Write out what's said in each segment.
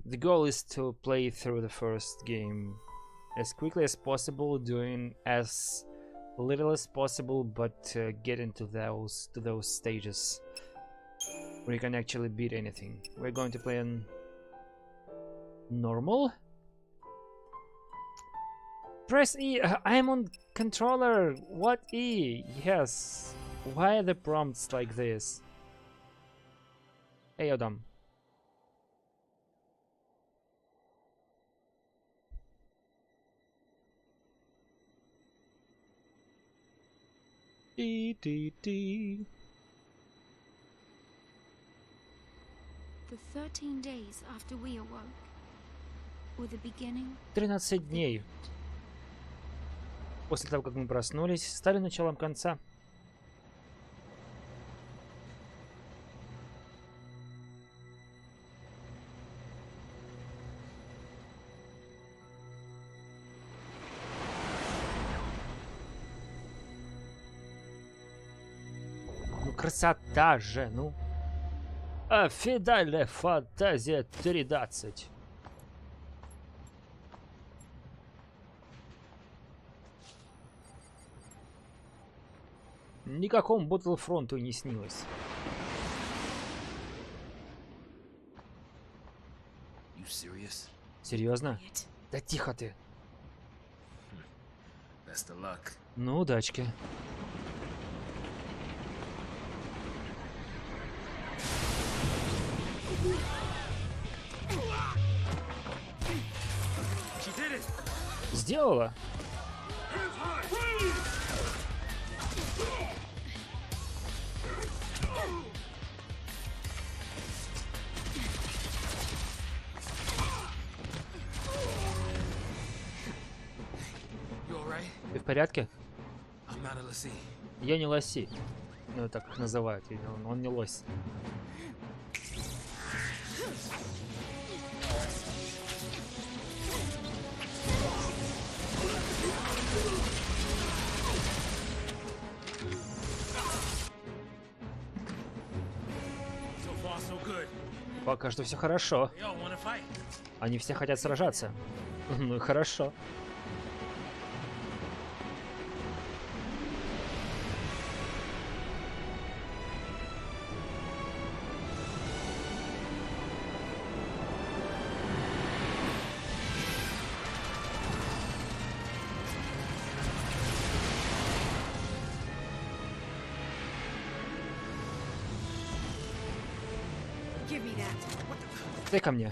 The goal is to play through the first game as quickly as possible, doing as little as possible, but get into those stages where you can actually beat anything. We're going to play on normal. Press E. I'm on controller. What E? Yes. Why are the prompts like this? Hey, Adam. The 13 days after we awoke were the beginning. 13 дней после того, как мы проснулись, стали началом конца. Ну, красота же, ну. Фидальная фантазия 13. Никакому Battlefront'у не снилось. Серьезно? Да тихо ты. Ну, удачки. Сделала? Ты в порядке? Я не лоси. Ну, так их называют. Он не лось. Пока что все хорошо. Они все хотят сражаться. Ну и хорошо. Дай ко мне.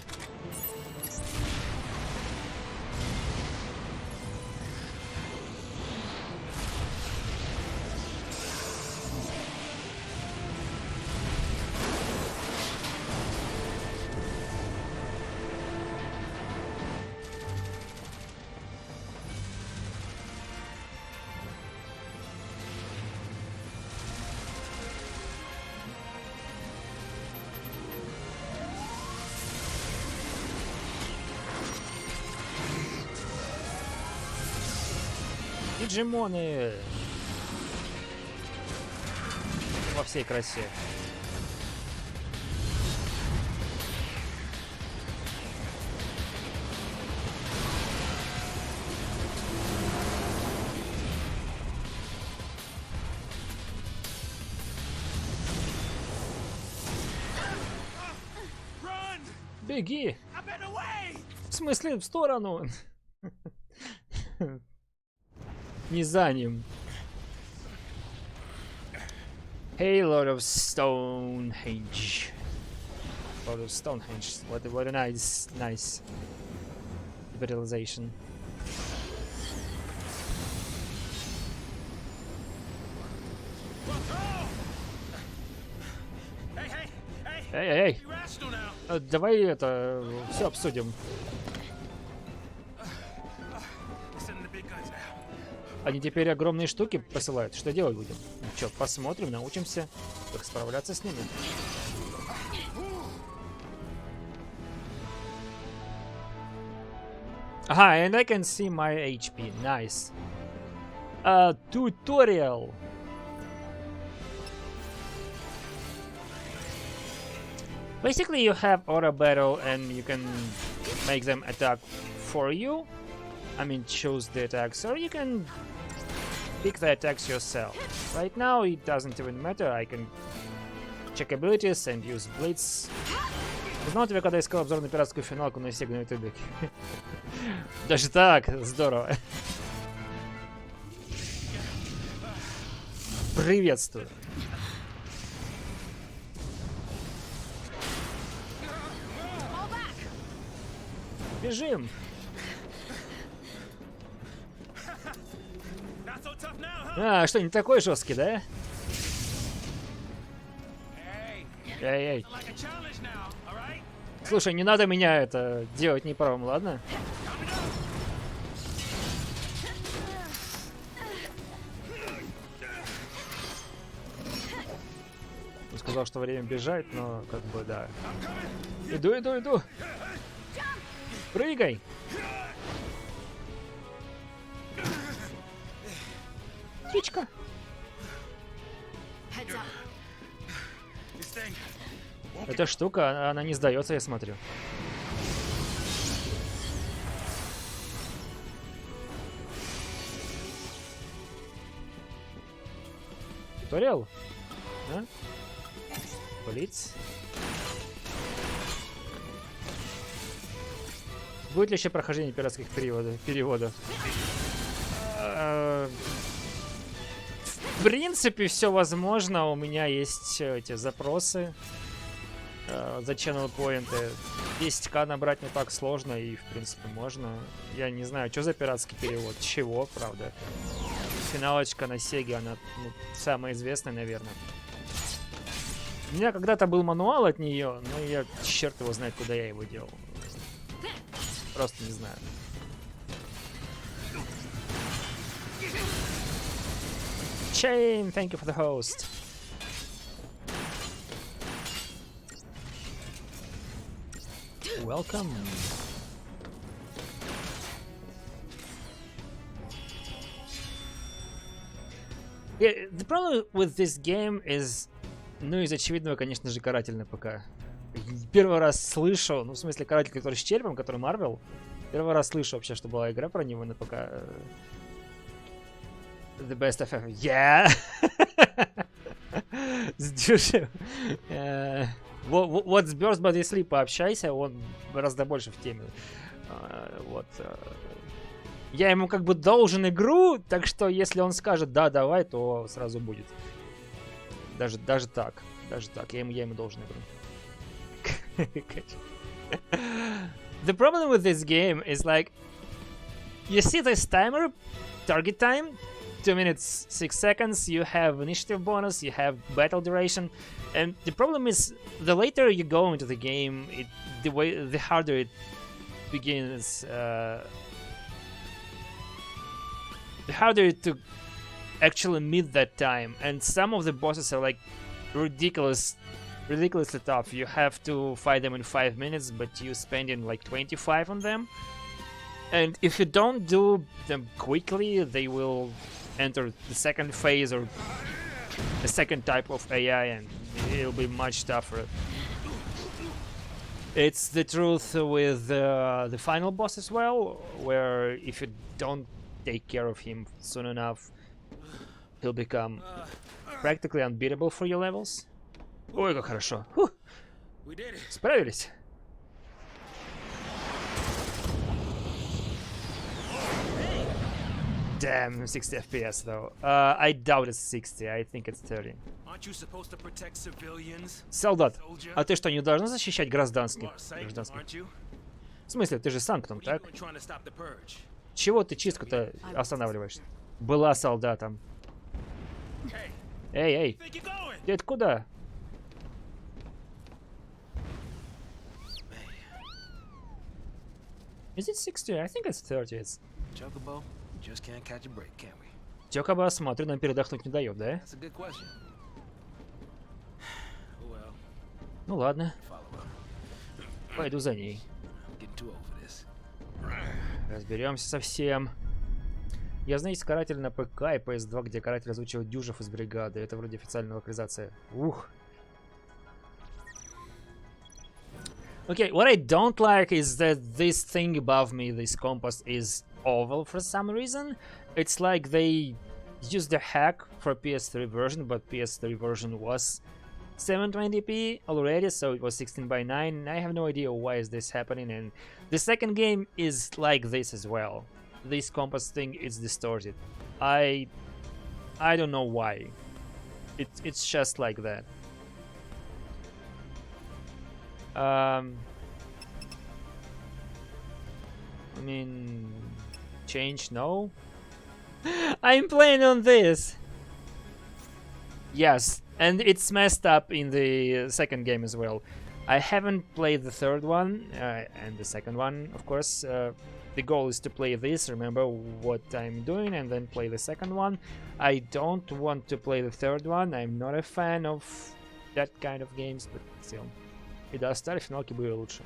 Диджимоны во всей красе. Беги! В смысле, в сторону? Не за ним. Hey, Lord of Stonehenge. Lord of Stonehenge. What a nice realization. Эй! Давай это все обсудим. Они теперь огромные штуки посылают. Что делать будем? Ну что, посмотрим, научимся, как справляться с ними. Ага, and I can see my HP. Nice. Tutorial. Basically, you have auto battle and you can make them attack for you. I mean, choose the attacks, or you can pick the attacks yourself. Right now, it doesn't even matter. I can check abilities and use blitz. Узнал тебя, когда искал обзор на пиратскую финалку на Сегу на ютубе. Даже так, здорово. Приветствую. Бежим. А, что, не такой жесткий, да? Эй. Слушай, не надо меня это делать неправым, ладно? Он сказал, что время бежать, но как бы да. Иду. Прыгай! Птичка! Эта штука, она не сдается, я смотрю. Туториал? Да? Блиц. Будет ли еще прохождение пиратских переводов? В принципе, все возможно. У меня есть эти запросы за channel поинты. 10к набрать не так сложно, и в принципе можно. Я не знаю, что за пиратский перевод. Чего, правда. Финалочка на Сеге, она самая известная, наверное. У меня когда-то был мануал от нее, но я черт его знает, куда я его делал. Просто не знаю. Chain, thank you for the host. Welcome. Yeah, the problem with this game is, ну, из очевидного, конечно же, каратель на ПК. Первый раз слышу, ну, в смысле, каратель, который с черепом, который Marvel. Первый раз слышу вообще, что была игра про него на ПК. The best FFX. Yeah! С дюшем. Вот с Burst Body Sleep пообщайся, он гораздо больше в теме. Вот. Я ему как бы должен игру, так что если он скажет «да, давай», то сразу будет. Даже так. Я ему должен игру. The problem with this game is like, you see this timer, target time, 2 minutes 6 seconds, you have initiative bonus, you have battle duration, and the problem is the later you go into the game, the harder it begins, the harder to actually meet that time, and some of the bosses are like ridiculously tough. You have to fight them in 5 minutes, but you spend in like 25 on them. And if you don't do them quickly, they will enter the second phase or a second type of AI, and it'll be much tougher. It's the truth with the final boss as well, where if you don't take care of him soon enough, he'll become practically unbeatable for your levels. Ой, как хорошо. Фух. Справились. Damn, 60 FPS though. I doubt it's 60, I think it's 30. Солдат, а ты что, не должна защищать гражданских? В смысле, ты же санктум, так? Чего ты чистку-то останавливаешь? Была солдатом. Эй, ты это куда? Is it 60? I think it's 30. It's... Чокоба, смотрю, нам передохнуть не дает, да? Ну ладно. Пойду за ней. Разберемся со всем. Я знаю, есть каратель на ПК и PS2, где каратель озвучил дюжев из бригады. Это вроде официальная локализация. Ух. Okay, what I don't like is that this thing above me, this compass, is oval for some reason. It's like they used a hack for PS3 version, but PS3 version was 720p already, so it was 16:9. I have no idea why is this happening, and the second game is like this as well. This compass thing is distorted. I don't know why. It's just like that. I mean, change? No. I'm playing on this. Yes, and it's messed up in the second game as well. I haven't played the third one and the second one, of course. The goal is to play this, remember what I'm doing, and then play the second one. I don't want to play the third one. I'm not a fan of that kind of games, but still. И да, старые финалки были лучше.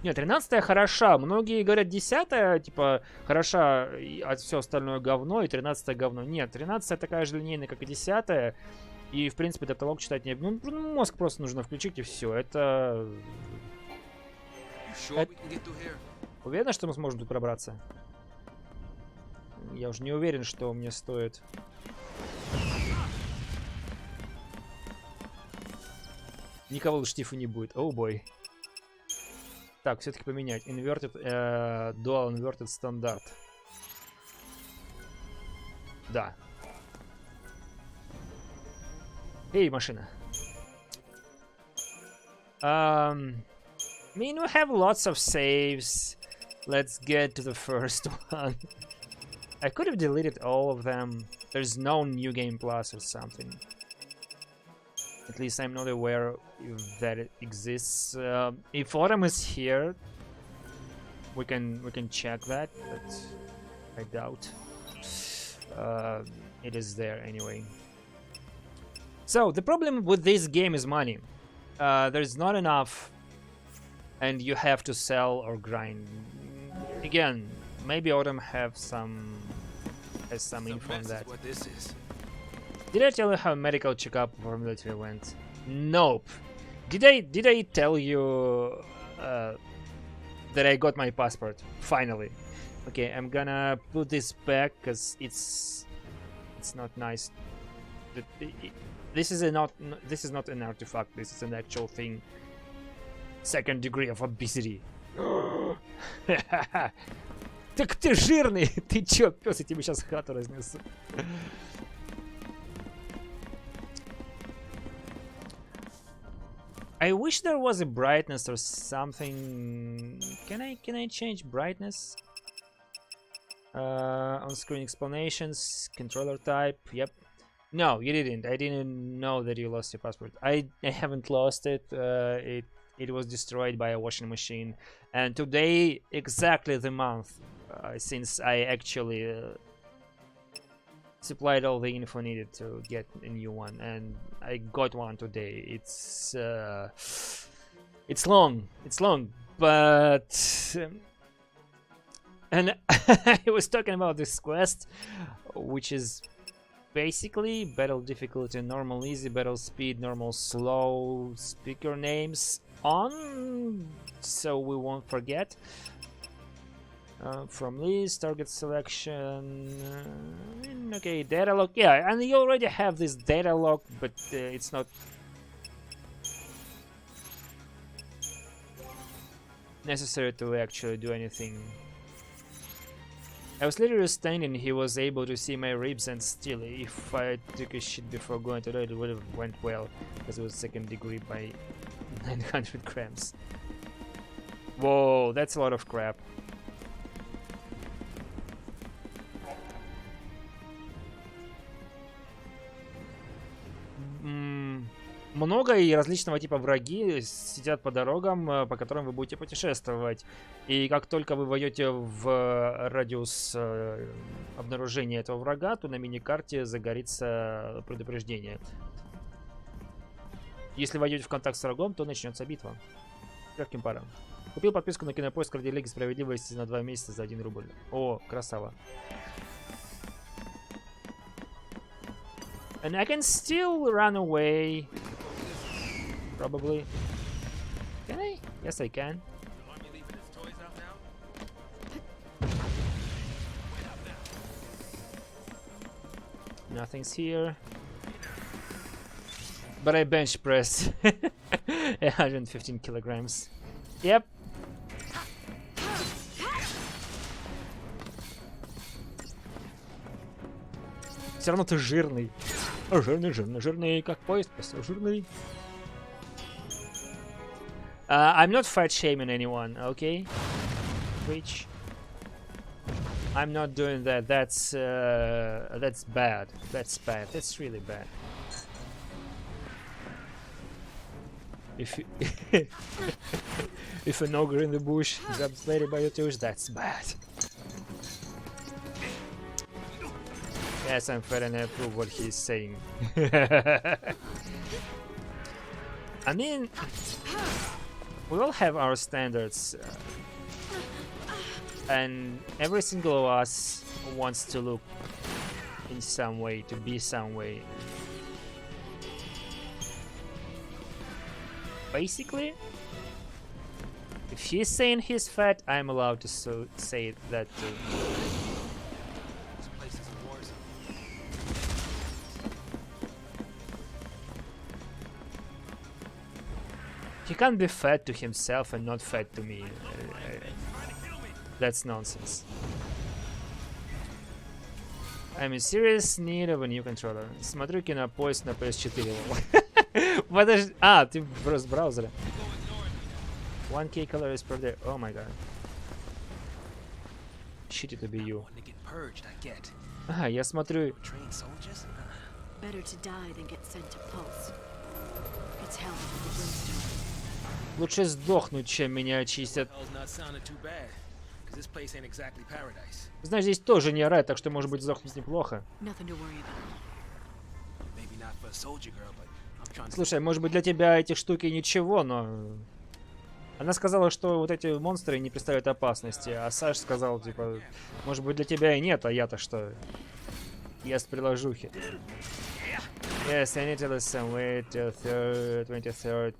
Нет, 13-я хороша. Многие говорят 10-я, типа, хороша, а все остальное говно, и 13-я говно. Нет, 13-я такая же линейная, как и 10-я. И, в принципе, каталог читать не... Ну, мозг просто нужно включить, и все. Это... Уверена, что мы сможем тут пробраться? Я уже не уверен, что мне стоит... Никого штифа не будет. Оу, бой. Так, все-таки поменять. Inverted, Dual Inverted стандарт. Да. Эй, машина. I mean, we have lots of saves. Let's get to the first one. I could have deleted all of them. There's no New Game Plus or something. At least I'm not aware if that it exists. If Autumn is here, we can check that, but I doubt it is there anyway. So the problem with this game is money. There's not enough, and you have to sell or grind. Again, maybe Autumn has some info on that. What this is. Did I tell you how medical checkup for military went? Nope. Did I tell you that I got my passport finally? Okay, I'm gonna put this back because it's not nice. This is not an artifact. This is an actual thing. Second degree of obesity. Так ты жирный, ты чё, пёс, я тебе сейчас хату разнесу. I wish there was a brightness or something. Can I change brightness? On screen explanations, controller type. Yep. No, you didn't. I didn't know that you lost your passport. I haven't lost it. It was destroyed by a washing machine. And today, exactly the month since I actually supplied all the info needed to get a new one, and I got one today. It's long, but and I was talking about this quest, which is basically battle difficulty normal, easy, battle speed normal, slow, speaker names on, so we won't forget. From list, target selection, okay, data log, yeah, and you already have this data log, but it's not necessary to actually do anything. I was literally standing, he was able to see my ribs, and still, if I took a shit before going to it, it would have went well, because it was second degree by 900 grams. Whoa, that's a lot of crap. Много и различного типа враги сидят по дорогам, по которым вы будете путешествовать. И как только вы войдете в радиус обнаружения этого врага, то на миникарте загорится предупреждение. Если войдете в контакт с врагом, то начнется битва. Легким паром. Купил подписку на Кинопоиск ради Лиги Справедливости на 2 месяца за 1 рубль. О, красава. And I can still run away. Probably. Can I? Yes, I can. Nothing's here. But I bench pressed 115 kilograms. Yep. Все равно ты жирный. Жирный, жирный, жирный, как поезд, просто жирный. I'm not fat shaming anyone, okay? Twitch. I'm not doing that. That's bad. That's bad. That's really bad. If you if an ogre in the bush grabs lady by the toes, that's bad. Yes, I'm fat and I approve what he's saying. I mean, we all have our standards, and every single of us wants to look in some way, to be some way. Basically, if he's saying he's fat, I'm allowed to say that too. He can't be fat to himself and not fat to me. That's nonsense. I'm in serious need of a new controller. Смотрю кинопоиск на PS4. Подожди. А, ты просто браузера. 1K calories per day. Oh my god. Shitty to be you. Ага, я смотрю. Лучше сдохнуть, чем меня очистят. Знаешь, здесь тоже не рай, так что, может быть, сдохнуть неплохо. Слушай, может быть, для тебя эти штуки ничего, но... Она сказала, что вот эти монстры не представляют опасности, а Саш сказал, типа, может быть, для тебя и нет, а я-то что? Я с приложухи. Yes, I need to listen. Wait till 23rd.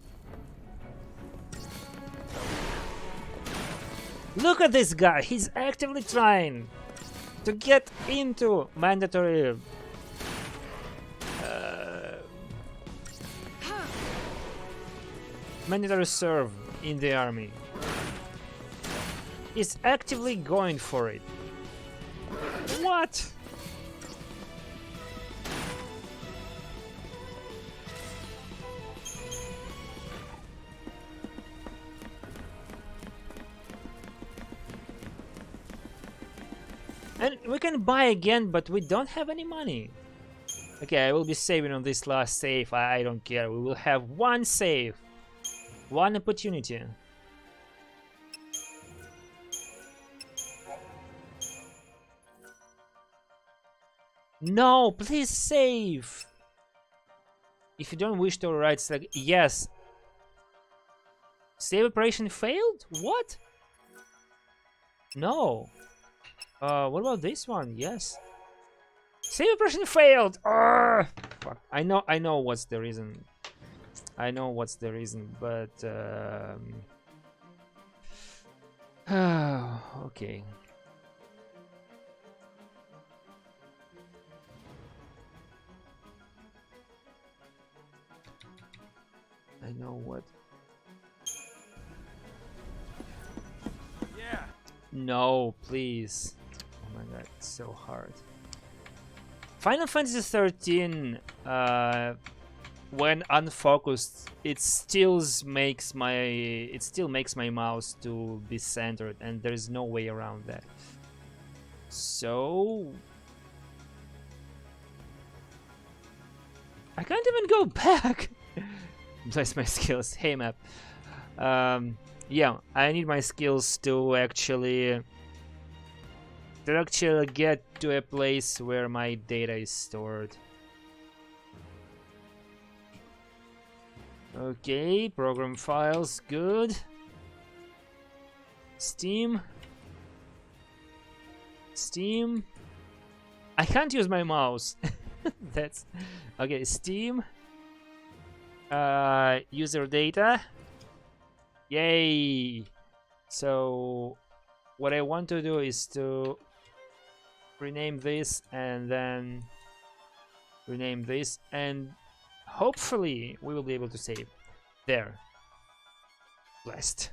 Look at this guy! He's actively trying to get into mandatory serve in the army. He's actively going for it. What? And we can buy again, but we don't have any money. Okay, I will be saving on this last save. I don't care. We will have one save. One opportunity. No, please save. If you don't wish to write, select yes. Save operation failed? What? No. What about this one? Yes. Save operation failed. Fuck. I know what's the reason. I know what's the reason, but okay. I know what. Yeah. No, please. Oh my god, it's so hard. Final Fantasy 13 when unfocused, it still makes my mouse to be centered, and there's no way around that. So I can't even go back. Bless my skills. Hey map. Yeah, I need my skills to actually get to a place where my data is stored. Okay, program files, good. Steam. I can't use my mouse. That's okay. Steam. User data. Yay! So what I want to do is to rename this and then rename this, and hopefully we will be able to save. There. Blessed.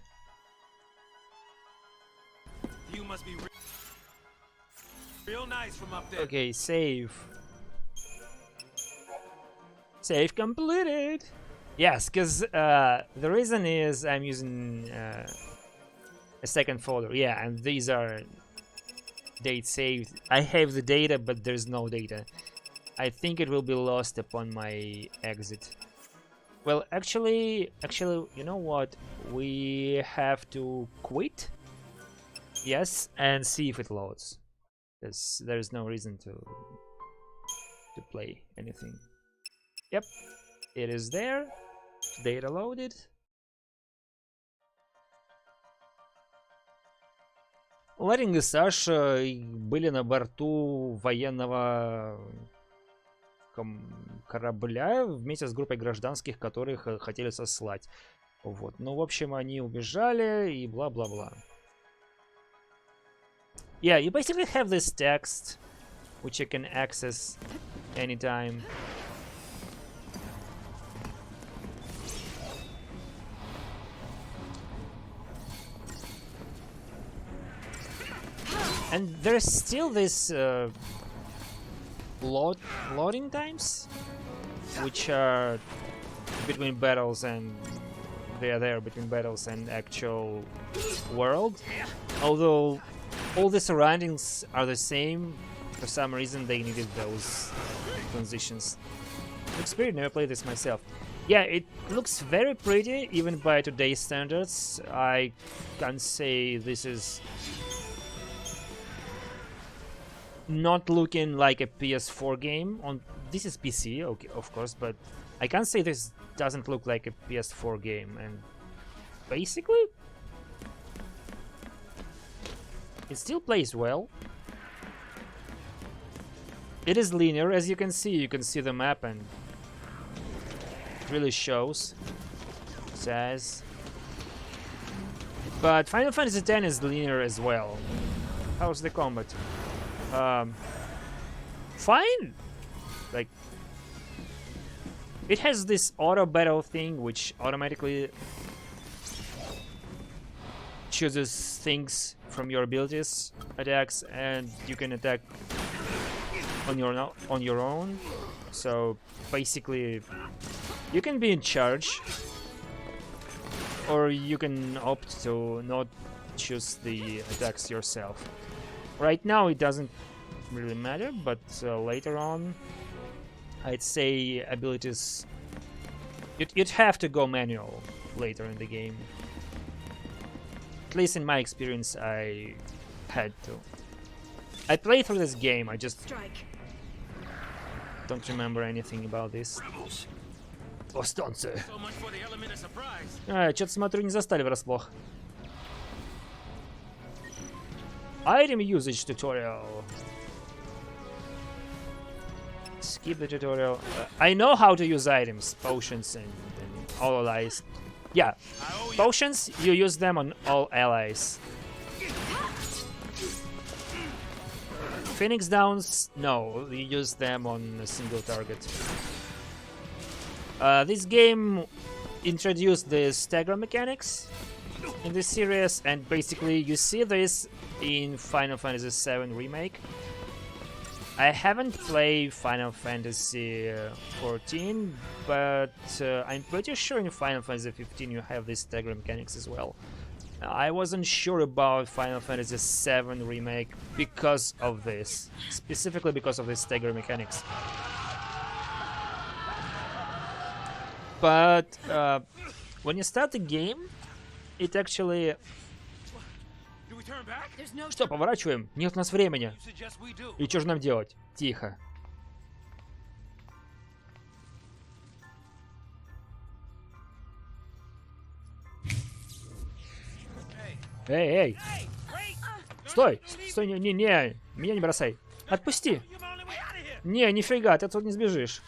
You must be real nice from up there. Okay, save. Save completed. Yes, because the reason is I'm using a second folder. Yeah, and these are date saved. I have the data, but there's no data. I think it will be lost upon my exit. Well, actually, you know what? We have to quit. Yes, and see if it loads. There's no reason to play anything. Yep, it is there. Data loaded. Ларинг и Саша были на борту военного корабля вместе с группой гражданских, которых хотели сослать. Вот. Ну, в общем, они убежали и бла-бла-бла. Yeah, you basically have this text, which you can access anytime. And there's still this loading times, which are between battles, and they are there between battles and actual world. Although all the surroundings are the same, for some reason they needed those transitions. Looks pretty. Never played this myself. Yeah, it looks very pretty, even by today's standards. I can't say this is not looking like a PS4 game. On this is PC, okay, of course, but I can't say this doesn't look like a PS4 game. And basically, it still plays well. It is linear, as you can see. You can see the map, and it really shows. It says, but Final Fantasy X is linear as well. How's the combat? Fine. Like, it has this auto battle thing, which automatically chooses things from your abilities, attacks, and you can attack on your own. So basically, you can be in charge, or you can opt to not choose the attacks yourself. Right now it doesn't really matter, but later on, I'd say abilities, you'd have to go manual later in the game. At least in my experience, I had to. I played through this game, I just don't remember anything about this. Повстанцы. Что-то смотрю, не застали врасплох. Item usage tutorial. Skip the tutorial. I know how to use items, potions, and all allies. Yeah, potions, you use them on all allies. Phoenix Downs, no, you use them on a single target. This game introduced the stagger mechanics in this series, and basically you see this in Final Fantasy VII Remake. I haven't played Final Fantasy XIV, but I'm pretty sure in Final Fantasy XV you have this stagger mechanics as well. I wasn't sure about Final Fantasy VII Remake because of this, specifically because of this stagger mechanics. But when you start the game, it actually... Что, поворачиваем? Нет у нас времени. И что же нам делать? Тихо. Эй, эй! Стой! Стой, не, меня не бросай. Отпусти! Не, нифига, ты отсюда не сбежишь.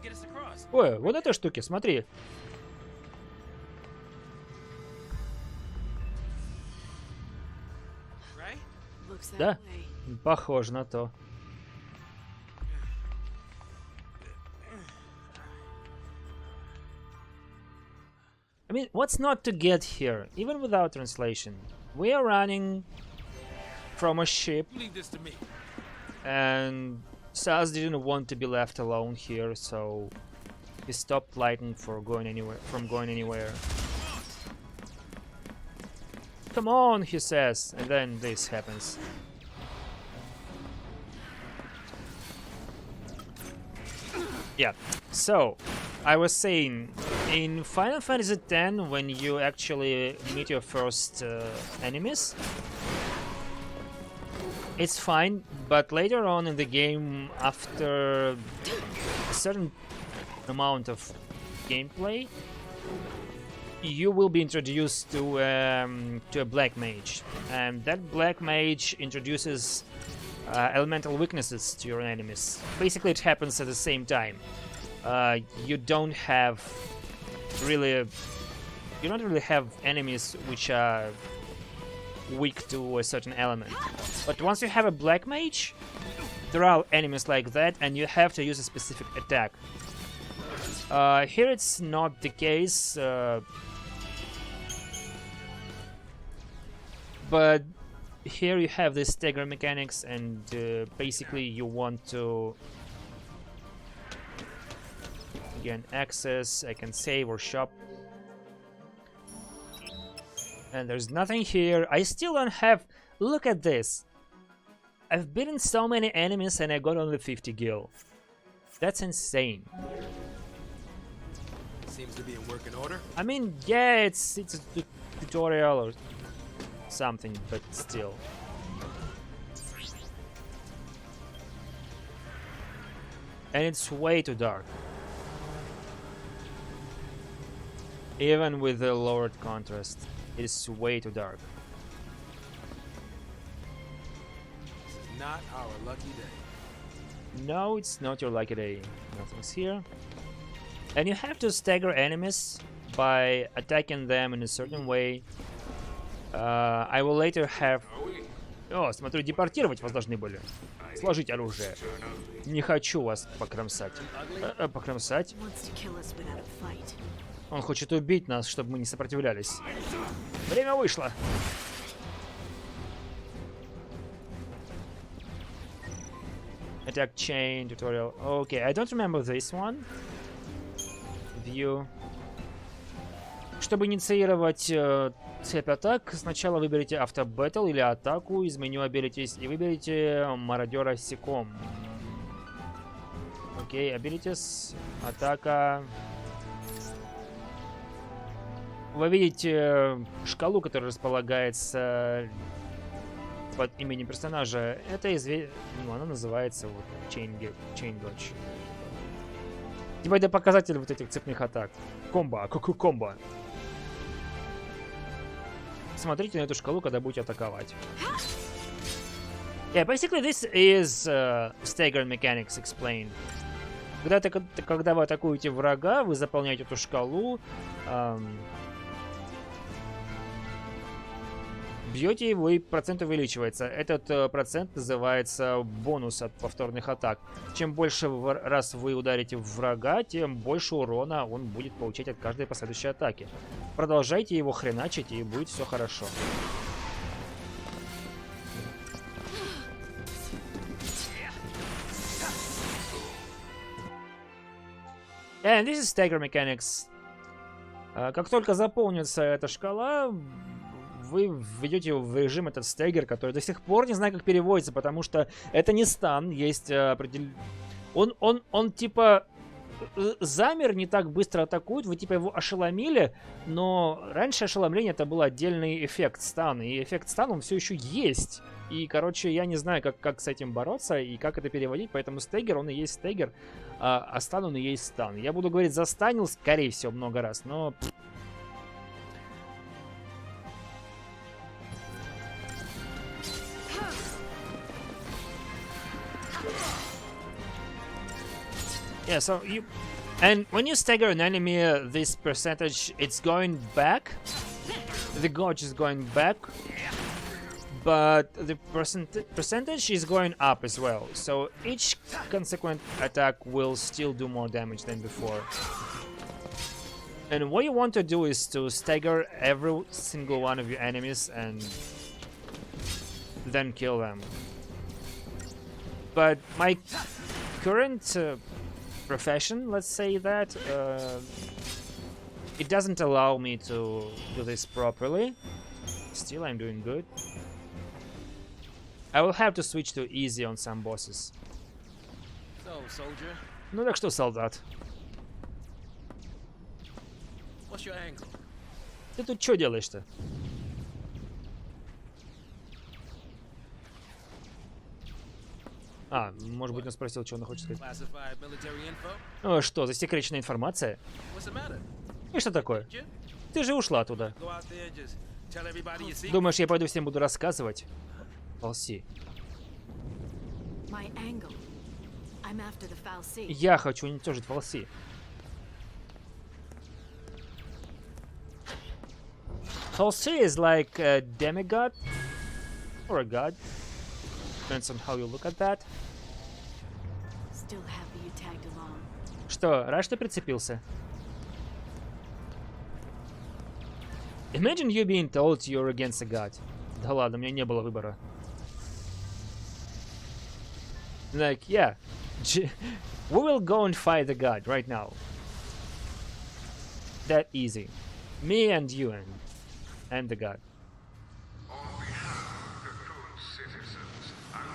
get us across. Ой, вот этой штуки, смотри. Right? Looks that Да? way. Похоже на то. I mean, what's not to get here, even without translation? We are running from a ship, Leave this to me. and Saz didn't want to be left alone here, so he stopped Lightning from going anywhere. Come on, he says, and then this happens. Yeah, so I was saying, in Final Fantasy X, when you actually meet your first enemies, it's fine, but later on in the game, after a certain amount of gameplay, you will be introduced to a black mage, and that black mage introduces elemental weaknesses to your enemies. Basically, it happens at the same time. You don't really have enemies which are weak to a certain element. But once you have a black mage, there are enemies like that, and you have to use a specific attack. Here it's not the case, but here you have the stagger mechanics, and basically you want to again access. I can save or shop, and there's nothing here. I still don't have. Look at this. I've beaten so many enemies and I got only 50 gil. That's insane. Seems to be in working order. I mean, yeah, it's a tutorial or something, but still. And it's way too dark. Even with the lowered contrast, it's way too dark. This is not our lucky day. No, it's not your lucky day. Nothing's here. And you have to stagger enemies by attacking them in a certain way. I will later have... О, смотрю, депортировать вас должны были. Сложить оружие. Не хочу вас покромсать. Покромсать? Он хочет убить нас, чтобы мы не сопротивлялись. Время вышло. Attack chain tutorial. Okay, I don't remember this one. View. Чтобы инициировать цепь атак, сначала выберите автобэтл или атаку из меню abilities и выберите мародера секом. Окей, abilities, атака. Вы видите шкалу, которая располагается под именем персонажа. Это она называется вот chain dodge. Типа это показатель вот этих цепных атак. Комбо, комбо. Смотрите на эту шкалу, когда будете атаковать. Yeah, basically this is stagger mechanics explained. Когда вы атакуете врага, вы заполняете эту шкалу, бьете его, и процент увеличивается. Этот процент называется бонус от повторных атак. Чем больше раз вы ударите в врага, тем больше урона он будет получать от каждой последующей атаки. Продолжайте его хреначить, и будет все хорошо. And this is stagger mechanics. Как только заполнится эта шкала, вы введете его в режим этот стеггер, который до сих пор не знаю, как переводится, потому что это не стан, есть Он типа замер, не так быстро атакует, вы типа его ошеломили, но раньше ошеломление это был отдельный эффект стан, и эффект стан он все еще есть. И, короче, я не знаю, как с этим бороться и как это переводить, поэтому стеггер, он и есть стеггер, а стан, он и есть стан. Я буду говорить застанил, скорее всего, много раз, но... Yeah, so And when you stagger an enemy, this percentage, it's going back. The gauge is going back. But the percentage is going up as well. So each consequent attack will still do more damage than before. And what you want to do is to stagger every single one of your enemies and then kill them. But my current profession, let's say that, it doesn't allow me to do this properly. Still, I'm doing good. I will have to switch to easy on some bosses. So, soldier, Ну так что, солдат? what's your angle? Ты тут что делаешь-то? А, может быть, он спросил, что он хочет сказать. Classified military info? О, что, засекреченная информация? What's the matter? И что такое? Kid? Ты же ушла туда. Go out there, just tell everybody your secret. Думаешь, я пойду всем буду рассказывать? Полси. My angle. I'm after the fal'Cie. Я хочу уничтожить Полси. Fal'Cie is like a demigod or a god. Depends on how you look at that. Still happy you tagged along. Что, рад, что прицепился? Imagine you being told you're against a god. Да ладно, у меня не было выбора. Like, yeah, we will go and fight the god right now. That easy. Me and you and the god.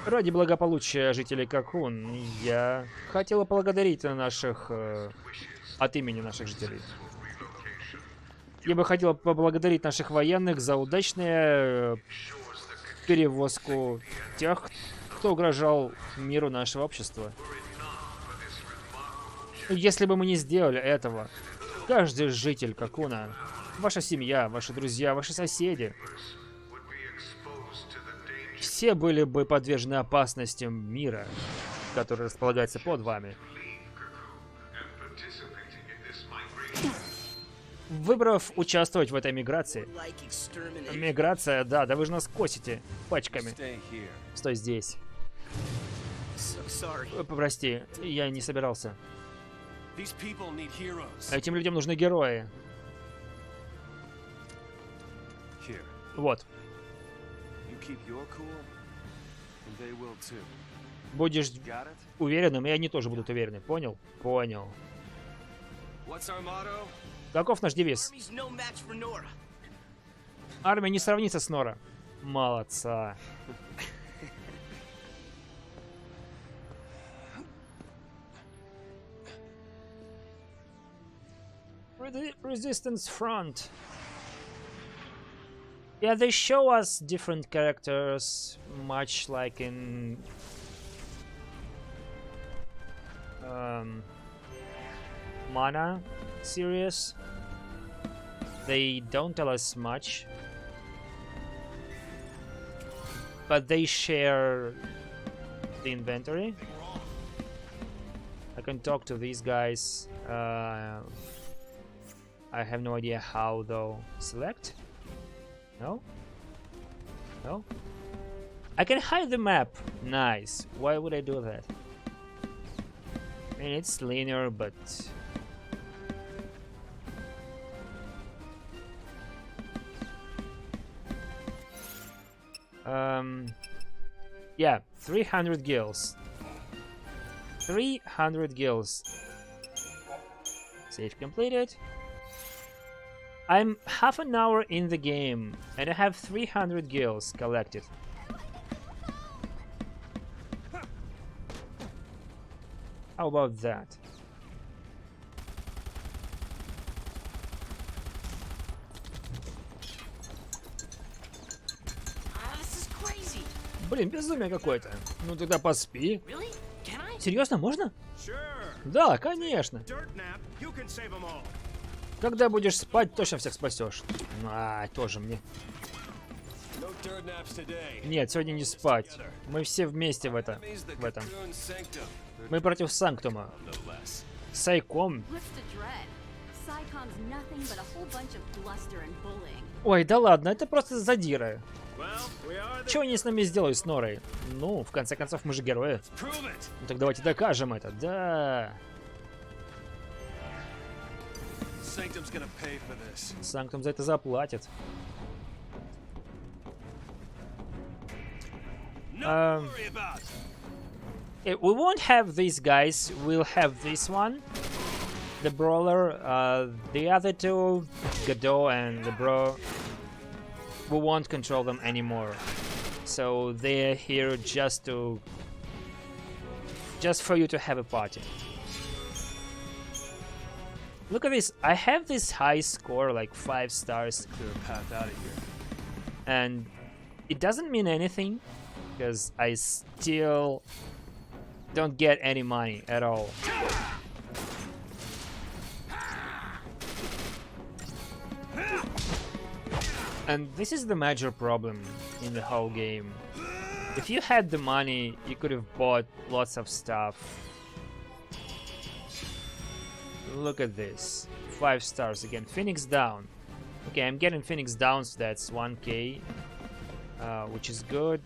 Ради благополучия жителей Какун, я хотела поблагодарить наших от имени наших жителей. Я бы хотел поблагодарить наших военных за удачную перевозку тех, кто угрожал миру нашего общества. Если бы мы не сделали этого, каждый житель Какуна, ваша семья, ваши друзья, ваши соседи, все были бы подвержены опасностям мира, который располагается под вами. Выбрав участвовать в этой миграции. Миграция, да, вы же нас косите пачками. Стой здесь. Прости, я не собирался. Этим людям нужны герои. Вот. Будешь уверенным, и они тоже будут уверены. Понял? Понял. Каков наш девиз? Армия не сравнится с Нора. Молодца. Resistance Front. Yeah, they show us different characters, much like in Mana series. They don't tell us much, but they share the inventory. I can talk to these guys. I have no idea how though. Select? No? No? I can hide the map. Nice. Why would I do that? I mean, it's linear, but... yeah, 300 gills. 300 gills. Save completed. I'm half an hour in the game and I have 300 gills collected. How about that? Блин, безумие какое-то. Ну тогда поспи. Серьезно, можно? Да, конечно. Когда будешь спать, точно всех спасешь. Тоже мне. Нет, сегодня не спать. Мы все вместе в этом. Мы против Санктума. Сайком. What's the dread? Psychom's nothing but a whole bunch of bluster and bullying. Ой, да ладно, это просто задиры. Well, we are the... Чего они с нами сделают с Норой? Ну, в конце концов, мы же герои. Prove it. Ну так давайте докажем это, да. Sanctum's gonna pay for this. Санктум за это заплатит. No worry about. We won't have these guys, we'll have this one. The brawler, the other two, Godot and the bro, we won't control them anymore. So they're here just for you to have a party. Look at this, I have this high score, like 5 stars. Clear a path out of here. And it doesn't mean anything, because I still don't get any money at all. And this is the major problem in the whole game. If you had the money, you could have bought lots of stuff. Look at this. 5 stars again. Phoenix down. Okay, I'm getting Phoenix down, so that's 1k. Which is good.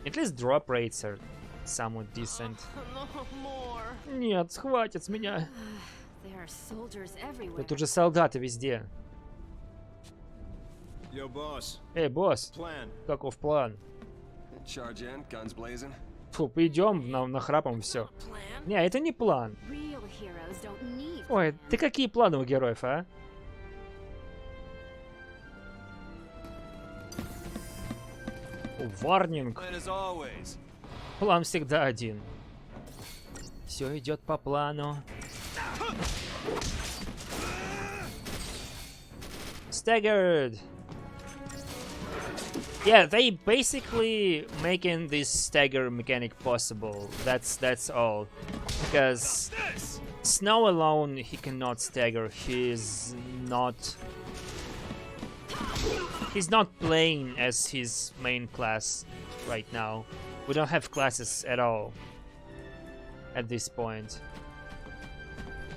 At least drop rates are somewhat decent. No more. Нет, хватит с меня. There are soldiers everywhere. Тут уже солдаты везде. Yo, boss. Эй, босс, Plan. каков план? Charge in, guns blazing. Фу, пойдем, нахрапом все. Plan? Не, это не план. Real heroes don't need. Ой, ты какие планы у героев, а? Варнинг. Plan as always. План всегда один. Все идет по плану. Staggered. Yeah, they basically making this stagger mechanic possible. That's all. Because Snow alone, he cannot stagger. He's not playing as his main class right now. We don't have classes at all at this point.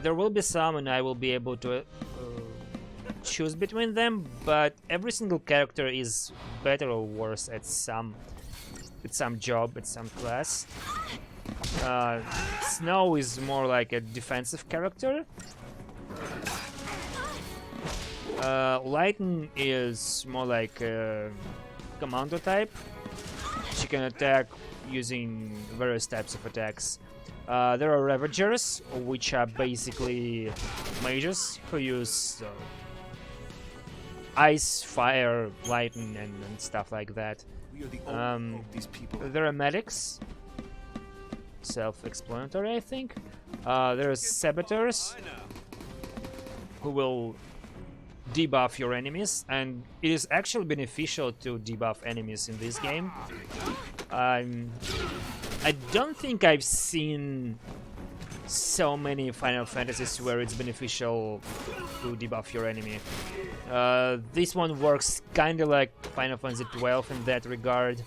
There will be some, and I will be able to choose between them, but every single character is better or worse at some job, at some class. Snow is more like a defensive character. Lightning is more like a commando type. She can attack using various types of attacks. There are Ravagers, which are basically mages who use ice, fire, lightning, and stuff like that. We are the only hope these people. There are medics, self-explanatory, I think. There are saboteurs, I know. who will debuff your enemies, and it is actually beneficial to debuff enemies in this game. I don't think I've seen so many Final Fantasies where it's beneficial to debuff your enemy. This one works kinda like Final Fantasy 12 in that regard.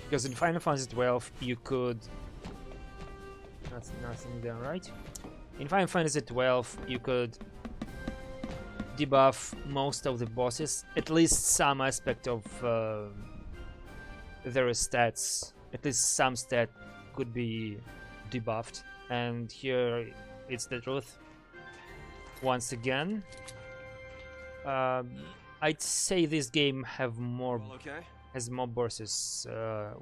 Because in Final Fantasy 12 you could... That's nothing there, right? In Final Fantasy 12 you could debuff most of the bosses, at least some aspect of their stats, at least some stat could be debuffed, and here it's the truth. Once again, I'd say this game has more bosses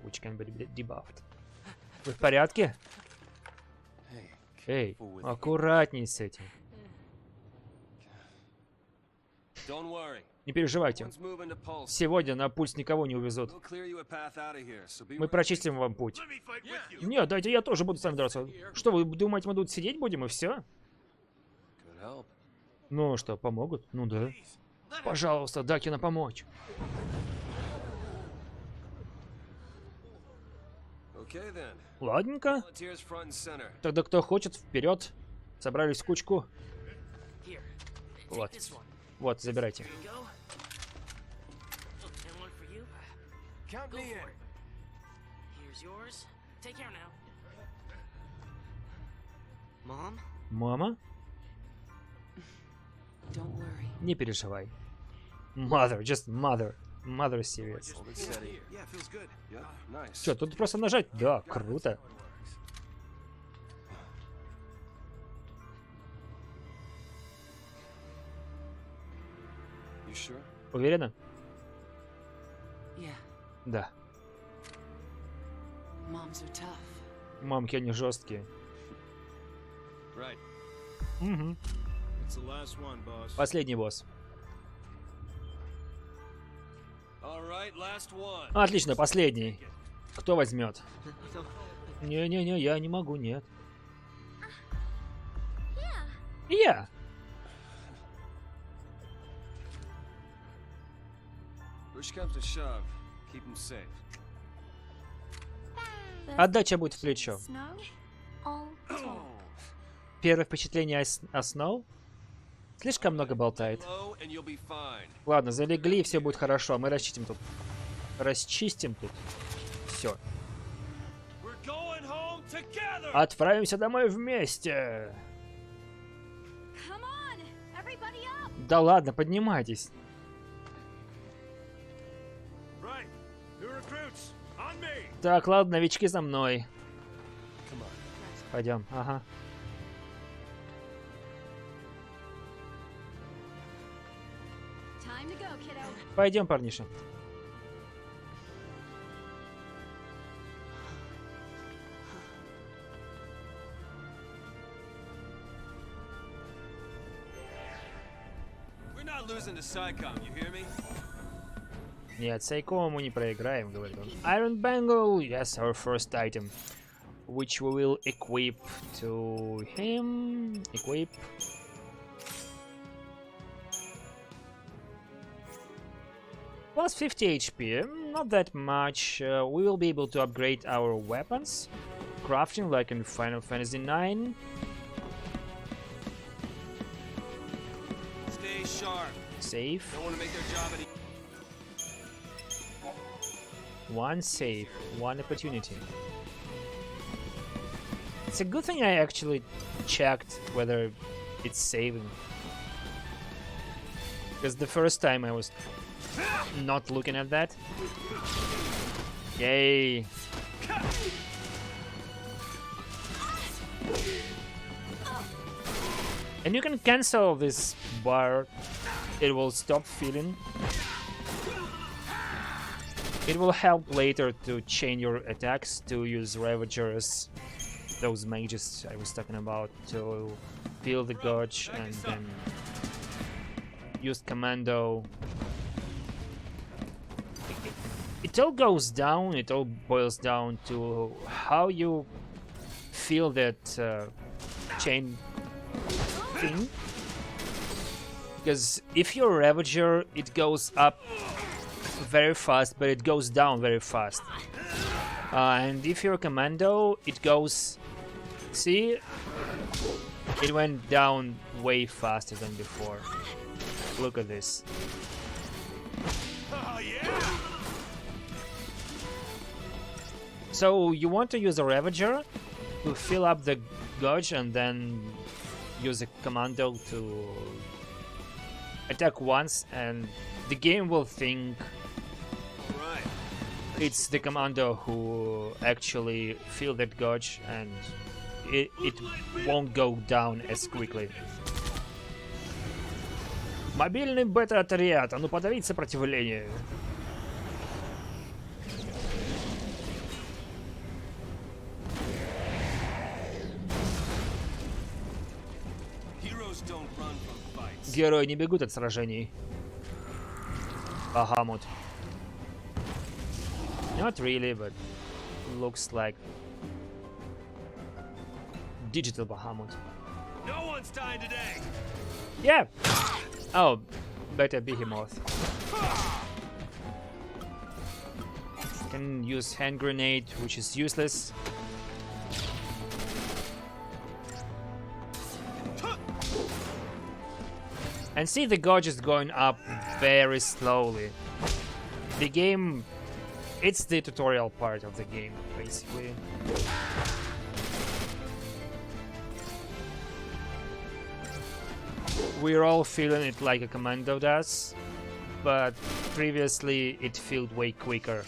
which can be debuffed. Вы в порядке? Эй, аккуратней с этим. Не переживайте. Сегодня на пульс никого не увезут. Мы прочистим вам путь. Нет, дайте я тоже буду с вами драться. Что, вы думаете, мы тут сидеть будем и все? Ну что, помогут? Ну да. Пожалуйста, дайте нам помочь. Ладненько. Тогда кто хочет, вперед. Собрались в кучку. Вот. Вот, забирайте. Here you go. And one for you. Count Go me for in. it. Here's yours. Take care now. Mom? Мама, Don't worry. не переживай. Mother, just mother. Mother serious. Hold it steady. Yeah, feels good. Yeah, nice. Чё, тут просто нажать? Да, круто. You sure? Уверена? Yeah, Да. moms are tough. Мамки, они жесткие. Right. Угу. It's the last one, boss. Последний босс. All right, last one. Отлично, последний. Кто возьмет? Не-не-не, я не могу, нет. Я. Push comes to shove. Keep him safe. Отдача будет в плечо. Snow? All talk. Первое впечатление о Сноу? Слишком много болтает. Low and you'll be fine. Ладно, залегли, и все будет хорошо, а мы расчистим тут. Расчистим тут. Все. We're going home together. Отправимся домой вместе. Come on, everybody up! Да ладно, поднимайтесь. Right. New recruits. On me. Так, ладно, новички за мной. Come on. Пойдем, ага. Time to go, kiddo. Пойдем, парниша. We're not losing to Psycom, you hear me? Нет, Сайко мы не проиграем, говорит он. Iron Bangle, yes, our first item. Which we will equip to him. Equip. Plus 50 HP, not that much. We will be able to upgrade our weapons. Crafting like in Final Fantasy 9. Stay sharp. Save. Don't want to make their job any. One save, one opportunity. It's a good thing I actually checked whether it's saving. Because the first time I was not looking at that. Yay. And you can cancel this bar. It will stop feeling. It will help later to chain your attacks, to use Ravagers, those mages I was talking about, to feel the gauge and then use Commando. It all goes down, it all boils down to how you feel that chain thing. Because if you're a Ravager, it goes up very fast, but it goes down very fast. And if you're a Commando, it goes... See? It went down way faster than before. Look at this. Oh yeah. So you want to use a Ravager to fill up the gauge and then use a Commando to attack once, and the game will think Right. it's the Commando who actually fill that gauge, and it won't go down as quickly. Мобильный бета-отряд, а ну подавить сопротивление. Heroes don't run from fights. Герои не бегут от сражений. Bahamut. Not really, but looks like digital Bahamut. No one's dying today. Yeah. Oh, better Behemoth. Can use hand grenade, which is useless. And see the gauge is going up very slowly. The game, it's the tutorial part of the game, basically. We're all feeling it like a commando does, but previously it felt way quicker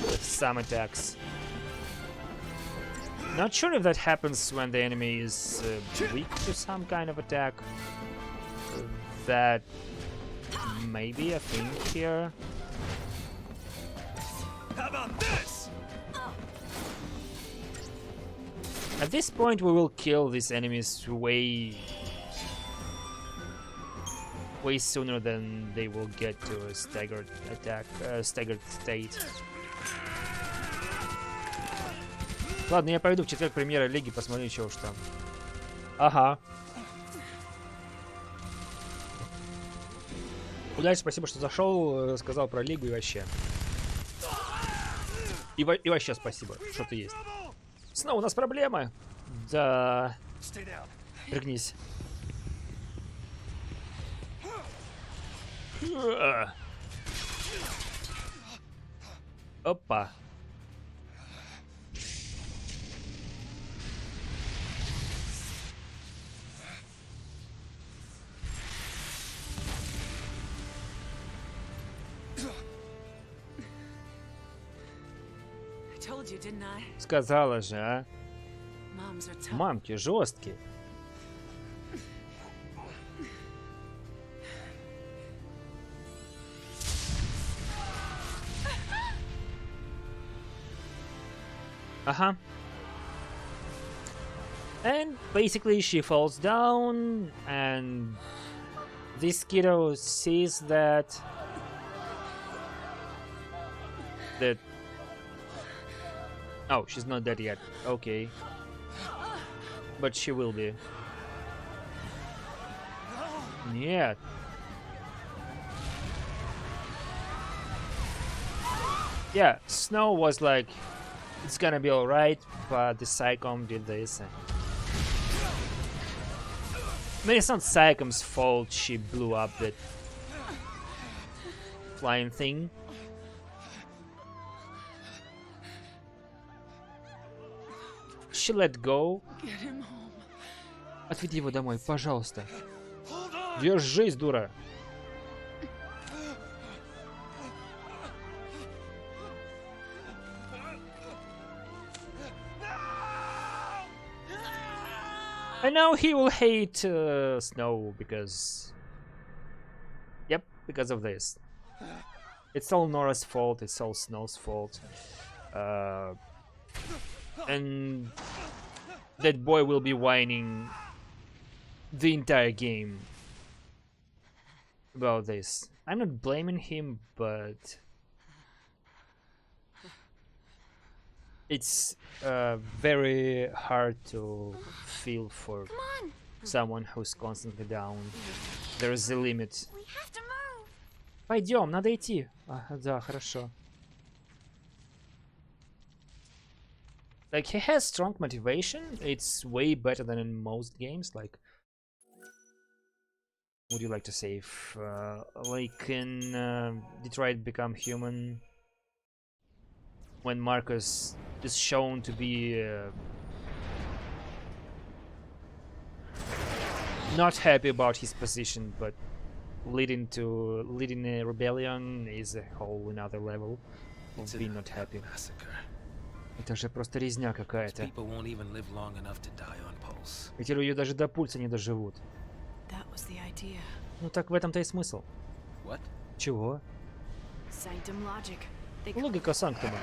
with some attacks. Not sure if that happens when the enemy is weak to some kind of attack. That maybe a thing here. How about this? At this point we will kill these enemies way sooner than they will get to a staggered attack, staggered state. Ладно, я пойду в четверг премьера лиги, посмотрю, чего уж там. Ага. Удачи, спасибо, что зашел, сказал про лигу и вообще. И вообще спасибо, что ты есть. Снова у нас проблемы. Да. Пригнись. Опа. Told you, didn't I? Сказала же, а? Moms are tough. Мамки жесткие. Ага. And basically she falls down and this kiddo sees that oh, she's not dead yet. Okay. But she will be. Нет. Yeah, Snow was like, it's gonna be alright, but the Psychom did this. I mean, it's not Psychom's fault she blew up that flying thing. She let go. Get him home. Отведи его домой, пожалуйста. Держись, дура. And now he will hate Snow because... Yep, because of this. It's all Nora's fault, it's all Snow's fault. And that boy will be whining the entire game about this. I'm not blaming him, but it's very hard to feel for someone who's constantly down. There's a limit. We have to move. Пойдем, надо идти. Да, хорошо. Like, he has strong motivation. It's way better than in most games. Like, would you like to save? Like in Detroit Become Human, when Marcus is shown to be not happy about his position, but leading a rebellion is a whole another level of being not happy. Это же просто резня какая-то. Эти люди даже до пульса не доживут. Ну так в этом-то и смысл. Чего? Логика Санктума.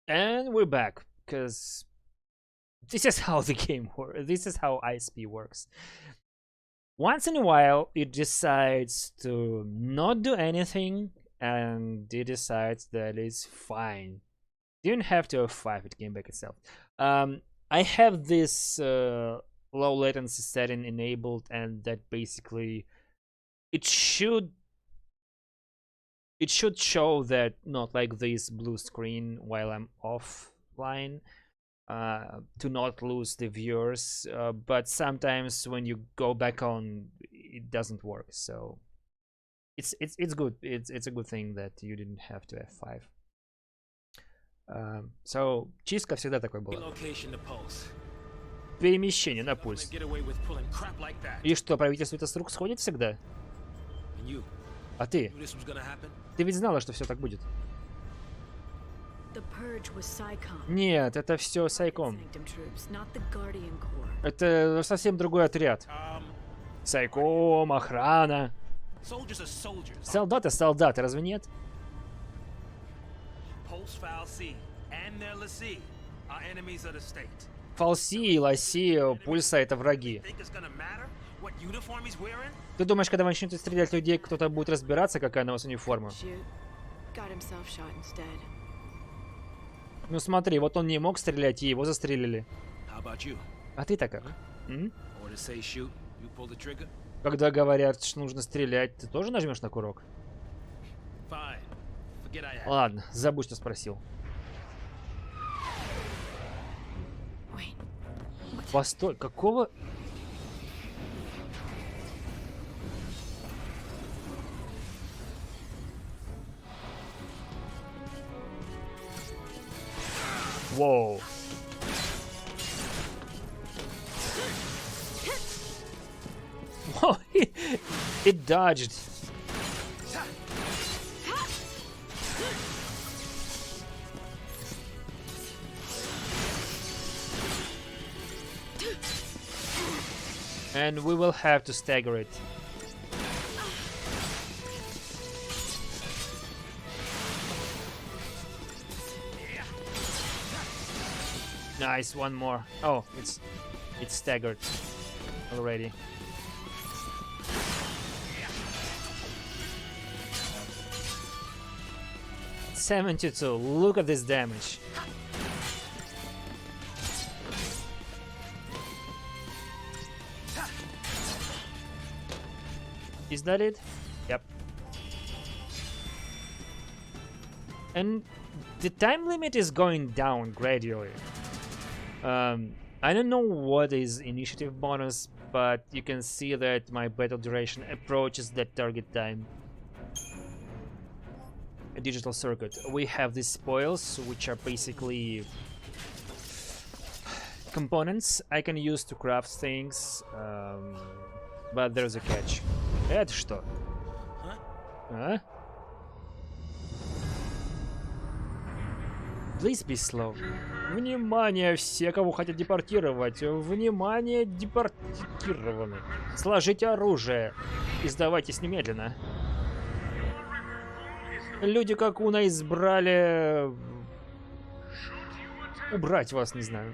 And we're back, because This is how the game works. This is how ISP works. Once in a while, it decides to not do anything, and it decides that it's fine. You don't have to F5, it came back itself. I have this low latency setting enabled, and that basically it should show that not like this blue screen while I'm offline, to not lose the viewers, but sometimes when you go back on, it doesn't work. So it's good. It's a good thing that you didn't have to F5. So чистка всегда такой была. Перемещение на пульс. И что, правительство это с рук сходит всегда? А ты? Ты ведь знала, что все так будет? Нет, это все Сайком. Это совсем другой отряд. Сайком, охрана. Солдаты, солдаты, разве нет? Фалси и Ласи, Пульса — это враги. Ты думаешь, когда вы начнете стрелять в людей, кто-то будет разбираться, какая на вас униформа? Ну смотри, вот он не мог стрелять, и его застрелили. А ты-то как? Когда говорят, что нужно стрелять, ты тоже нажмешь на курок? Ладно, забудь, что спросил. Постой, какого... Whoa. Whoa, it dodged. And we will have to stagger it. Nice, one more. Oh, it's staggered already. $72. Look at this damage. Is that it? Yep. And the time limit is going down gradually. I don't know what is initiative bonus, but you can see that my battle duration approaches that target time. A digital circuit. We have these spoils, which are basically components I can use to craft things, but there's a catch. Это что? А? Please be slow. Внимание, все, кого хотят депортировать. Внимание, депортированы. Сложите оружие и сдавайтесь немедленно. Люди как Уна избрали... убрать вас, не знаю.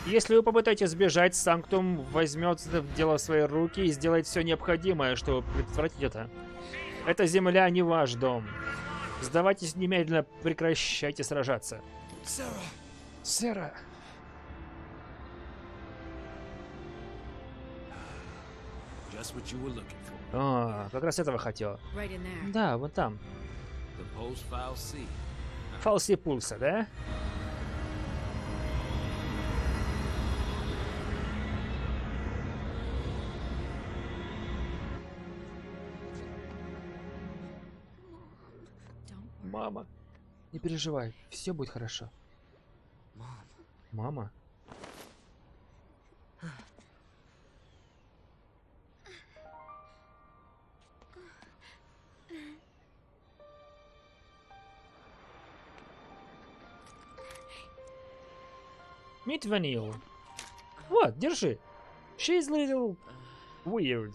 Если вы попытаетесь сбежать, Санктум возьмет дело в свои руки и сделает все необходимое, чтобы предотвратить это. Эта земля не ваш дом. Сдавайтесь немедленно, прекращайте сражаться. Сэра. О, как раз этого хотел. Да, вот там. Фалси пульса, да? Мама, не переживай, все будет хорошо. Мама? Meet Vanille. Вот, держи. She's little weird.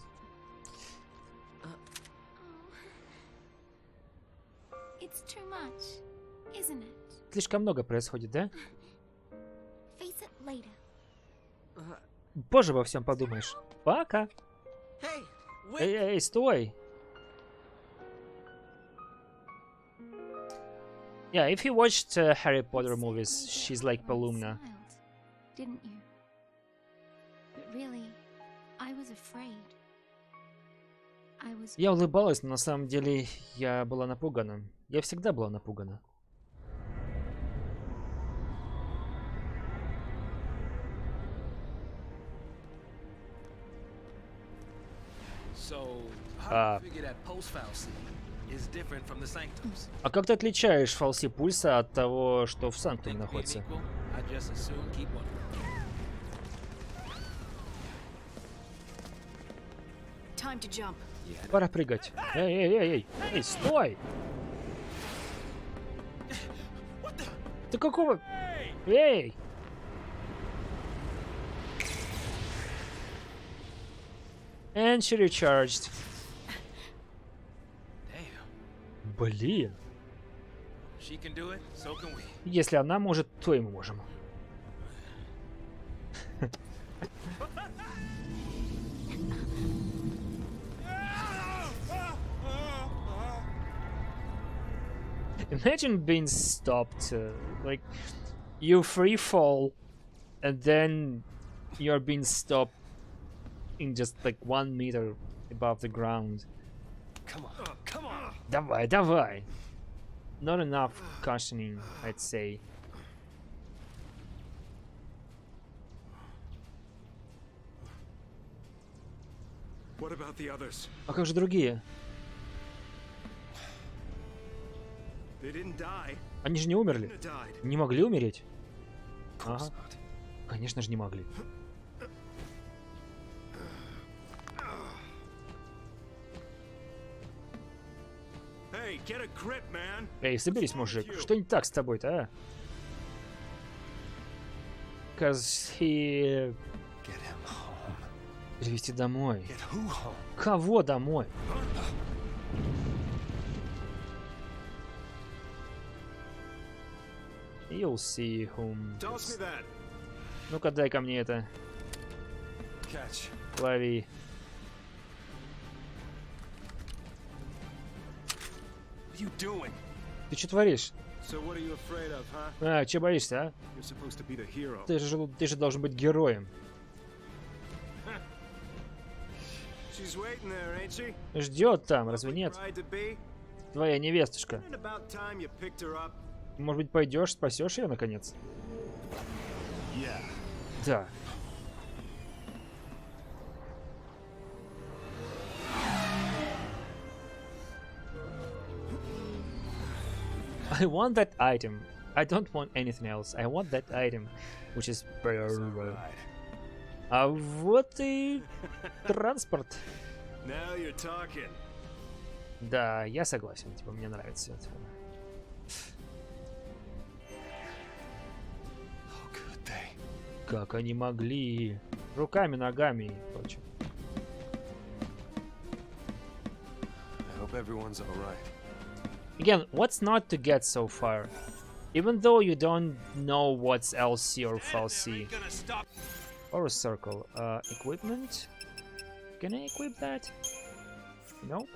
It's too much, isn't it? слишком много происходит, да? Face it later. Позже во всем подумаешь. Пока. Hey, Эй, стой. Yeah, if you watched Harry Potter movies, she's like Palumna. Smiled, didn't you? But really, I was afraid. I was Я улыбалась, но на самом деле я была напугана. Я всегда была напугана. So, how Uh, do you figure that post fallacy is different from the sanctums? А как ты отличаешь фалси пульса от того, что в Санктуме Think being находится? equal, I just as soon keep one. Time to jump. Пора прыгать. Эй, стой! Ты какого? Эй! And she recharged. Damn. Блин. She can do it, so can we. Если она может, то и мы можем. Imagine being stopped, like you free fall, and then you're being stopped in just like 1 meter above the ground. Come on, come on. Давай, давай. Not enough cushioning, I'd say. What about the others? А как же другие? They didn't die. Они же не умерли. Couldn't have died. Не могли умереть? Of course Ага. not. Конечно же не могли. Hey, get a grip, man. Эй, соберись, мужик. Что не так с тобой-то, а? Cause he... Get him home. Перевести домой. Get who home? Кого домой? You'll see whom. Toss me that. Ну-ка, дай ко мне это. Catch. Лови. What are you doing? Ты что творишь? So what are you afraid of, huh? А, че боишься, а? You're supposed to be the hero. Ты же должен быть героем. She's waiting there, ain't she? Ждет там, разве What нет? bride to be? Твоя невестушка. Isn't it about time you picked her up? Может быть, пойдешь, спасешь ее наконец? Yeah. Да. I want that item. I don't want anything else. I want that item, which is Right. А вот и транспорт. Now you're talking. Да, я согласен. Типа, мне нравится это. How could they? Как они могли? Руками, ногами и прочее. I hope everyone's alright. Again, what's not to get so far? Even though you don't know what's LC or FLC. Gonna stop. Or a circle. Equipment? Can I equip that? Nope.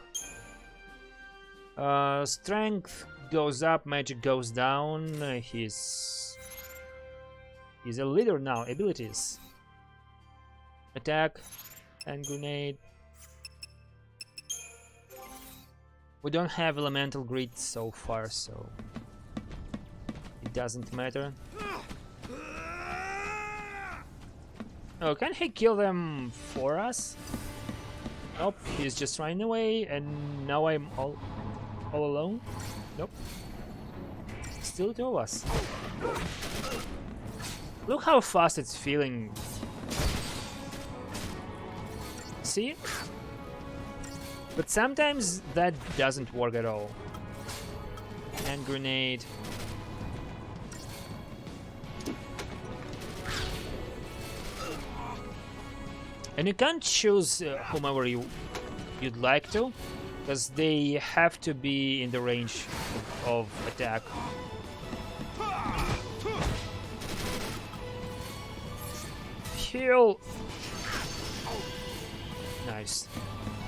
Strength goes up, magic goes down. He's a leader now. Abilities. Attack and grenade. We don't have elemental grid so far, so it doesn't matter. Oh, can he kill them for us? Nope, he's just running away, and now I'm all alone. Nope. Still two of us. Look how fast it's feeling. See? But sometimes that doesn't work at all. And grenade. And you can't choose whomever you'd like to, because they have to be in the range of attack. Heal. Nice.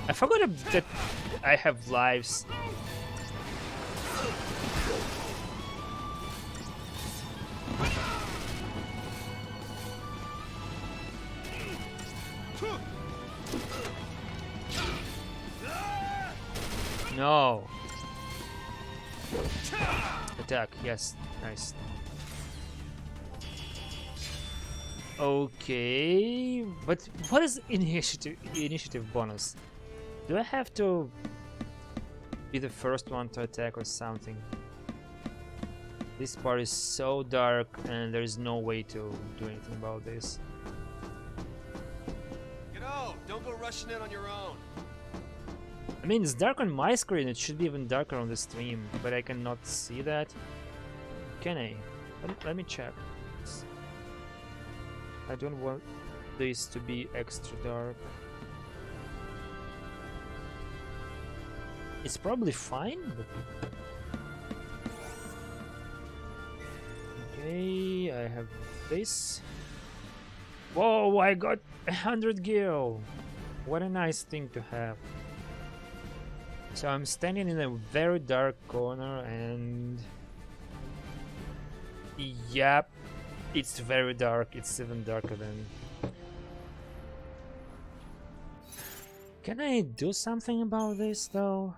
I forgot that I have lives. No. Attack, yes, nice. Okay, but what is initiative bonus? Do I have to be the first one to attack or something? This part is so dark and there is no way to do anything about this. Don't go rushing in on your own. I mean, it's dark on my screen, it should be even darker on the stream, but I cannot see that. Can I? Let me check. I don't want this to be extra dark. It's probably fine, but... Okay, I have this. Whoa, I got 100 gil! What a nice thing to have. So I'm standing in a very dark corner and... Yep, it's very dark, it's even darker than... Can I do something about this though?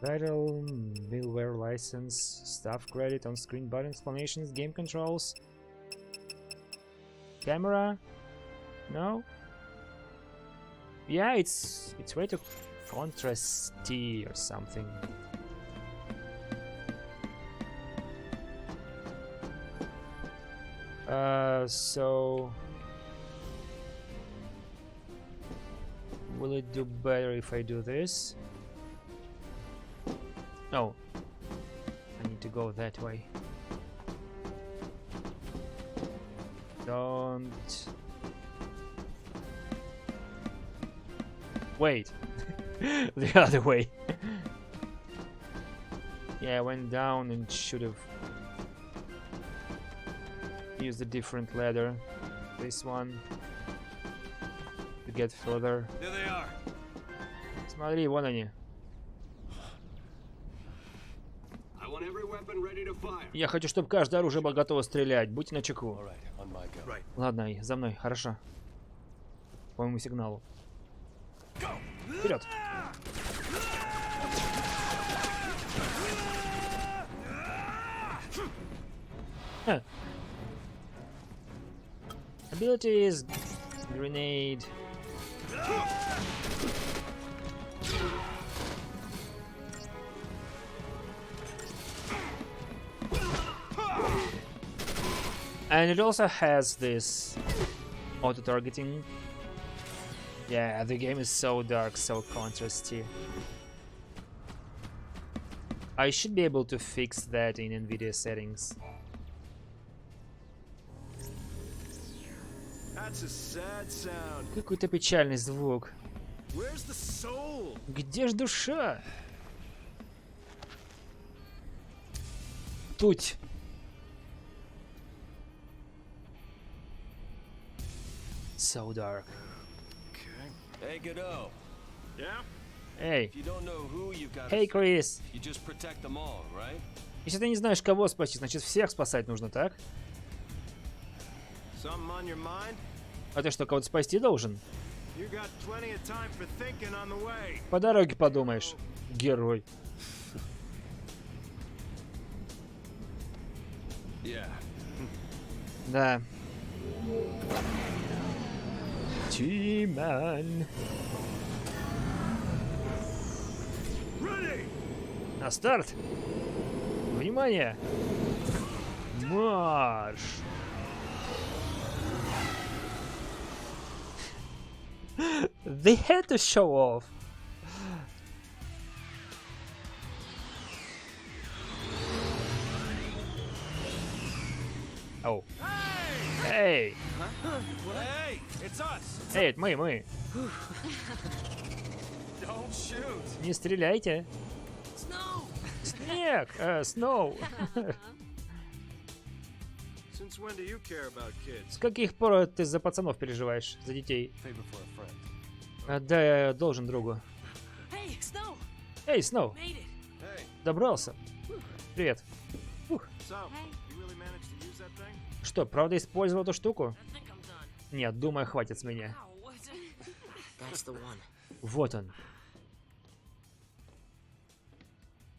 Battle, middleware license, staff credit, on-screen button explanations, game controls, camera? No? Yeah, it's way too contrasty or something. So will it do better if I do this? No, I need to go that way. Don't wait. The other way. Yeah, I went down and should have used a different ladder. This one to get further. There they are. Смотри, вон они. I want every weapon ready to fire. Я хочу, чтобы каждое оружие было готово стрелять. Будьте начеку. All right, on my go. Right. Ладно, за мной, хорошо. По моему сигналу. Вперед! Abilities, grenade. And it also has this auto-targeting. Yeah, the game is so dark, so contrasty. I should be able to fix that in NVIDIA settings. That's a sad sound. Какой-то печальный звук. Where's the soul? Где ж душа? Тут. So dark. Hey, Godot. Yeah? Эй, If you don't know who you've got, эй, Крис. you just protect them all, right? Если ты не знаешь, кого спасти, значит всех спасать нужно, так? Something on your mind? А ты что, кого-то спасти должен? You got plenty of time for thinking on the way. По дороге подумаешь. Герой. Yeah. Да. Тиман. Ready! На старт. Внимание. Марш. They had to show off. Oh. Hey. Hey, it's us. Эй, это мы. Don't shoot. Не стреляйте. Снег. Сноу. So Since when do you care about kids? С каких пор ты за пацанов переживаешь, за детей? Favor for a friend. Да, я должен другу. Hey, Snow! Эй, Сноу, Made it! Hey, добрался. Привет. So, you really managed to use that thing? Что, правда использовал эту штуку? I think I'm done. Нет, думаю, хватит с меня. Ow, what's it? That's the one. Вот он.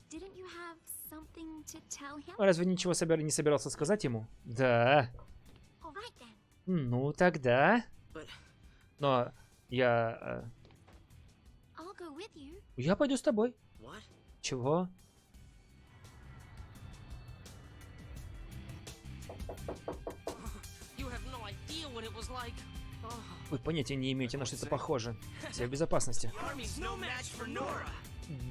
Didn't you have something to tell him? Разве ничего не собирался сказать ему? Да. All right then. Ну, тогда. But Но я... I'll go with you. Я пойду с тобой. what? Чего? You have no idea what it was like. Oh, Вы понятия не имеете, на что это похоже. Все в безопасности. Army's no match for Nora.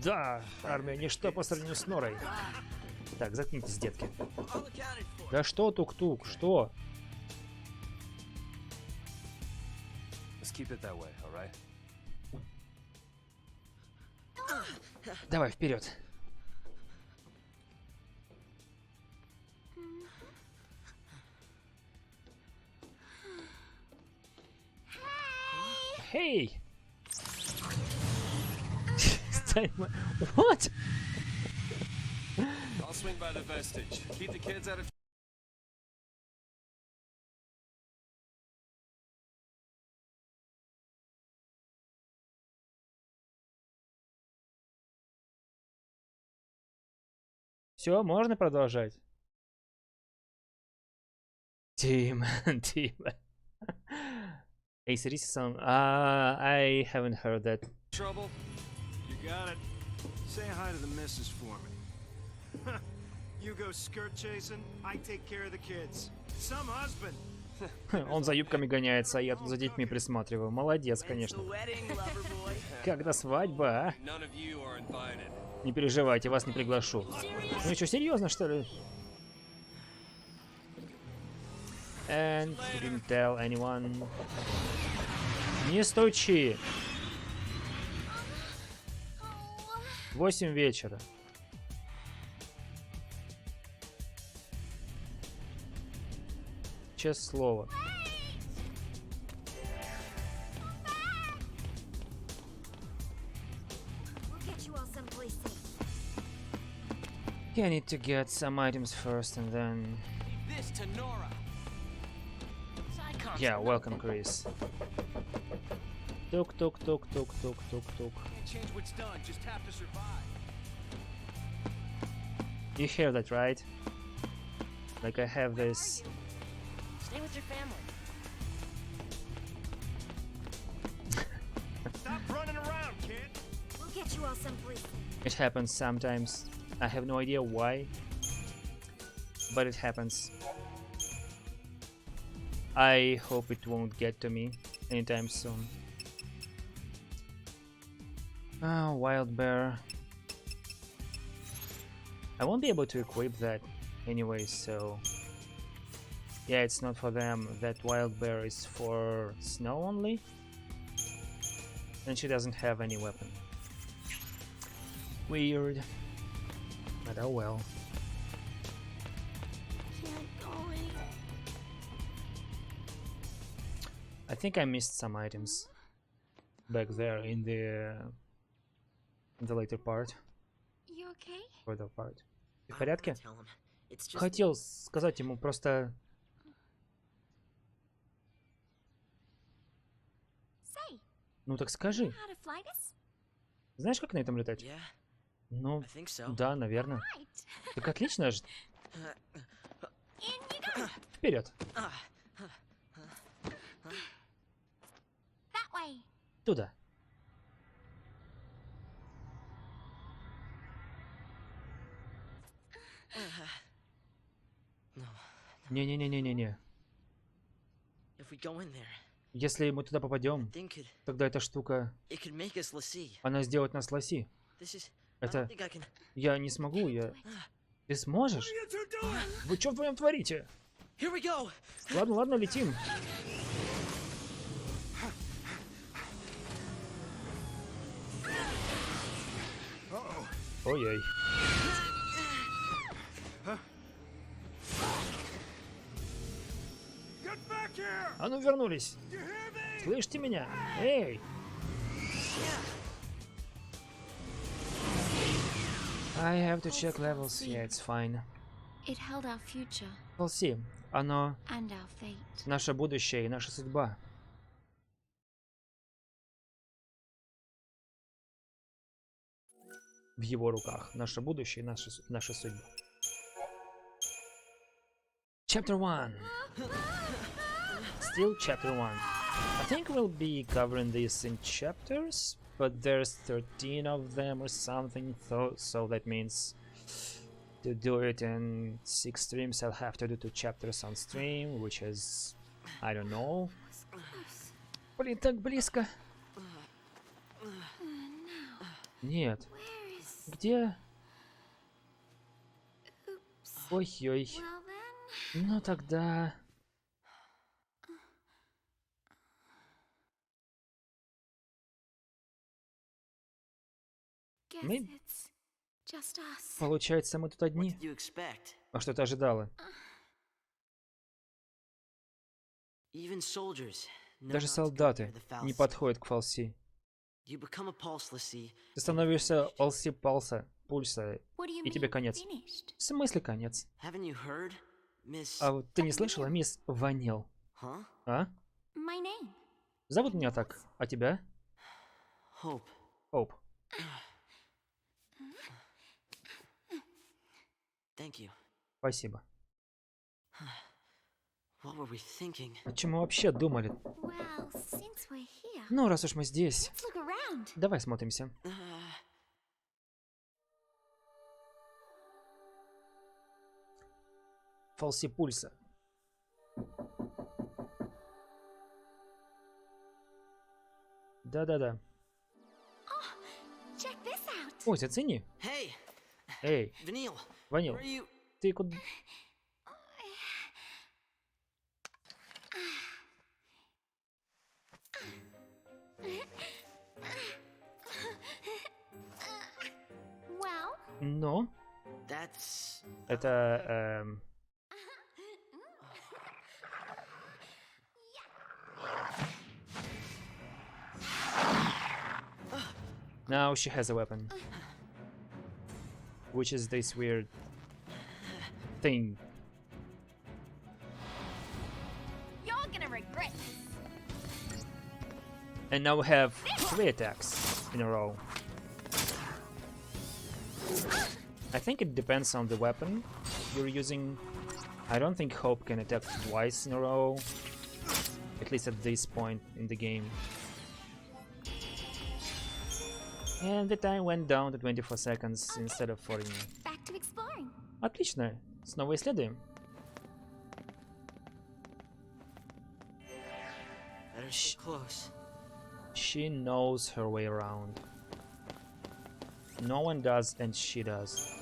Да, армия ничто по сравнению с Норой. Так, заткнитесь, детки. All accounted for. Да что, тук-тук, что? let's keep it that way, all right? Давай, вперед. Hey! What? I'll swing by the vestige. Keep the kids out of. Все, можно продолжать. Тим, Тим. A.k.a. song. I haven't heard that. Trouble? You got it. Say hi to the missus for me. You go skirt chasing, I take care of the kids. Some husband. Он за юбками гоняется, а я тут за детьми присматриваю. Молодец, конечно. Wedding, lover boy. Когда свадьба, а? None of you are invited. Не переживайте, вас не приглашу. Ну что, серьезно, что ли? And didn't tell anyone. Не стучи. 8 вечера. Честное слово. We'll get you all someplace safe. I need to get some items first and then... This to Nora. Yeah, welcome, Chris. Тук, тук, тук, тук, тук, тук, тук. Can't change what's done, just have to survive. You hear that, right? Like I have this... Stay with your family. Stop running around, kid. We'll get you all someplace safe. It happens sometimes. I have no idea why, but it happens. I hope it won't get to me anytime soon. Ah, wild bear. I won't be able to equip that anyway, so... Yeah, it's not for them. That wild bear is for Snow only. And she doesn't have any weapon. Weird. But oh well. Can't go away. I think I missed some items back there in the later part. You okay? Further part. Ты в порядке? Tell him. It's just Хотел сказать ему, просто... Say, Ну так скажи. how to fly this? Знаешь, как на этом летать? Yeah, Ну, I think so. да, наверное. Right. Так отлично же. In you go. Вперед. That way. Туда. No. Не-не-не-не-не-не. If we go in there, Если мы туда попадем, thing could тогда эта штука, it could make us лоси. она сделает нас лоси. This is. Это... I don't think I can. Я не смогу, я... Ты сможешь? You two doing? Вы что вдвоем творите? Here we go. Ладно, ладно, летим. Ой-ой. А ну вернулись! Слышите меня? Эй! I have to check levels. Yeah, it's fine. It held our future FFX. Оно and our fate. наше будущее и наша судьба. В его руках. Наше будущее и наша судьба. Chapter 1. Still chapter 1. I think we'll be covering this in chapters, but there's 13 of them or something, so that means to do it in 6 streams I'll have to do 2 chapters on stream, which is, I don't know. Блин, так близко. Нет. Где? Ой-ой. Ну тогда... Мы... Получается, мы тут одни. А что ты ожидала? Даже солдаты не подходят к фалси. Ты становишься пульса, и тебе конец. В смысле конец? А вот ты не слышала, мисс Ванил? А? Зовут меня так. А тебя? Хоуп. Спасибо. О чем мы вообще думали? Ну, раз уж мы здесь, давай смотримся. Фалси пульса. Да-да-да. Ой, зацени. Эй, Ванил, ты куда? Ну, это... Now she has a weapon, which is this weird thing. You're gonna regret this. And now we have 3 attacks in a row. I think it depends on the weapon you're using. I don't think Hope can attack twice in a row, at least at this point in the game. And the time went down to 24 seconds instead of 40. Back to exploring. Отлично, снова исследуем. She knows her way around. No one does, and she does.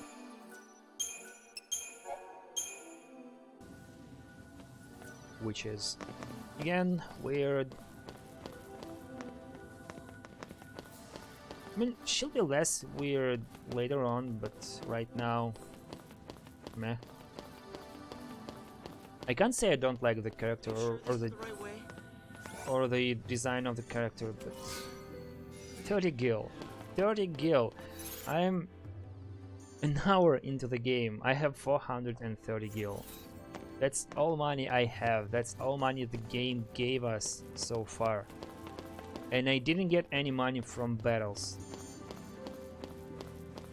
Which is, again, weird. I mean, she'll be less weird later on, but right now, meh. I can't say I don't like the character or the design of the character, but 30 gil. I'm an hour into the game. I have 430 gil. That's all money I have. That's all money the game gave us so far. And I didn't get any money from battles.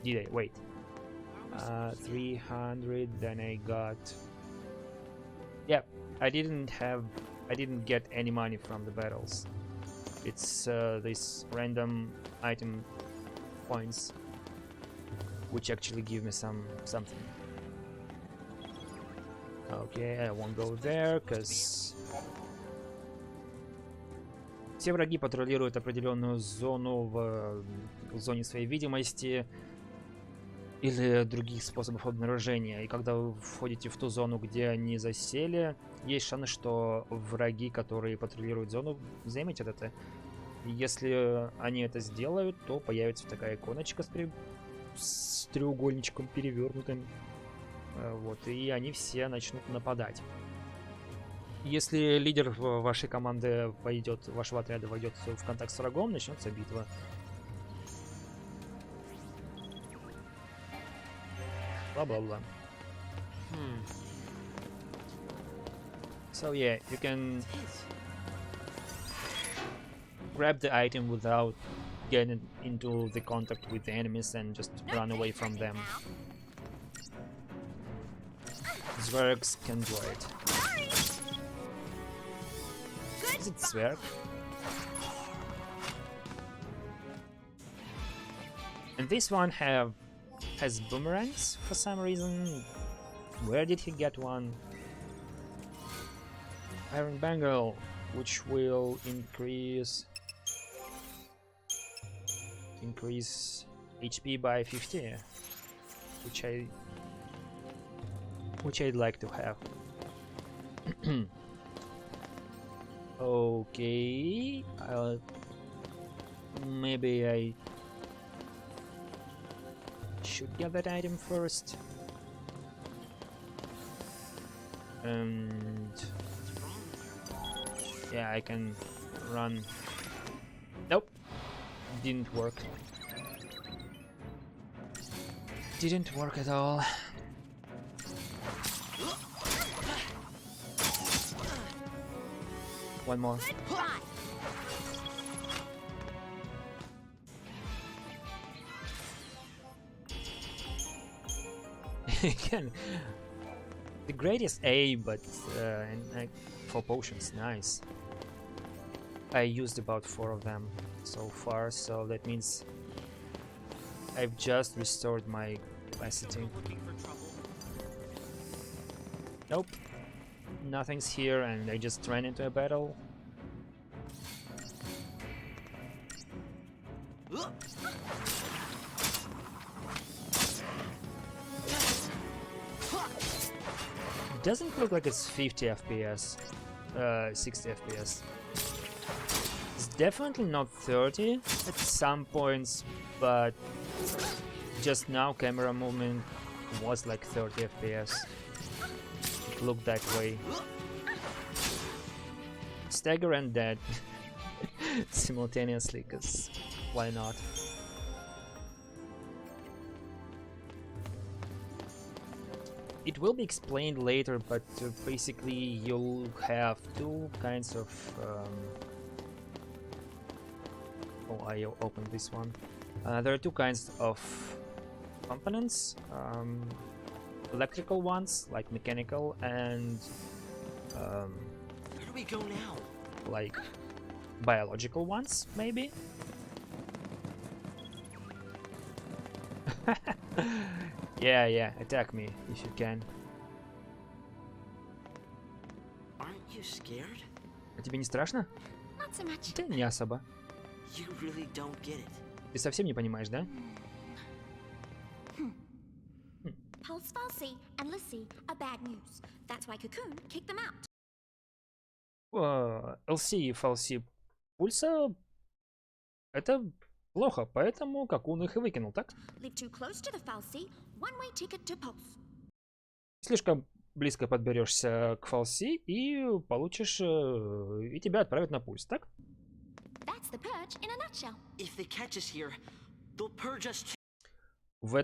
Did I? Wait. 300, then I got... Yep, I didn't get any money from the battles. It's this random item points, which actually give me something. Okay, I won't go there, cause все враги патрулируют определенную зону в зоне своей видимости или других способов обнаружения. И когда вы входите в ту зону, где они засели, есть шанс, что враги, которые патрулируют зону, заметят это. И если они это сделают, то появится такая иконочка с треугольничком перевернутым. Вот, и они все начнут нападать. Если лидер вашей команды войдет, вашего отряда войдет в контакт с врагом, начнется битва. Бла-бла-бла. So yeah, you can grab the item without getting into the contact with the enemies and just run away from them. Zwergs can do it. Is it Zwerg? And this one has boomerangs for some reason. Where did he get one? Iron Bangle, which will increase HP by 50, which I'd like to have. Okay, maybe I should get that item first. And yeah, I can run. Nope, didn't work. Didn't work at all. One more. Again, the greatest A, but for potions, nice. I used about 4 of them so far, so that means I've just restored my capacity. Nope, nothing's here, and I just ran into a battle. Doesn't look like it's 50 FPS, 60 FPS. It's definitely not 30 at some points, but just now camera movement was like 30 FPS. It looked that way. Stagger and dead simultaneously, cause why not? It will be explained later, but basically you'll have two kinds of oh, I opened this one. There are two kinds of components, electrical ones, like mechanical, and Where do we go now? like biological ones, maybe? Yeah, attack me if you can. Aren't you scared? А тебе не страшно? Not so much. Да не особо. You really don't get it. Ты совсем не понимаешь, да? Pulse Falsey and Lissy are bad news. That's why Cocoon kicked them out. LC и Falsey пульса это плохо, поэтому как он их и выкинул, так? Live too close to the Falsey, one-way ticket to Pulse. Слишком близко подберешься к Falsey и получишь, и тебя отправят на пульс, так? That's the purge in a nutshell. If they catch us here, they'll purge us too.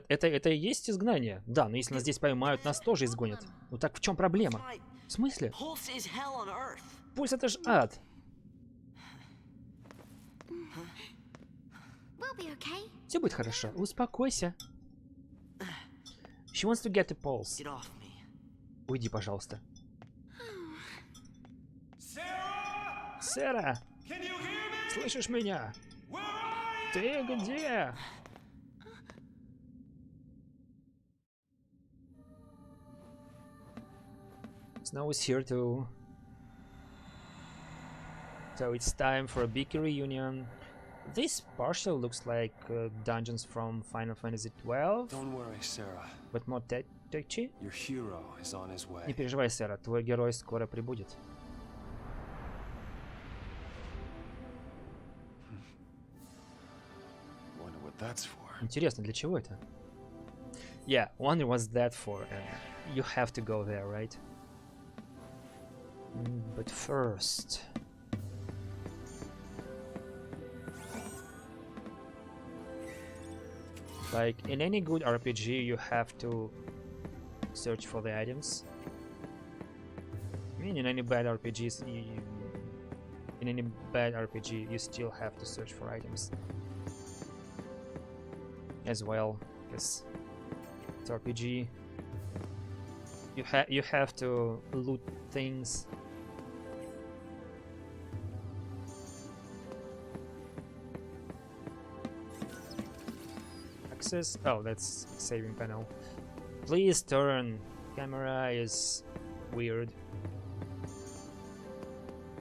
Это и есть изгнание. Да, но если нас здесь поймают, нас тоже изгонят. Ну так в чем проблема? В смысле? Pulse is hell on earth. Пульс это ж ад. We'll be okay. Все будет хорошо. Успокойся. She wants to get a pulse. Get off me. Уйди, пожалуйста. Сэра! Слышишь меня? Ты где? Snow is here too. So it's time for a big reunion. This partial looks like dungeons from Final Fantasy XII, Don't worry, Sarah. but more touchy. Your hero is on his Не way. переживай, Сэра, твой герой скоро прибудет. Wonder what that's for. Интересно, для чего это? Yeah, wonder what's that for. You have to go there, right? But first, like in any good RPG, you have to search for the items. I mean, in any bad RPGs, you still have to search for items as well, because it's RPG. You have to loot things. Access. Oh, that's saving panel. Please turn. Camera is weird.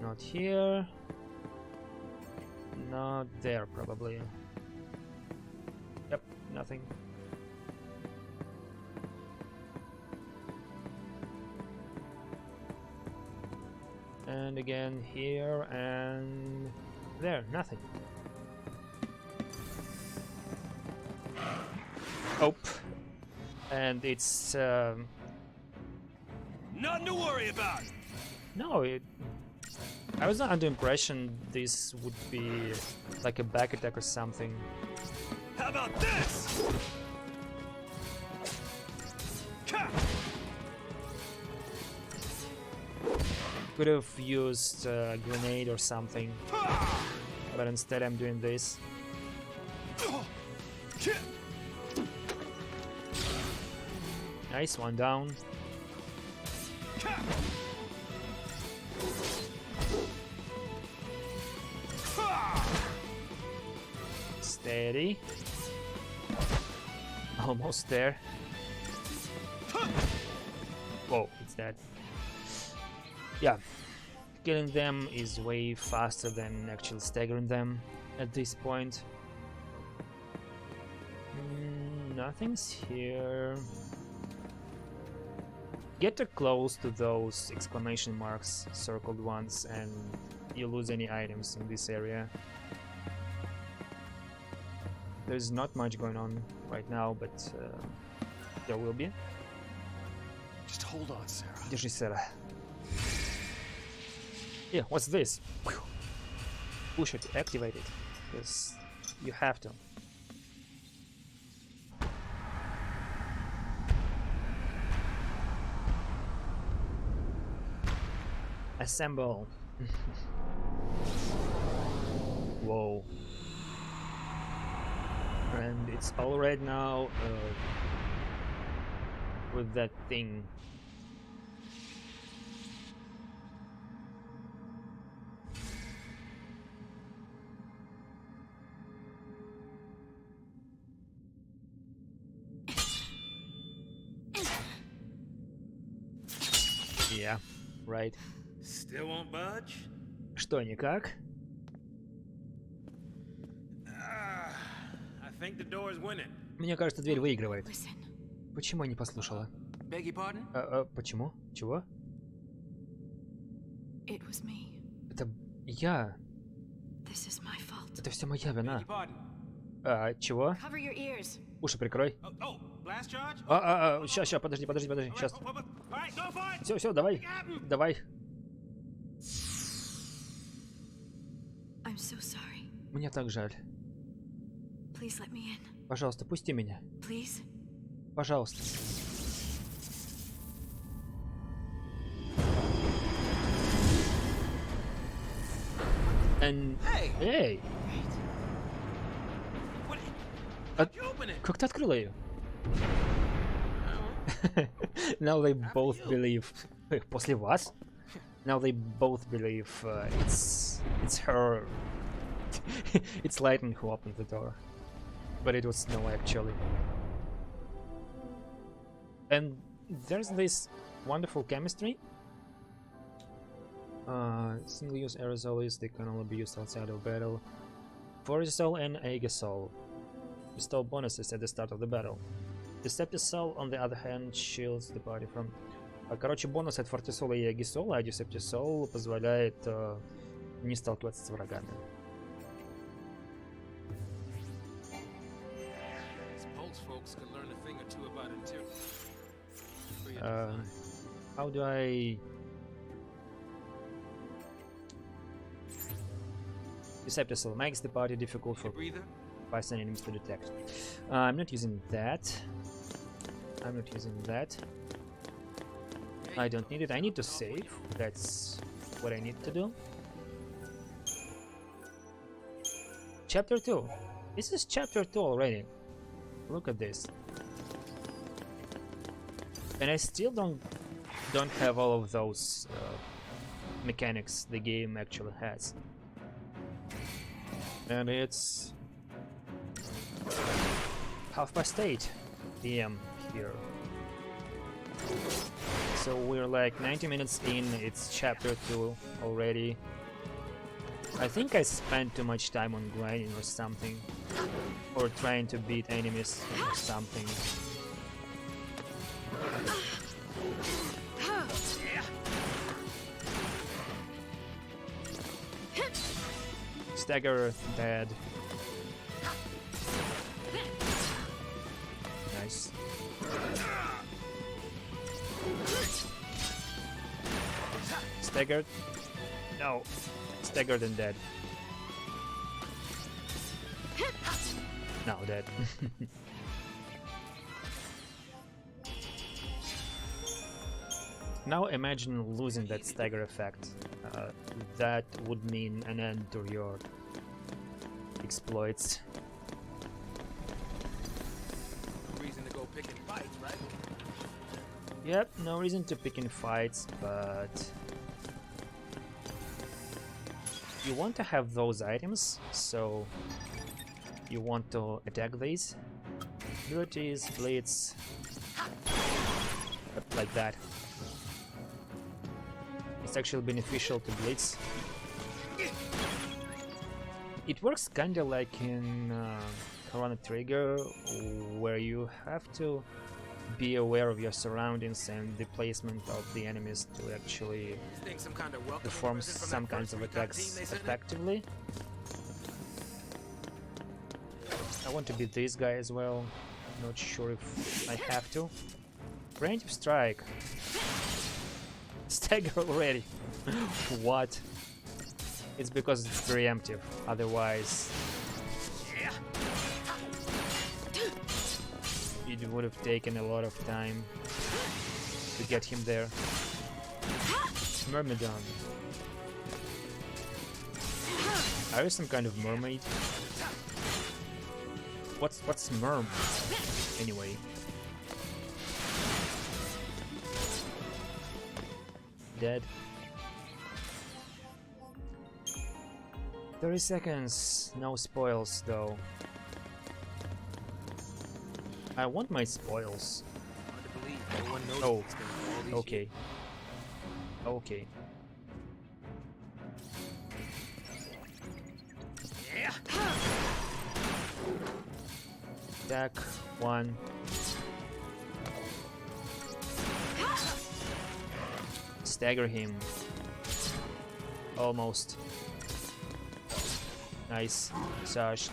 Not here. Not there, probably. Yep, nothing. And again here and there, nothing. Oh, and it's Nothing to worry about. no, I was not under the impression this would be like a back attack or something. How about this? Could have used a grenade or something, but instead I'm doing this. Nice, one down. Steady. Almost there. Whoa, it's dead. Yeah, killing them is way faster than actually staggering them at this point. Nothing's here. Get too close to those exclamation marks, circled ones, and you lose any items in this area. There's not much going on right now, but there will be. Just hold on, Sarah. Держи, Sarah. Yeah, what's this? Push it, activate it. Yes, you have to. Assemble. Whoa. And it's all right now with that thing. Yeah, right. Still won't budge? Что, никак? I think the door's winning. Мне кажется, дверь выигрывает. Listen. Почему я не послушала? Beg your pardon? Почему? Чего? It was me. Это я. This is my fault. Это все моя вина. Beg your pardon? Чего? Cover your ears. Уши прикрой. Oh, blast charge? Щас, подожди, сейчас. All right, go for it. Все, давай. Давай. I'm so sorry. Мне так жаль. Please let me in. Пожалуйста, пусти меня. Please. Пожалуйста. Эй! Как ты открыла ее? Now they both believe. После вас? Now they both believe it's her. It's Lightning who opened the door, but it was Snow actually. And there's this wonderful chemistry. Single-use aerosols, they can only be used outside of battle. Fortisol and Aegisol bestow bonuses at the start of the battle. Deceptisol, on the other hand, shields the party from... Короче, бонус от Фортисола и Aegisol, а Deceptisol позволяет не сталкиваться с врагами. How do I Deceptive cell makes the party difficult for Breather? Python enemies to detect. I'm not using that. I'm not using that. I don't need it. I need to save. That's what I need to do. Chapter 2. This is chapter 2 already. Look at this. And I still don't have all of those mechanics the game actually has. And it's 8:30 PM here. So we're like 90 minutes in, it's chapter 2 already. I think I spent too much time on grinding or something. Or trying to beat enemies or something. Stagger dead. Nice. Staggered? No. Staggered and dead. Now dead. Now imagine losing that stagger effect. That would mean an end to your exploits. Reason to go picking fights, right? Yep, no reason to pick in fights, but you want to have those items, so you want to attack these. Abilities, blitz, like that. It's actually beneficial to blitz. It works kinda like in Chrono Trigger, where you have to be aware of your surroundings and the placement of the enemies to actually perform some kinds of attacks effectively. I want to beat this guy as well. Not sure if I have to. Preemptive strike. Stagger already. What? It's because it's preemptive. Otherwise, it would have taken a lot of time to get him there. Myrmidon. Are you some kind of mermaid? What's merm? Anyway. Dead. 30 seconds. No spoils though. I want my spoils. Oh, okay. Okay. Attack 1. Stagger him. Almost. Nice. Massage.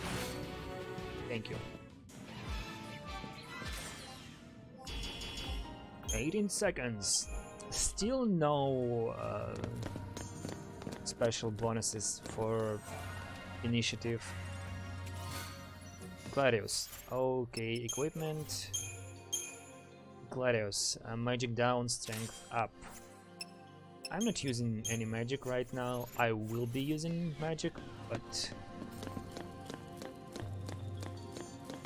Thank you. 18 seconds. Still no special bonuses for initiative. Gladius. Okay, equipment. Gladius. Magic down, strength up. I'm not using any magic right now. I will be using magic, but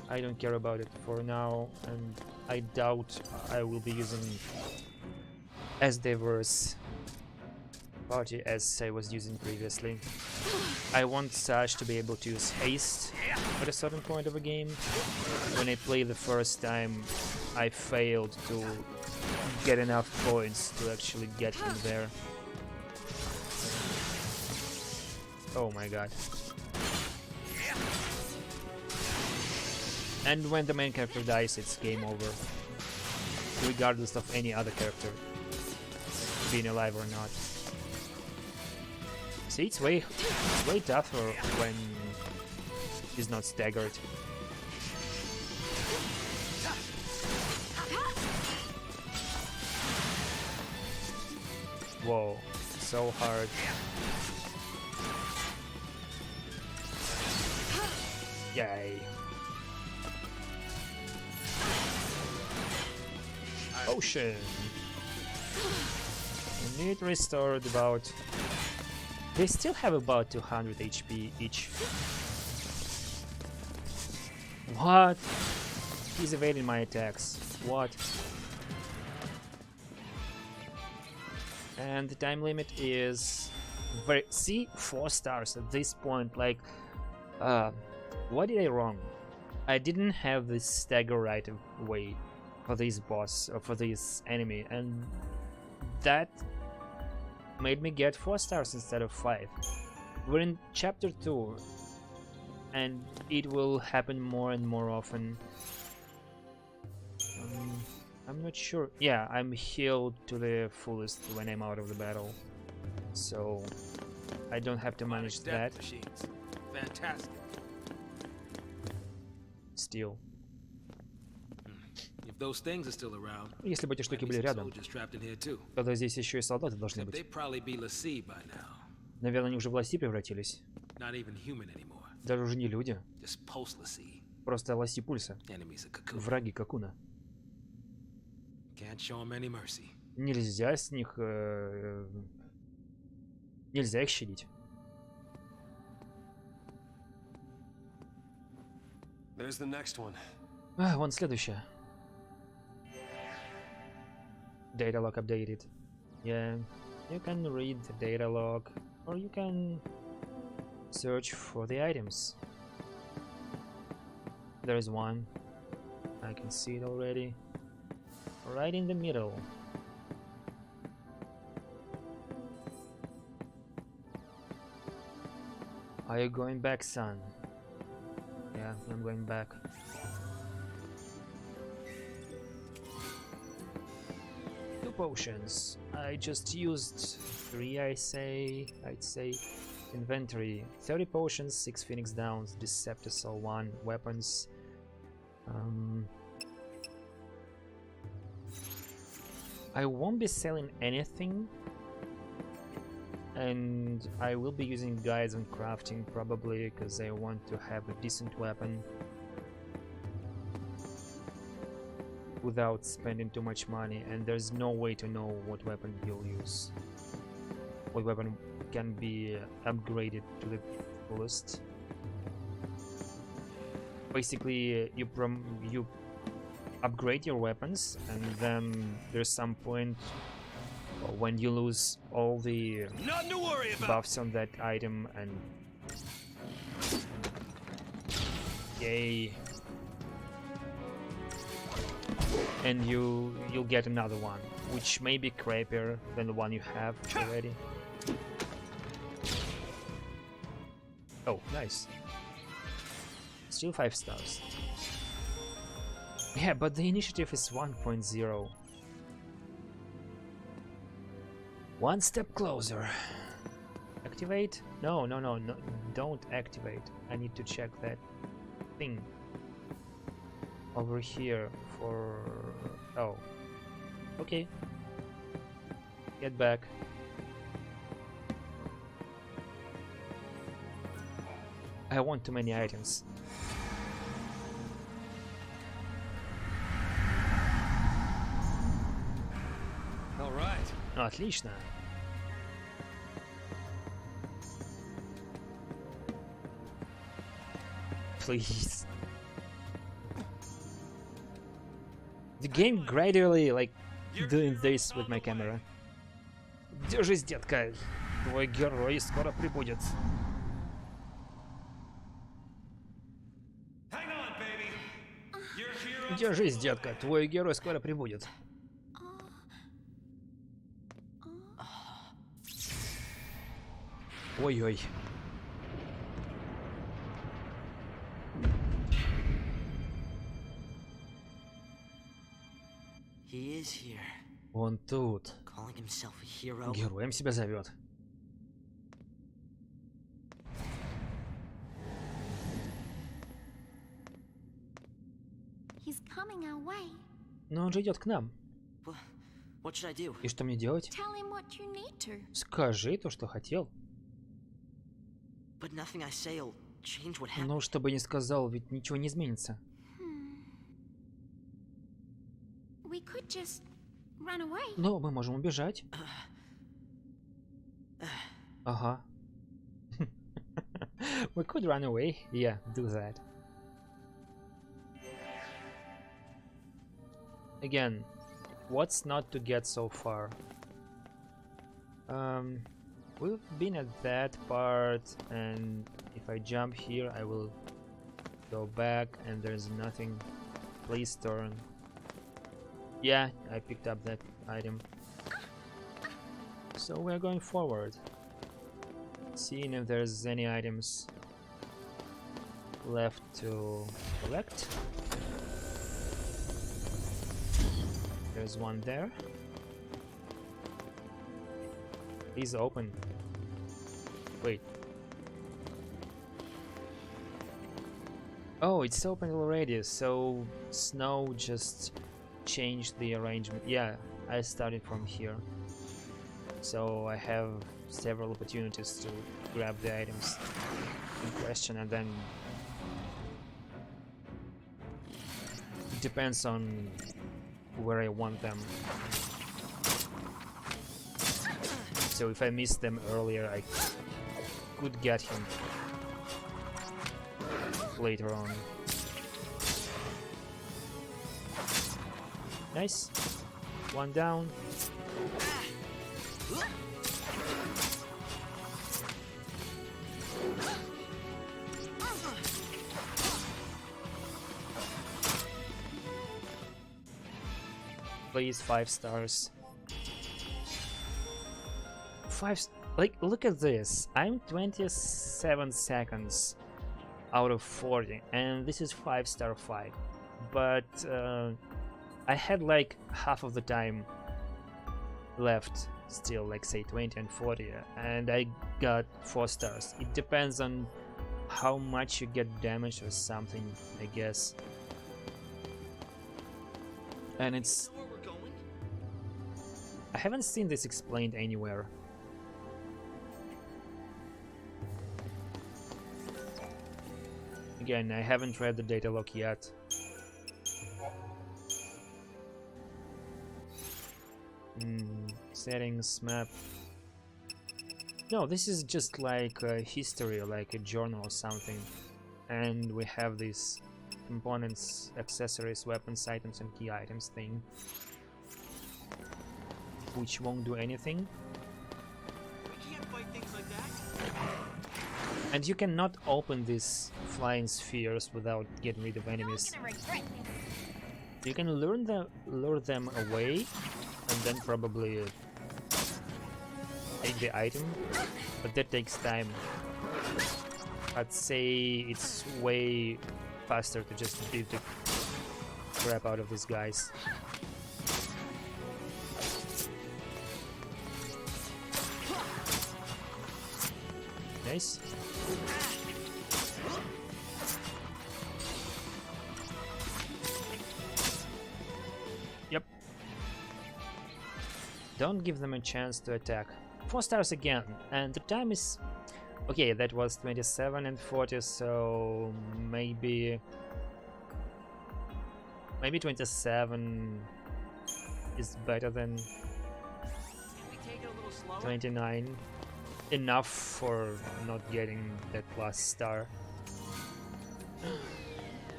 I don't care about it for now, and I doubt I will be using as diverse party as I was using previously. I want Sash to be able to use haste at a certain point of a game. When I played the first time, I failed to get enough points to actually get him there. Oh my god. And when the main character dies, it's game over. Regardless of any other character being alive or not. See, it's way tougher when he's not staggered. Whoa, so hard. Yay. Ocean. We need restored about... They still have about 200 HP each. What? He's evading my attacks. What? And the time limit is... See? 4 stars at this point. Like... what did I wrong? I didn't have this stagger right away for this boss, or for this enemy, and that made me get 4 stars instead of 5. We're in chapter 2, and it will happen more and more often. I'm not sure. Yeah, I'm healed to the fullest when I'm out of the battle, so I don't have to manage that. Machines. Fantastic. Still. If those things are still around, Если бы эти штуки были рядом, тогда здесь еще и солдаты должны быть. Наверное, они уже в лоси превратились. Даже уже не люди. Просто лоси пульса. Враги Какуна. Нельзя с них... Нельзя их щадить. А, вон следующая. Data log updated. Yeah, you can read the data log, or you can search for the items. There is one. I can see it already. Right in the middle. Are you going back, son? Yeah, I'm going back. Potions. I just used 3, I'd say. Inventory. 30 potions, 6 phoenix downs, Decepticol 1, weapons. I won't be selling anything, and I will be using guides on crafting probably, because I want to have a decent weapon without spending too much money, and there's no way to know what weapon you'll use. What weapon can be upgraded to the fullest. Basically, you upgrade your weapons, and then there's some point when you lose all the buffs on that item, and yay. And you'll get another one, which may be crappier than the one you have already. Oh, nice. Still 5 stars. Yeah, but the initiative is 1.0. One step closer. Activate? No, don't activate. I need to check that thing over here for... Oh, okay. Get back. I want too many items. All right. Ну, отлично. Please. The game gradually, like, doing this with my camera. Держись, детка. Твой герой скоро прибудет. Держись, детка. Твой герой скоро прибудет. Ой-ой. Он тут. Героем себя зовет. Но он же идет к нам. И что мне делать? Tell him what you need to. Скажи то, что хотел. change what happened. Но что бы ни сказал, ведь ничего не изменится. We could just run away. Но мы можем убежать. Ага. We could run away. Yeah, do that. Again, what's not to get so far? We've been at that part, and if I jump here, I will go back, and there's nothing. Please turn. Yeah, I picked up that item. So we're going forward. Seeing if there's any items left to collect. There's one there. Please open. Wait. Oh, it's open already, so Snow just changed the arrangement. Yeah, I started from here. So I have several opportunities to grab the items in question, and then it depends on where I want them. So if I missed them earlier, I could get him later on. Nice. One down. Please, 5 stars. Like, look at this. I'm 27 seconds out of 40, and this is 5-star fight. But I had like half of the time left still, like say 20 and 40, and I got 4 stars. It depends on how much you get damaged or something, I guess. And it's... I haven't seen this explained anywhere. Again, I haven't read the data log yet. Settings, map. No, this is just like a history, like a journal or something. And we have these components, accessories, weapons, items, and key items thing, which won't do anything. We can't fight things like that. And you cannot open these flying spheres without getting rid of enemies. You can lure them away, and then probably take the item, but that takes time. I'd say it's way faster to just beat the crap out of these guys. Nice. Yep. Don't give them a chance to attack. 4 stars again, and the time is... Okay, that was 27 and 40, so maybe 27 is better than 29. Enough for not getting that last star.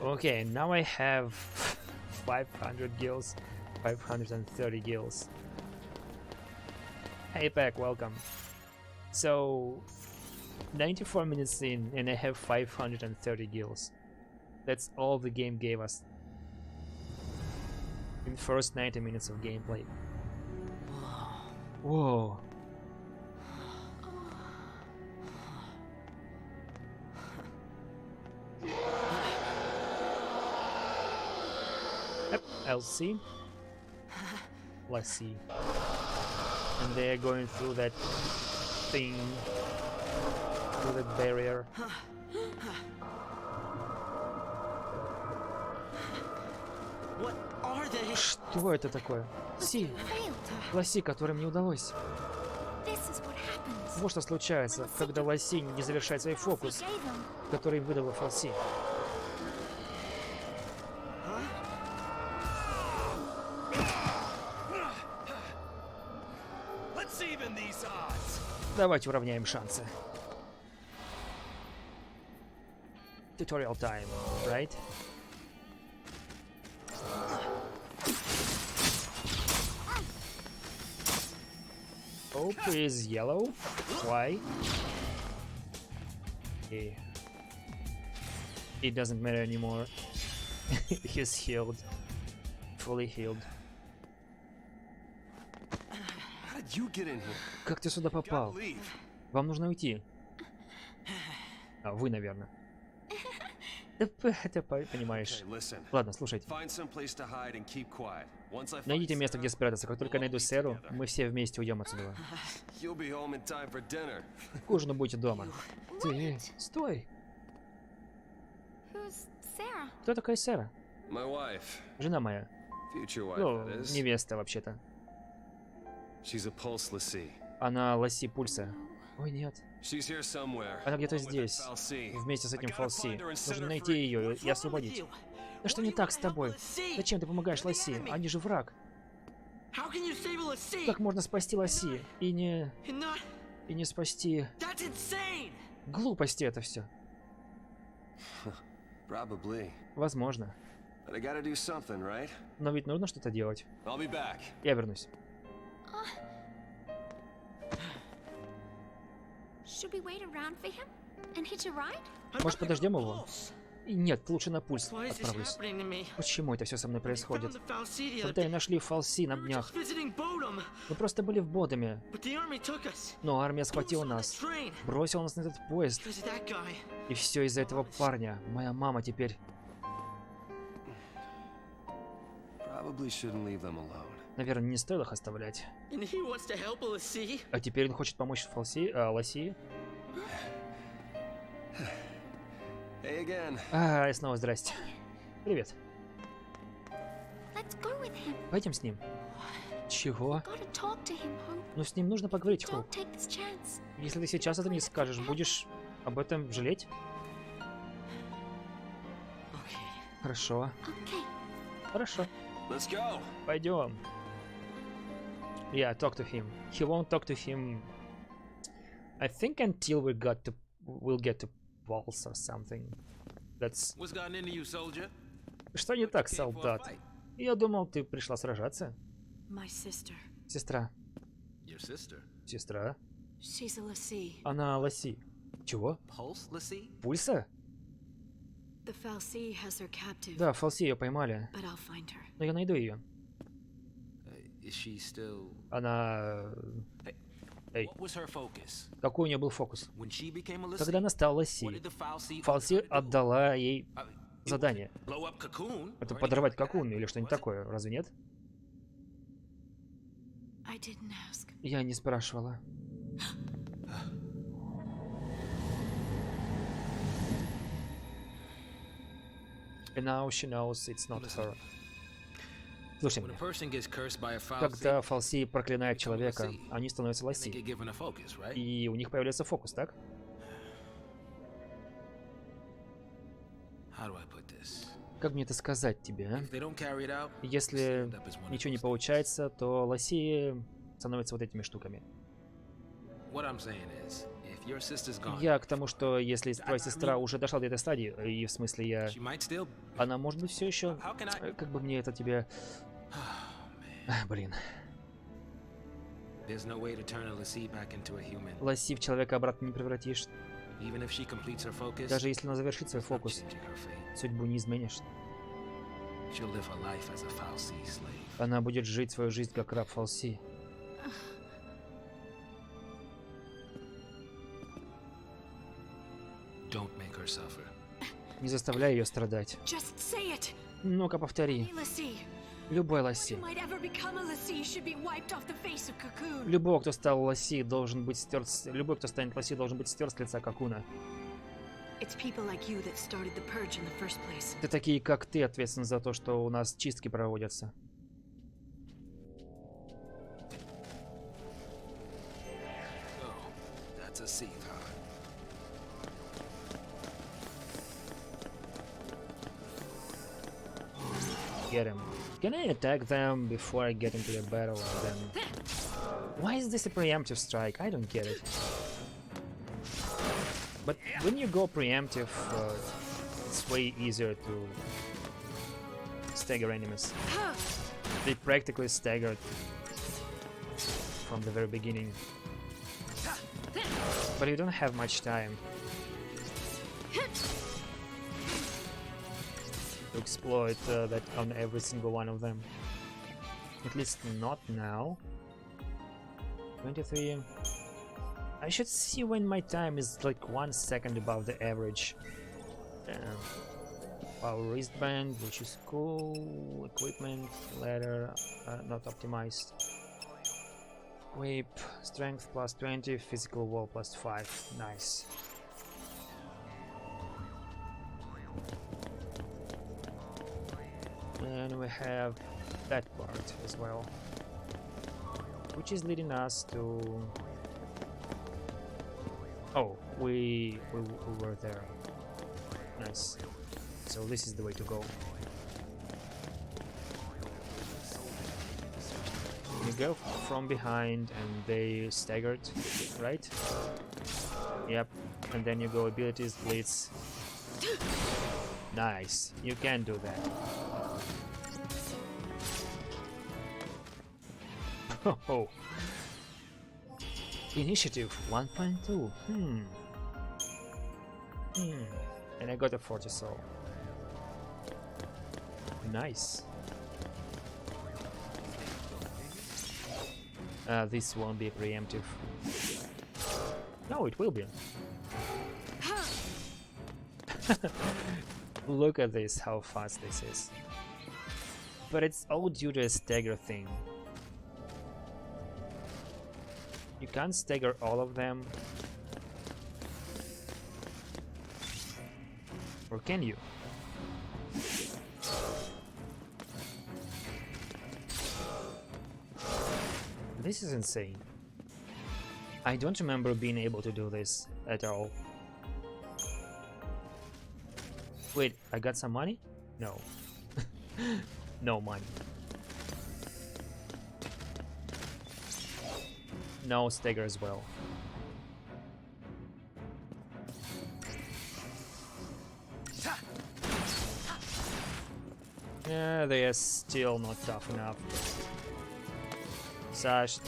Okay, now I have 500 gills, 530 gills. Hey Pack, welcome. So 94 minutes in and I have 530 gills. That's all the game gave us in the first 90 minutes of gameplay. Whoa. Yep, LC. Let's see. And they're going through that thing, through that barrier. What are they? Что это такое? Си, лоси, которым не удалось. This is what happens Вот что случается, когда лоси не завершает свой фокус, который выдала фалси. Давайте уравняем шансы. Tutorial time, right? Hope is yellow. Why? Okay. It doesn't matter anymore. He's healed. Fully healed. How did you get in here? Как ты сюда попал? Вам нужно уйти. А, вы, наверное. Ты понимаешь. Ладно, слушайте. Найдите место, где спрятаться. Как только найду сэру, мы все вместе уйдем отсюда. К ужину будете дома. Ты, стой! Кто такая Сэра? Жена моя. Ну, невеста, вообще-то. Она лоси пульса. Ой, нет. Она где-то здесь, вместе с этим фалси. Нужно найти ее и освободить. Да что не так с тобой? Зачем ты помогаешь лоси? Они же враг. Как можно спасти лоси и не спасти... Глупости это все. Возможно. Но ведь нужно что-то делать. Я вернусь. Может, подождем его? Нет, лучше на пульс отправлюсь. Почему это все со мной происходит? Когда и нашли фалси на днях. Мы просто были в Бодоме. Но армия схватила нас. Бросила нас на этот поезд. И все из-за этого парня. Моя мама теперь... Наверное, не стоило их оставлять. А теперь он хочет помочь лоси. И снова здрасте. Привет. Пойдем с ним. Чего? Ну с ним нужно поговорить, Хоуп. Если ты сейчас это не скажешь, будешь об этом жалеть? Хорошо. Хорошо. Пойдем. Yeah, talk to him. He won't talk to him. I think until we'll get to Pulse or something. That's. What's gotten into you, soldier? Что не так, солдат? Я думал, ты пришла сражаться. My sister. Сестра. Your sister? Сестра. She's a lassie. Она лоси. Чего? Pulse, lassie? Пульса? The falsi has her captive. Да, фалси ее поймали. But I'll find her. Но я найду ее. Is she still... Она... Эй. What was her focus? Какой у нее был фокус? When she became a lassie, Когда она стала лоси, фалси отдала ей задание. blow up cocoon, Это подорвать кокон или что-нибудь такое, разве нет? I didn't ask. Я не спрашивала. And now she knows it's not her. Слушай When a меня. person gets cursed by a Когда falsi, фалси проклинают человека, они становятся they лоси. get given a focus, right? И у них появляется фокус, так? How do I put this? Как мне это сказать тебе, а? If they don't carry it out, Если they end up as one of ничего не those получается, то лоси становятся вот этими штуками. things. What I'm saying is, if your sister's gone, Я к тому, что если твоя сестра уже дошла до этой стадии, и в смысле я... she might still... Она может быть все еще... How can I... Как бы мне это тебе... Блин. There's no way to turn a lassie back into a human. Лоси в человека обратно не превратишь. Even if she completes her focus, Даже если она завершит свой it's not фокус, changing her fate. судьбу не изменишь. She'll live her life as a falsi slave. Она будет жить свою жизнь как раб фалси. Don't make her suffer. Не заставляй ее страдать. Just say it. Ну-ка повтори. Any lassie Любой лоси. who might ever become a lassie should be wiped off the face of Cocoon. Любой, кто стал лоси, должен быть стерт. Любой, кто станет лоси, должен быть стерт с лица Кокуна. It's people like you that started the purge in the first place. Это такие, как ты, ответственны за то, что у нас чистки проводятся. succeed, huh? Get him. Can I attack them before I get into the battle and then... Why is this a preemptive strike? I don't get it. But when you go preemptive, it's way easier to stagger enemies. They practically staggered from the very beginning. But you don't have much time to exploit that on every single one of them. At least not now. 23. I should see when my time is like 1 second above the average. Power wristband, which is cool. Equipment, ladder, not optimized. Whip, strength plus 20, physical wall plus 5. Nice. And we have that part as well, which is leading us to... Oh, we were there. Nice. So this is the way to go. You go from behind and they staggered, right? Yep. And then you go abilities, blitz. Nice. You can do that. Oh. Initiative 1.2. And I got a 40 soul. Nice. This won't be preemptive. No, it will be. Look at this, how fast this is. But it's all due to a stagger thing. You can't stagger all of them. Or can you? This is insane. I don't remember being able to do this at all. Wait, I got some money? No. No money. No stagger as well. Yeah, they are still not tough enough. Sash.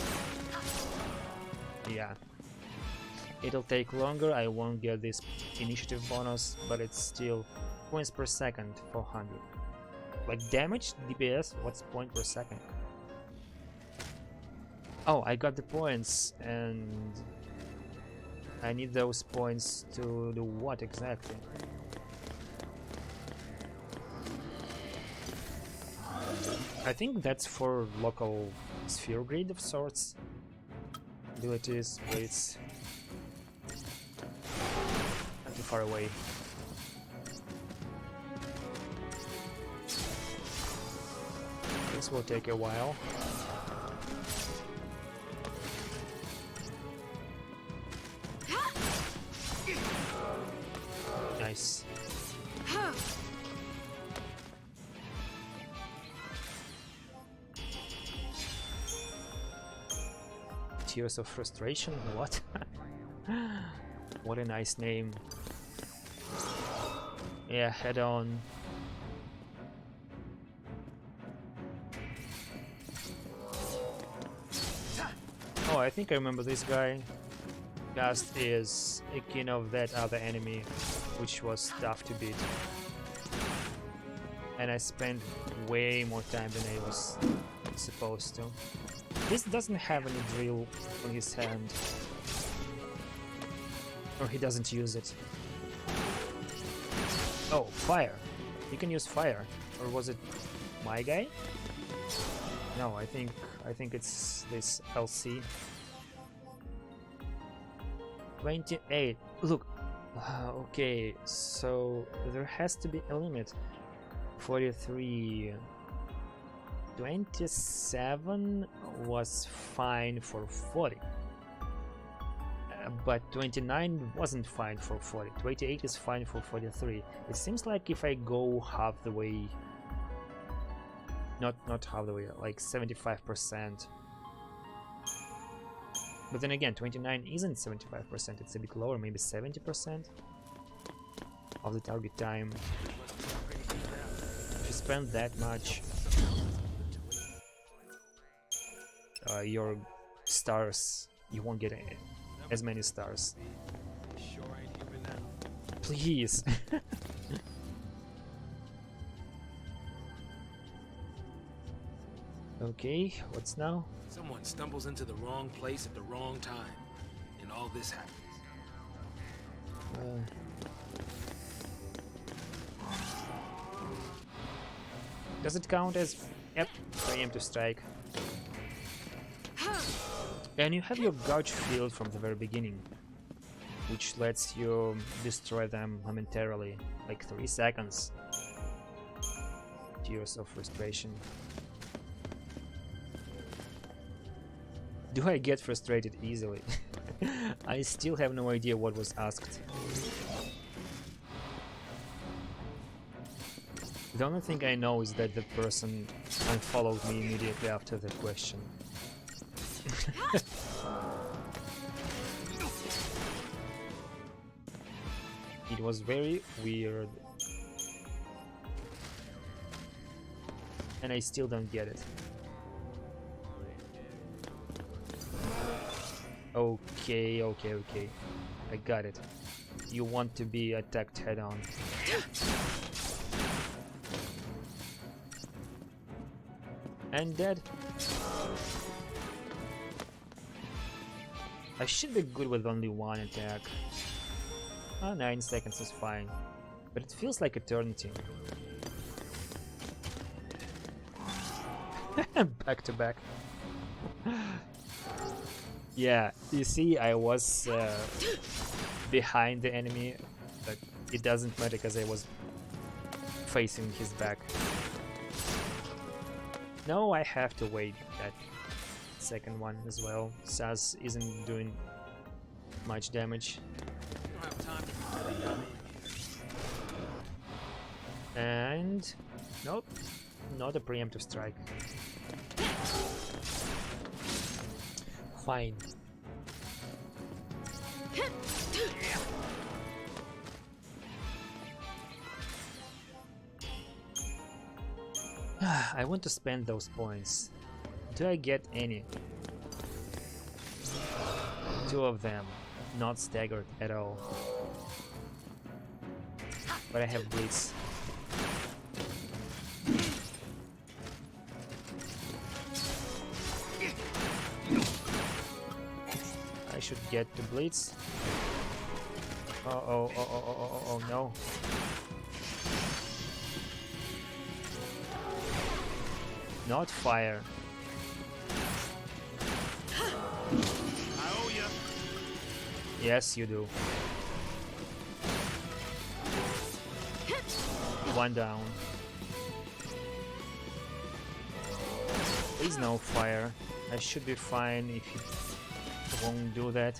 Yeah. It'll take longer, I won't get this initiative bonus, but it's still points per second, 400. Like damage, DPS, what's point per second? Oh, I got the points, and I need those points to do what exactly? I think that's for local sphere grid of sorts. Abilities, blitz. Not too far away. This will take a while. Nice. Tears of Frustration? What? What a nice name. Yeah, head on. Oh, I think I remember this guy. Gast is a kin of that other enemy, which was tough to beat. And I spent way more time than I was supposed to. This doesn't have any drill on his hand. Or he doesn't use it. Oh, fire! You can use fire. Or was it my guy? No, I think it's this LC. 28. Look. Okay, so there has to be a limit. 43. 27 was fine for 40. but 29 wasn't fine for 40. 28 is fine for 43. It seems like if I go half the way, not half the way, like 75%. But then again, 29 isn't 75%, it's a bit lower, maybe 70% of the target time. If you spend that much, your stars, you won't get as many stars. Please. Okay, what's now? Someone stumbles into the wrong place at the wrong time, and all this happens. Does it count as... Yep, preemptive strike. And you have your gouge field from the very beginning, which lets you destroy them momentarily, like 3 seconds. Tears of frustration. Do I get frustrated easily? I still have no idea what was asked. The only thing I know is that the person unfollowed me immediately after the question. It was very weird. And I still don't get it. Okay. I got it. You want to be attacked head on. And dead. I should be good with only one attack. 9 seconds is fine. But it feels like eternity. Back to back. Yeah, you see, I was behind the enemy, but it doesn't matter because I was facing his back. No, I have to wait that second one as well. Saz isn't doing much damage. And nope, not a preemptive strike. Fine. I want to spend those points. Do I get any? 2 of them, not staggered at all. But I have Blitz. I should get to Blitz. Oh no. Not fire. I owe ya. Yes, you do. 1 down. Please no fire. I should be fine if it won't do that.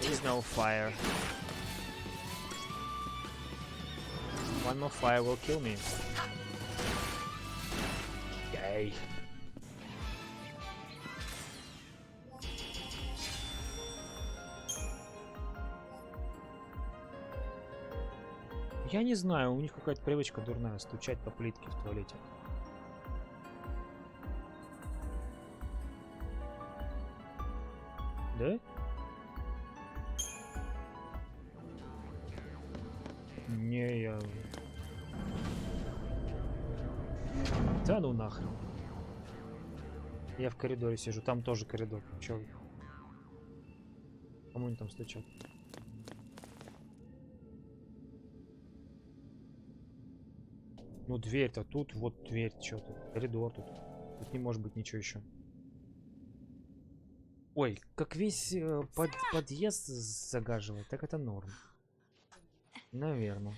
Please no fire. 1 more fire will kill me. Yay. Я не знаю, у них какая-то привычка дурная стучать по плитке в туалете. Да? Не, я... Да ну нахрен. Я в коридоре сижу, там тоже коридор. Чё? Кому они там стучат? Ну дверь-то тут, вот дверь, что тут, коридор тут. Тут не может быть ничего еще. Ой, как весь подъезд загаживает, так это норм. Наверное.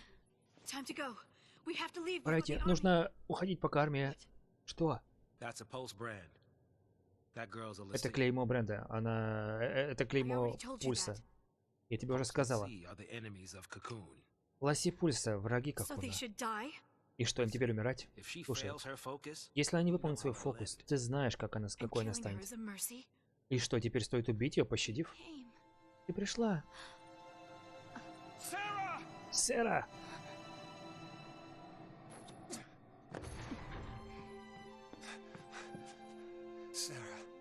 Давайте, нужно уходить, пока армия... Что? That's a pulse brand. Это клеймо бренда. Это клеймо пульса. Я тебе уже сказала. Лоси пульса, враги Кокуна. И что, им теперь умирать? Слушай, если она не выполнит свой фокус, ты знаешь, какой она станет. И что, теперь стоит убить ее, пощадив? Ты пришла. Сера!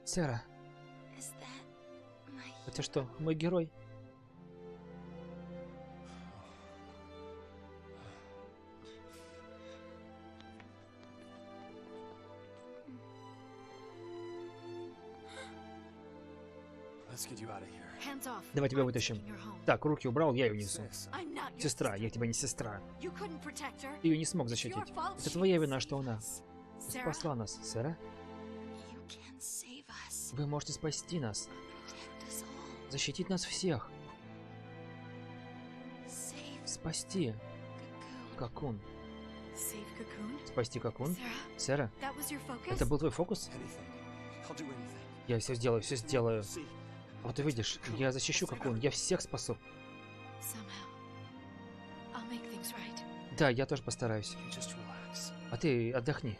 Сера. Это что, мой герой? Давай тебя вытащим. Так, руки убрал, я ее несу. Сестра, я тебя не сестра. Ты ее не смог защитить. Это твоя вина, что она спасла нас, Сера. Вы можете спасти нас. Защитить нас всех. Спасти Кокун. Спасти Кокун? Сера, это был твой фокус? Я все сделаю, все сделаю. Вот ты видишь, я защищу Кокун, я всех спасу. Да, я тоже постараюсь. А ты отдохни.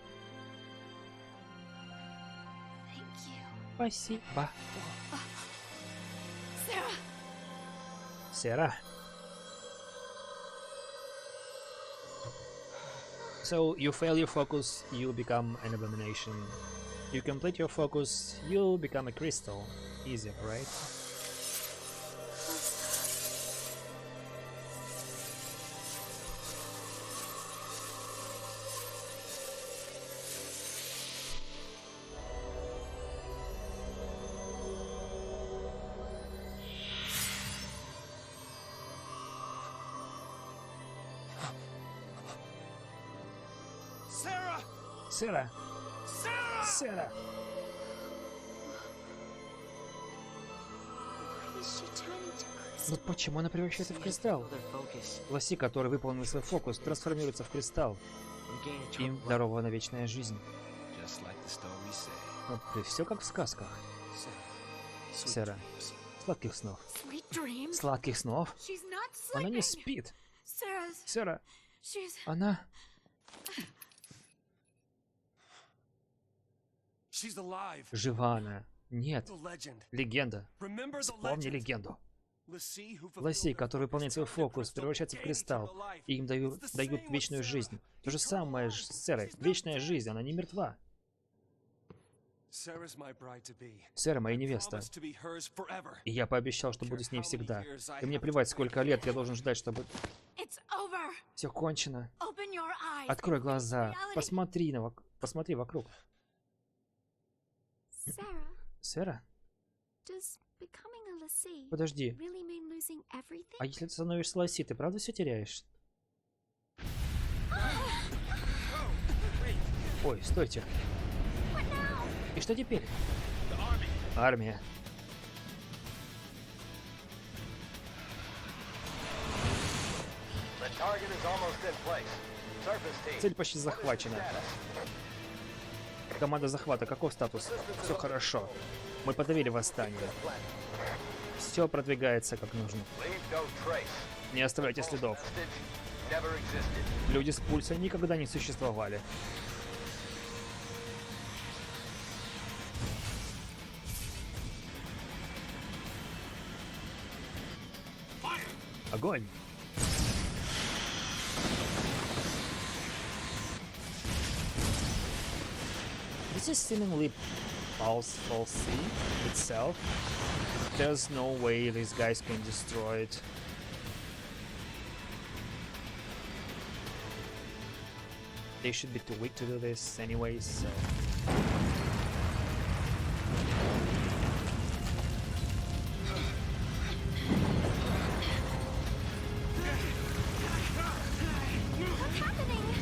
Спасибо. Сера. So you fail your focus, you become an abomination. You complete your focus, you become a crystal. Easy, right? Сера! Сера! Вот почему она превращается в кристалл? Лоси, который выполнил свой фокус, трансформируется в кристалл. Им дарована вечная жизнь. Вот все как в сказках. Сера, сладких снов. Сладких снов? Она не спит. Сера, она... Жива она. Нет. Легенда. Вспомни легенду. Лоси, который выполняет свой фокус, превращается в кристалл, и им дают вечную жизнь. То же самое с Серой. Вечная жизнь, она не мертва. Сера моя невеста. И я пообещал, что буду с ней всегда. И мне плевать, сколько лет я должен ждать, чтобы... Все кончено. Открой глаза. Посмотри вокруг. Сера? Подожди. А если ты становишься лоси, ты правда все теряешь? Ой, стойте. И что теперь? Армия. Цель почти захвачена. Команда захвата, каков статус? Все хорошо. Мы подавили восстание. Все продвигается как нужно. Не оставляйте следов. Люди с пульса никогда не существовали. Огонь! This is seemingly false itself. There's no way these guys can destroy it. They should be too weak to do this anyways, so...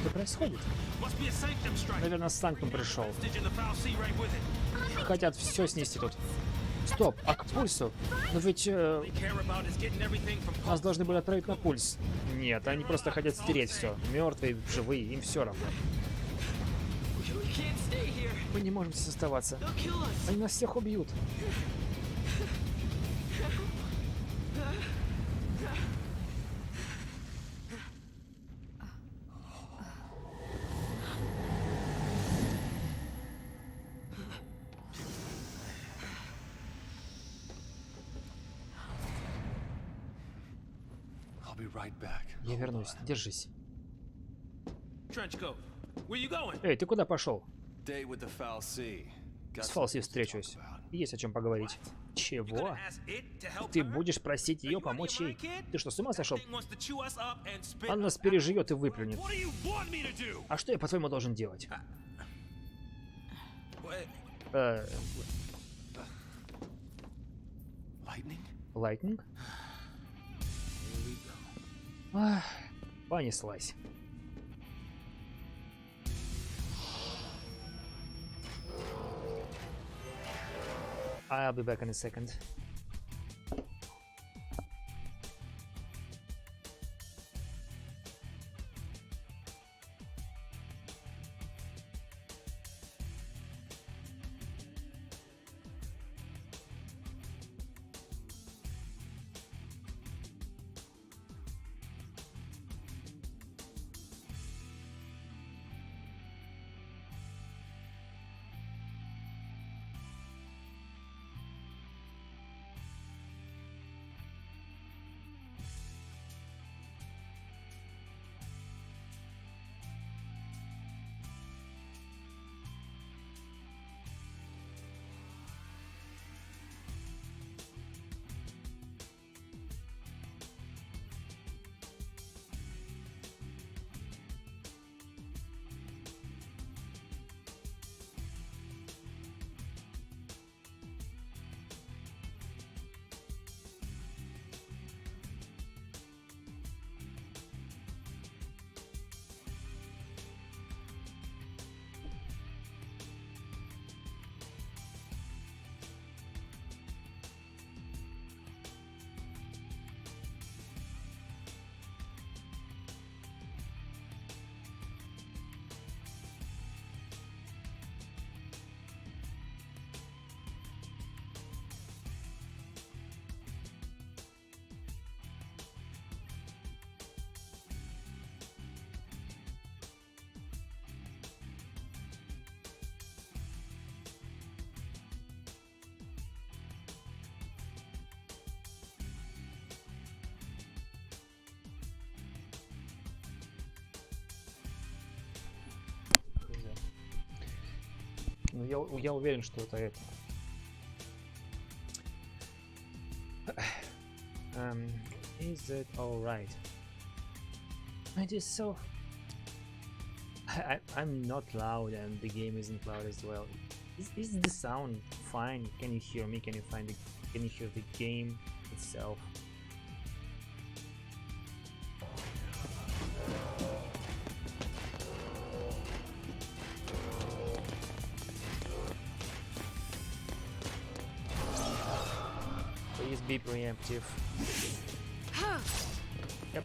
Что происходит? Наверное, Санктум пришел. Хотят все снести тут. Стоп, а к пульсу? Но ведь нас должны были отправить на пульс. Нет, они просто хотят стереть все. Мертвые, живые, им все равно. Мы не можем здесь оставаться. They'll kill us. Они нас всех убьют. I'll be right back. Я вернусь. Держись. Trench coat. Where you going? Эй, ты куда пошел? Day with the foul sea. Got С some Фалси things to talk встречусь. about. Есть о чем поговорить. You Чего? gonna ask it to help Ты her? будешь просить ее Are you out of помочь your ей? mind, kid? Ты что, с ума сошел? Thing wants to chew us up and spit Она us нас out. переживет и выплюнет. What do you want me to do? А что я, по-твоему, должен делать? What? Lightning? Lightning? Here we go. Ах, понеслась. I'll be back in a second. Ну, я уверен, что это это. Is it alright? It is so... I'm not loud and the game isn't loud as well. Is the sound fine? Can you hear me? Can you hear the game itself? Please be preemptive. Yep.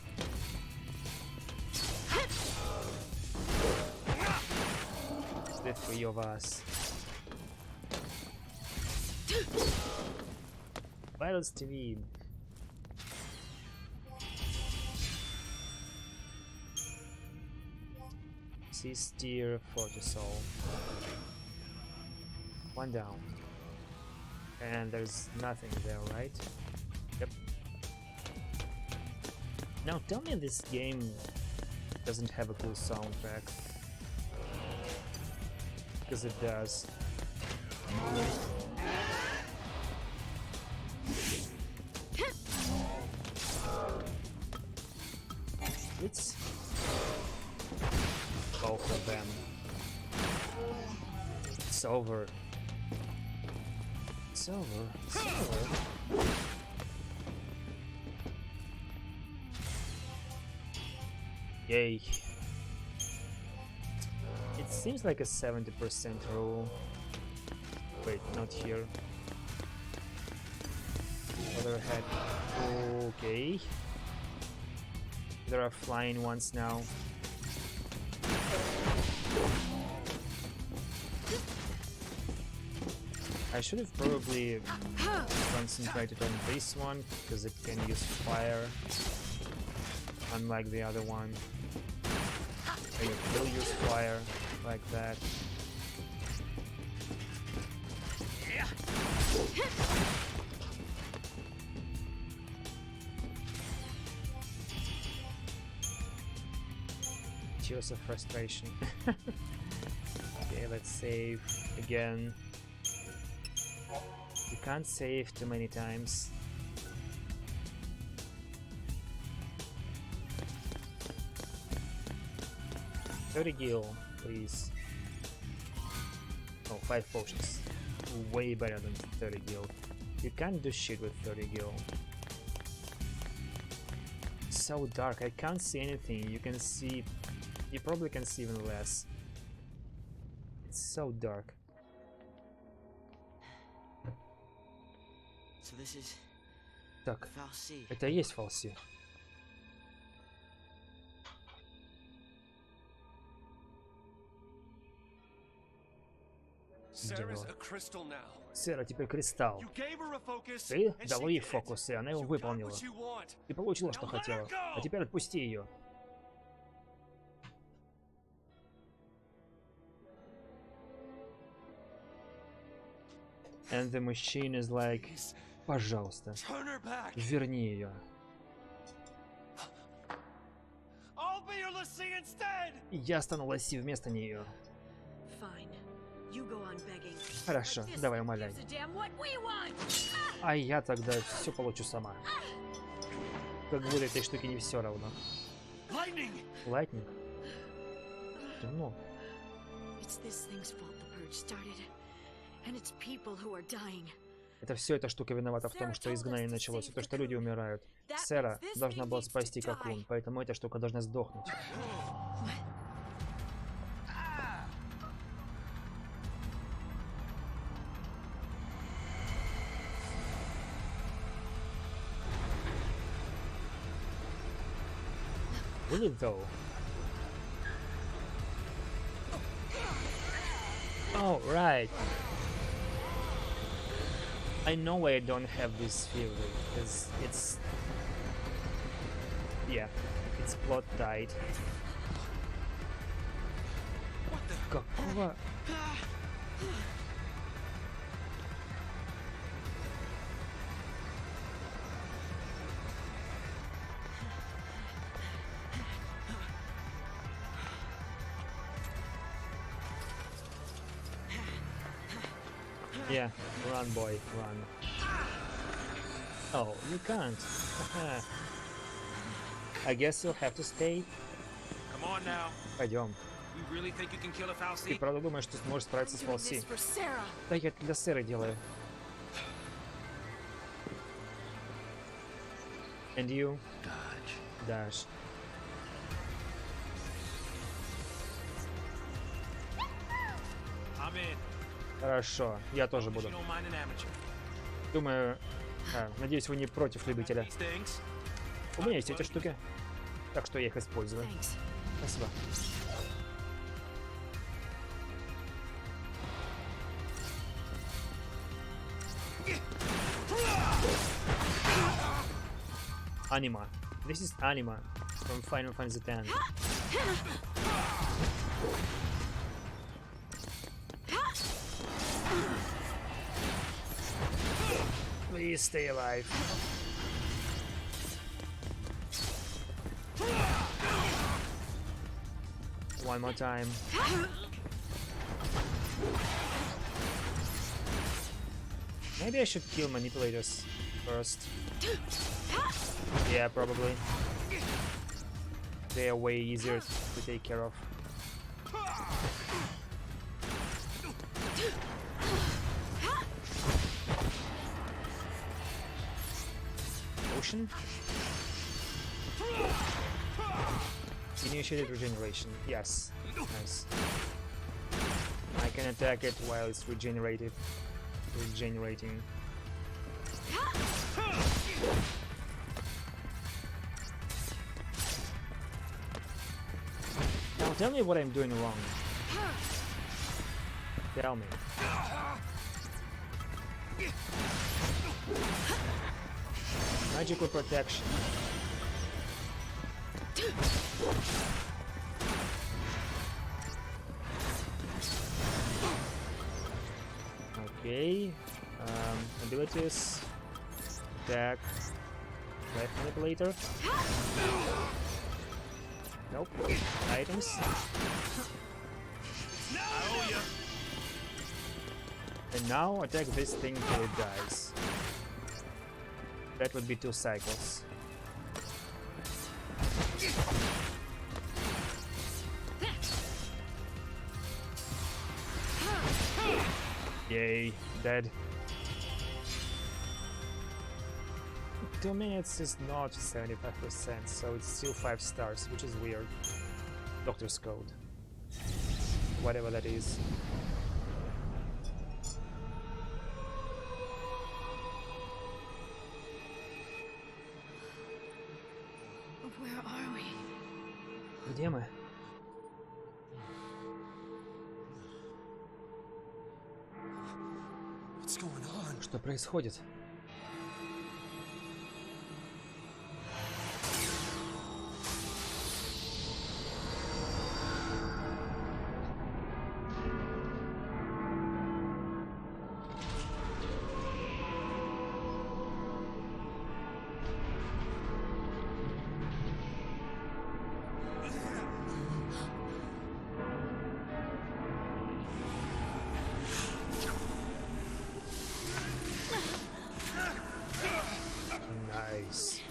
It's the three of us. Battles TV. Steer for the soul. One down. And there's nothing there, right? Yep. Now tell me this game doesn't have a cool soundtrack. Because it does. It's both of them. It's over. It's over. It's over. Yay. It seems like a 70% rule. Wait, not here. Other head. Okay. There are flying ones now. I should have probably concentrated on this one because it can use fire, unlike the other one. It will use fire like that. Tears of frustration. Okay, let's save again. You can't save too many times. $30 gil, please. Oh, 5 potions. Way better than 30 gil. You can't do shit with 30 gil. So dark, I can't see anything. You can see... You probably can see even less. It's so dark. So this is Так, Falsi. это и есть Falsi. Sarah's a crystal now. Сера теперь кристалл. You gave her a focus, Ты and дал she ей did it. фокус, и она его You got выполнила. what you want. Ты получила, что хотела. А теперь отпусти ее. And the machine is like, пожалуйста, Turn her back. верни ее. I'll be your Lassie instead. Я стану Ласси вместо нее. Fine. You go on begging. Хорошо, This давай умоляй. gives a damn what we want. А я тогда все получу сама. Как будто этой штуки не все равно. Lightning. Лайтнинг? Ну, It's this thing's fault the purge started. And it's people who are dying. это все эта штука виновата в том, что изгнание началось, и то, что люди умирают. Сера должна была спасти Cocoon, поэтому эта штука должна сдохнуть. Really though? Oh, right. I know why I don't have this feeling, because it's... Yeah, it's plot tied. Какого... Yeah, run boy, run. Oh, you can't. I guess you'll have to stay. Come on now. Пойдем. You really think you can kill a Ты Falsi? правда думаешь, что сможешь справиться с Doing Фалси? this for Sarah. Да я это для Сэры делаю. And you? Dodge. I'm in. Хорошо, я тоже If буду. you don't mind an amateur. Думаю... надеюсь, вы не против любителя. These things. У меня есть эти штуки, так что я их использую. Thanks. Спасибо. Anima. This is Anima from Final Fantasy X. Please stay alive. One more time. Maybe I should kill manipulators first. Yeah, probably. They are way easier to take care of. Potion? Initiated regeneration. Yes. Nice. I can attack it while it's regenerating. Now tell me what I'm doing wrong. Tell me. Magical protection. Okay. Abilities. Attack. Life manipulator. Nope. Items. And now attack this thing till it dies. That would be 2 cycles. Yay, dead. 2 minutes is not 75%, so it's still 5 stars, which is weird. Doctor's code. Whatever that is. Where are we? Где мы? What's going on? Что происходит? Nice.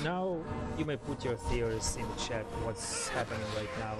Now you may put your theories in the chat. What's happening right now?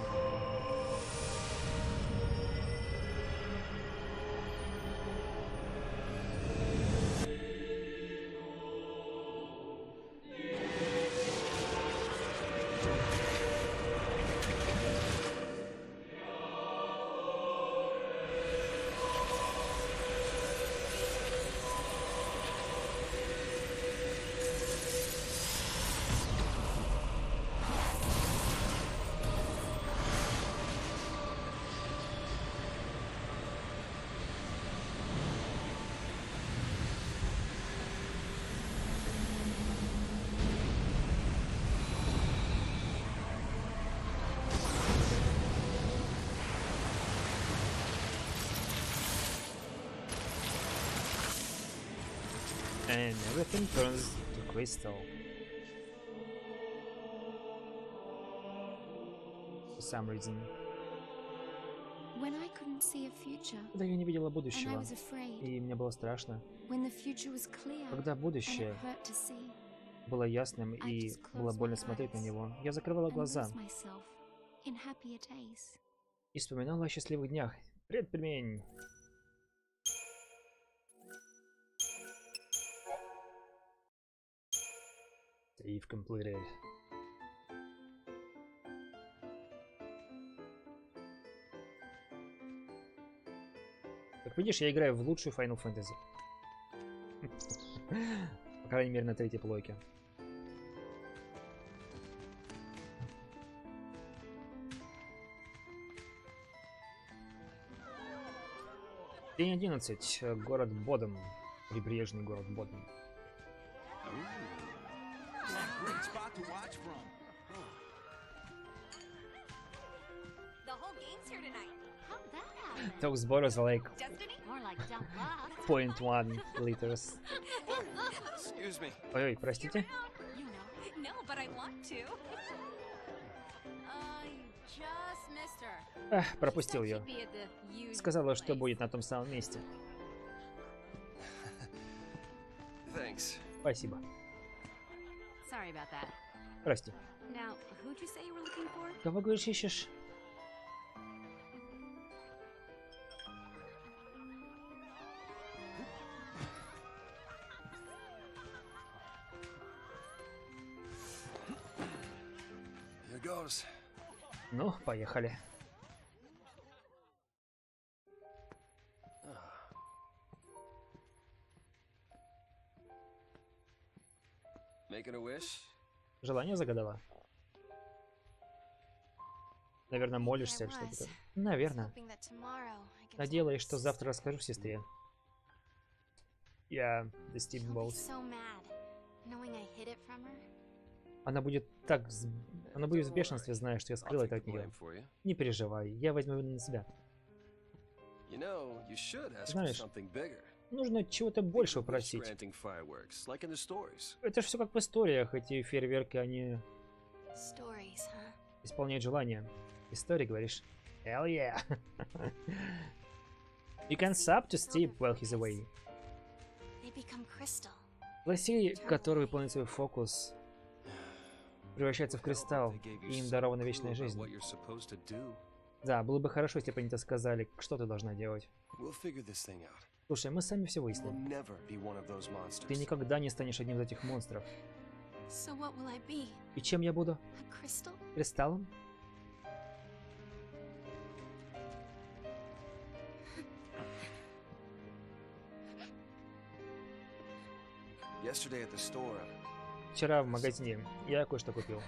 And everything turns to crystal. For some reason. When I couldn't see a future, Когда я не видела and I будущего, was afraid, и мне было страшно. when the future was clear, Когда and it будущее hurt to see, было ясным и было больно смотреть на него, я закрывала and глаза lose myself in happier days. и вспоминала о счастливых днях. Привет, пельмень! Save completed. Как видишь, я играю в лучшую Final Fantasy. По крайней мере, на 3-й плойке. День 11. Город Бодом. Прибрежный город Бодом. Great spot to watch from. The whole game's here tonight. How'd that happen? Those borders are like Destiny? More like dumb luck. 0.1 liters. Excuse me. Ой, простите. You know. No, but I want to. You just missed her. Ах, пропустил ее. Сказала, что будет на том самом месте. Thanks. Спасибо. Sorry about that. Прости. Now, who'd you say you were looking for? Кого, говоришь, ищешь? Here goes. Ну, поехали. Making a wish? Желание загадала. Наверное, молишься или что-то такое. Наверное. Надеялась, что завтра расскажу сестре. Я Steam Balls. Она будет так... Она будет в бешенстве, зная, что я скрыл это от нее. Не переживай, я возьму на себя. Знаешь, нужно чего-то большего просить. Это же все как в историях, эти фейерверки, они... Исполняют желания. Истории, говоришь? Hell yeah! You can sub to Steve while he's away. Лоси, который выполняет свой фокус, превращается в кристалл, и им дарована вечная жизнь. Да, было бы хорошо, если бы они тебе сказали, что ты должна делать. Слушай, мы сами все выясним. Ты никогда не станешь одним из этих монстров. И чем я буду? Кристаллом? Вчера в магазине я кое-что купил.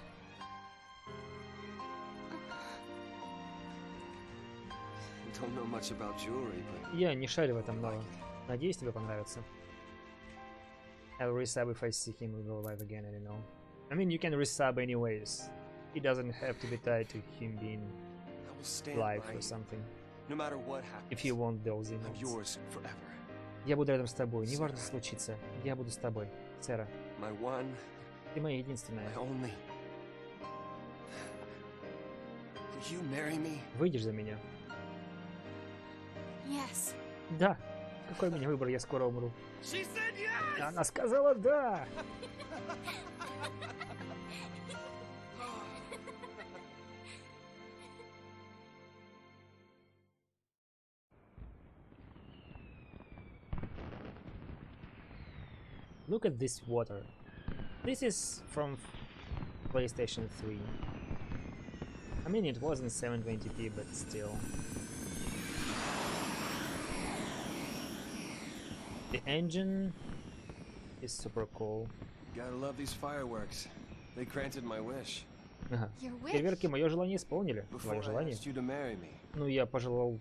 Я не шарю в этом, но надеюсь, тебе понравится. I'll resub if I see him go live again, I don't know. I mean, you can resub anyways. It doesn't have to be tied to him being live or something. If you want those emotes. Я буду рядом с тобой, не важно, что случится. Я буду с тобой, Сера. Ты моя единственная. Выйдешь за меня? Да. Какой у меня выбор, я скоро умру. Она сказала да. Look at this water. This is from PlayStation 3. I mean, it wasn't 720p, but still. The engine is super cool. Gotta love these fireworks. They granted my wish. Ага. Фейерверки мое желание исполнили. Твое желание. Ну, я пожелал,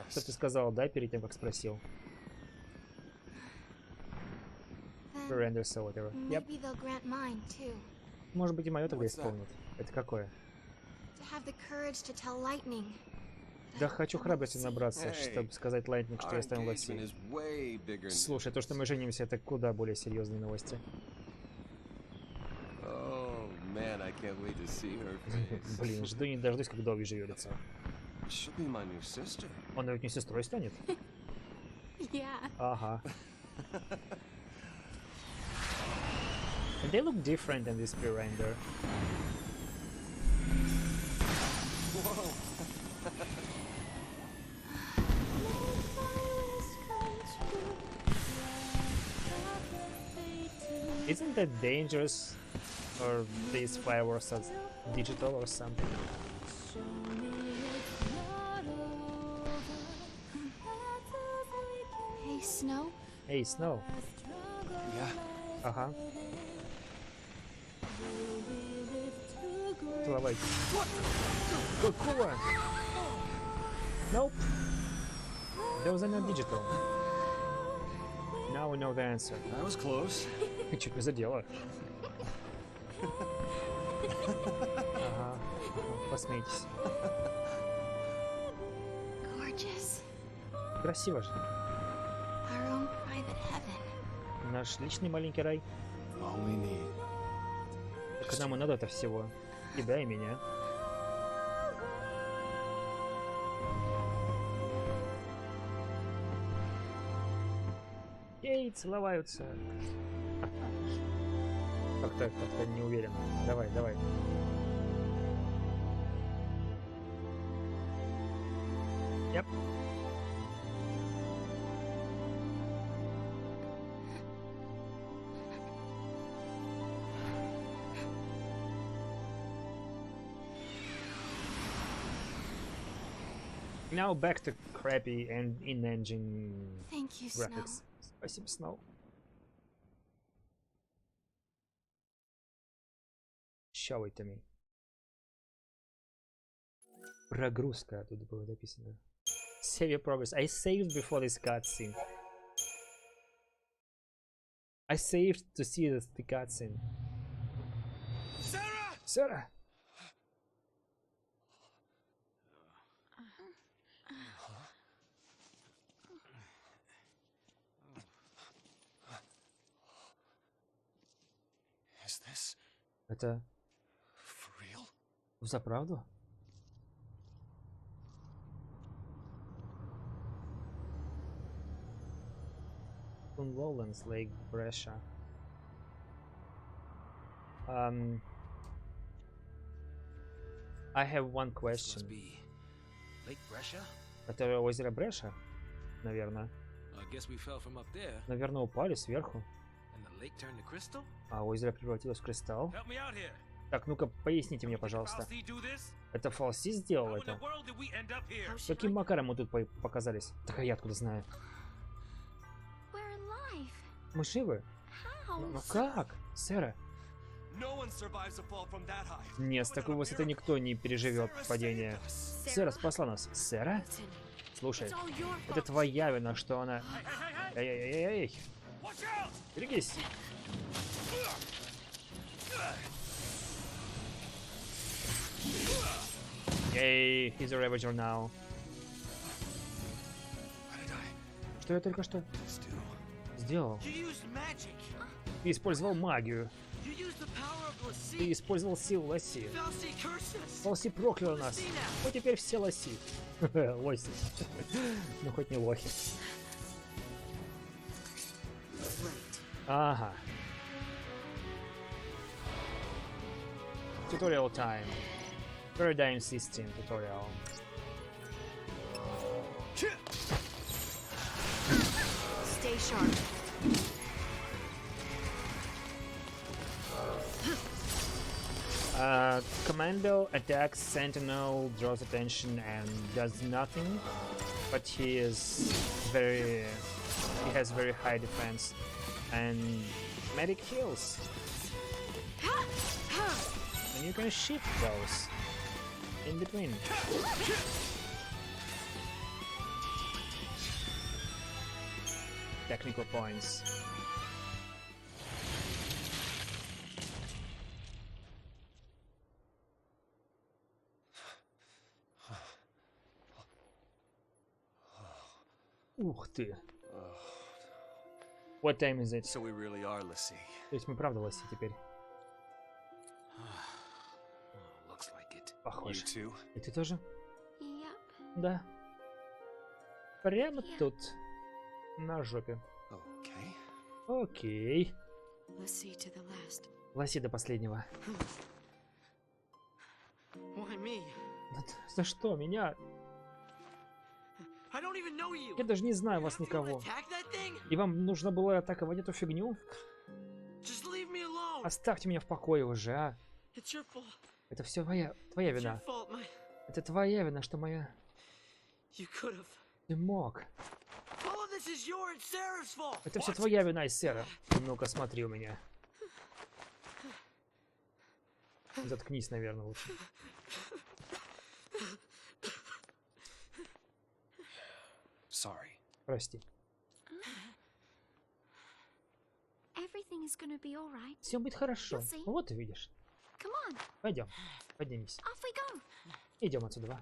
что ты сказал да перед тем, как спросил. Yep. Может быть, и мое тогда исполнит. Это какое? Да хочу храбрости набраться, чтобы сказать Lightning, что я стану Лоси. Слушай, то, что мы женимся, это куда более серьезные новости. Блин, жду не дождусь, когда увижу ее лицо. Она ведь не сестрой станет? Ага. And they look different than this pre-render. Isn't that dangerous? Or these fireworks are digital or something? Hey, Snow? Hey, Snow. Yeah. Ага. Целовайте. Какого? Nope. Those are not digital. Now we know the answer. That was close. Чуть не задело. Ага. Посмейтесь. Красиво же. Наш личный маленький рай. Так нам и надо это всего. Тебя и меня. Эй, целоваются. Как-то не уверен. Давай, давай. Yep. Now back to crappy and in-engine graphics. Спасибо, Snow. Show it to me. Прогрузка тут было написано. Save your progress. I saved before this cutscene. I saved to see the cutscene. Sarah! Sarah! Is this Это for real? за правду? Lowlands, Lake Brescia. I have one This question. must be Lake Brescia? Это озеро Бреша, наверное. I guess we fell from up there, Наверное, упали сверху, and the lake turned to crystal. а озеро превратилось в кристалл. Help me out here. Так, ну-ка, поясните мне, пожалуйста. Falsey do this? Это Фалси сделал How in это? the world did we end up here? How should Каким I- макаром мы тут показались? Так а я откуда знаю? We're alive. Мы живы? How? Ну как? Сэра? No one survives a fall from that high. Нет, с такой высоты никто не переживет падение. Сэра спасла нас. Сэра? Listen, Слушай, it's all your это fault. твоя вина, что она... Эй-эй-эй-эй! Watch out! Берегись! Эй, he's a ravager now. What did I Что я только что just do? сделал? You used magic. Ты использовал магию. You used the power of Ты Lassie. использовал силу лоси. Falsey cursed us. Фалси проклял нас. Вот теперь все лоси. Лоси. Ну хоть не лохи. Right. Ага. Tutorial time. Paradigm system tutorial. Stay sharp. Commando attacks Sentinel, draws attention and does nothing, but he has very high defense, and medic heals, and you can shift those in between. Technical points. Ух ты. What time is it? So we really are Lassie. То есть мы правда лоси теперь. Looks like it. You Похоже. too? И ты тоже? Yep. Да. Прямо тут. На жопе. Okay. Окей. Let's see to the last. Лоси до последнего. Why me? За что меня? I don't even know you. Я даже не знаю You вас have to никого. attack that thing? И вам нужно было атаковать эту фигню? Just leave me alone. Оставьте меня в покое уже, а? It's your fault. Это все твоя It's your вина. fault, my. Это твоя вина, что моя... You could have. Ты мог. All of this is your and Sarah's fault. Это все What? твоя вина, Исера. Ну-ка, смотри у меня. Заткнись, наверное, лучше. Sorry. Прости. Everything is gonna be alright. Все будет хорошо. Lucy. Вот видишь. Come on, Пойдем. Поднимись. off we go. Идем отсюда. Va.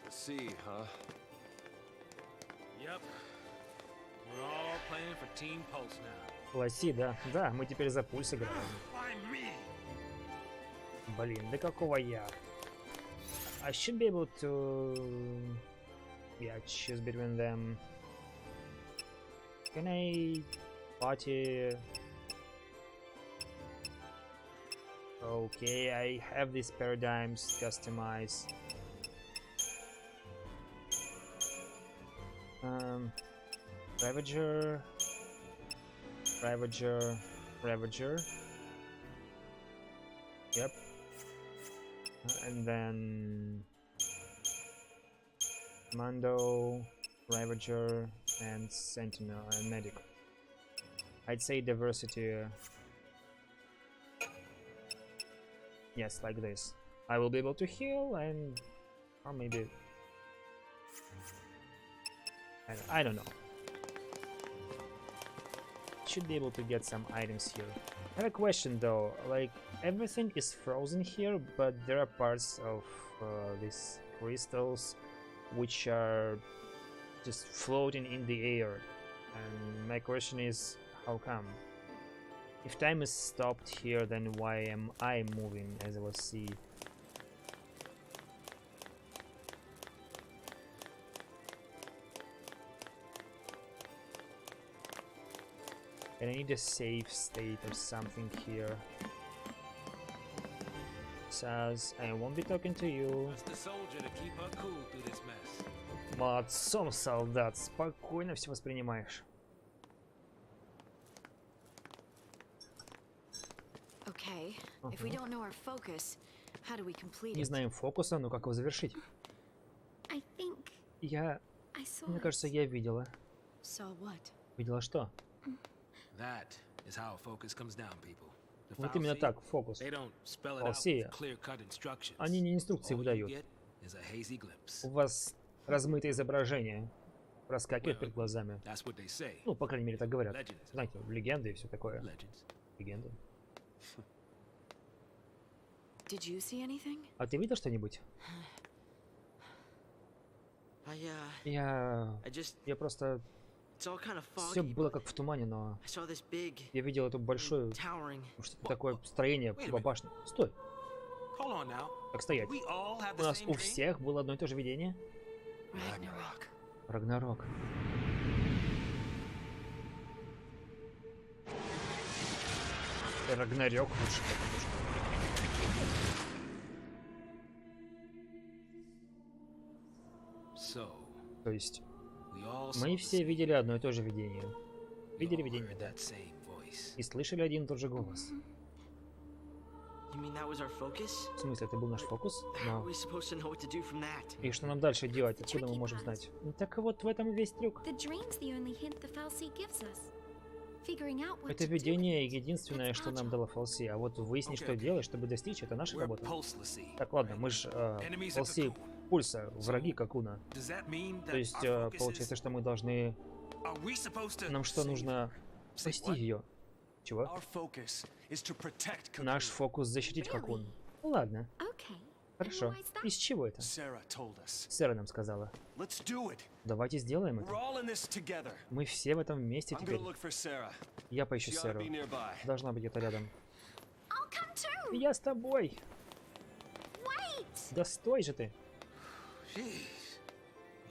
Lassie, huh? Yep. We're all playing for Team Pulse now. Лоси, да. Да, мы теперь за пульс играем. Why me? Блин, да какого я? I should be able to... Yeah, choose between them. Can I... Party... Okay, I have these paradigms customized. Ravager... Ravager... Ravager... Yep. And then Commando, Ravager, and Sentinel and Medic. I'd say diversity Yes, like this. I will be able to heal and... or maybe... I don't know. Should be able to get some items here. I have a question though, like everything is frozen here, but there are parts of these crystals which are just floating in the air, and my question is, how come? If time is stopped here, then why am I moving as I was see? And I need a save state or something here. Says, I won't be talking to you. Молодцом, солдат, спокойно все воспринимаешь. Okay, if we don't know our focus, how do we complete Не it? знаем фокуса, но как его завершить? I think Я... I saw Мне кажется, it. я видела. So what? Видела что? That is how focus comes down, people. The Вот именно fallacy, так, фокус. they don't spell it out Фалсия. with clear-cut instructions. Они не инструкции All you выдают. get is a hazy glimpse. У вас размытое изображение проскакивает перед глазами. That's what they say. Ну, по крайней мере, так говорят. Legends. Знаете, легенды и все такое. Legends. Легенды. Did you see anything? А ты видел что-нибудь? Я просто... It's all kind of Все foggy. было как в тумане, но I saw this big, я видел эту большую... towering. Что-то такое строение по башне. Стой! Hold on now. Как стоять? We all have У the нас same у dream? всех было одно и то же видение. Рагнарок. Рагнарёк лучше, потому что... So, То есть, we all мы saw the все same- видели одно и то же видение. we Видели all видение, heard да. that same voice. И слышали один и тот же голос. You mean that was our focus? В смысле, это был наш фокус? How are Но... we supposed to know what to do from that? И что нам дальше делать? Откуда мы можем знать? Ну, так вот в этом и весь трюк. The dream's the only hint the Falsey gives us. Figuring out what Это to do видение with it. единственное, что нам дало Фалси. А вот выяснить, что Окей. делать, чтобы достичь, это наша We're работа. pulselessly. Так, ладно, мы же Enemies of Фалси Cocoon. пульса, враги Какуна. Does that mean То that есть, our focus получается, is... что мы должны... Are we supposed to Нам что, save- нужно Say спасти what? ее? Чего? Our focus is to protect Cocoon. Наш фокус защитить Какун. Ну ладно, Okay. хорошо. And why is that? Из чего это? Sarah told us. Сэра нам сказала. Let's do it. Давайте сделаем We're это. all in this together. Мы все в этом вместе I'm теперь. gonna look for Sarah. Я поищу She ought to Сэру. be nearby. Должна быть где-то рядом. I'll come too. Я с тобой. Wait. Да стой же ты. Jeez.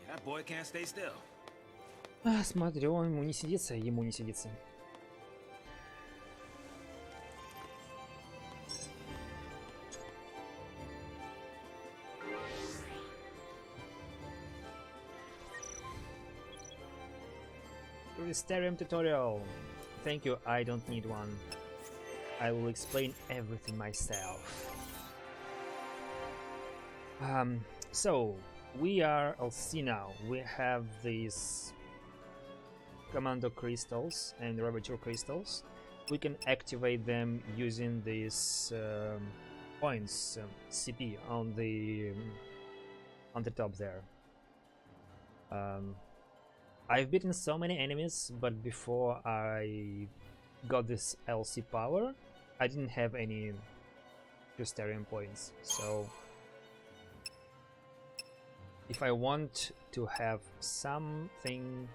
Yeah, that boy can't stay still. Смотрю, ему не сидится, ему не сидится. Stereo tutorial. Thank you, I don't need one. I will explain everything myself. So we are LC now. We have these commando crystals and ravager crystals. We can activate them using these points CP on the top there. I've beaten so many enemies, but before I got this LC power, I didn't have any Justerian points. So if I want to have something,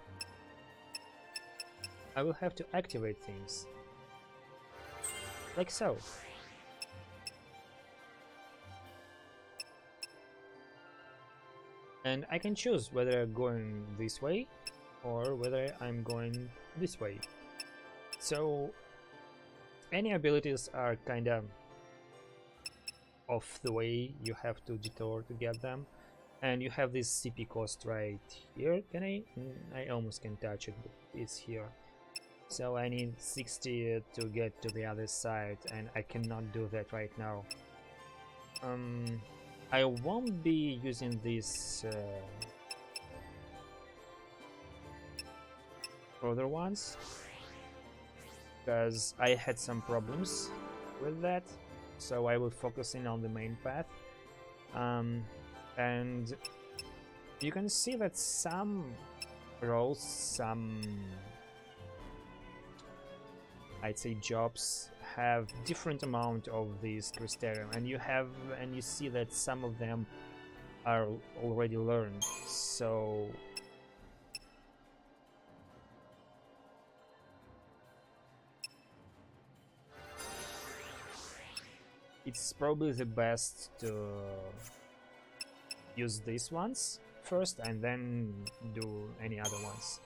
I will have to activate things. Like so. And I can choose whether I'm going this way or whether I'm going this way. So any abilities are kinda off the way, you have to detour to get them. And you have this CP cost right here. Can I almost can touch it, but it's here. So I need 60 to get to the other side, and I cannot do that right now. I won't be using this other ones because I had some problems with that. so I will focus in on the main path. And you can see that some roles, some, I'd say, jobs have different amount of these crystarium, and you see that some of them are already learned. So it's probably the best to use these ones first and then do any other ones.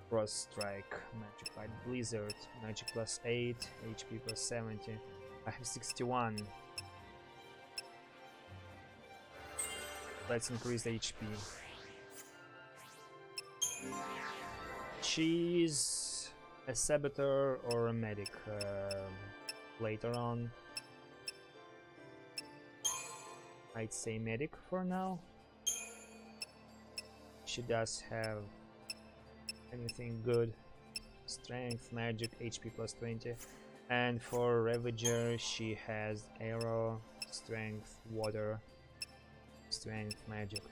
Frost Strike, Magic Light Blizzard, Magic plus 8, HP plus 70. I have 61. Let's increase the HP. She's a saboteur or a medic later on. I'd say medic for now. She does have anything good. Strength, magic, HP plus 20. And for Ravager she has arrow, strength, water, strength, magic.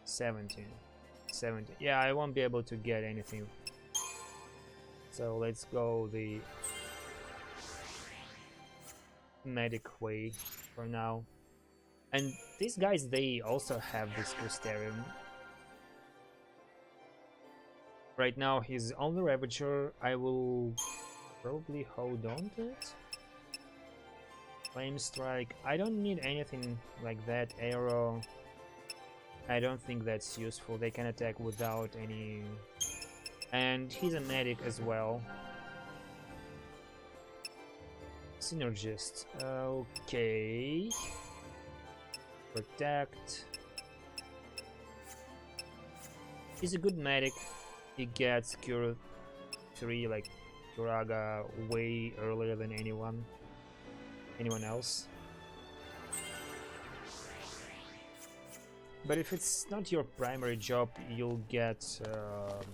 17. Yeah, I won't be able to get anything. So let's go the medic way for now. And these guys, they also have this crystarium. Right now he's on the Ravager. I will probably hold on to it. Flame Strike. I don't need anything like that. Arrow. I don't think that's useful. They can attack without any... And he's a medic as well. Synergist. Okay. Protect. He's a good medic. He gets Cure 3 like Turaga way earlier than anyone else. But if it's not your primary job, you'll get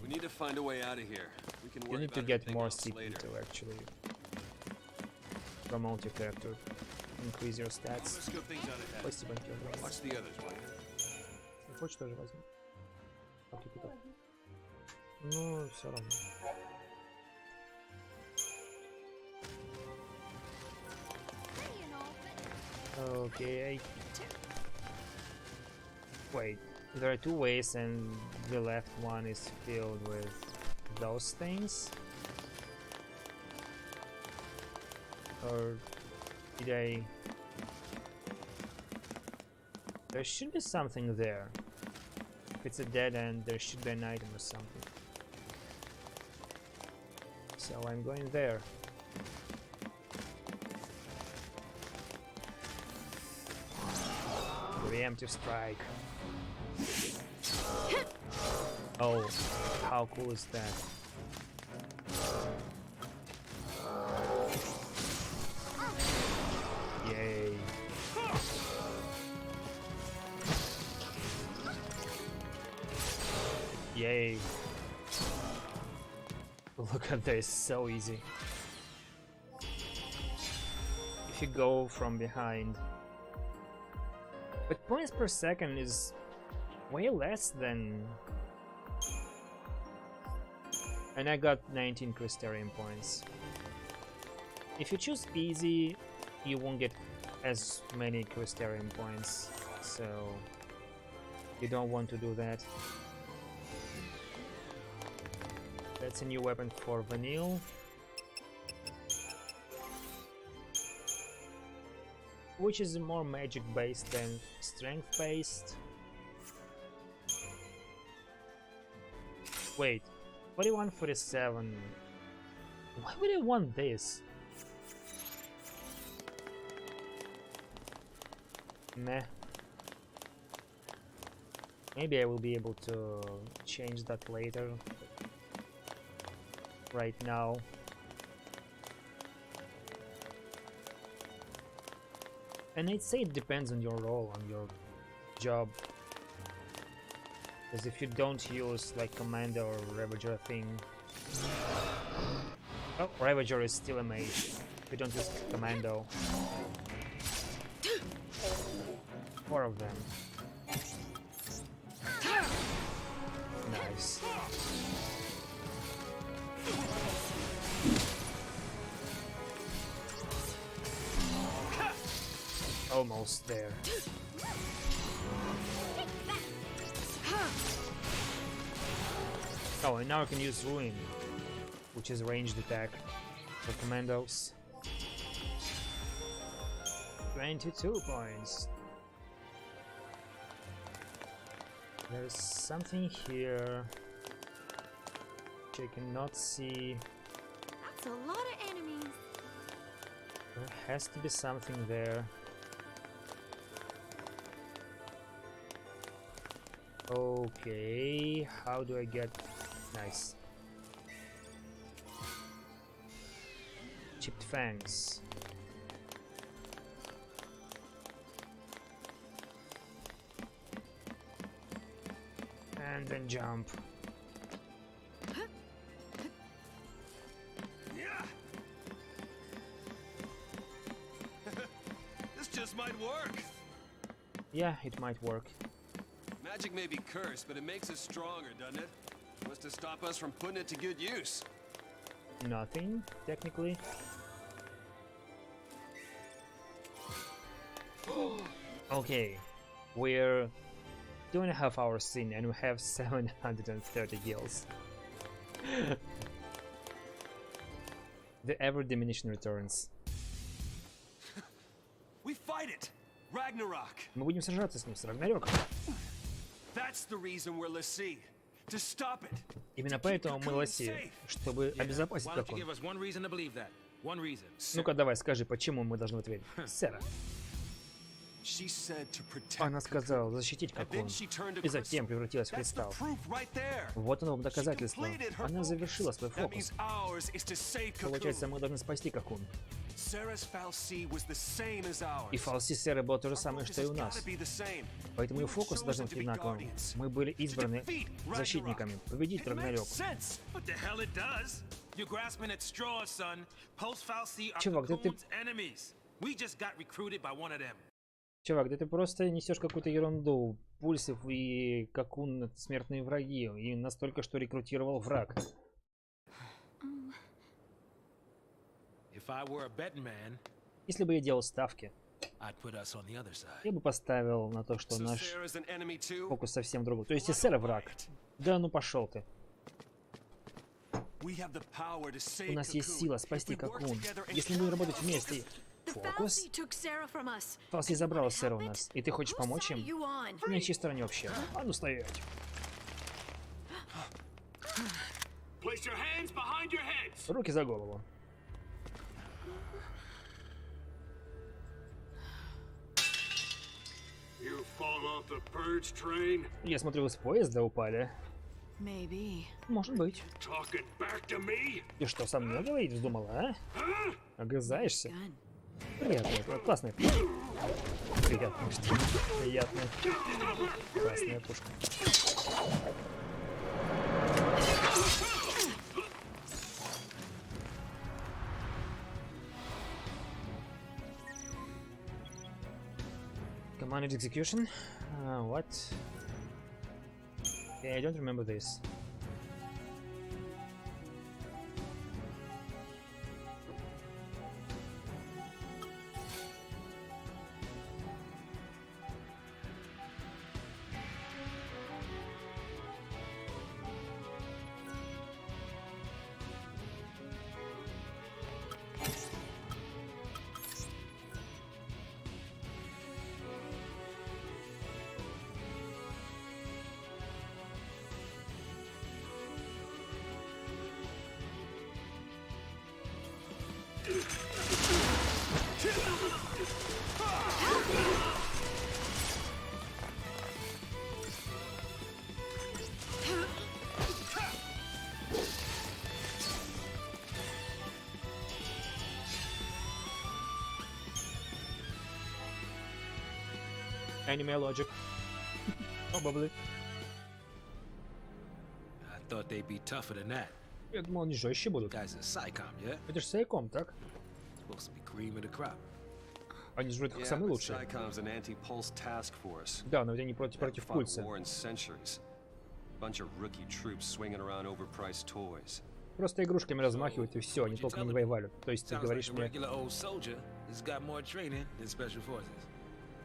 we need to find a way out of here. We can you worry need to about get everything more else CP later. to actually promote your character, increase your Well, stats. let's scope things out ahead. Спасибо тебе. Watch the others, will you? Хочешь тоже возьми. Ну, все равно. Okay. Wait, there are two ways and the left one is filled with those things? Or did I... There should be something there. If it's a dead end, there should be an item or something. So I'm going there. Preemptive strike. Oh, how cool is that? Yay. Yay. Look at this, so easy. If you go from behind. But points per second is way less than... And I got 19 crystarium points. If you choose easy, you won't get as many crystarium points, so you don't want to do that. That's a new weapon for Vanille. Which is more magic based than strength based. Wait, 4147. Why would I want this? Meh. Maybe I will be able to change that later. Right now. And I'd say it depends on your role, on your job. Because if you don't use like Commander or Ravager thing... Oh, Ravager is still a mage. We don't use commando. 4 of them. Nice. Almost there. Oh, and now I can use ruin, which is ranged attack for commandos. 22 points. There's something here which I cannot see. That's a lot of enemies. There has to be something there. Okay, how do I get... Nice. Chipped fangs. And then jump. This just might work. Yeah, it might work. Magic may be cursed, but it makes us stronger, doesn't it? What's to stop us from putting it to good use? Nothing, technically. Okay, we're 2.5 hours in and we have 730 gills. The ever diminishing returns. We fight it! Ragnarok! Мы будем сражаться с ним, с Рагнарёком. That's the reason we're Lassie. To stop it. Именно поэтому мы лоси, чтобы обезопасить Why don't you Cocoon. give us one reason to believe that? One reason. Ну-ка давай, скажи, почему мы должны в это верить? Сэра. She said to protect Она сказала защитить And then Cocoon, she turned to и затем crystal. превратилась в That's the кристалл. proof right there. Вот оно доказательство. She completed her Она focus. завершила свой That means фокус. ours is to save Получается, Cocoon. мы должны спасти Cocoon. Sarah's fal'Cie was the same as ours. И фалси Сэры было то же Our самое, focus что и у has нас. gotta be the same. Поэтому и We were фокус должен chosen быть to be одинаковым. guardians. Мы были избраны To defeat Ragnarok. защитниками, победить It Рагнарёк. makes sense. What the hell it does? You're grasping at straws, son. Post-fal'Cie are Чувак, да ты- Cocoon's enemies. We just got recruited by one of them. Чувак, да ты просто несешь какую-то ерунду. Пульсов и Cocoon — это смертные враги. И настолько, что рекрутировал враг. If I were a betting man, Если бы я делал ставки, I'd put us on the other side. я бы поставил на то, что So наш Sarah's an enemy too? фокус совсем другой. То есть и Сэра враг. Да ну пошел ты. We have the power to save У нас есть Cocoon. сила If спасти we work Cocoon. together and Если мы работать вместе. The Фокус. fal'Cie took Sarah from us. Фалси забрала Сэра у нас. И ты хочешь Whose помочь side are им? you on? На чьей стороне вообще? А ну стоять. Place your hands behind your heads. Руки за голову. You fall off the purge train, Я смотрю, вы с поезда упали. Maybe. Может быть. talking back to me? Ты что, со мной говорить вздумала, а? Огрызаешься? Gun. Приятная, классная пушка. Приятная, что ли? Приятная. Классная пушка. Commanded execution? What? Yeah, I don't remember this. Anime logic. Probably. I thought they'd be tougher than that. Я думал, они жестче будут. You guys are Psycom, yeah? Это же Сайком, так? supposed to be cream of the crop. Они жрут как Yeah, самые but лучшие. SciComm's an anti-pulse task force. Да, но ведь они против Haven't fought a пульса. war in centuries. Bunch of rookie troops swinging around overpriced toys. Просто игрушками размахивают и все, они толком не воевали. То есть ты Sounds говоришь like a мне... regular old soldier that's got more training than special forces.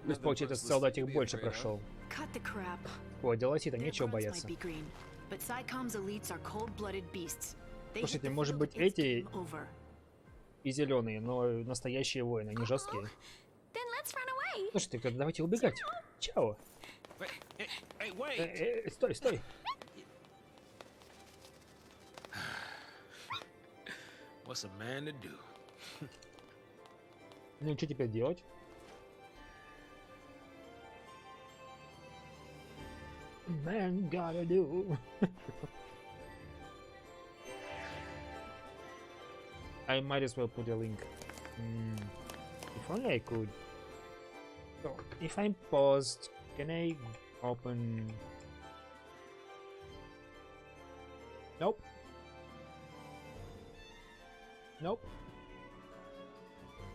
То есть, получается, солдатик больше прошел. Cut the crap. Ой, делать-то Their нечего guns бояться. might be green, but SciComm's elites are cold-blooded beasts. They hit Слушайте, the может field, быть, it's эти game over. и зеленые, но настоящие воины, они жесткие. Then let's run away. Слушайте, тогда давайте убегать. Чао. Hey, wait! Стой, стой. What's a man to do? Ну и что теперь делать? Man gotta do. I might as well put a link. If only I could. So, if I'm paused, can I open? Nope. Nope.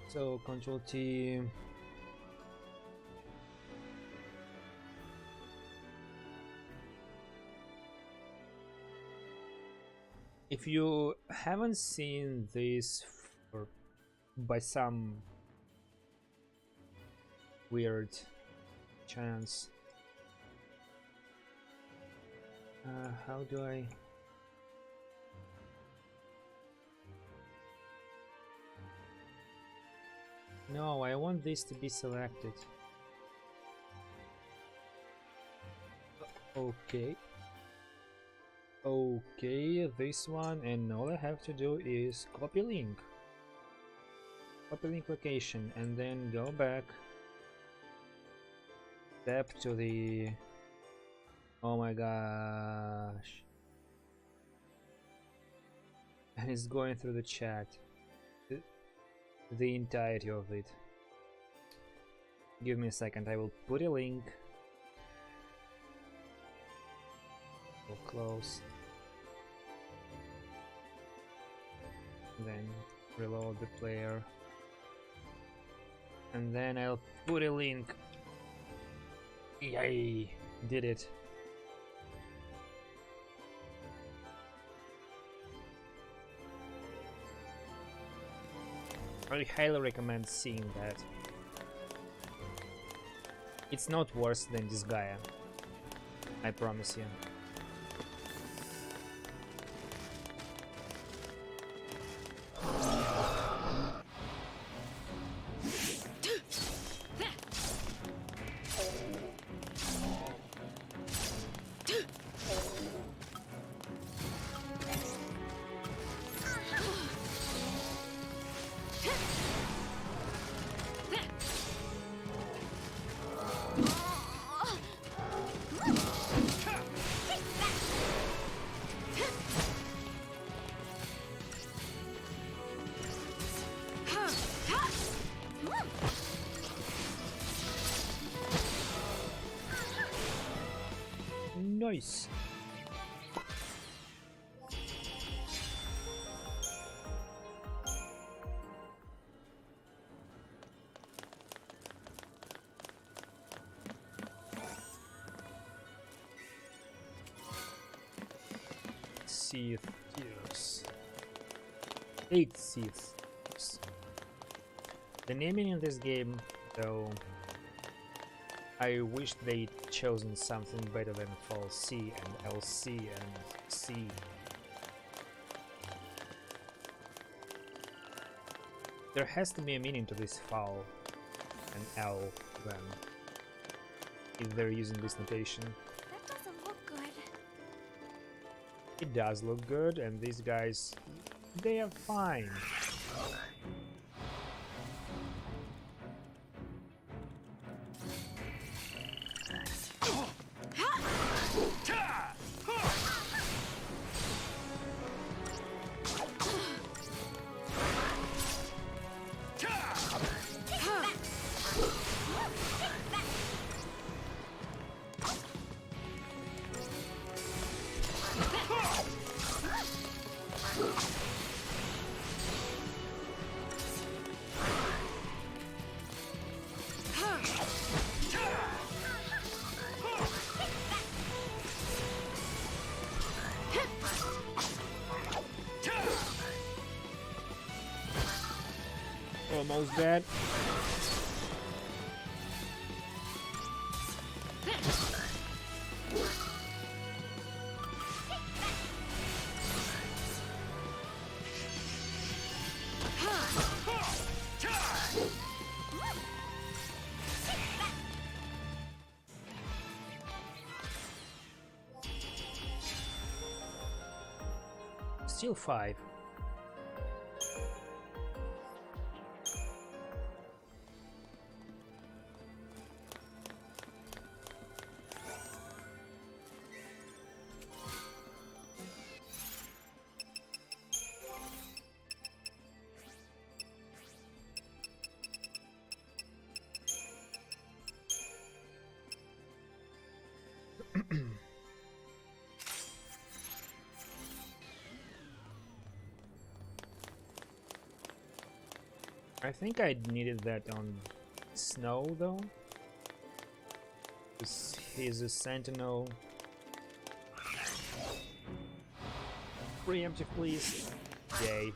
So Control T. If you haven't seen this by some weird chance, how do I? No, I want this to be selected. Okay. Okay, this one, and all I have to do is copy link location, and then go back, tap to the, oh my gosh, and it's going through the chat, the entirety of it. Give me a second, I will put a link. We'll close. Then reload the player. And then I'll put a link. Yay! Did it. I highly recommend seeing that. It's not worse than this Gaia, I promise you. Nice. Tears. 8 Sith. The naming in this game, though, I wish they'd chosen something better than Fall C and LC and C. There has to be a meaning to this Foul and L then, if they're using this notation. That doesn't look good. It does look good, and these guys, they are fine. almost dead. Still 5. I think I needed that on Snow though, because he's a sentinel. Preemptive, please. Yay.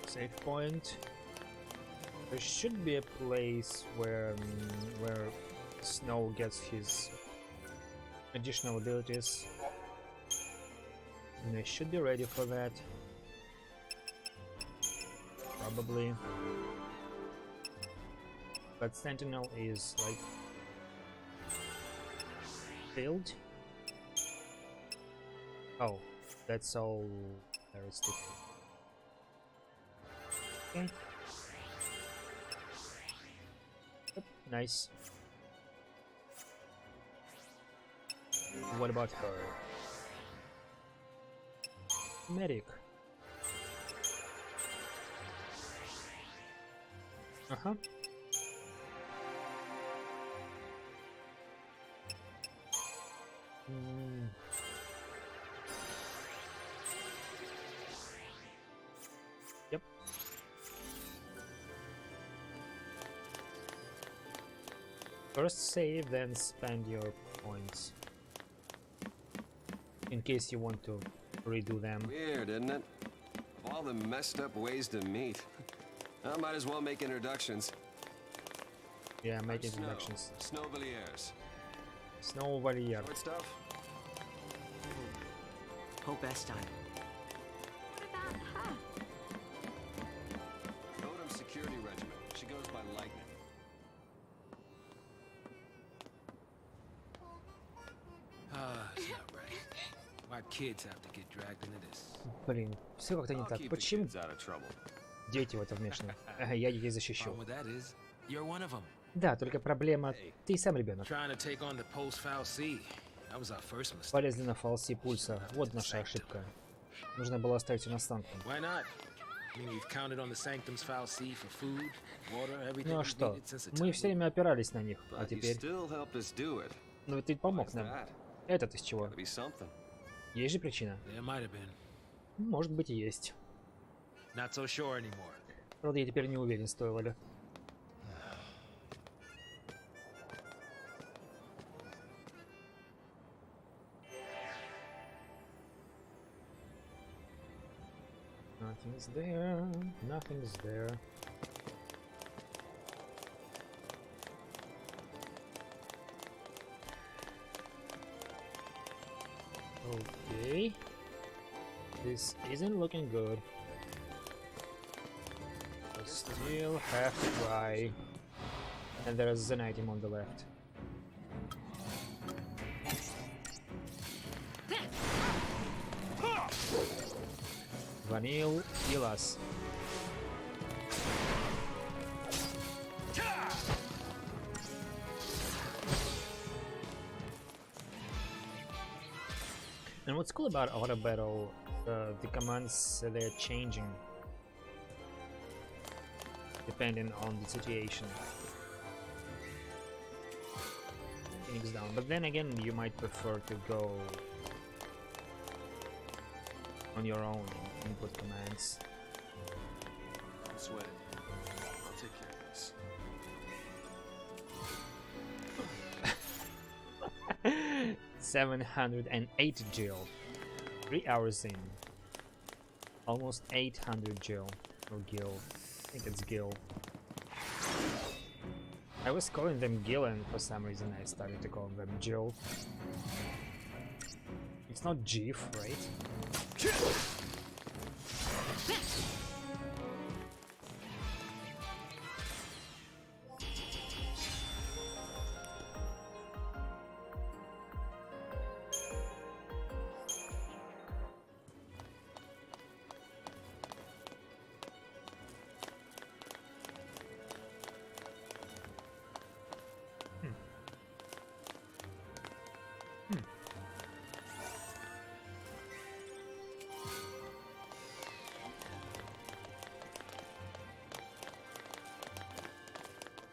Save point. There should be a place where Snow gets his additional abilities, and I should be ready for that. Probably. But Sentinel is like filled. Oh, that's all there is to. Okay. Yep, nice. What about her? Medic. Uh-huh. Yep. First save, then spend your points. In case you want to redo them. Weird, isn't it? Of all the messed up ways to meet. I might as well make introductions. Yeah, make introductions. Snowvilliers. Snowvillier. Short stuff? Hope best time. What about her? Totem Security Regiment. She goes by Lightning. It's not right. Why kids have to get dragged into this? Блин, все как-то не I'll так. keep the Почему kids out of trouble. дети в этом вмешаны? Я детей защищу. Problem with that is, you're one of them. Да, только проблема, ты сам ребенок. Trying to take on the post-foul C. That was our first mistake. Полезли на фалси пульса. Вот наша ошибка. Нужно было оставить ее на станции. Why not? I mean, we've counted on the Sanctum's foul C for food, water, everything Ну а we've что? needed since the Мы time все время опирались на них, а But you теперь... still helped us do it. Ну ты помог Why's нам. that? Это из чего? Gotta be something. Есть же причина? There might have been. Может быть и есть. Not so sure anymore. Правда, я теперь не уверен, стоило ли. Nothing's there. Nothing's there. Okay. This isn't looking good. I still have to try. And there's an item on the left. Vanille, heal us. And what's cool about auto battle, the commands they're changing depending on the situation. Phoenix down, but then again, you might prefer to go on your own input commands. Don't sweat it. I'll take care of this. 708 Jill. 3 hours in. Almost 800 Jill. Or Gil. I think it's Gil. I was calling them Gil and for some reason I started to call them Jill. It's not Jif, right?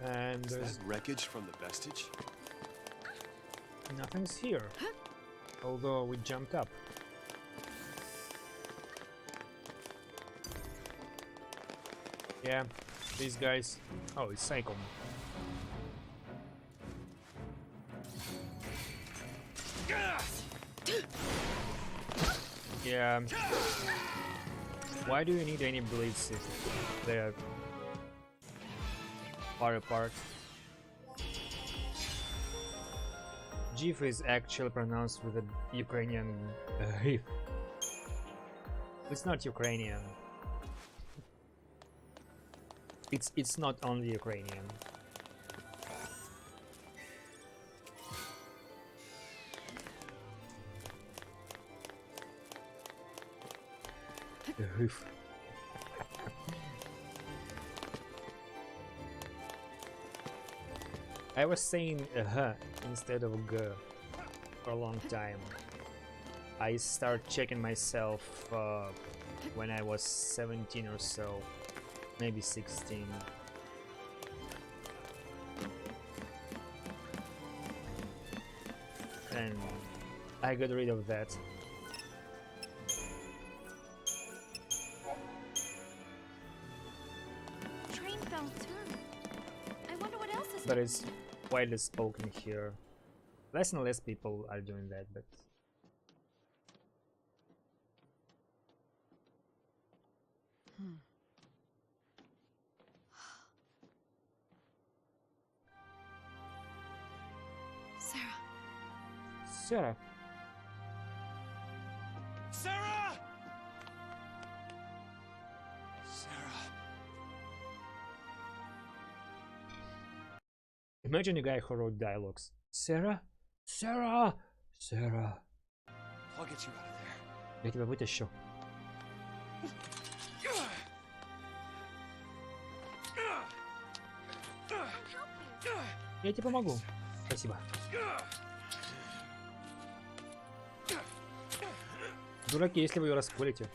And Is there's that wreckage from the vestige? nothing's here. Although we jumped up. Yeah, these guys. Oh, it's Psycho. Yeah. Why do you need any bleeds if they're far apart? Jif is actually pronounced with a Ukrainian it's not Ukrainian. It's not only Ukrainian. I was saying instead of g for a long time. I started checking myself when I was 17 or so, maybe 16. And I got rid of that. Train fell too. I wonder what else is. But it's widely spoken here. Less and less people are doing that, but Sarah. Sarah. Sarah! Sarah. Imagine a guy who wrote dialogues. Sarah? Sarah! Sarah. I'll get you out of there. Я тебя вытащу. Я тебе помогу. Спасибо. Дураки, если вы ее расколите.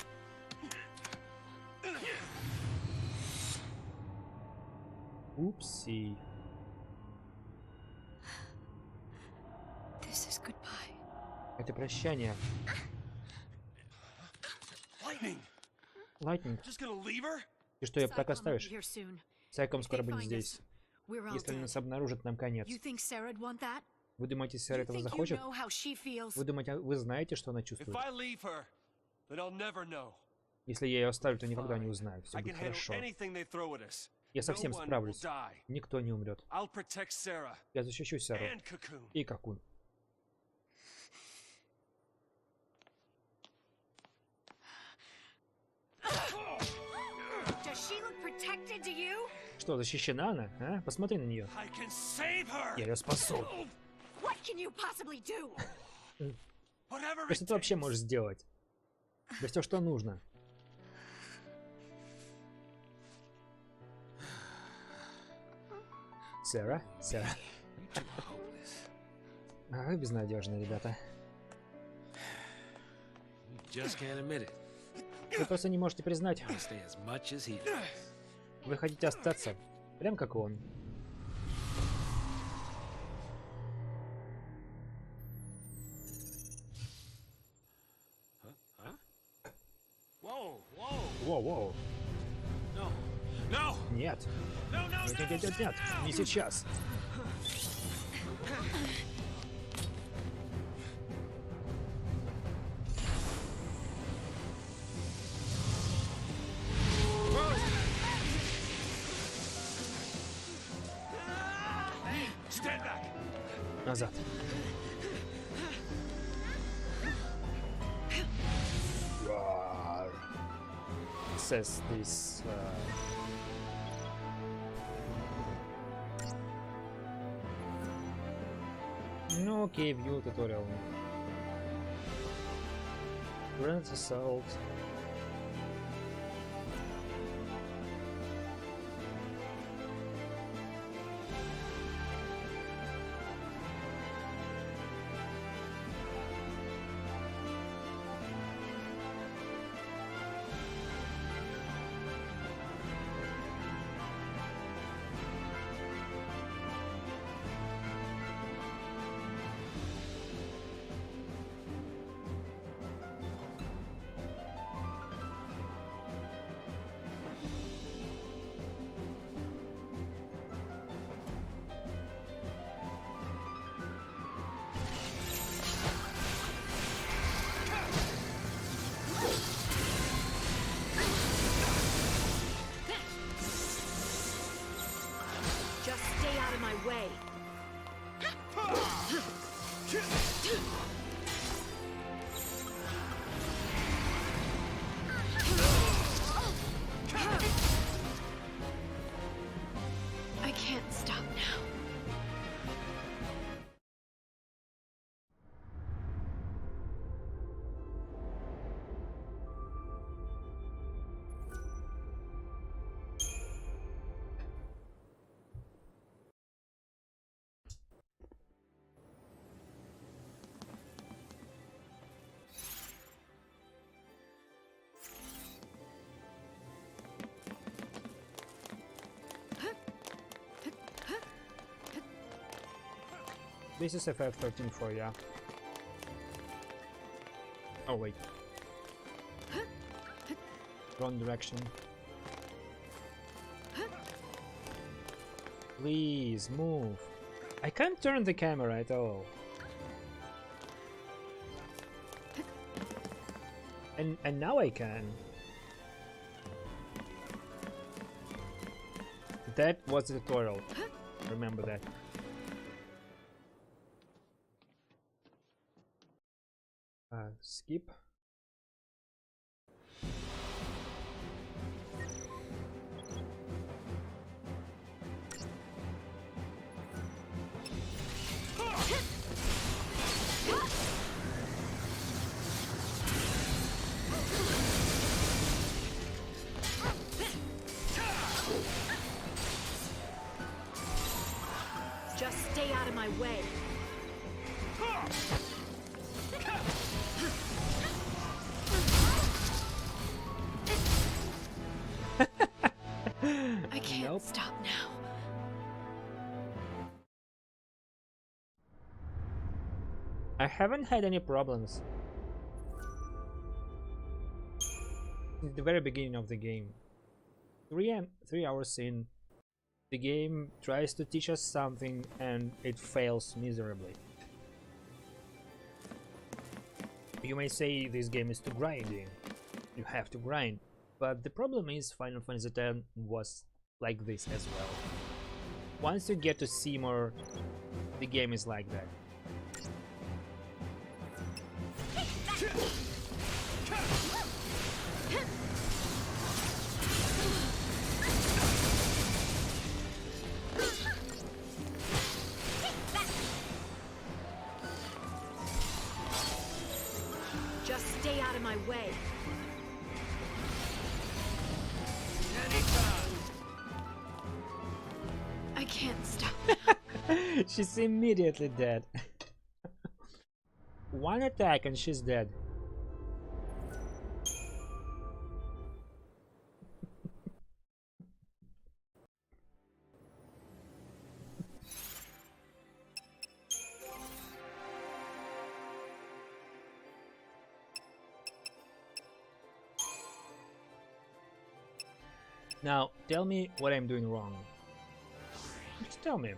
Упси. This is goodbye. Это прощание. Lightning. Lightning. Just gonna leave her? И что, ее так оставишь? Here soon. Сайком скоро будет здесь. We're all Если dead. нас обнаружат, нам конец. You think Sarah'd want that? Вы думаете, Сара You этого think you захочет? know how she feels? Вы думаете, вы знаете, что она If чувствует? I leave her, then I'll never know. Если я ее оставлю, то никогда не узнаю. Все I будет can handle хорошо. anything they throw at us. Я совсем No one will справлюсь. die. Никто не умрет. I'll protect Sarah Я защищу Сару and Cocoon. и Какун. Does she look protected to you? Что, защищена она? А? Посмотри на нее. I can save her. Я ее спасу. What can you possibly do? Whatever То есть it ты вообще takes. можешь сделать? Да все, что нужно. Сара? Сара. А, вы безнадежны, ребята. You just can't admit it. Вы просто не можете признать. You stay as much as he does. Вы хотите остаться, прям как он. Whoa, whoa, Воу-воу. no, no, Нет. no, no, Нет, нет, нет, нет, нет. Не сейчас. Stand back. Назад. Says this. Ну окей, view tutorial. Grand assault. Just stay out of my way. I can't stop now. This is FF13 for ya. Oh wait. Wrong direction. Please move. I can't turn the camera at all. And now I can. That was the tutorial. Remember that. Skip. Just stay out of my way. I can't Nope. stop now. I haven't had any problems since the very beginning of the game. 3 hours in, the game tries to teach us something and it fails miserably. You may say this game is too grinding. you have to grind. But the problem is Final Fantasy X was like this as well. Once you get to Seymour, the game is like that. Just stay out of my way. I can't stop. She's immediately dead. One attack and she's dead. Now, tell me what I'm doing wrong. Just tell me.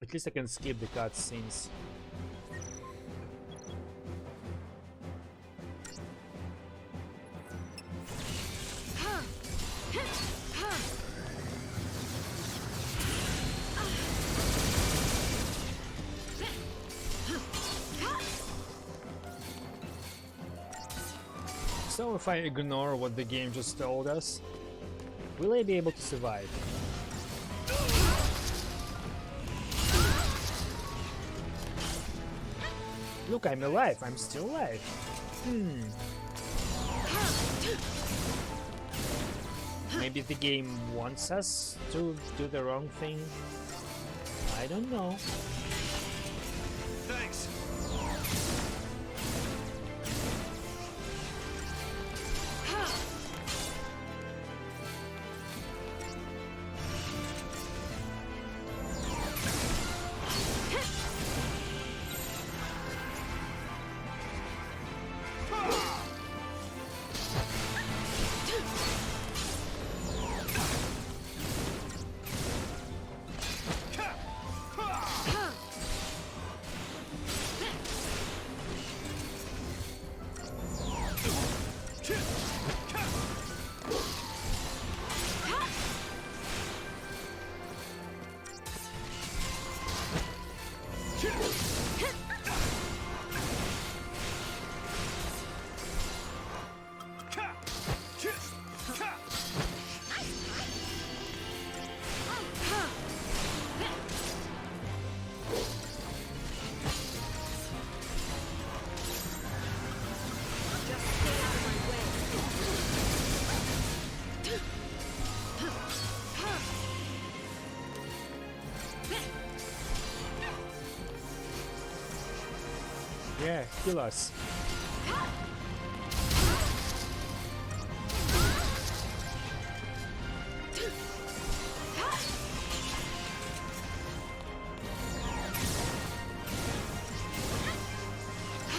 At least I can skip the cutscenes. So if I ignore what the game just told us, will I be able to survive? Look, I'm alive. I'm still alive. Maybe the game wants us to do the wrong thing. I don't know. Thanks. Yeah, kill us.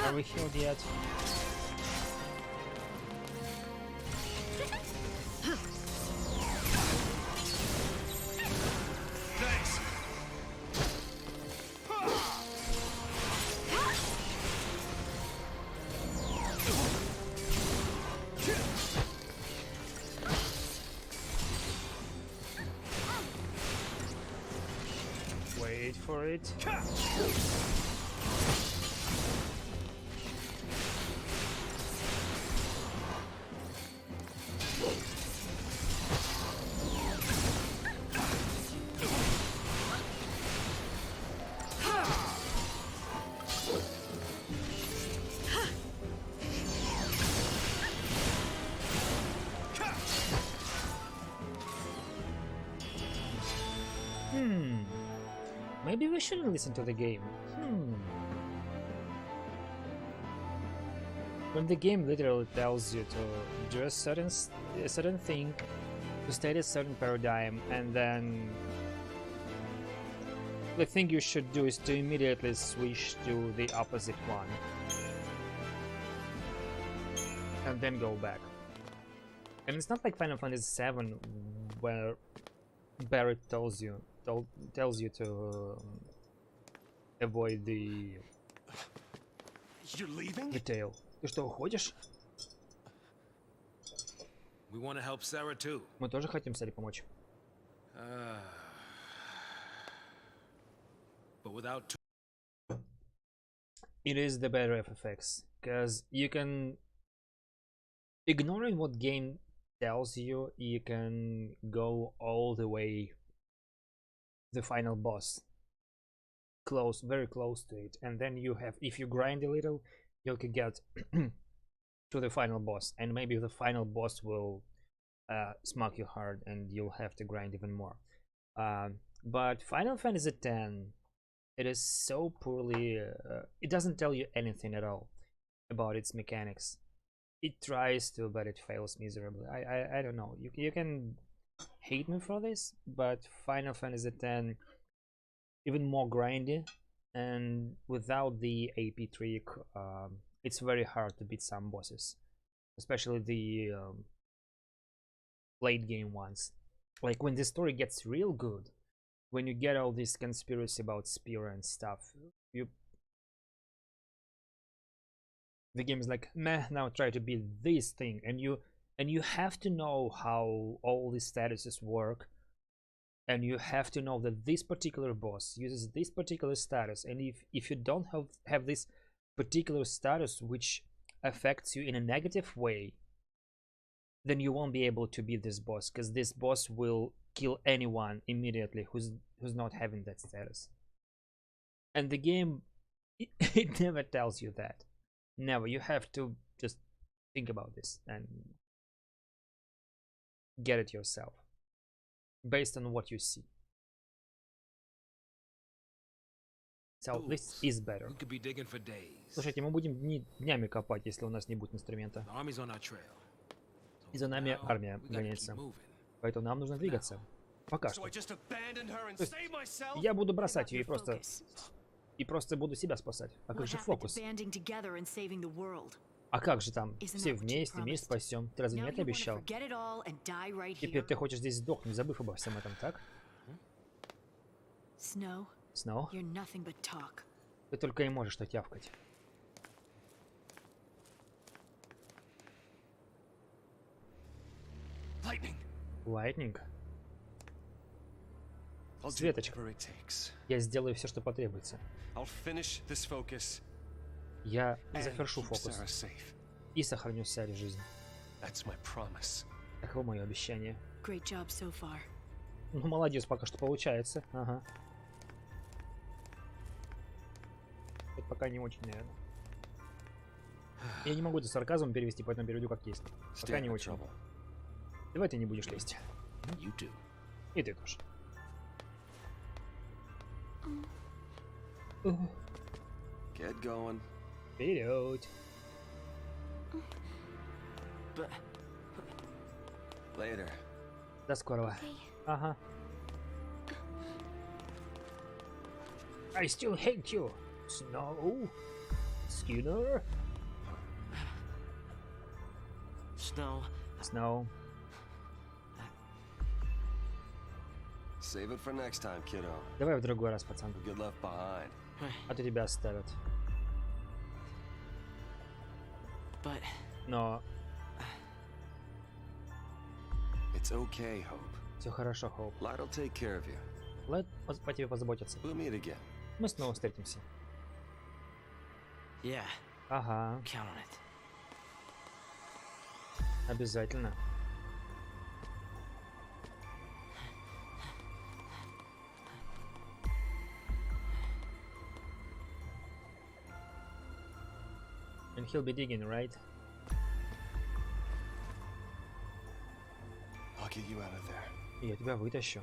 Are we healed yet? Thanks. Wait for it. Maybe we shouldn't listen to the game. When the game literally tells you to do a certain thing, to state a certain paradigm, and then the thing you should do is to immediately switch to the opposite one. And then go back. And it's not like Final Fantasy VII where Barret tells you to avoid the You're leaving? tail. Ты что, уходишь? We want to help Sarah too. Мы тоже хотим Саре помочь. But without It is the better FFX, because you can, ignoring what game tells you, you can go all the way the final boss, close, very close to it, and then you have, if you grind a little, you can get to the final boss, and maybe the final boss will smack you hard and you'll have to grind even more. But Final Fantasy X, it is so poorly, it doesn't tell you anything at all about its mechanics. It tries to, but it fails miserably. I don't know, you can hate me for this, but Final Fantasy X, even more grindy, and without the AP trick, it's very hard to beat some bosses, especially the late game ones. Like when the story gets real good, when you get all this conspiracy about Spear and stuff, the game is like, meh, now try to beat this thing, and you have to know how all these statuses work, and you have to know that this particular boss uses this particular status, and if you don't have this particular status which affects you in a negative way, then you won't be able to beat this boss, because this boss will kill anyone immediately who's not having that status. And the game, it never tells you that. Never. You have to just think about this and get it yourself based on what you see. So this is better. we could be digging for days. Слушайте, мы будем днями копать, если у нас не будет инструмента. The army's on our trail. И за нами армия гоняется. Поэтому нам нужно двигаться. Пока So что. I just abandoned her and То есть saved myself? я буду бросать ее и просто буду себя спасать. А как же фокус? banding together and saving the world? А как же там? Isn't Все that what you вместе, мир promised? спасем. Ты разве Now не это you wanna обещал? forget it all and die right Теперь here? ты хочешь здесь сдохнуть, забыв обо всем этом, так? Snow, Сноу? you're nothing but talk. Ты только и можешь что тявкать. Lightning. Lightning. I'll do Светочка. whatever it takes. Я сделаю все, что потребуется. I'll finish this focus Я and завершу keep фокус Sarah safe. и сохраню Саре жизнь. That's my promise. Таково мое обещание. Great job so far. Ну, молодец, пока что получается. Ага. Это пока не очень, наверное. Я не могу это сарказмом перевести, поэтому переведу как есть. Пока Stay не out of очень. trouble. Давай ты не будешь лезть. You do. И ты тоже. Get going. Вперед. Later. До скорого. Okay. Ага. I still hate you, Snow. Skinner. Snow. Snow. Save it for next time, kiddo. Давай в другой раз, пацан. You'll get left behind. А то тебя оставят. But Но It's okay, Hope. все хорошо, Хоуп. Light'll take care of you. Лайт по тебе позаботится. We'll meet again. Мы снова встретимся. yeah, Ага, count on it. обязательно. And he'll be digging, right? I'll get you out of there. Я тебя вытащу.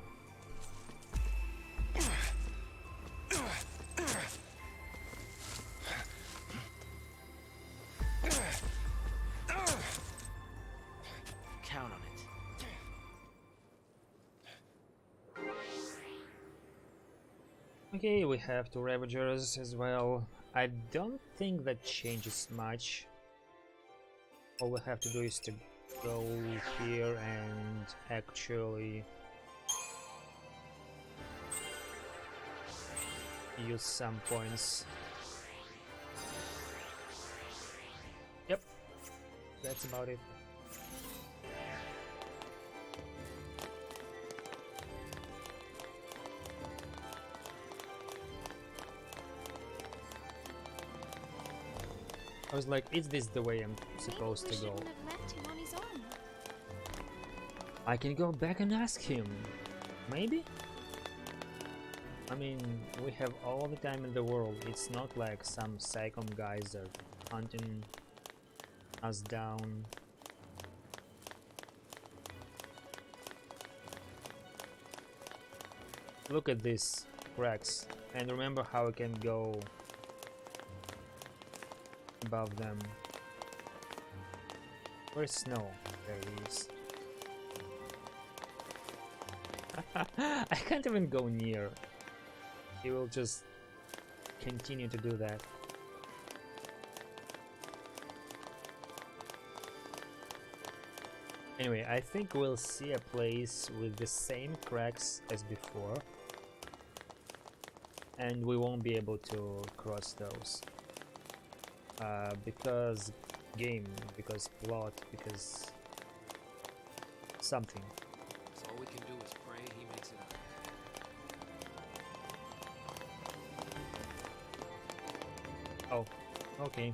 Count on it. Okay, we have 2 Ravagers as well. I don't think that changes much. All we have to do is to go here and actually use some points. Yep, that's about it. I was like, is this the way I'm supposed to go? Have left him on his own. I can go back and ask him. Maybe? I mean, we have all the time in the world. It's not like some psychom guys are hunting us down. Look at these cracks and remember how I can go above them. Where's snow? There he is. I can't even go near. He will just continue to do that. Anyway, I think we'll see a place with the same cracks as before, and we won't be able to cross those. Because game, because plot, because something. So all we can do is pray he makes it out. Oh, okay.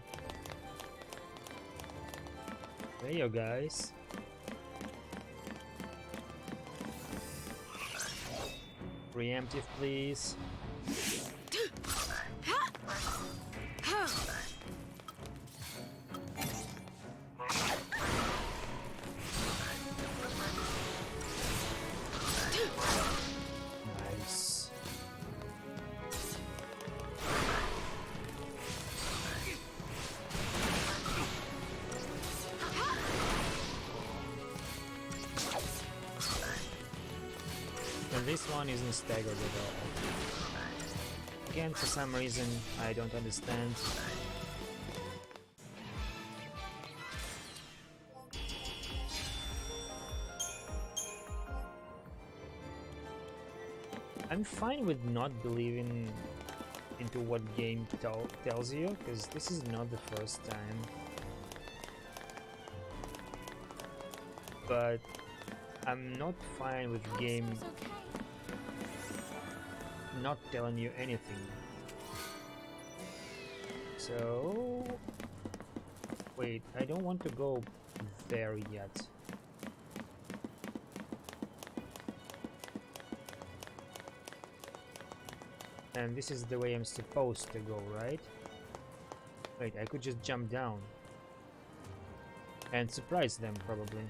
There you go, guys. Preemptive, please. Nice. And this one isn't staggered at all. Again, for some reason, I don't understand. I'm fine with not believing into what game tells you, because this is not the first time. But I'm not fine with game Okay. not telling you anything. So wait, I don't want to go there yet. And this is the way I'm supposed to go, right? Wait, I could just jump down and surprise them, probably.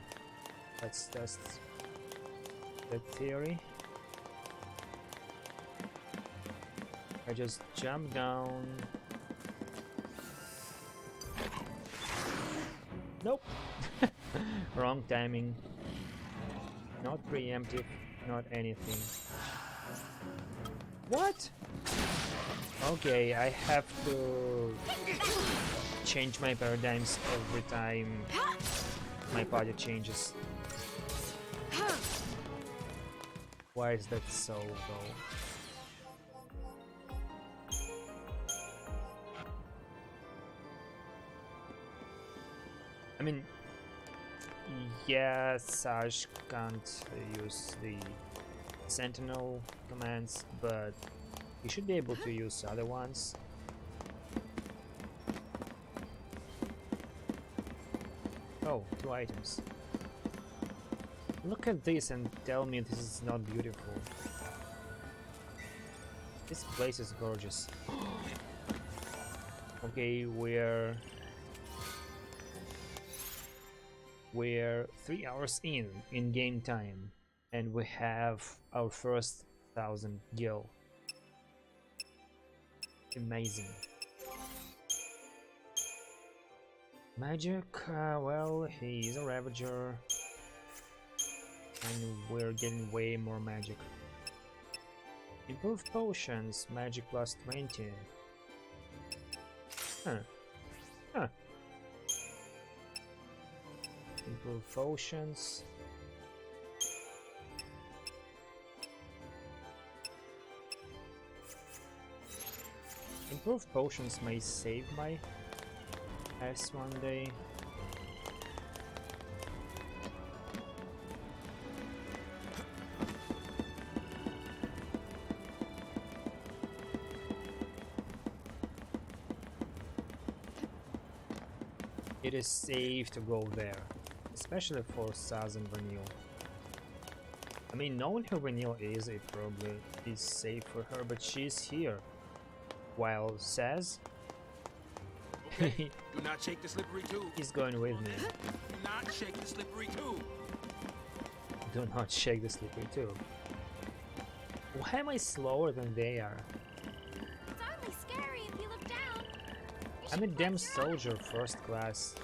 Let's test that theory. I just jump down. Nope. Wrong timing. Not preemptive, not anything. What? Okay, I have to change my paradigms every time my party changes. Why is that so though? I mean, yeah, Saj can't use the Sentinel commands, but he should be able to use other ones. Oh, 2 items. Look at this and tell me this is not beautiful. This place is gorgeous. Okay, we're 3 hours in game time, and we have our first 1000 gil. Amazing. Magic, well, he's a Ravager, and we're getting way more magic. Improved potions, magic plus 20. Huh. Huh. Improved potions. Improved potions may save my ass one day. It is safe to go there, especially for Saz and Vanille. I mean, knowing who Vanille is, it probably is safe for her, but she's here. While Saz, Okay. Do not shake the slippery tube. he's going with me. Do not shake the slippery tube. Do not shake the slippery tube. Why am I slower than they are? It's only scary if you look down. You I'm a should damn watch your own. soldier, first class.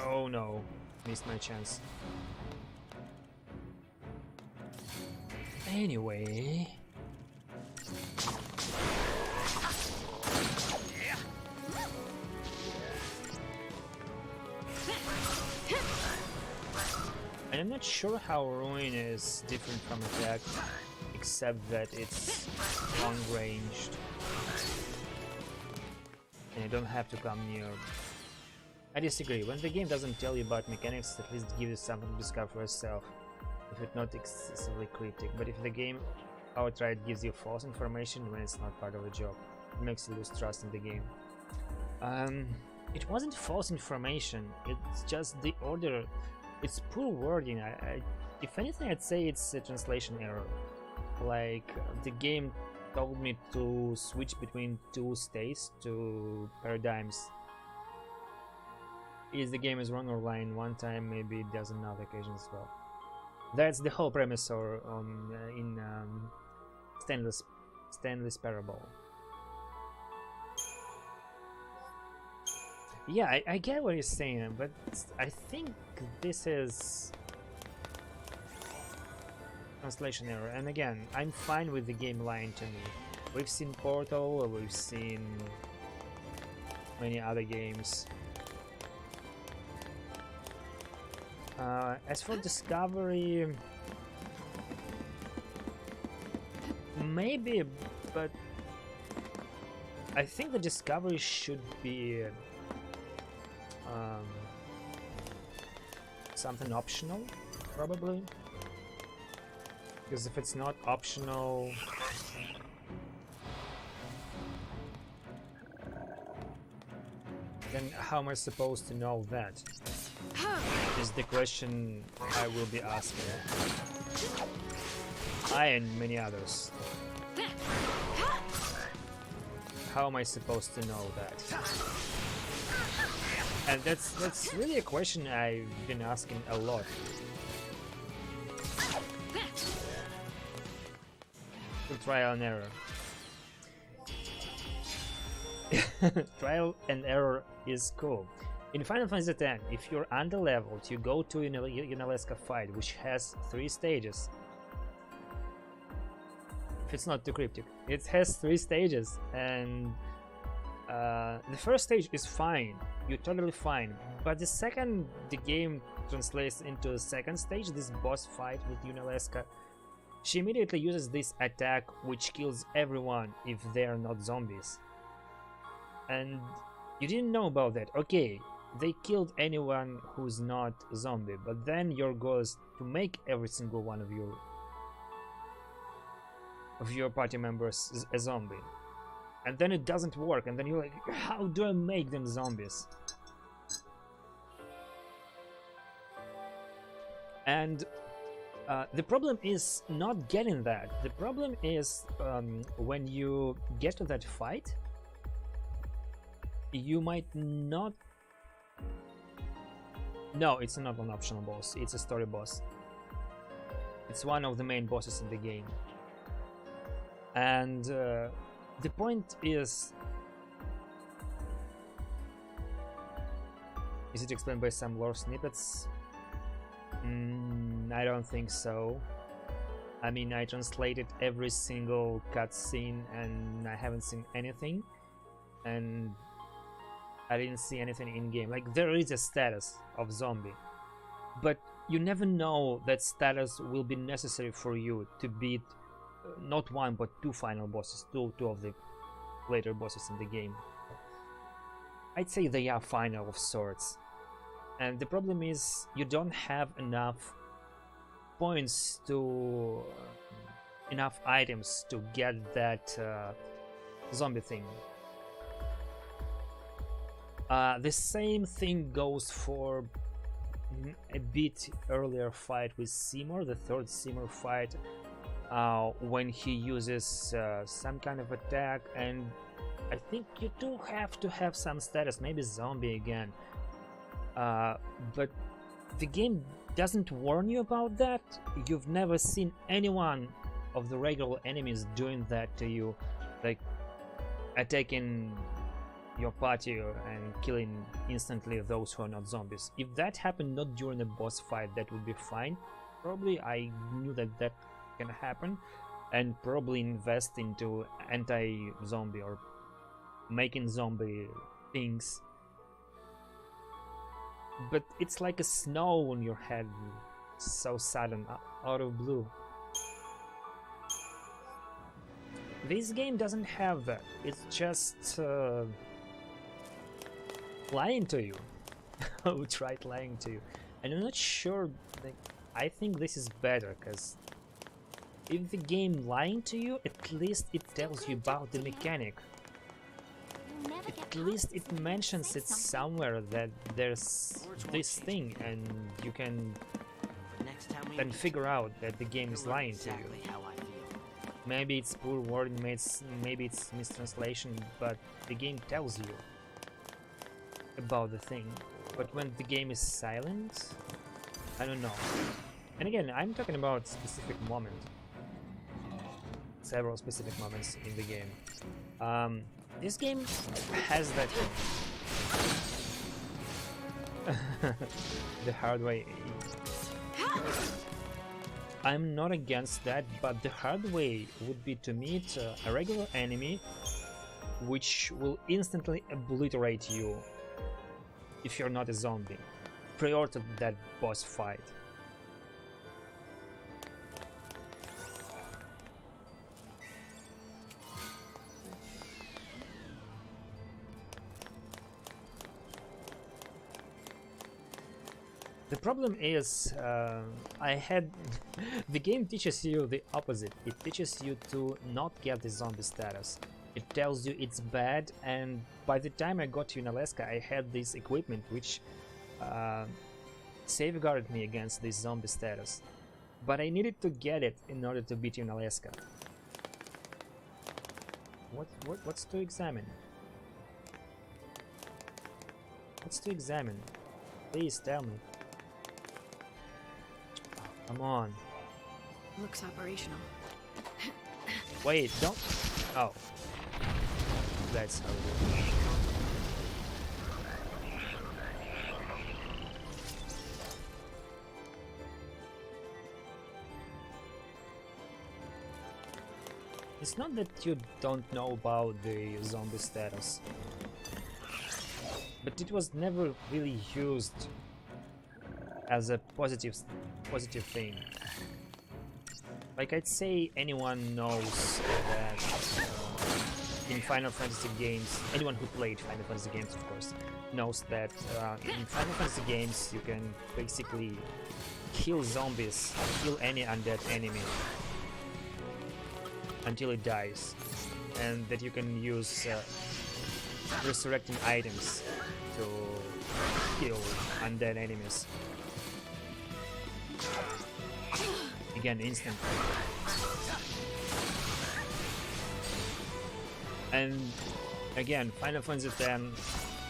Oh no, missed my chance. Anyway, and I'm not sure how Ruin is different from attack, except that it's long ranged and you don't have to come near. I disagree. When the game doesn't tell you about mechanics, at least give you something to discover for yourself, if it's not excessively cryptic. But if the game outright gives you false information when it's not part of the job, it makes you lose trust in the game. It wasn't false information, it's just the order. It's poor wording. If anything, I'd say it's a translation error. Like, the game told me to switch between two states, two paradigms. Is the game is wrong or lying one time, maybe it does on other occasions as well. That's the whole premise in Stanley's Parable. Yeah, I get what you're saying, but I think this is translation error. And again, I'm fine with the game lying to me. We've seen Portal, we've seen many other games. As for Discovery, maybe, but I think the Discovery should be something optional, probably. Because if it's not optional, then how am I supposed to know that? Is the question I will be asking. I and many others. How am I supposed to know that? And that's really a question I've been asking a lot. Trial and error. Trial and error is cool. In Final Fantasy X, if you're under-leveled, you go to Unalesca fight, which has 3 stages. If it's not too cryptic. It has 3 stages, and the first stage is fine. You're totally fine. But the second the game translates into the second stage, this boss fight with Unalesca, she immediately uses this attack which kills everyone if they're not zombies. And you didn't know about that. Okay, they killed anyone who's not a zombie, but then your goal is to make every single one of your party members a zombie. And then it doesn't work, and then you're like, how do I make them zombies? And the problem is not getting that. The problem is when you get to that fight, you might not... No, it's not an optional boss, it's a story boss. It's one of the main bosses in the game. And The point is it explained by some lore snippets? I don't think so. I mean, I translated every single cutscene and I haven't seen anything, and I didn't see anything in game. Like, there is a status of zombie, but you never know that status will be necessary for you to beat not one but two final bosses, two of the later bosses in the game. I'd say they are final of sorts, and the problem is you don't have enough points to enough items to get that zombie thing. The same thing goes for a bit earlier fight with Seymour, the third Seymour fight, when he uses some kind of attack, and I think you do have to have some status, maybe zombie again, but the game doesn't warn you about that. You've never seen anyone of the regular enemies doing that to you, like attacking your party and killing instantly those who are not zombies. If that happened not during a boss fight, that would be fine. Probably I knew that that can happen, and probably invest into anti-zombie or making zombie things. But it's like a snow on your head, so sudden, out of blue. This game doesn't have that. It's just lying to you. Outright lying to you. And I'm not sure, like, I think this is better, because if the game lying to you, at least it tells you about the mechanic. At least it mentions it somewhere that there's this thing, and you can then figure out that the game is lying to you. Maybe it's poor wording, maybe it's mistranslation, but the game tells you about the thing. But when the game is silent, I don't know. And again, I'm talking about specific moments, several specific moments in the game. This game has that the hard way. I'm not against that, but the hard way would be to meet a regular enemy which will instantly obliterate you if you're not a zombie prior to that boss fight. The problem is, the game teaches you the opposite. It teaches you to not get the zombie status. It tells you it's bad, and by the time I got to Alaska, I had this equipment which safeguarded me against this zombie status. But I needed to get it in order to beat Alaska. What's to examine? What's to examine? Please tell me. Come on. Looks operational. Wait, don't. Oh. That's how it is. It's not that you don't know about the zombie status, but it was never really used as a positive thing. Like, I'd say anyone knows that in Final Fantasy games, anyone who played Final Fantasy games, of course, knows that in Final Fantasy games you can basically kill zombies, kill any undead enemy until it dies, and that you can use resurrecting items to kill undead enemies. Again, instantly. And again, Final Fantasy X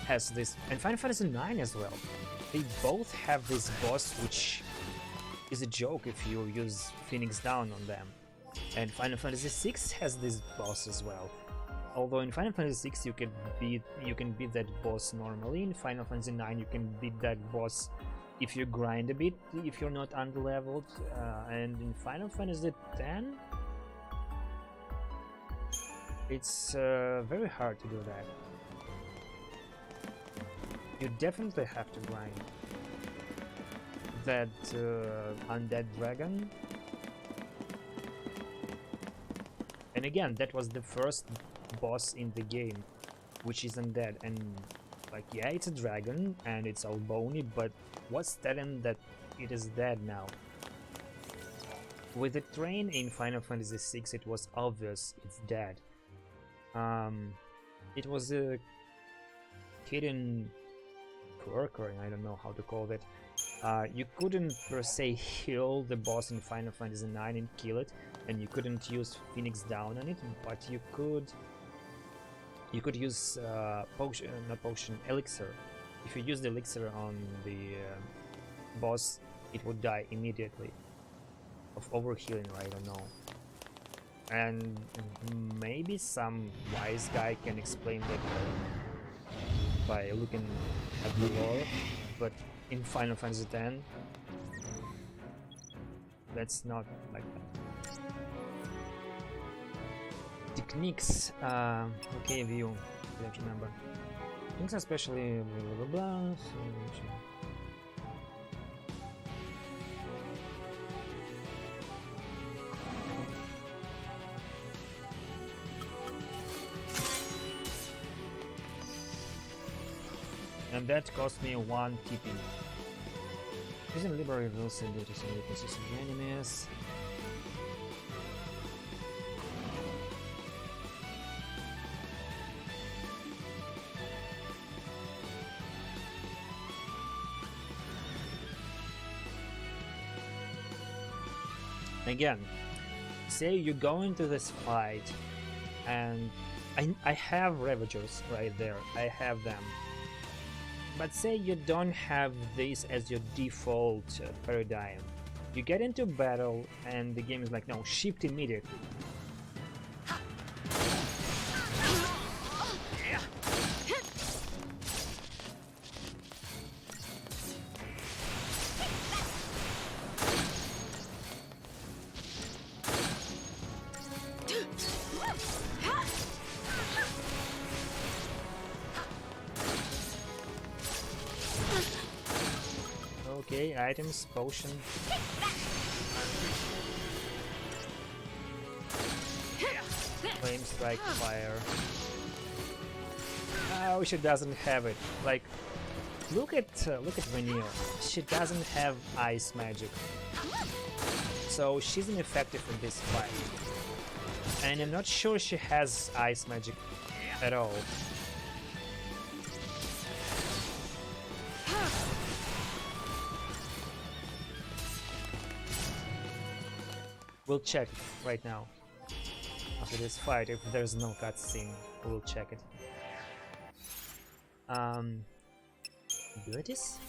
has this, and Final Fantasy IX as well. They both have this boss, which is a joke if you use Phoenix Down on them. And Final Fantasy VI has this boss as well. although in Final Fantasy VI you can beat that boss normally. In Final Fantasy IX you can beat that boss if you grind a bit, if you're not underleveled, and in Final Fantasy X it's very hard to do that. You definitely have to grind that undead dragon. And again, that was the first boss in the game, which is undead. And like, yeah, it's a dragon and it's all bony, but what's telling that it is dead now? With the train in Final Fantasy VI, it was obvious it's dead. It was a hidden quirk, or I don't know how to call it. You couldn't per se heal the boss in Final Fantasy IX and kill it, and you couldn't use Phoenix Down on it, but you could use elixir. If you use the elixir on the boss, it would die immediately of overhealing, I don't know. And maybe some wise guy can explain that by looking at the lore, but in Final Fantasy X, that's not like that. Techniques, okay, view, I don't remember. Things especially blah blah blah. And that cost me 1 TP. Using liberal will send you to some weaknesses of the enemies. Again, say you go into this fight and I have Ravagers right there, I have them. But say you don't have this as your default paradigm. You get into battle and the game is like, no, shift immediately. Okay, items, potion. Flame strike, fire. Oh, she doesn't have it. Like, look at Vanille. She doesn't have ice magic, so she's ineffective in this fight. And I'm not sure she has ice magic at all. We'll check it right now. After this fight, if there's no cutscene, we'll check it. Abilities?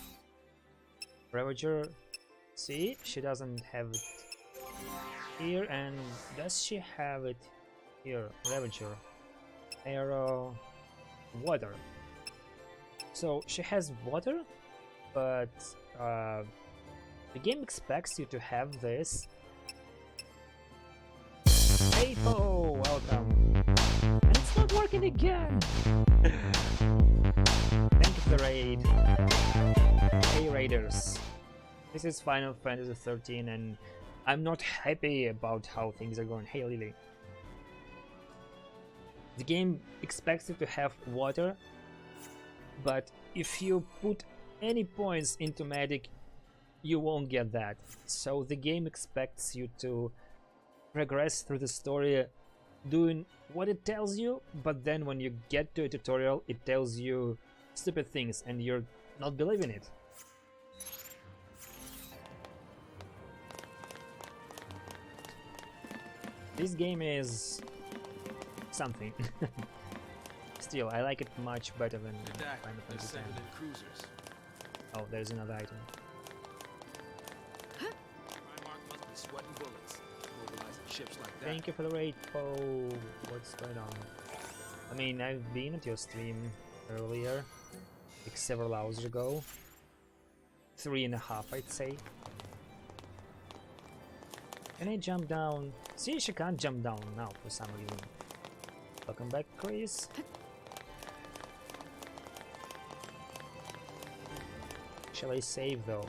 Ravager. See, she doesn't have it here, and does she have it here? Ravager. Arrow. Water. So she has water, but the game expects you to have this. Hey, oh, welcome. And it's not working again. Thank you for the raid. Hey, raiders. This is Final Fantasy 13, and I'm not happy about how things are going. Hey, Lily. The game expects you to have water, but if you put any points into medic, you won't get that. So the game expects you to progress through the story doing what it tells you, but then when you get to a tutorial it tells you stupid things and you're not believing it. This game is something. Still, I like it much better than Final Fantasy X. Oh, there's another item. Ships like that. Thank you for the raid, Poe. What's going on? I mean, I've been at your stream earlier, like several hours ago. 3.5, I'd say. Can I jump down? See, she can't jump down now for some reason. Welcome back, Chris. Shall I save though?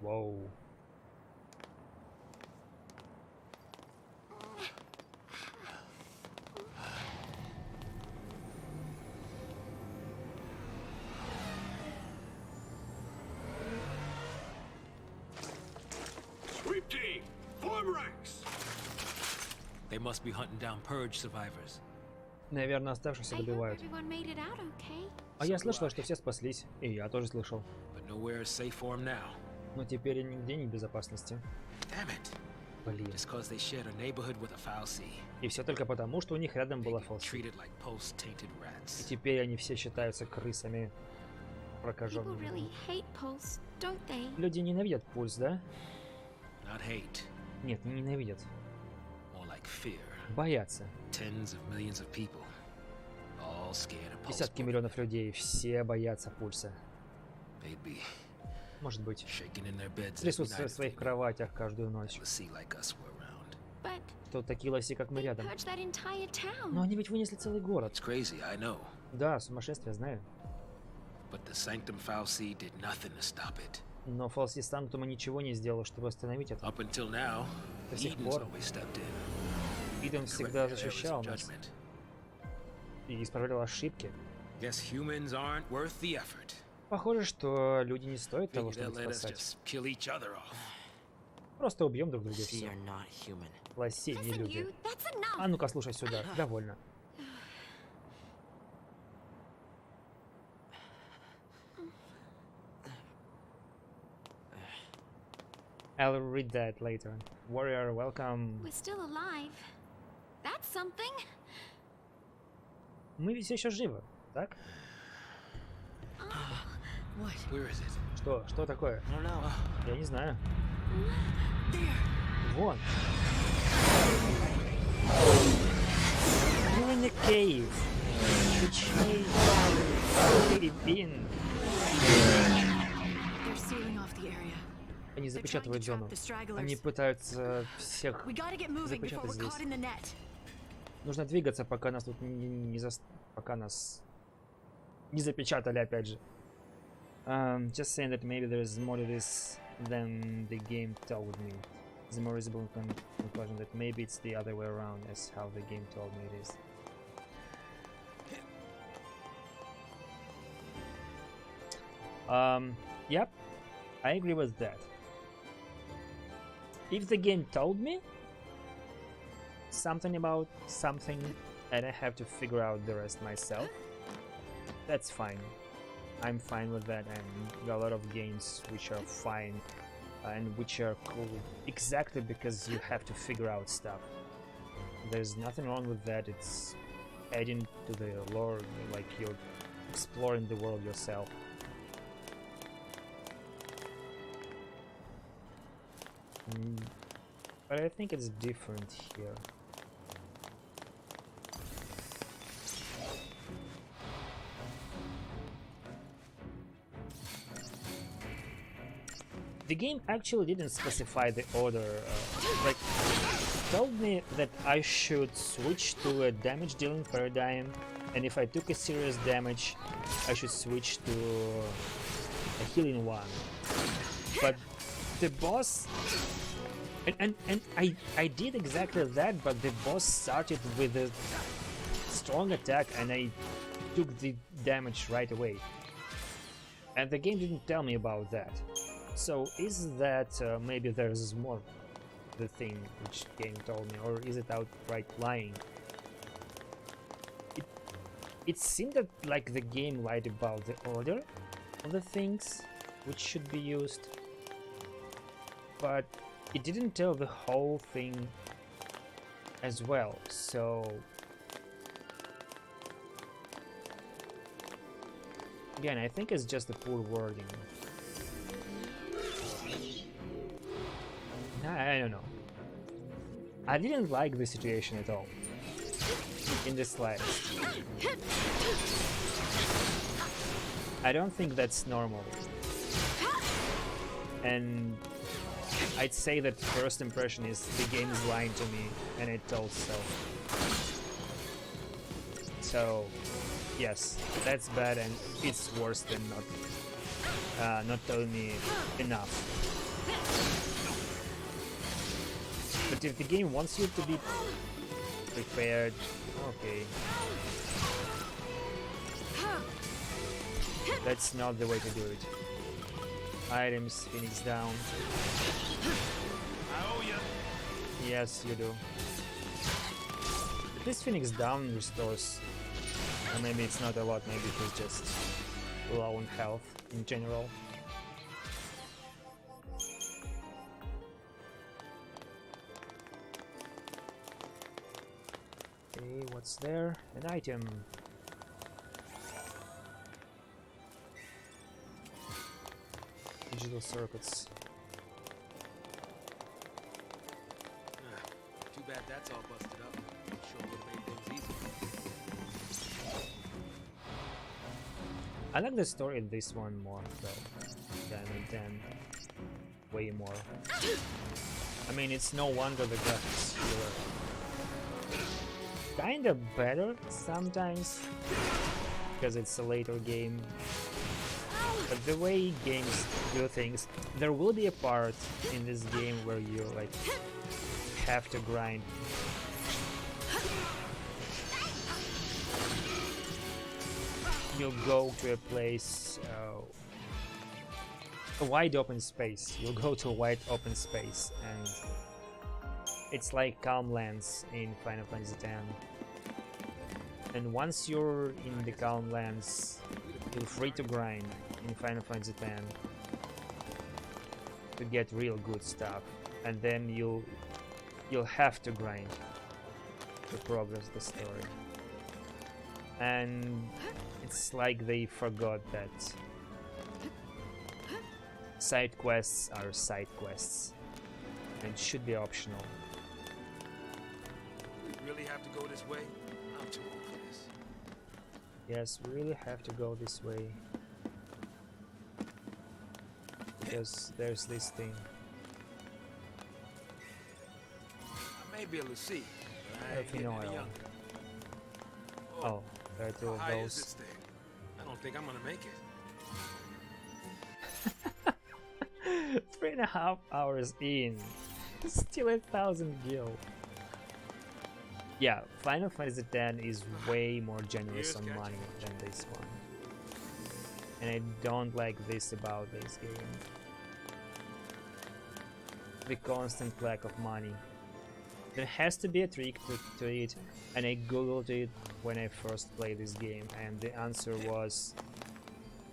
Whoa. Sweep team, form ranks. They must be hunting down purge survivors. Наверное, оставшихся I hope добивают. everyone made it out okay. А я слышал, что все спаслись. И я тоже слышал. But nowhere is safe for 'em now. Но теперь нигде не в безопасности. Damn it. Блин. Just cause they shared a neighborhood with a fal'Cie. И все только потому, что у них рядом была фалси. Treated like post-tainted И rats. теперь они все считаются крысами People прокаженными. really hate Pulse, don't they? Люди ненавидят пульс, да? Not hate, Нет, не ненавидят. more like fear. Боятся. Tens of millions of people, all scared of Pulse. Десятки миллионов людей, все боятся пульса. They'd be Может быть. shaking in their beds every Трясутся night в if своих they кроватях каждую ночь. knew a Sea like us were around. But Что такие лоси, как мы they рядом. purged that entire Но town. они ведь вынесли целый город. It's crazy, I know, Да, сумасшествие, знаю. but the Sanctum fal'Cie did nothing to stop it. Но фалси Сантума ничего не сделал, чтобы остановить это. Up until now, До сих Eden's пор always stepped in. Иден Correct всегда their errors защищал of нас judgment. и исправлял ошибки. Guess humans aren't worth the effort. Похоже, что люди не стоят того, Figure they'll чтобы let us спасать. just kill each other off. Просто убьем друг друга и See, все. you're not human. Лосей не Listen, люди. you, that's enough. А ну-ка, слушай сюда. Довольно. I'll read that later. Warrior, welcome. We're still alive. That's something. Мы все еще живы, так? What? Where is it? Что? Что такое? I don't know. Я не знаю. There! Вон. You're in the cave. Which means already been. They're sealing off the area. Они They're trying to запечатывают trap зону. the stragglers. Они пытаются всех We gotta get moving before запечатать we're здесь. caught in the net. Нужно двигаться, пока нас тут пока нас не запечатали опять же. Just saying that maybe there's more to this than the game told me. The more reasonable conclusion that maybe it's the other way around as how the game told me it is. Yep, I agree with that. If the game told me something about something and I have to figure out the rest myself, that's fine. I'm fine with that, and there are a lot of games which are fine and which are cool exactly because you have to figure out stuff. There's nothing wrong with that. It's adding to the lore, like you're exploring the world yourself. But I think it's different here. The game actually didn't specify the order, like, told me that I should switch to a damage dealing paradigm, and if I took a serious damage, I should switch to a healing one. But the boss, and I did exactly that, but the boss started with a strong attack, and I took the damage right away. And the game didn't tell me about that. So is that maybe there's more the thing which game told me, or is it outright lying? It seemed that like the game lied about the order of the things which should be used, but it didn't tell the whole thing as well. So again, I think it's just a poor wording. I don't know. I didn't like the situation at all. In the slightest. I don't think that's normal. And I'd say that first impression is the game is lying to me, and it told so. So, yes, that's bad, and it's worse than not telling me enough. But if the game wants you to be prepared, okay. That's not the way to do it. Items, Phoenix down. I owe ya. Yes, you do. But this Phoenix down restores. Or maybe it's not a lot, maybe it's just low in health in general. Okay, what's there? An item. Digital circuits. Too bad that's all busted up. Sure would have made things easier. I like the story in this one more though than in 10. Way more. I mean, it's no wonder the graphics were kinda better sometimes because it's a later game. But the way games do things, there will be a part in this game where you like have to grind. You'll go to a place, a wide open space. You'll go to a wide open space, and it's like Calm Lands in Final Fantasy X. And once you're in the Calm Lands, you're free to grind in Final Fantasy X to get real good stuff, and then you'll have to grind to progress the story. And it's like they forgot that side quests are side quests and should be optional. We really have to go this way? I'm too old for this. Yes, we really have to go this way. Because there's this thing. I may be able to see, but I ain't getting any younger. Oh, there are two of How high is those. this thing? I don't think I'm gonna make it. 3.5 hours in. Still 1,000 gil. Yeah, Final Fantasy X is way more generous on money than this one. And I don't like this about this game. The constant lack of money. There has to be a trick to it, and I googled it when I first played this game, and the answer was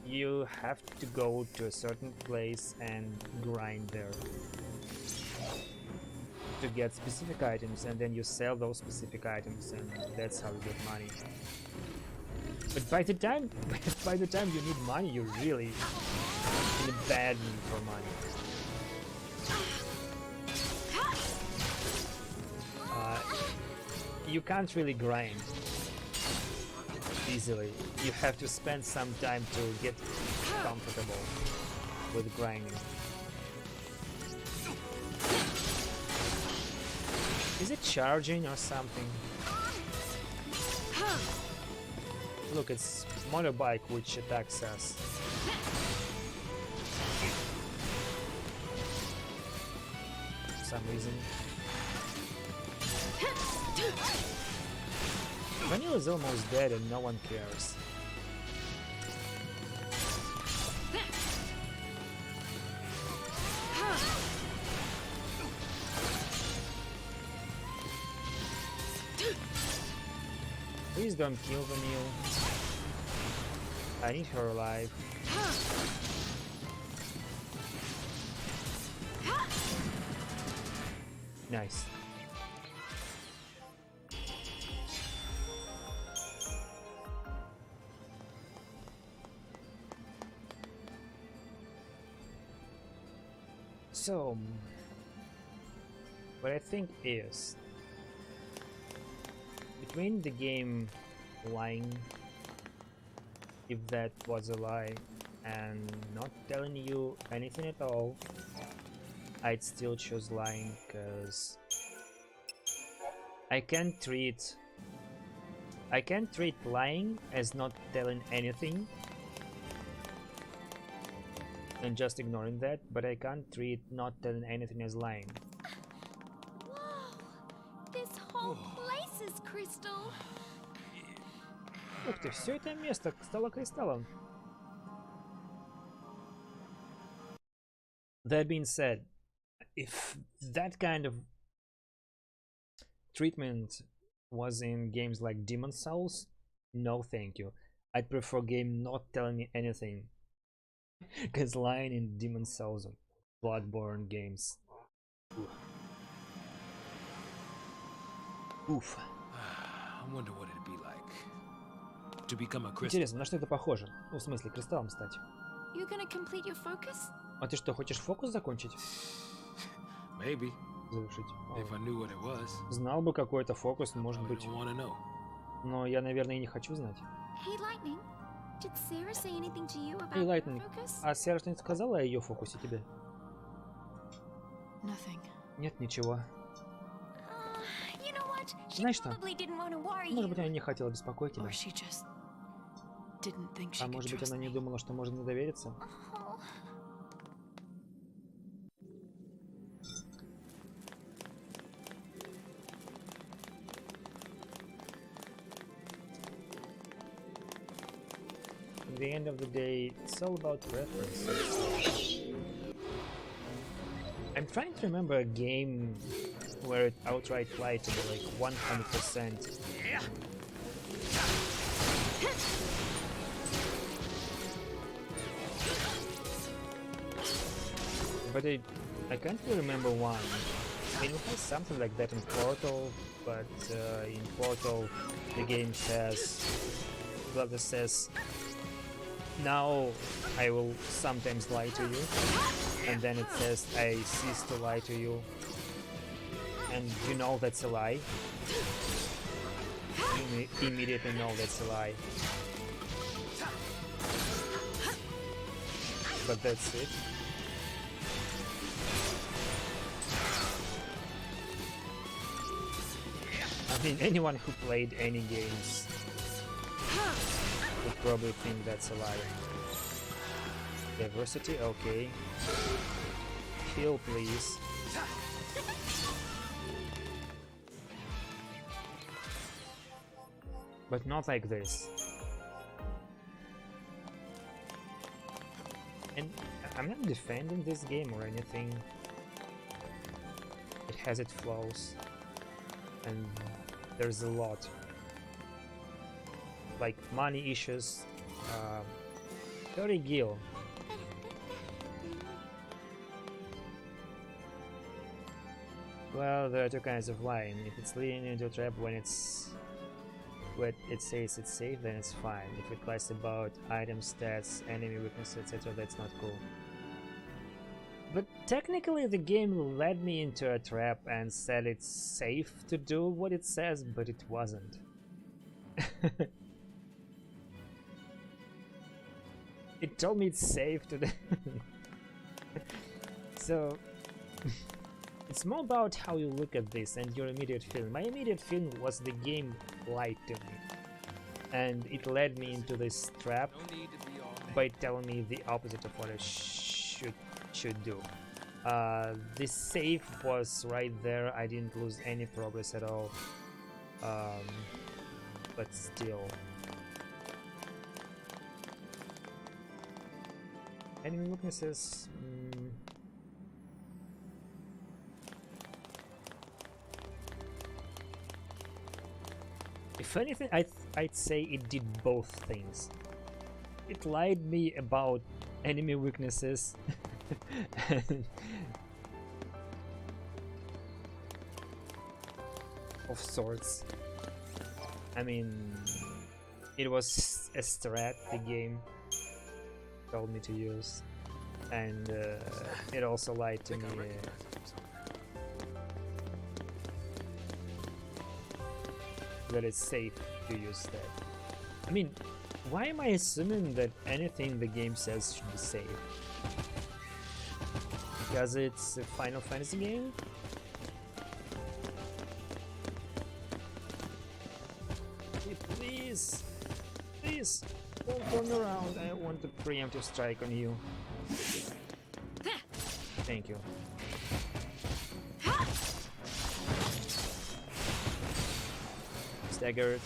you have to go to a certain place and grind there to get specific items, and then you sell those specific items, and that's how you get money. But by the time you need money, you're really in a bad need for money. You can't really grind easily. You have to spend some time to get comfortable with grinding. Is it charging or something? Look, it's motorbike which attacks us. For some reason. Vanilla is almost dead and no one cares. Please don't kill Vanille. I need her alive. Nice. So, But I think is between the game lying, if that was a lie, and not telling you anything at all, I'd still choose lying, because I can't treat lying as not telling anything and just ignoring that, but I can't treat not telling anything as lying. Whoa! This whole place is crystal. Ух ты, все это место стало кристаллом. That being said, if that kind of treatment was in games like Demon's Souls, no thank you. I'd prefer game not telling me anything. Because lying in Demon's Souls or Bloodborne games. Oof. I wonder what it'd be like to become a crystal. Интересно, на что это похоже? Ну, в смысле, кристаллом стать. You gonna complete your focus? А ты что, хочешь фокус закончить? Maybe. Завершить. If I knew what it was. Знал бы какой-то фокус, может быть. Don't wanna know. Но я, наверное, и не хочу знать. Hey, Lightning. Did Sarah say anything to you about Hey, Lightning. her focus? А Сера что-нибудь сказала о ее фокусе тебе? Nothing. Нет, ничего. You know what? She Знаешь что? probably didn't want to worry Может быть, you. она не хотела беспокоить тебя. Or she just didn't think she А could может быть, trust она не me. думала, что можно мне довериться? Oh. At the end of the day, it's all about preference. I'm trying to remember a game where it outright lied to me, like 100%. But I can't really remember one. I mean, we have something like that in Portal, but in Portal the game says, Blood says, now I will sometimes lie to you, and then it says I cease to lie to you, and you know that's a lie. You immediately know that's a lie. But that's it. I mean, anyone who played any games would probably think that's a lie. Diversity, okay. Heal, please. But not like this. And I'm not defending this game or anything. It has its flaws. And there's a lot. Like money issues, 30 gil. Well, there are two kinds of lying. If it's leading into a trap when it says it's safe, then it's fine. If it lies about item stats, enemy weaknesses, etc., that's not cool. But technically the game led me into a trap and said it's safe to do what it says, but it wasn't. It told me it's safe to do. So it's more about how you look at this and your immediate feeling. My immediate feeling was the game lied to me, and it led me into this trap by telling me the opposite of what I should do. The save was right there. I didn't lose any progress at all, but still. Enemy weaknesses. If anything, I'd say it did both things. It lied me about enemy weaknesses of sorts. I mean, it was a strat the game told me to use, and it also lied to me that it's safe to use that. I mean, why am I assuming that anything the game says should be safe? Because it's a Final Fantasy game? Hey, please! Please! Don't turn around, I want a preemptive strike on you. Thank you. Staggered.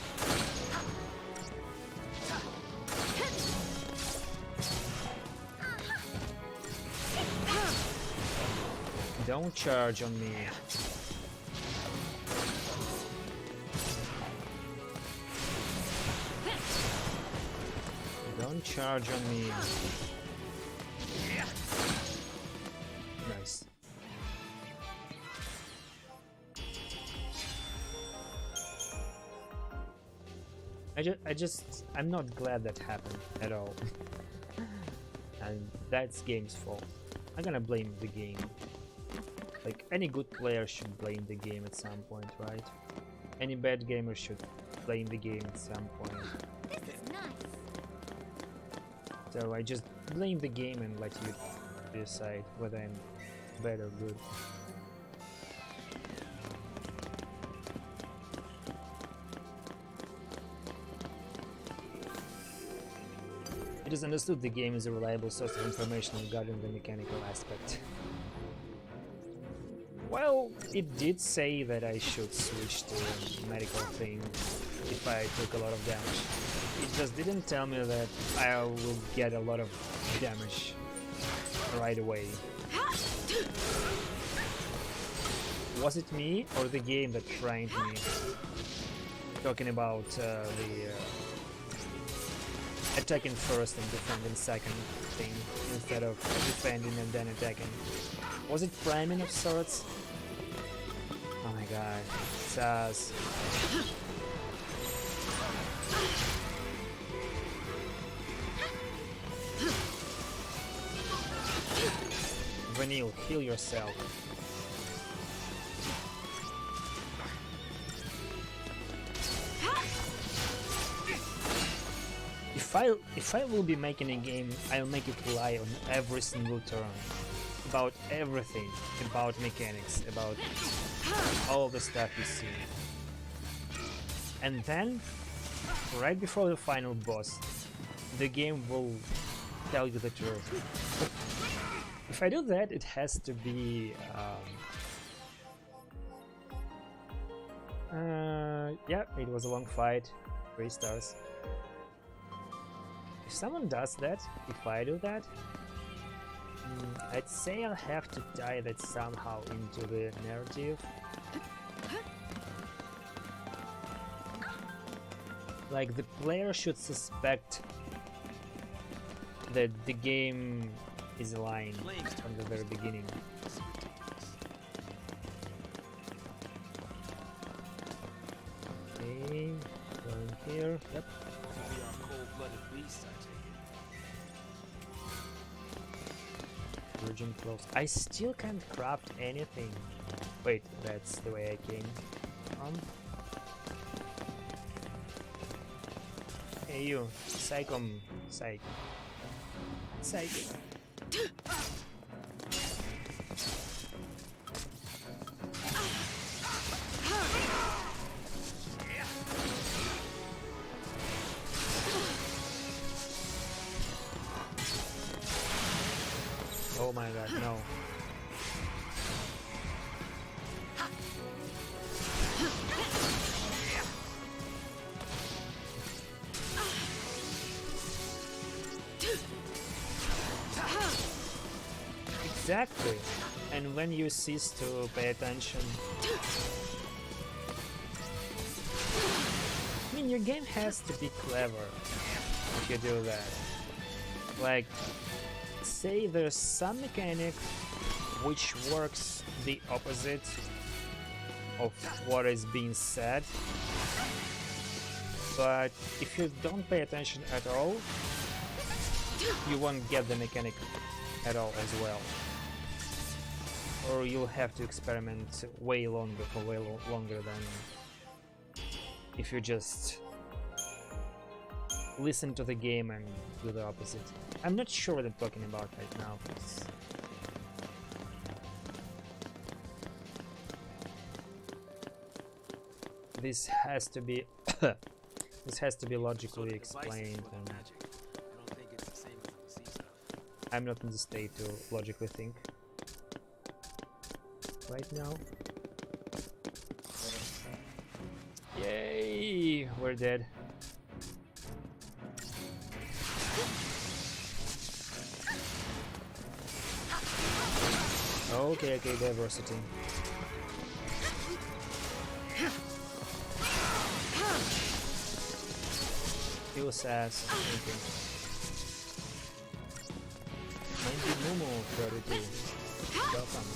Don't charge on me. Don't charge on me. Nice. I'm not glad that happened at all. And that's game's fault. I'm gonna blame the game. Like, any good player should blame the game at some point, right? Any bad gamer should blame the game at some point. This is nice. So I just blame the game and let you decide whether I'm bad or good. It is understood the game is a reliable source of information regarding the mechanical aspect. Well, it did say that I should switch to a medical thing if I took a lot of damage. It just didn't tell me that I will get a lot of damage right away. Was it me or the game that trained me? Talking about the attacking first and defending second thing, instead of defending and then attacking. Was it priming of sorts? Oh my god, sus. Vanille, heal yourself. If I will be making a game, I'll make it rely on every single turn. About everything, about mechanics, about all the stuff you see. And then, right before the final boss, the game will tell you the truth. But if I do that, it has to be... yeah, it was a long fight, 3 stars. If someone does that, if I do that, I'd say I'll have to tie that somehow into the narrative. Like, the player should suspect that the game is lying from the very beginning. Okay, going here. Yep. Virgin clothes. I still can't craft anything. Wait, that's the way I came from. Hey you, psych. Oh my god, no. Exactly. And when you cease to pay attention... I mean, your game has to be clever if you do that. Like, say there's some mechanic which works the opposite of what is being said, but if you don't pay attention at all, you won't get the mechanic at all as well. Or you'll have to experiment way longer than if you just listen to the game and do the opposite. I'm not sure what I'm talking about right now. This has to be this has to be logically explained, and I'm not in the state to logically think right now. Yay! We're dead. Okay, diversity. Kill sass. Anything. 90 Momo 32. Welcome.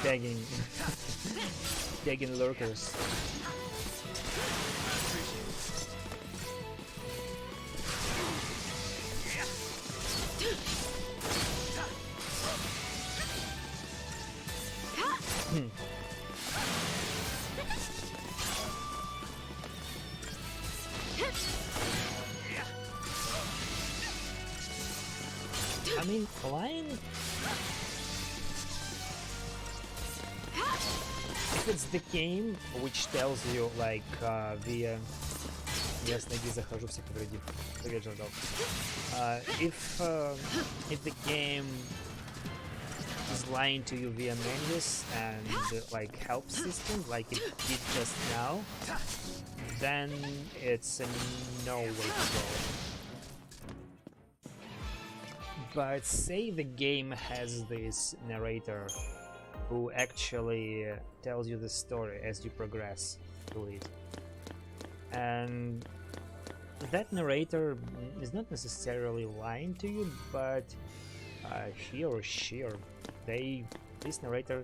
Tagging. Tagging lurkers. I mean, line. If it's the game which tells you like via ясно, иди захожу, всех подредив. Привет, Жардов. If the game is lying to you via menus and like help system, like it did just now, then it's no way to go. But say the game has this narrator who actually tells you the story as you progress through it, and that narrator is not necessarily lying to you, but he or she or they, this narrator,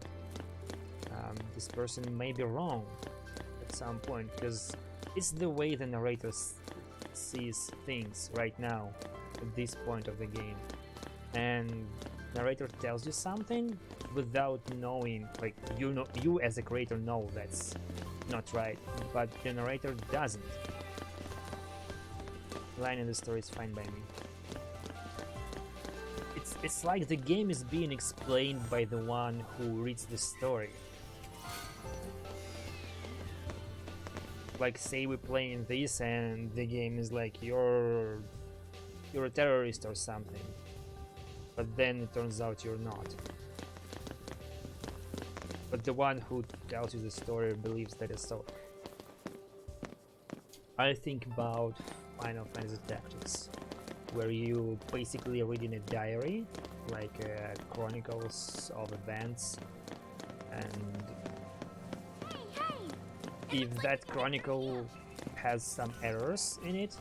this person may be wrong at some point, because it's the way the narrator sees things right now at this point of the game. And narrator tells you something without knowing, like you as a creator know that's not right, but the narrator doesn't. Line in the story is fine by me. It's like the game is being explained by the one who reads the story. Like say we're playing this and the game is like you're a terrorist or something. But then it turns out you're not. But the one who tells you the story believes that it's so. I think about Final Fantasy Tactics, where you basically reading a diary, like chronicles of events, and if that chronicle has some errors in it,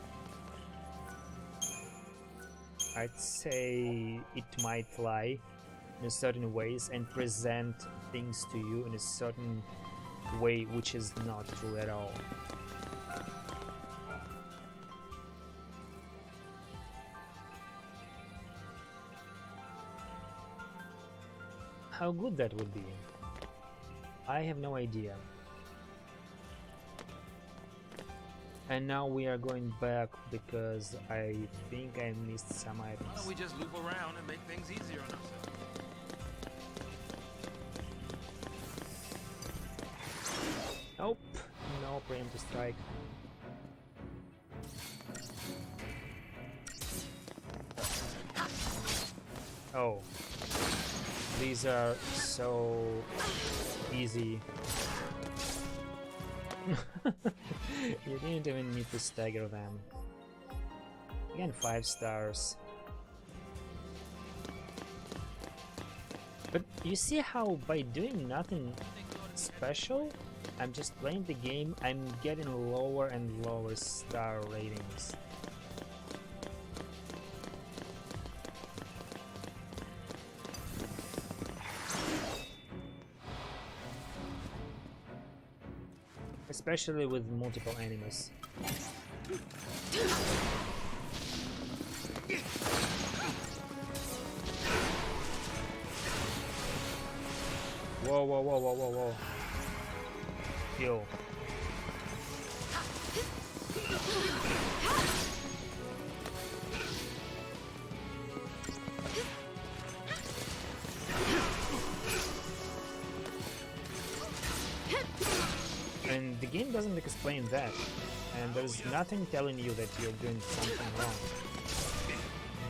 I'd say it might lie in certain ways and present things to you in a certain way which is not true at all. How good that would be, I have no idea. And now we are going back because I think I missed some items. Why don't we just loop around and make things easier on ourselves? Nope, no preemptive strike. Oh, these are so easy. You didn't even need to stagger them. Again, 5 stars. But you see how by doing nothing special, I'm just playing the game, I'm getting lower and lower star ratings. Especially with multiple enemies. Whoa, whoa, whoa, whoa, whoa, whoa. Yo. And the game doesn't explain that, and there's nothing telling you that you're doing something wrong.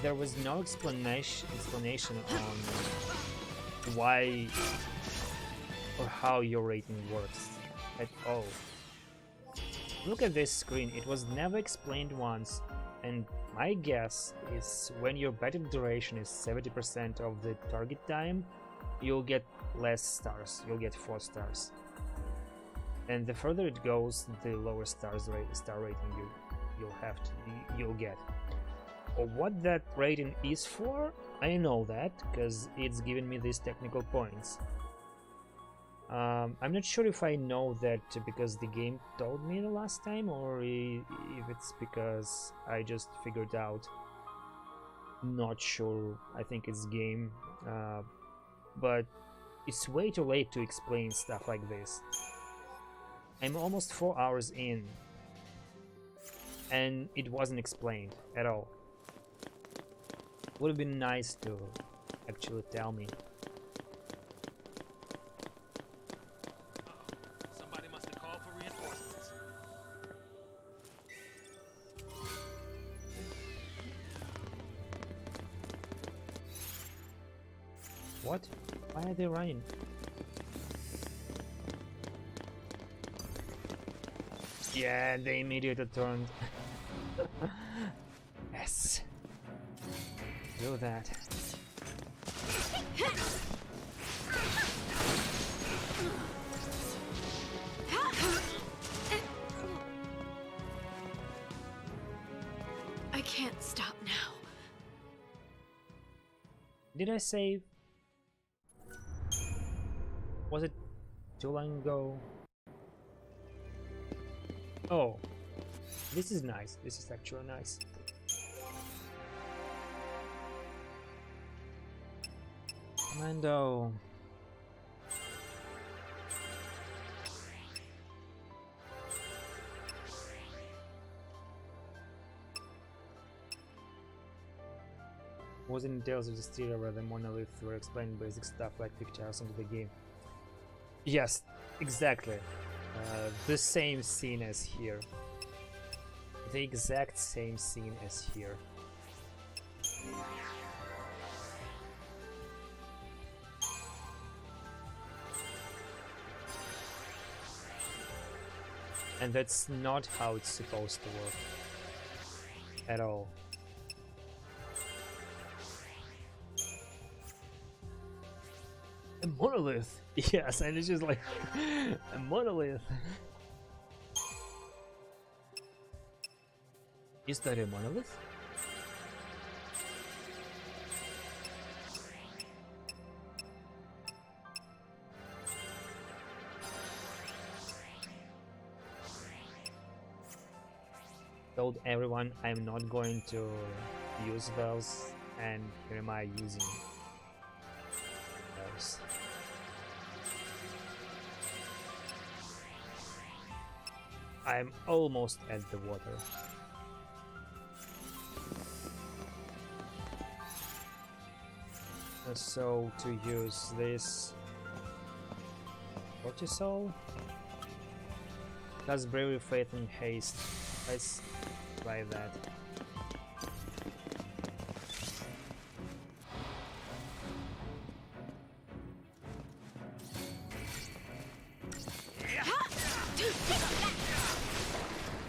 There was no explanation on why or how your rating works at all. Look at this screen, it was never explained once, and my guess is when your battle duration is 70% of the target time, you'll get less stars, you'll get 4 stars. And the further it goes, the lower star rating you'll get. Or what that rating is for, I know that because it's given me these technical points. I'm not sure if I know that because the game told me the last time, or if it's because I just figured out. Not sure. I think it's game, but it's way too late to explain stuff like this. I'm almost 4 hours in, and it wasn't explained at all. Would have been nice to actually tell me. Somebody must have called for reinforcements. What? Why are they running? Yeah, they immediately turned. Yes. Do that. I can't stop now. Did I save? Was it too long ago? Oh, this is nice. This is actually nice. Commando. Was in Tales of the Stereo where the monolith were explaining basic stuff like pictures into the game. Yes, exactly. The same scene as here. The exact same scene as here. And that's not how it's supposed to work. At all. A monolith! Yes, and it's just like a monolith. Is that a monolith? Told everyone I'm not going to use those, and here am I using those. I'm almost at the water. So to use this cortisol plus bravery, faith, and haste. Let's try that.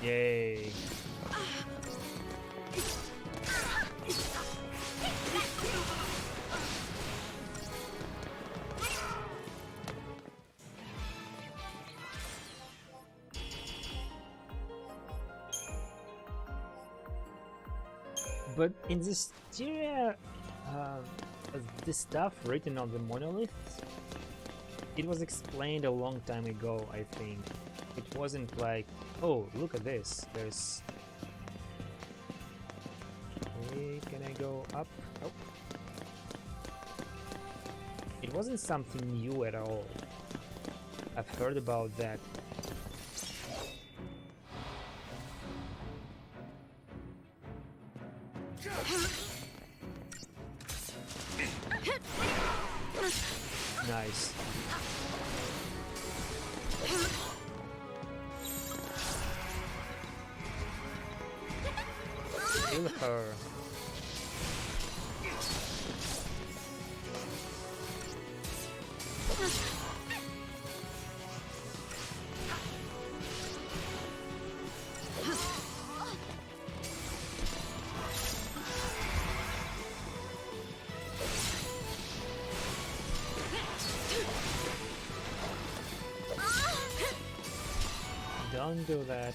Yay. But in this area, the stuff written on the monolith, it was explained a long time ago, I think. It wasn't like, oh, look at this, there's... Okay, can I go up? Oh. It wasn't something new at all. I've heard about that. Nice. Kill her. Don't do that.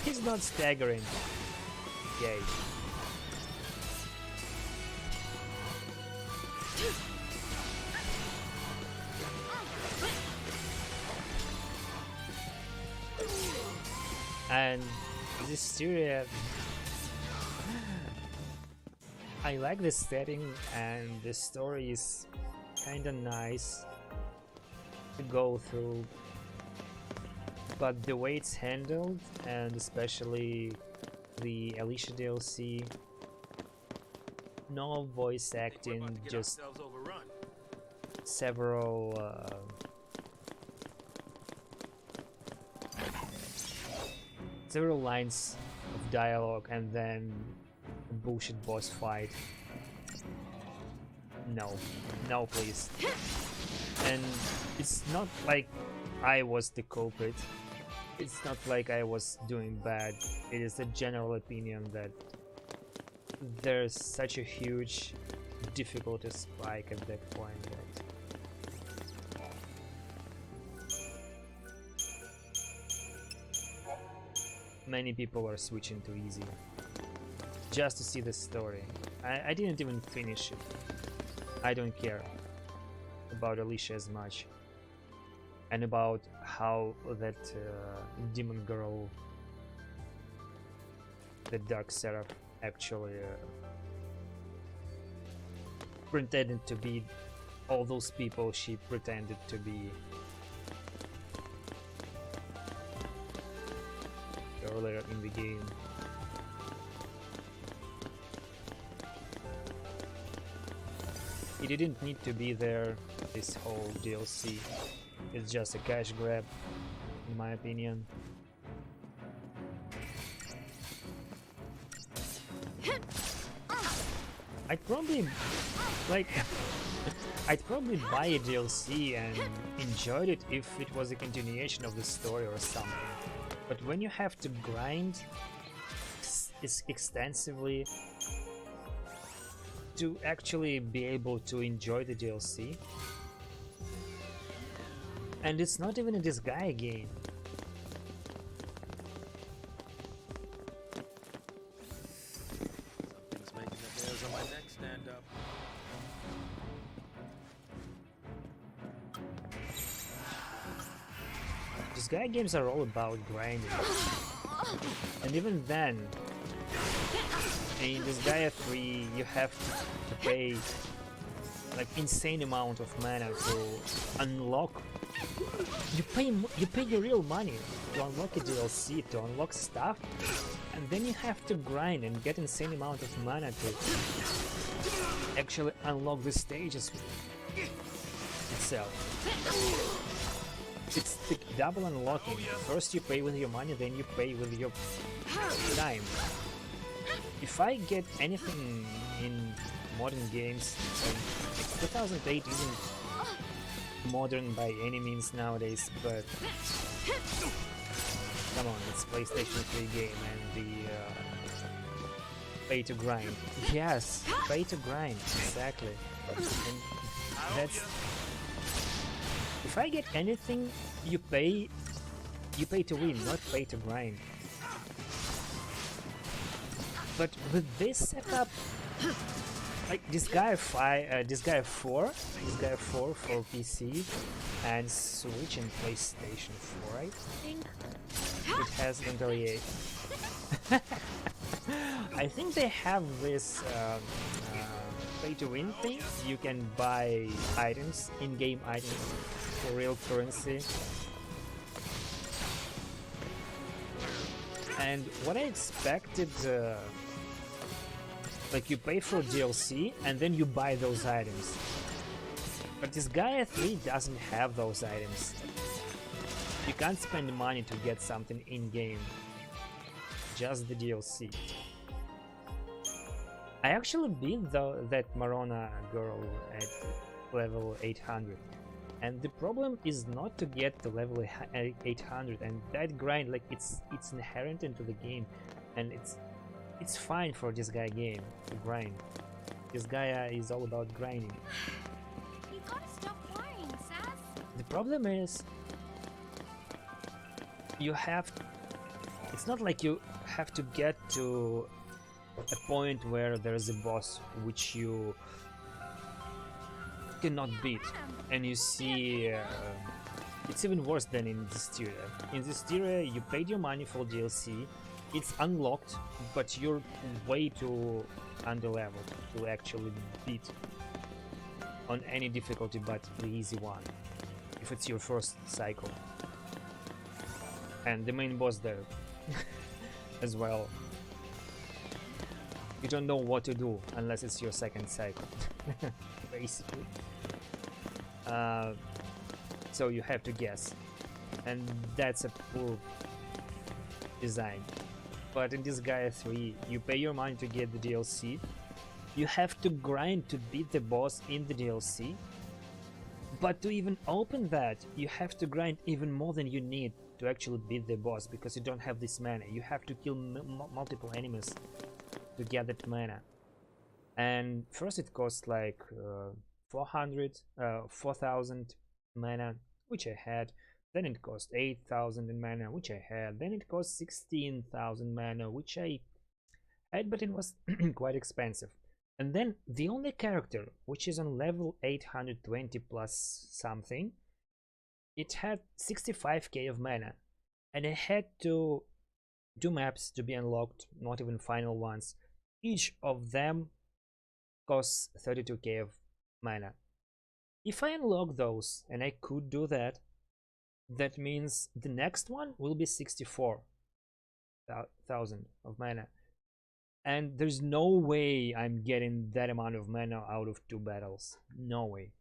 He's not staggering. Yay. And this studio, I like the setting and the story is kinda nice to go through, but the way it's handled, and especially the Alicia DLC, no voice acting, just several several lines of dialogue and then a bullshit boss fight. No, no please. And it's not like I was the culprit. It's not like I was doing bad. It is a general opinion that there's such a huge difficulty spike at that point that many people are switching to easy just to see the story. I didn't even finish it. I don't care about Alicia as much, and about how that demon girl, the Dark Seraph, actually pretended to be all those people she pretended to be earlier in the game. It didn't need to be there, this whole DLC. It's just a cash grab, in my opinion. I'd probably, like, I'd probably buy a DLC and enjoyed it if it was a continuation of the story or something. But when you have to grind extensively to actually be able to enjoy the DLC, and it's not even a Disgaea game. Something's making the hairs on my neck stand up. Disgaea games are all about grinding, and even then, in Disgaea 3 you have to pay like insane amount of mana to unlock. You pay your real money to unlock a DLC, to unlock stuff, and then you have to grind and get insane amount of mana to actually unlock the stages itself. It's the double unlocking. First you pay with your money, then you pay with your time. If I get anything in modern games, 2008 isn't modern by any means nowadays, but come on, it's PlayStation 3 game and the pay to grind. Yes, pay to grind, exactly. And that's, if I get anything, you pay to win, not pay to grind. But with this setup, like Disgaea 4 for PC and Switch and PlayStation 4, I think it has Interior. pay-to-win things. You can buy items, in-game items, for real currency. And what I expected, like you pay for DLC and then you buy those items. But this Gaia 3 doesn't have those items. You can't spend money to get something in-game. Just the DLC. I actually beat that Marona girl at level 800. And the problem is not to get to level 800, and that grind, like it's inherent into the game, and it's fine for this Gaia game to grind. This Gaia is all about grinding. You gotta stop worrying, Sass. The problem is you have, it's not like you have to get to a point where there's a boss which you cannot beat, and you see it's even worse than in Destructing. In Destructing you paid your money for DLC, it's unlocked, but you're way too underleveled to actually beat on any difficulty but the easy one, if it's your first cycle. And the main boss there as well. You don't know what to do unless it's your second cycle, basically. So you have to guess, and that's a poor design. But in this Gaia 3, you pay your money to get the DLC. You have to grind to beat the boss in the DLC. But to even open that, you have to grind even more than you need to actually beat the boss, because you don't have this mana. You have to kill multiple enemies to get that mana. And first it costs like 4,000 mana, which I had. Then it cost 8,000 in mana, which I had. Then it cost 16,000 mana, which I had, but it was quite expensive. And then the only character which is on level 820 plus something, it had 65k of mana, and I had to do maps to be unlocked, not even final ones. Each of them costs 32k of mana. If I unlock those, and I could do that, that means the next one will be 64,000 of mana. And there's no way I'm getting that amount of mana out of 2 battles. No way.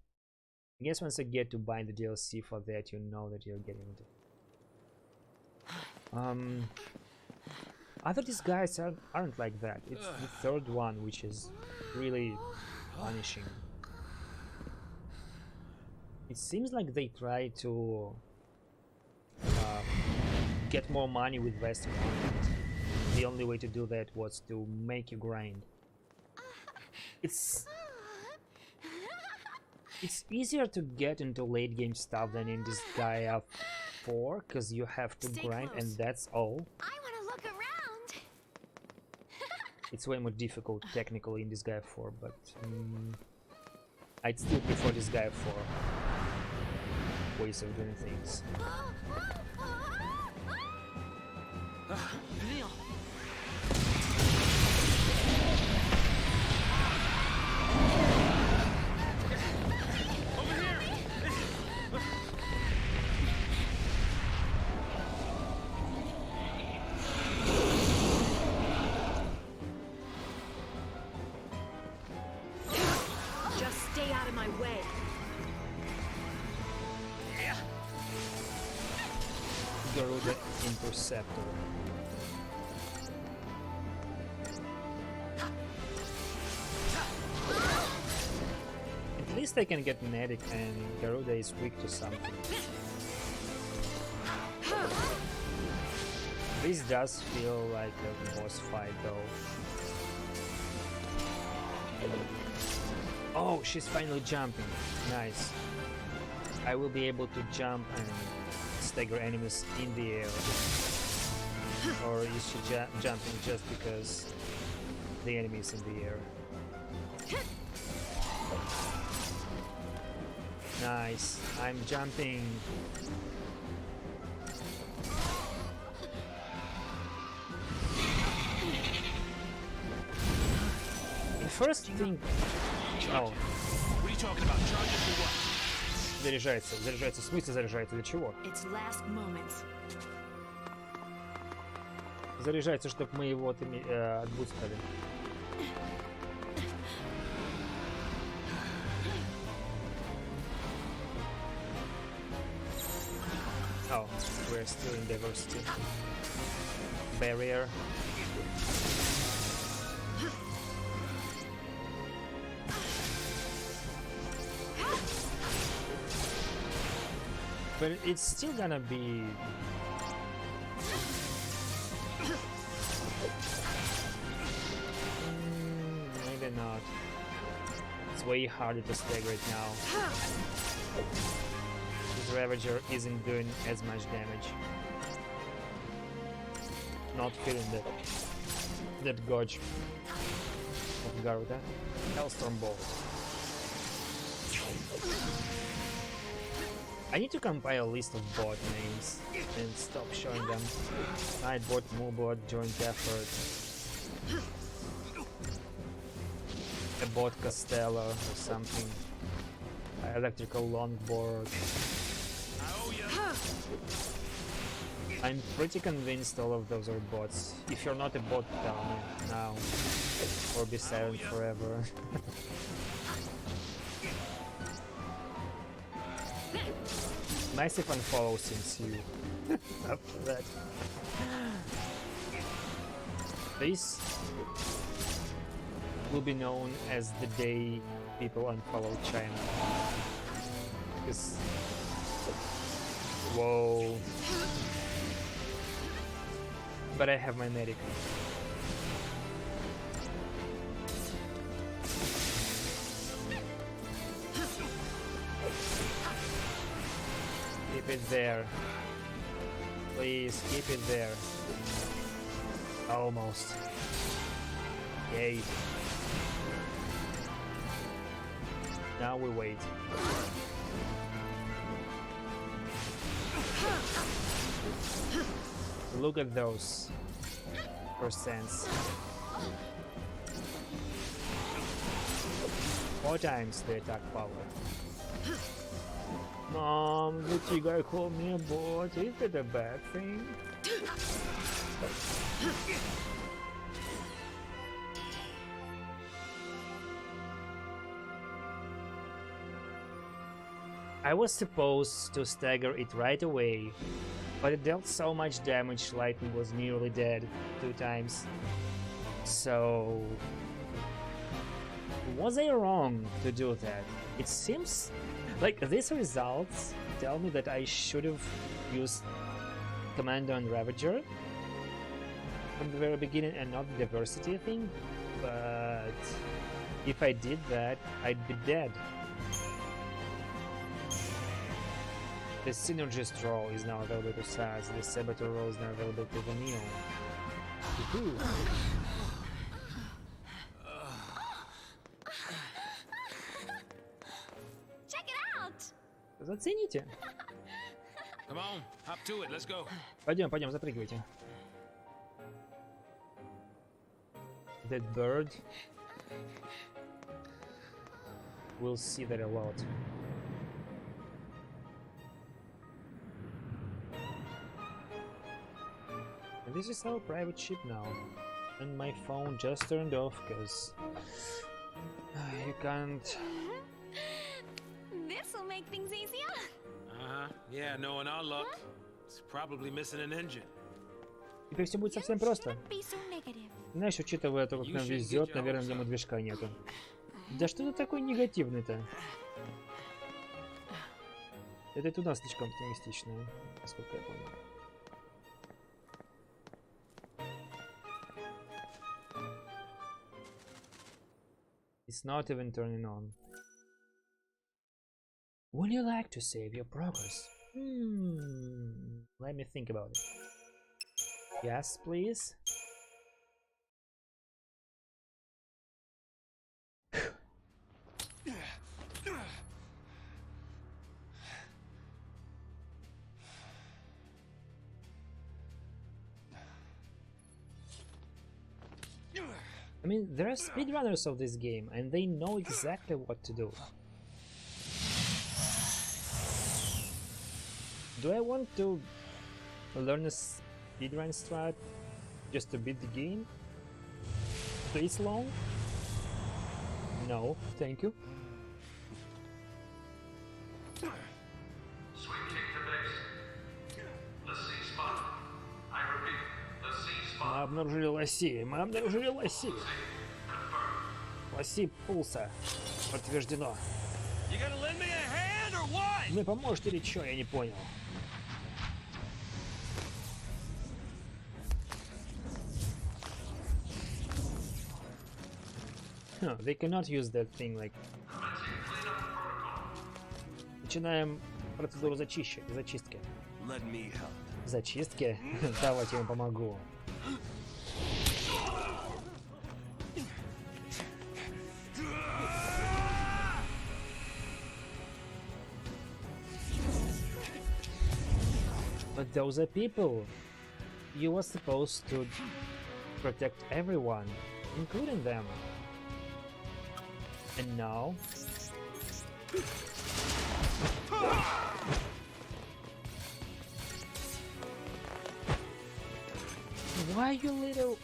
I guess once I get to buy the DLC for that, you know that you're getting it. Other these guys aren't like that. It's the third one which is really punishing. It seems like they try to get more money with less content. The only way to do that was to make you grind. It's easier to get into late game stuff than in this Gaia 4, because you have to grind and that's all. I want to look around. It's way more difficult technically in this Gaia 4, but I'd still prefer this Gaia 4 ways of doing things. Just stay out of my way. Garuda Interceptor. At least I can get Medic, and Garuda is weak to something. This does feel like a boss fight though. Oh, she's finally jumping. Nice. I will be able to jump and stagger enemies in the air. Or is she jumping just because the enemy is in the air? Nice. I'm jumping. The first thing Charges. What are you talking about? Charges for what? Заряжается. Заряжается. В смысле заряжается? Для чего? It's last moments. Заряжается, чтобы мы его отбустали. Oh, we're still in diversity. Barrier. But it's still gonna be... maybe not. It's way harder to stagger it now. This Ravager isn't doing as much damage. Not feeling that gauge of Garuda. Hellstorm Bolt. I need to compile a list of bot names and stop showing them. Nightbot, Moobot, joint effort. A bot Costello or something. Electrical longboard. I'm pretty convinced all of those are bots. If you're not a bot, tell me now. Or be silent forever. Massive unfollow since you after that. This will be known as the day people unfollow China. Because whoa. But I have my medic. Keep it there. Please keep it there. Almost. Yay. Now we wait. Look at those percents. 4 times the attack power. Mom, the guy called me a bot. Is that a bad thing? I was supposed to stagger it right away, but it dealt so much damage Lightning was nearly dead 2 times. So... was I wrong to do that? It seems like these results tell me that I should have used Commando and Ravager from the very beginning and not the diversity thing, but if I did that, I'd be dead. The Synergist role is now available to SAS, the Saboteur role is now available to Vanille. Check it out! Зацените. Come on, hop to it, let's go. Пойдем, пойдем, запрыгивайте. That bird. We'll see that a lot. And this is our private ship now. And my phone just turned off because you can't. This'll make things easier. Yeah, knowing our luck, it's probably missing an engine. Теперь все будет совсем просто. Be so negative. Знаешь, учитывая то, как нам везет, наверное, для движка нету. Да что ты такой негативный-то? Это туда слишком оптимистично, насколько я понял. It's not even turning on. Would you like to save your progress? Let me think about it. Yes, please. I mean, there are speedrunners of this game, and they know exactly what to do. Do I want to learn a speedrun strat just to beat the game? This long? No, thank you. Мы обнаружили лоси, мы обнаружили лоси. Лоси пулса. Подтверждено. Вы поможете или чё? Я не понял. No, they cannot use that thing like. Начинаем процедуру зачистки. Зачистки? Давайте я вам помогу. But those are people. You were supposed to protect everyone, including them. And now... Why you little...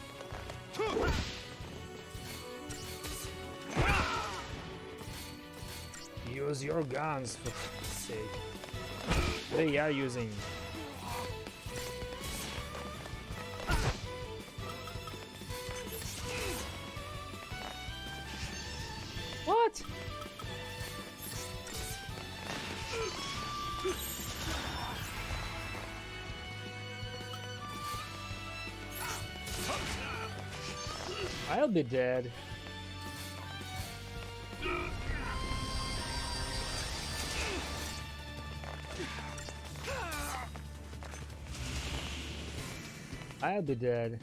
Use your guns for fuck's sake. They are using... What? I'll be dead. I'll be dead.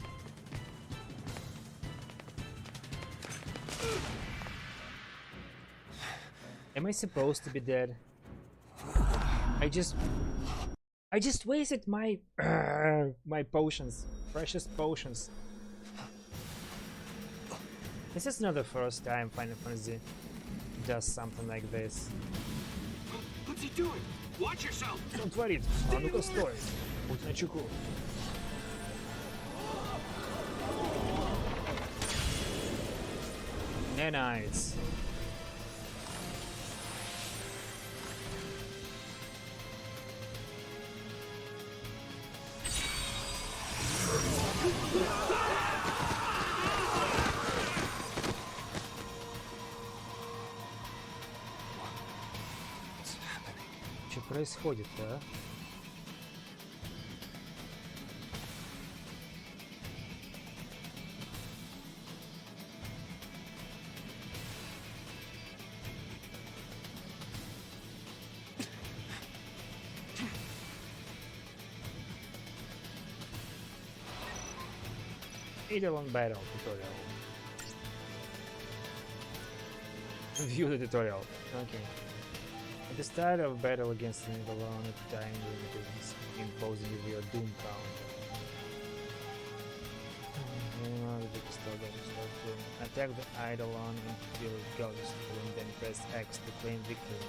Am I supposed to be dead? I just wasted my my potions, precious potions. This is not the first time Final Fantasy does something like this. What's he doing? Watch yourself. Что он творит? А ну-ка стой. Будь начеку. Nanites. Что происходит-то, а? Eidolon battle tutorial. View the tutorial. Okay. At the start of battle against an Eidolon, a time limit is imposing with your doom count. Attack the Eidolon until it goes and then press X to claim victory.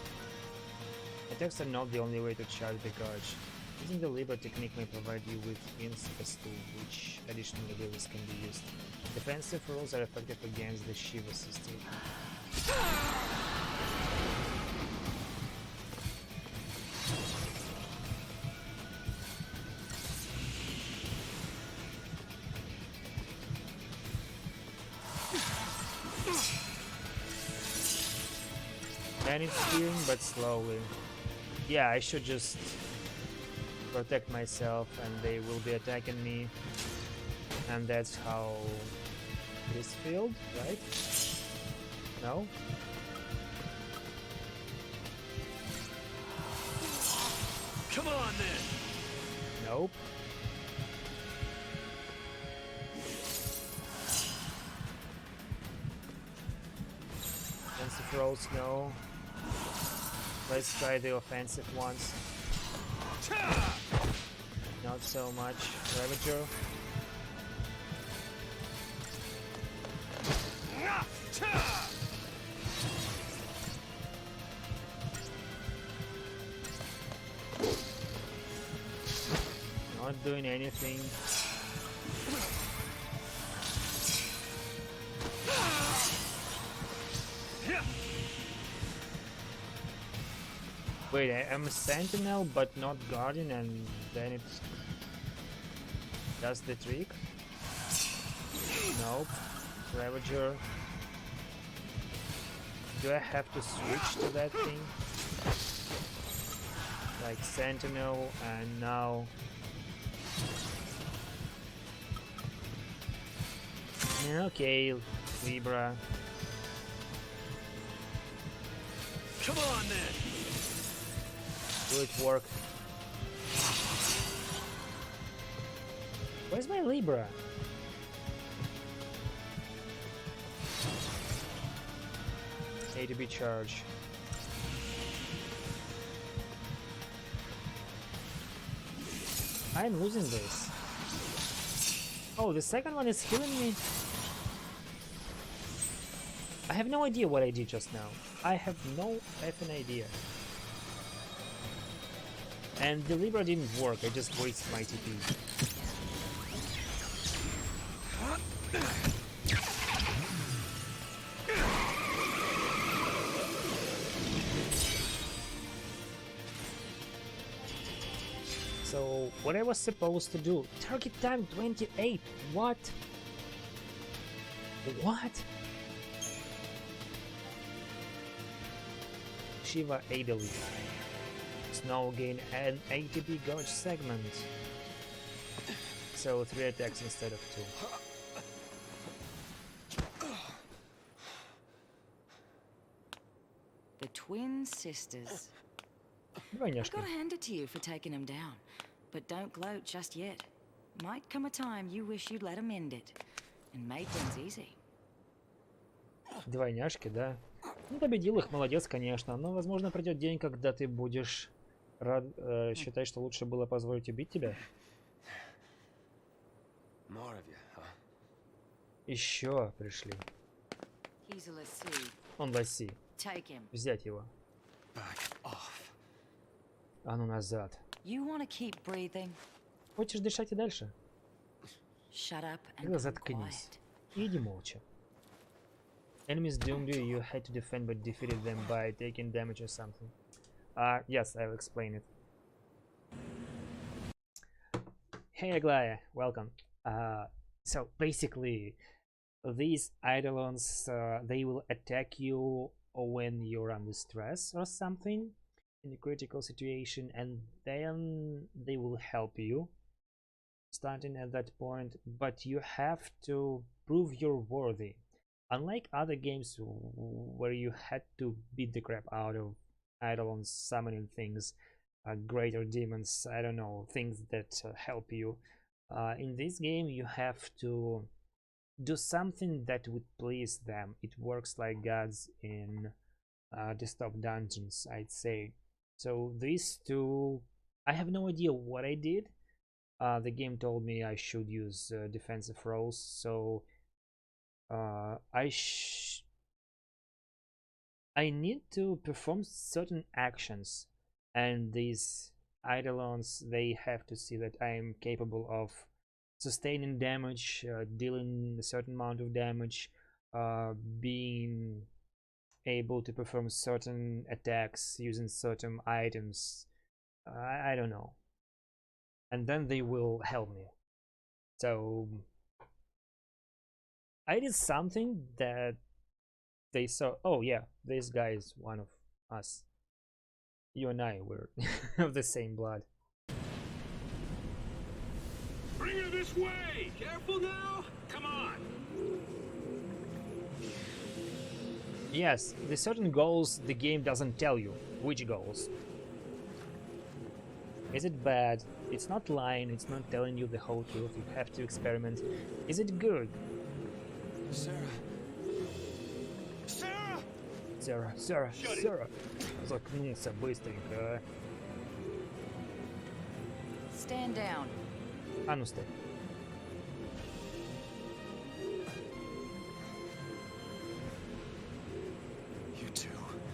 Attacks are not the only way to charge the charge. Using the Libra technique may provide you with hints as to which additional abilities can be used. Defensive rules are effective against the Shiva system. And it's steering, but slowly. Yeah, I should just protect myself and they will be attacking me, and that's how it is filled, right? No? Come on then. Nope. Offensive rolls, no. Let's try the offensive ones. Not so much. Ravager. Not doing anything. Wait, I'm a sentinel but not guardian, and then it does the trick? Nope. Ravager. Do I have to switch to that thing? Like sentinel, and now... Okay, Libra. Come on then. Will it work? Where's my Libra? A to be charged. I'm losing this. Oh, the second one is killing me. I have no idea what I did just now. I have no effing idea. And the Libra didn't work, I just wasted my TP. So, what I was supposed to do? Target time 28, what? What? Shiva Adeli. Snow gain an ATP gauge segment. So 3 attacks instead of 2. The twin sisters. I Двойняшки. gotta hand it to you for taking them down. But don't gloat just yet. Might come a time you wish you'd let them end it. And made things easy. Двойняшки, да. Ну, победил их, молодец, конечно. Но, возможно, придет день, когда ты будешь рад, считать, что лучше было позволить убить тебя. Еще пришли. Он лоси. Взять его. А ну назад. Хочешь дышать и дальше? Тогда заткнись. Иди молча. Enemies doomed you, you had to defend but defeated them by taking damage or something. Yes, I'll explain it. Hey Aglaya, welcome. So basically, these eidolons, they will attack you when you're under stress or something in a critical situation, and then they will help you starting at that point, but you have to prove you're worthy. Unlike other games where you had to beat the crap out of eidolons, summoning things, greater demons, I don't know, things that help you, in this game you have to do something that would please them. It works like gods in the top dungeons, I'd say. So these two, I have no idea what I did. The game told me I should use defensive roles, so I need to perform certain actions, and these eidolons, they have to see that I am capable of sustaining damage, dealing a certain amount of damage, being able to perform certain attacks using certain items. I don't know. And then they will help me. So I did something that they saw. Oh yeah, this guy is one of us. You and I were of the same blood. Bring her this way! Careful now! Come on! Yes, the certain goals the game doesn't tell you. Which goals? Is it bad? It's not lying, it's not telling you the whole truth. You have to experiment. Is it good? Sarah. Заткнулся быстренько. Stand down. А ну стой.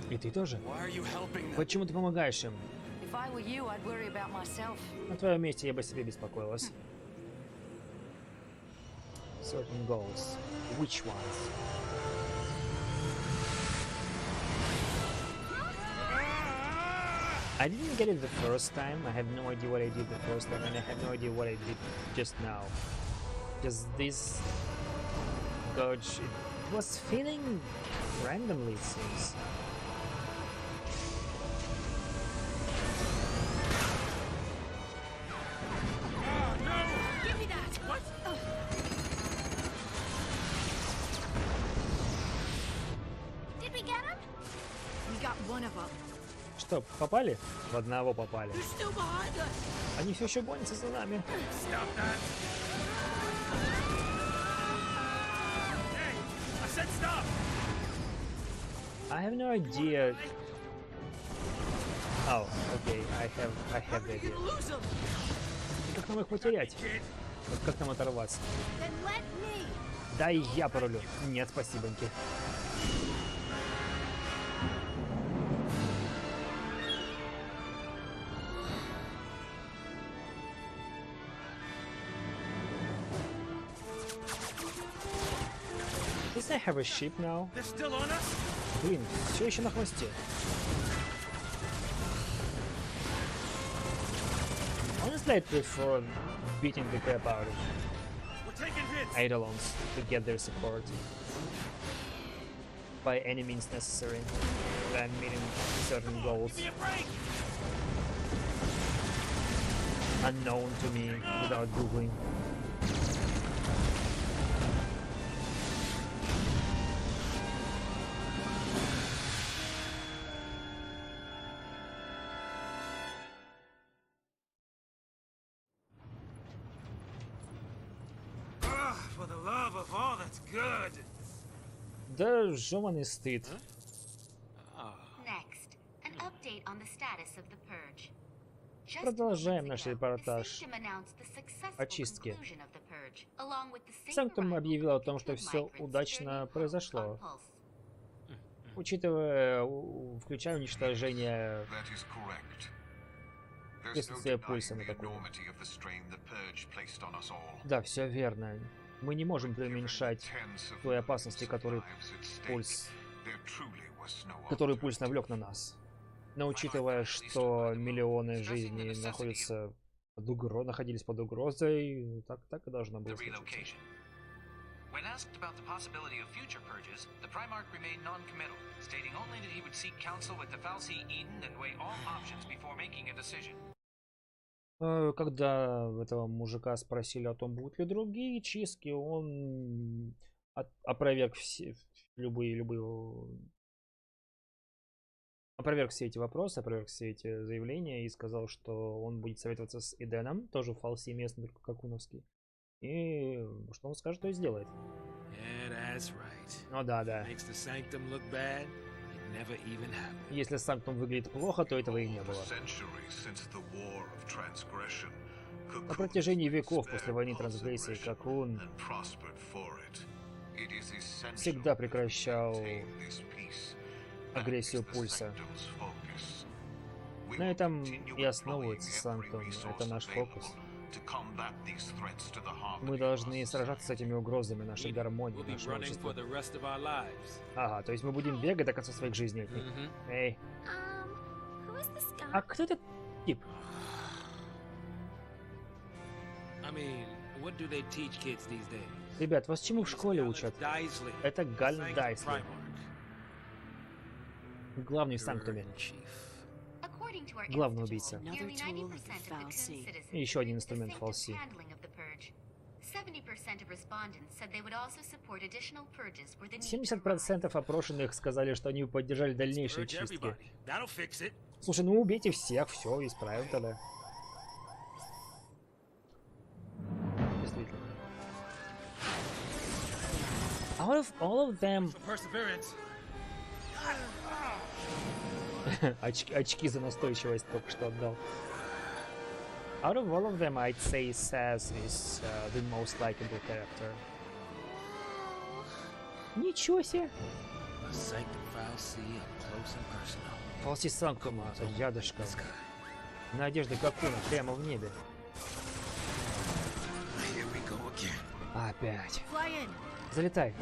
И ты тоже? Почему ты помогаешь им? If I were you, I'd worry about myself. На твоем месте я бы себе беспокоилась. Certain goals. Which ones? I didn't get it the first time. I have no idea what I did the first time, and I have no idea what I did just now. Just this dodge, it was feeling randomly, it seems. Give me that! What? Did we get him? We got one of them. Что, попали? В одного попали. They're still behind us. Они все еще гонятся за нами. Stop that! Hey, I said stop! I have no idea. Oh, okay, I have the idea. Lose them. Как нам их потерять? Вот как нам оторваться? Then let me. Дай я порулю. Нет, спасибоньки. Does I have a ship now? They're still on us? Блин, все еще на хвосте. Honestly, I prefer beating the crap out of We're taking hits! Eidolons to get their support. By any means necessary. When I'm meeting certain goals Give me a break! unknown to me without googling. For the love of all that's good! Да жёваный стыд. Next, an update on the status of the purge. Just Продолжаем moments наш ago, репортаж the Sanctum announced the successful очистки. conclusion of the purge, along with the safe Санктум arrival объявил of о том, что two все migrants удачно journeying произошло, on Pulse. учитывая, включая уничтожение That is correct. There's no присутствия denying пульса на the таком. enormity of the strain the purge placed on us all. Да, все верно. Мы не можем преуменьшать Tens of той опасности, которую lives at stake. пульс, There truly was no которую пульс навлек на нас. Но учитывая, что миллионы жизней находились под угрозой, так и должно было случиться. When asked about the possibility of future purges, the Primarch remained non-committal, stating only that he would seek counsel with the Fal'Cie Eden and weigh all options before making a decision. Когда этого мужика спросили о том, будут ли другие чистки, он опроверг все эти вопросы, опроверг все эти заявления и сказал, что он будет советоваться с Эденом, тоже Fal'Cie местный, только какуновский. И что он скажет, то и сделает. Ну да. Если Санктум выглядит плохо, то этого и не было. На протяжении веков после войны трансгрессии Какун всегда прекращал агрессию пульса. На этом и основывается Санктум. Это наш фокус. Мы должны сражаться с этими угрозами нашей гармонии, нашего общества. Ага, то есть мы будем бегать до конца своих жизней. Эй. Who is this guy? А кто этот тип? Ребят, вас чему в школе учат? Это Гален Дайсли. Главный в Санктуме. Главный убийца. И еще один инструмент Fal'Cie. 70% опрошенных сказали, что они поддержали дальнейшие чистки. Слушай, ну убейте всех, все, исправим тогда. Действительно. Out of all of them... Очки за настойчивость только что отдал. Out of all of them, I'd say Saz is the most likable character. Ничего себе! Fal'Cie Санктума, рядышком. Надежда Кокуна прямо в небе. Опять. Залетай.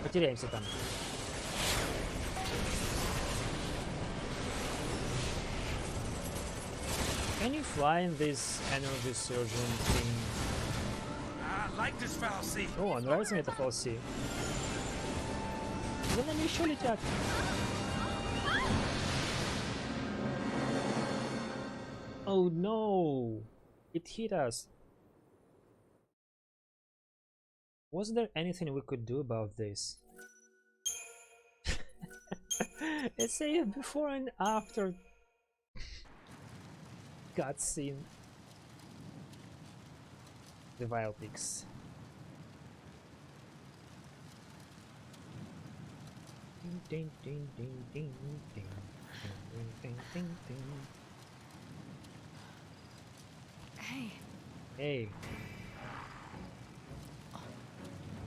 Потеряемся там. Can you fly in this energy surgeon thing? I like this fal'C. О, нравится мне это FFX. За нами еще летят. Oh no! It hit us. Was there anything we could do about this? It's a before and after cutscene. The wild pigs. Ding, ding, ding, ding, ding, ding, ding, ding, ding. Hey. Hey.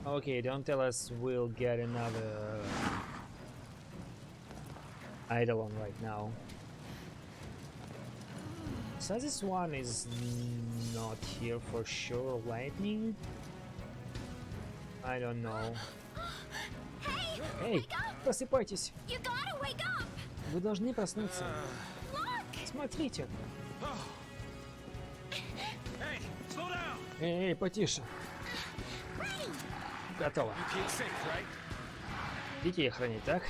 Okay, don't tell us we'll get another Eidolon right now. So this one is not here for sure. Lightning? I don't know. Эй, просыпайтесь! Вы должны проснуться. Смотрите. Эй, потише. Готово. Детей охранять, так?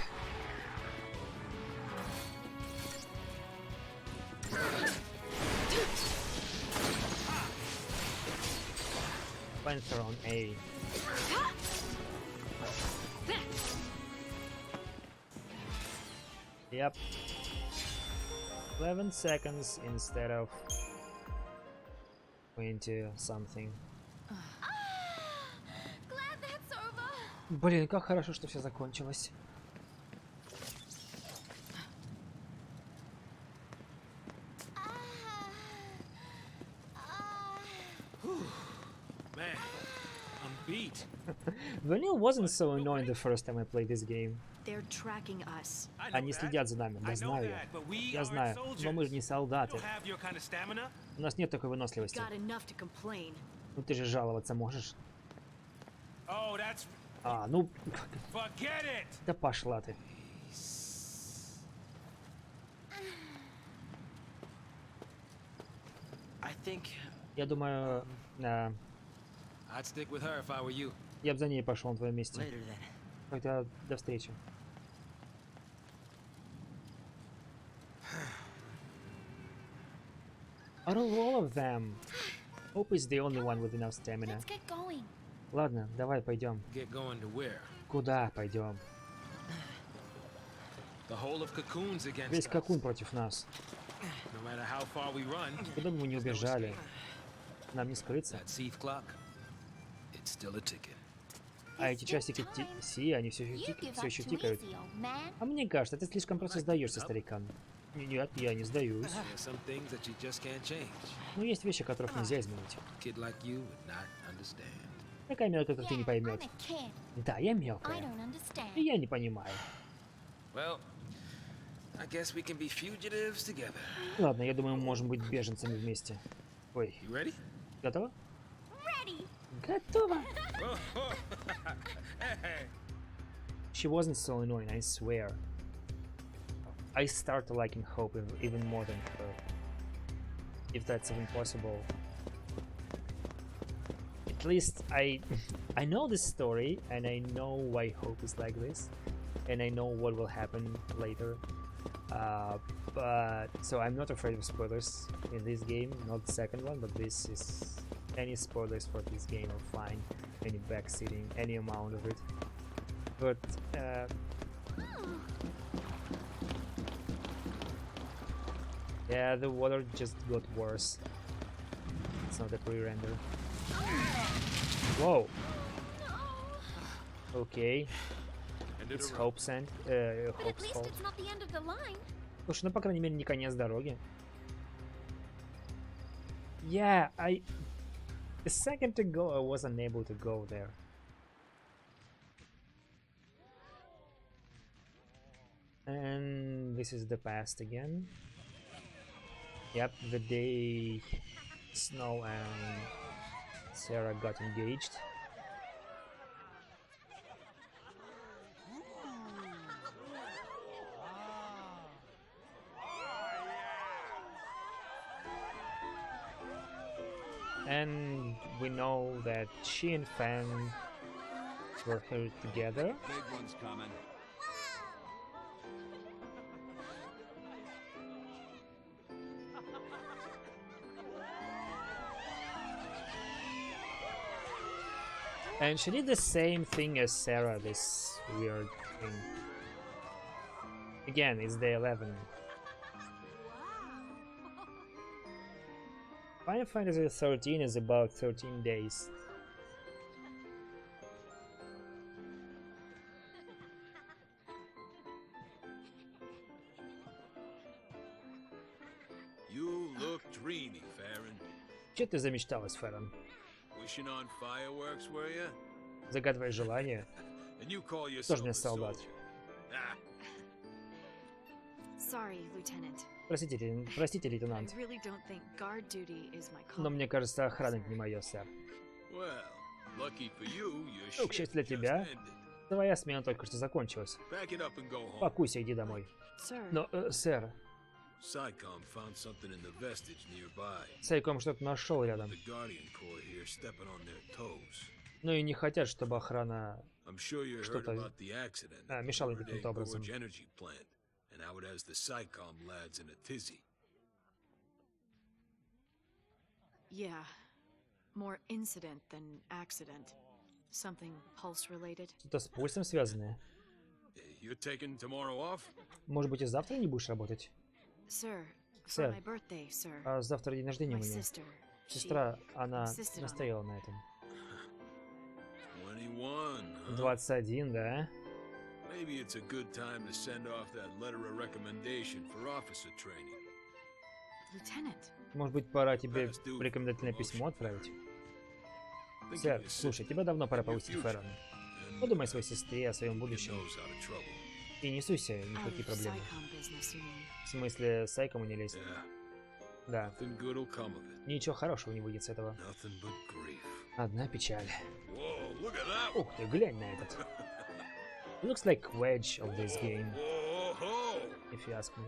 Panther on A. Yep. 11 seconds instead of 20 something. Блин, как хорошо, что все закончилось. Man, I'm beat. Vanilla wasn't so annoying the first time I played this game. They're tracking us. Они следят за нами, да знаю я. Я знаю, но мы же не солдаты. У нас нет такой выносливости. Ну ты же жаловаться можешь. А, ну... Да пошла ты. Я думаю... Я бы за ней пошел на твоем месте. Тогда до встречи. Out of all of them, Hope is the only one with enough stamina. Ладно, давай пойдем. Куда пойдем? Весь Кокун против нас. Куда бы мы ни убежали, нам не скрыться. А эти часики Си, они все еще тикают. А мне кажется, ты слишком просто сдаешься, старикан. Нет, я не сдаюсь. Но есть вещи, которых нельзя изменить. Такая мелкая, как ты, не поймет. Да, я мелкая. И я не понимаю. Ладно, я думаю, мы можем быть беженцами вместе. Ой. Готово? Готово! She wasn't so annoying, I swear. I started liking Hope even more than her. If that's even possible. At least I know this story and I know why Hope is like this. And I know what will happen later. But so I'm not afraid of spoilers in this game, not the second one, but this is any spoilers for this game are fine, any backseating, any amount of it. But yeah, the water just got worse. It's not a pre-render. Whoa. Okay. It's Hope's end. Hope's fault. Слушай, ну по крайней мере не конец дороги. Yeah, a second ago I wasn't able to go there. And this is the past again. Yep, the day Snow and Sarah got engaged. And we know that she and Fan were here together. Big one's coming. And she did the same thing as Sarah, this weird thing. Again, it's day 11. Final Fantasy 13 is about 13 days. You look dreamy, Farron. Че ты замечталась, Феррон? Wishing on fireworks, were you? Загадывай желание. And you call yourself Тоже мне a солдат. soldier. Ah, Sorry, Lieutenant. Простите, I лейтенант. really don't think guard duty is my Но calling. мне кажется, охрана не моё, сэр. well, lucky for you, your Ну, к shift счастью для just тебя, ended. твоя смена только что закончилась. Pack it up and go home. Пакуйся, иди домой. Sir, Но, сэр, SciComm found something in the vestige nearby. Сайком что-то нашел рядом. The Guardian Corps here stepping on their toes. Ну и не хотят, чтобы охрана I'm sure you heard что-то about the accident at the мешала им River каким-то образом. Gorge energy plant, and how it has the SciComm lads in a tizzy. yeah. More incident than accident. Something pulse related. Что-то с пульсом связанное. You're taking tomorrow off? Может быть, и завтра не будешь работать? Sir, for Сэр, my birthday, sir. а завтра день рождения у My меня. sister. Сестра, она insisted on it. настояла на этом. 21, huh? 21, да? Maybe it's a good time to send off that letter of recommendation for officer training. Lieutenant. Может быть, пора тебе рекомендательное письмо отправить? Сэр, слушай, тебе давно пора повысить Феррон. Подумай о своей сестре, о своем будущем. И не суйся ни в Out какие of проблемы. SciComm business, you mean? В смысле, с Сайком не лезь. Да. Nothing good will come of it. Ничего хорошего не выйдет с этого. Nothing but grief. Одна печаль. Whoa, look at that. Ух ты, глянь на этот. Looks like wedge of this game, Whoa, if you ask me.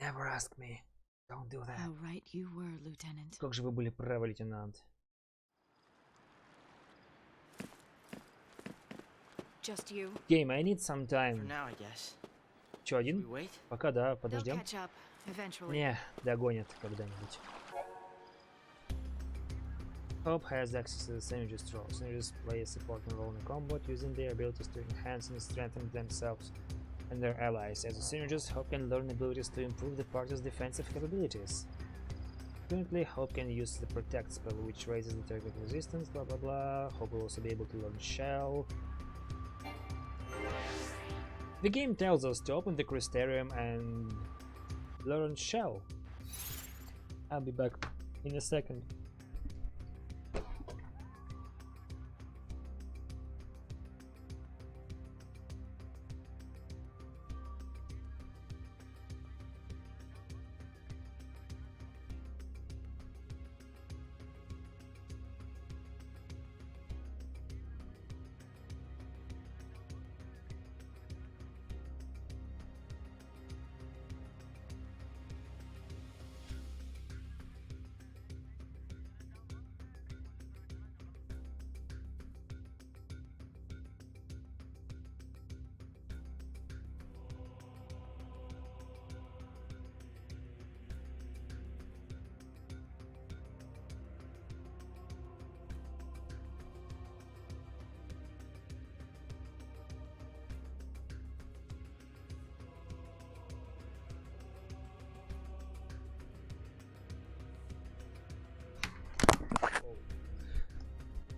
Never ask me. Don't do that. How right you were, Lieutenant. Как же вы были правы, лейтенант. Just you. Game, I need some For time. now, I guess. Чё, We один? wait? Пока да, They'll подождем. catch up eventually. Не, догонят когда-нибудь. Hope has access to the synergist role. Synergists play a supporting role in combat, using their abilities to enhance and strengthen themselves and their allies. As a synergist, Hope can learn abilities to improve the party's defensive capabilities. Currently, Hope can use the Protect spell, which raises the target resistance, blah blah blah. Hope will also be able to learn Shell. The game tells us to open the Crystarium and learn Shell. I'll be back in a second.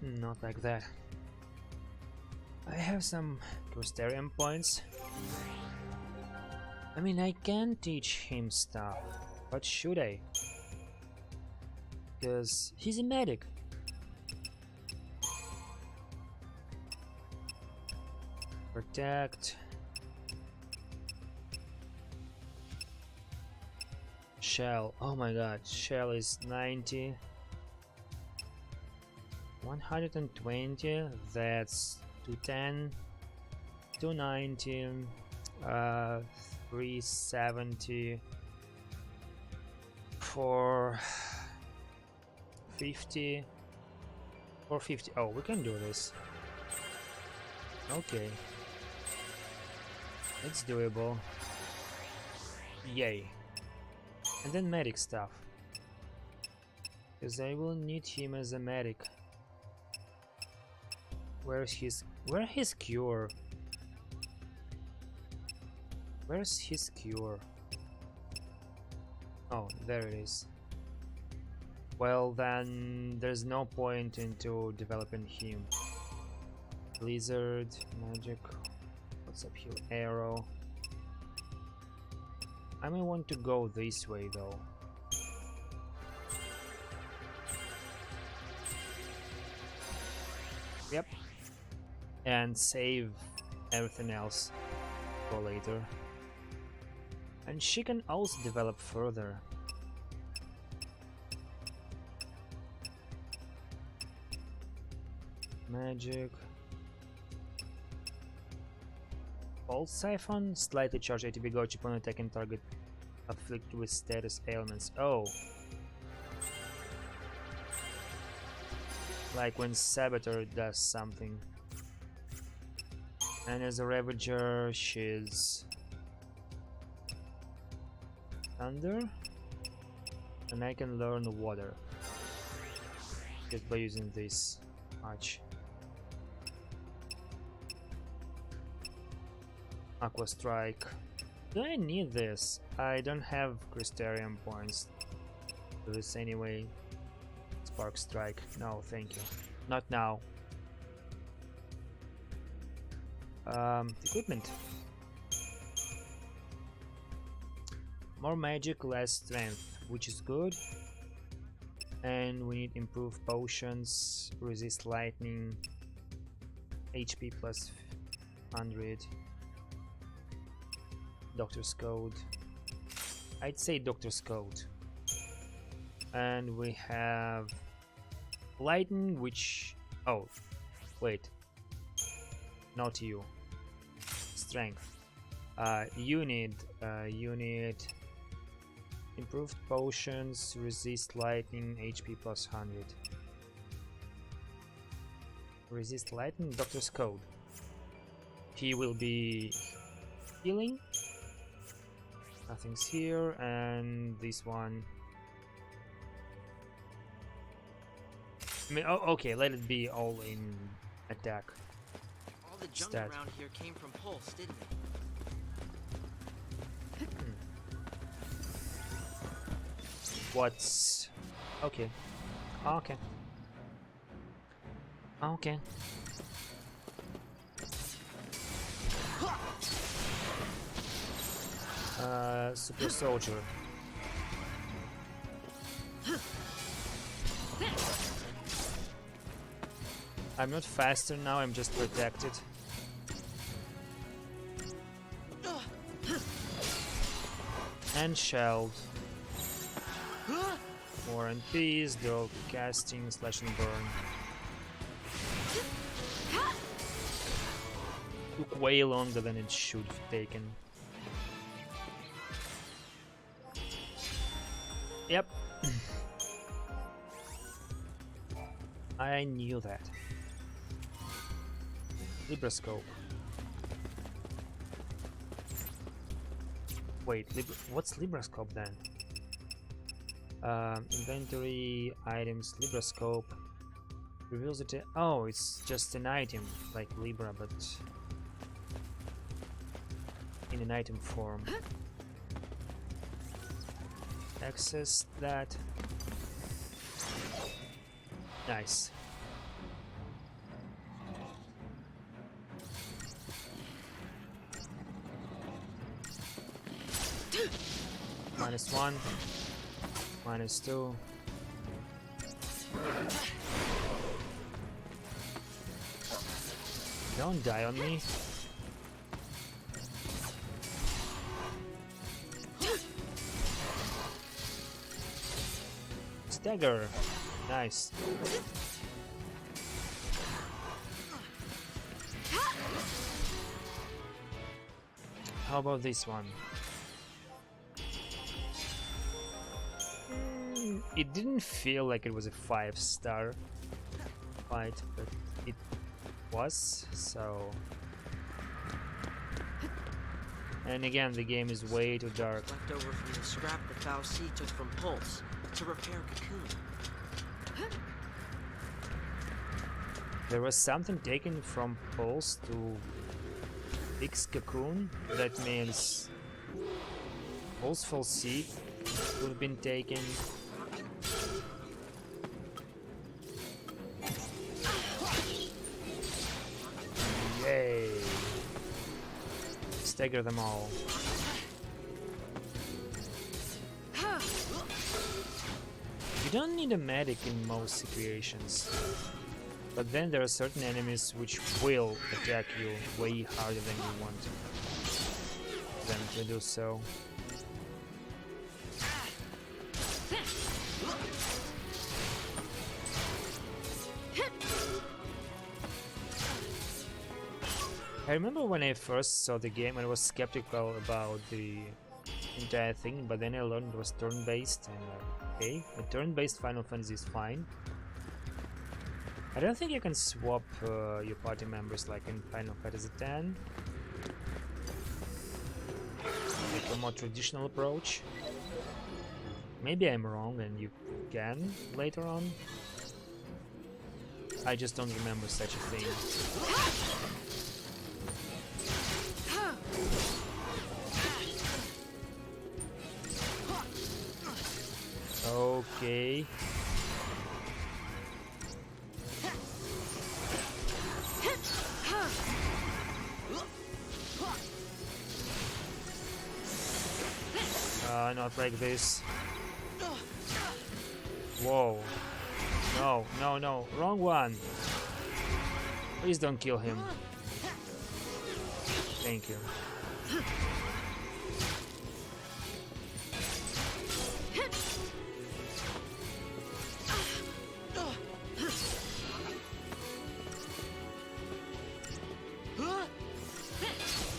Not like that. I have some Crystarium points. I mean, I can teach him stuff, but should I? Because he's a medic. Protect. shell. Oh my god, shell is 90. 120, that's 210, 290, 370, 450, 450. Oh, we can do this. Okay, it's doable. Yay. And then medic stuff, because I will need him as a medic. Where's his cure? Where's his cure? Oh, there it is. Well, then there's no point into developing him. Blizzard, magic. What's up here? Arrow. I may want to go this way though. Yep. And save everything else for later. And she can also develop further. Magic. Pulse Siphon, slightly charge ATB gauge upon attacking target afflicted with status ailments. Oh. Like when Saboteur does something. And as a Ravager, she's Thunder. And I can learn Water just by using this much. Aqua Strike. Do I need this? I don't have Crystarium points for this anyway. Spark Strike. No, thank you. Not now. Equipment. More magic, less strength, which is good. And we need improved potions, resist lightning, HP plus 100. Doctor's Code. I'd say Doctor's Code. And we have lightning, which... oh, wait. Not you. Strength. You need improved potions, resist lightning, HP plus 100. Resist lightning, Doctor's Code. He will be healing. Nothing's here, and this one. I mean, oh, okay, let it be all in attack. All the junk Stat. around here came from Pulse, didn't it? What's... okay. Okay. Okay. Super Soldier. I'm not faster now, I'm just protected. And shelled. War and Peace, dual casting, slash and burn. Took way longer than it should have taken. Yep. I knew that. Librascope. Wait, what's Librascope then? Inventory, items, Librascope. Reveals it. Oh, it's just an item, like Libra, but in an item form. Access that. Nice. -1, -2. Don't die on me. Dagger. Nice. How about this one? It didn't feel like it was a 5-star fight, but it was, so... And again, the game is way too dark. Left over from the scrap the Falsi took from Pulse to repair Cocoon. There was something taken from Pulse to fix Cocoon. That means Pulse Falsi would have been taken. Yay! Stagger them all. You don't need a medic in most situations, but then there are certain enemies which will attack you way harder than you want them to do so. I remember when I first saw the game, I was skeptical about the entire thing, but then I learned it was turn-based, and okay, a turn-based Final Fantasy is fine. I don't think you can swap your party members like in Final Fantasy X. Like a more traditional approach. Maybe I'm wrong and you can later on. I just don't remember such a thing. Okay. Not like this. Whoa. No, no, no. Wrong one. Please don't kill him. Thank you.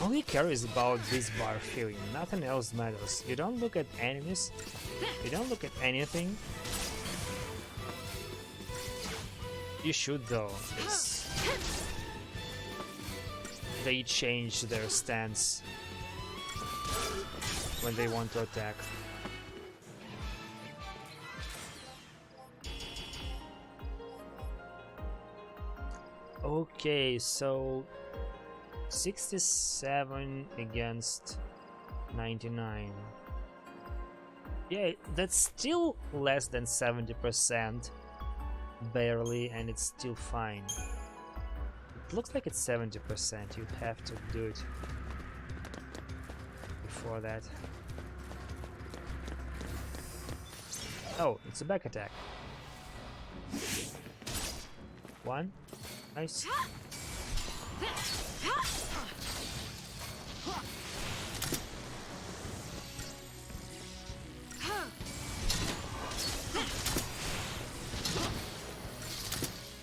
All you care is about this bar feeling, nothing else matters. You don't look at enemies, you don't look at anything. You should though, because they change their stance when they want to attack. Okay, so 67 against 99. Yeah, that's still less than 70%, barely, and it's still fine. It looks like it's 70%. You have to do it before that. Oh, it's a back attack. One. Nice.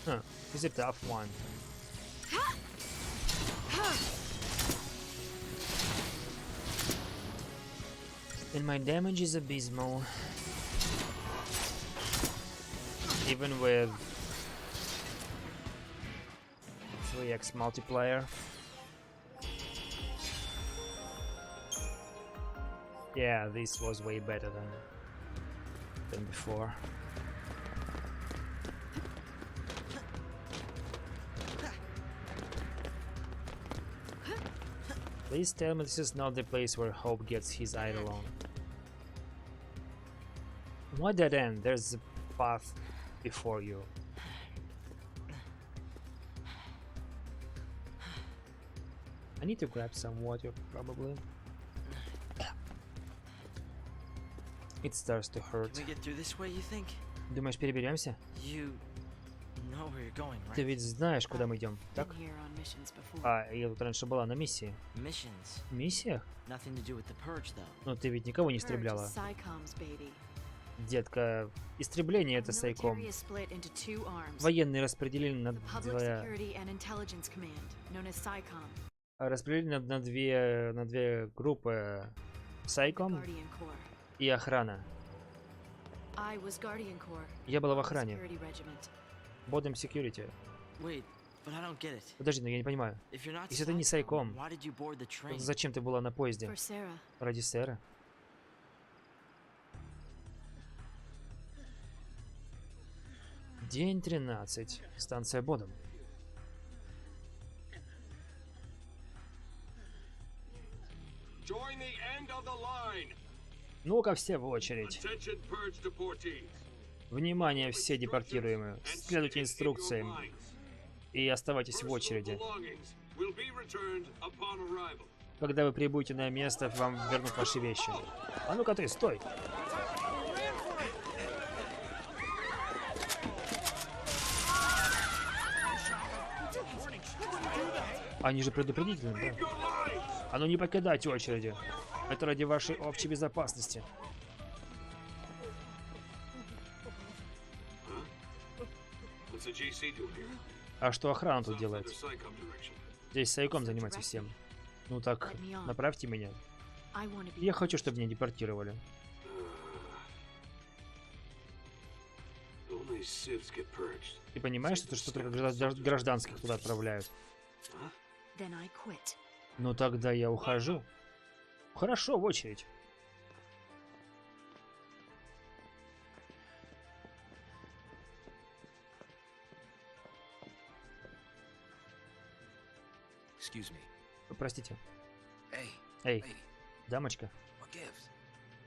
Huh, he's a tough one. And my damage is abysmal. Even with 3x multiplier. Yeah, this was way better than before. Please tell me this is not the place where Hope gets his idol on. What dead end? There's a path before you. I need to grab some water, probably. It starts to hurt. Can we get through this way, you think? Думаешь, переберемся? You know where you're going, right? Ты ведь знаешь, куда мы идем, так? А, я тут раньше была на миссии. Missions. Миссиях? Nothing to do with the purge, though. Но ты ведь никого не истребляла. Детка, истребление это сайком. Военные распределили на две группы: сайком и охрана. Я была в охране. Бодом security. Подожди, но я не понимаю. Если ты не сайком, то зачем ты была на поезде? Ради Сэра? День 13. Станция Бодом. Ну-ка, все в очередь. Внимание, все депортируемые. Следуйте инструкциям и оставайтесь в очереди. Когда вы прибудете на место, вам вернут ваши вещи. А ну-ка ты, стой! Они же предупредительны, да? А ну не покидайте очереди. Это ради вашей общей безопасности. А что охрана тут делает? Здесь сайком занимается всем. Ну так, направьте меня. Я хочу, чтобы меня депортировали. Ты понимаешь, что только гражданских туда отправляют? Ну тогда я ухожу. Хорошо, в очередь. Простите. Эй, дамочка.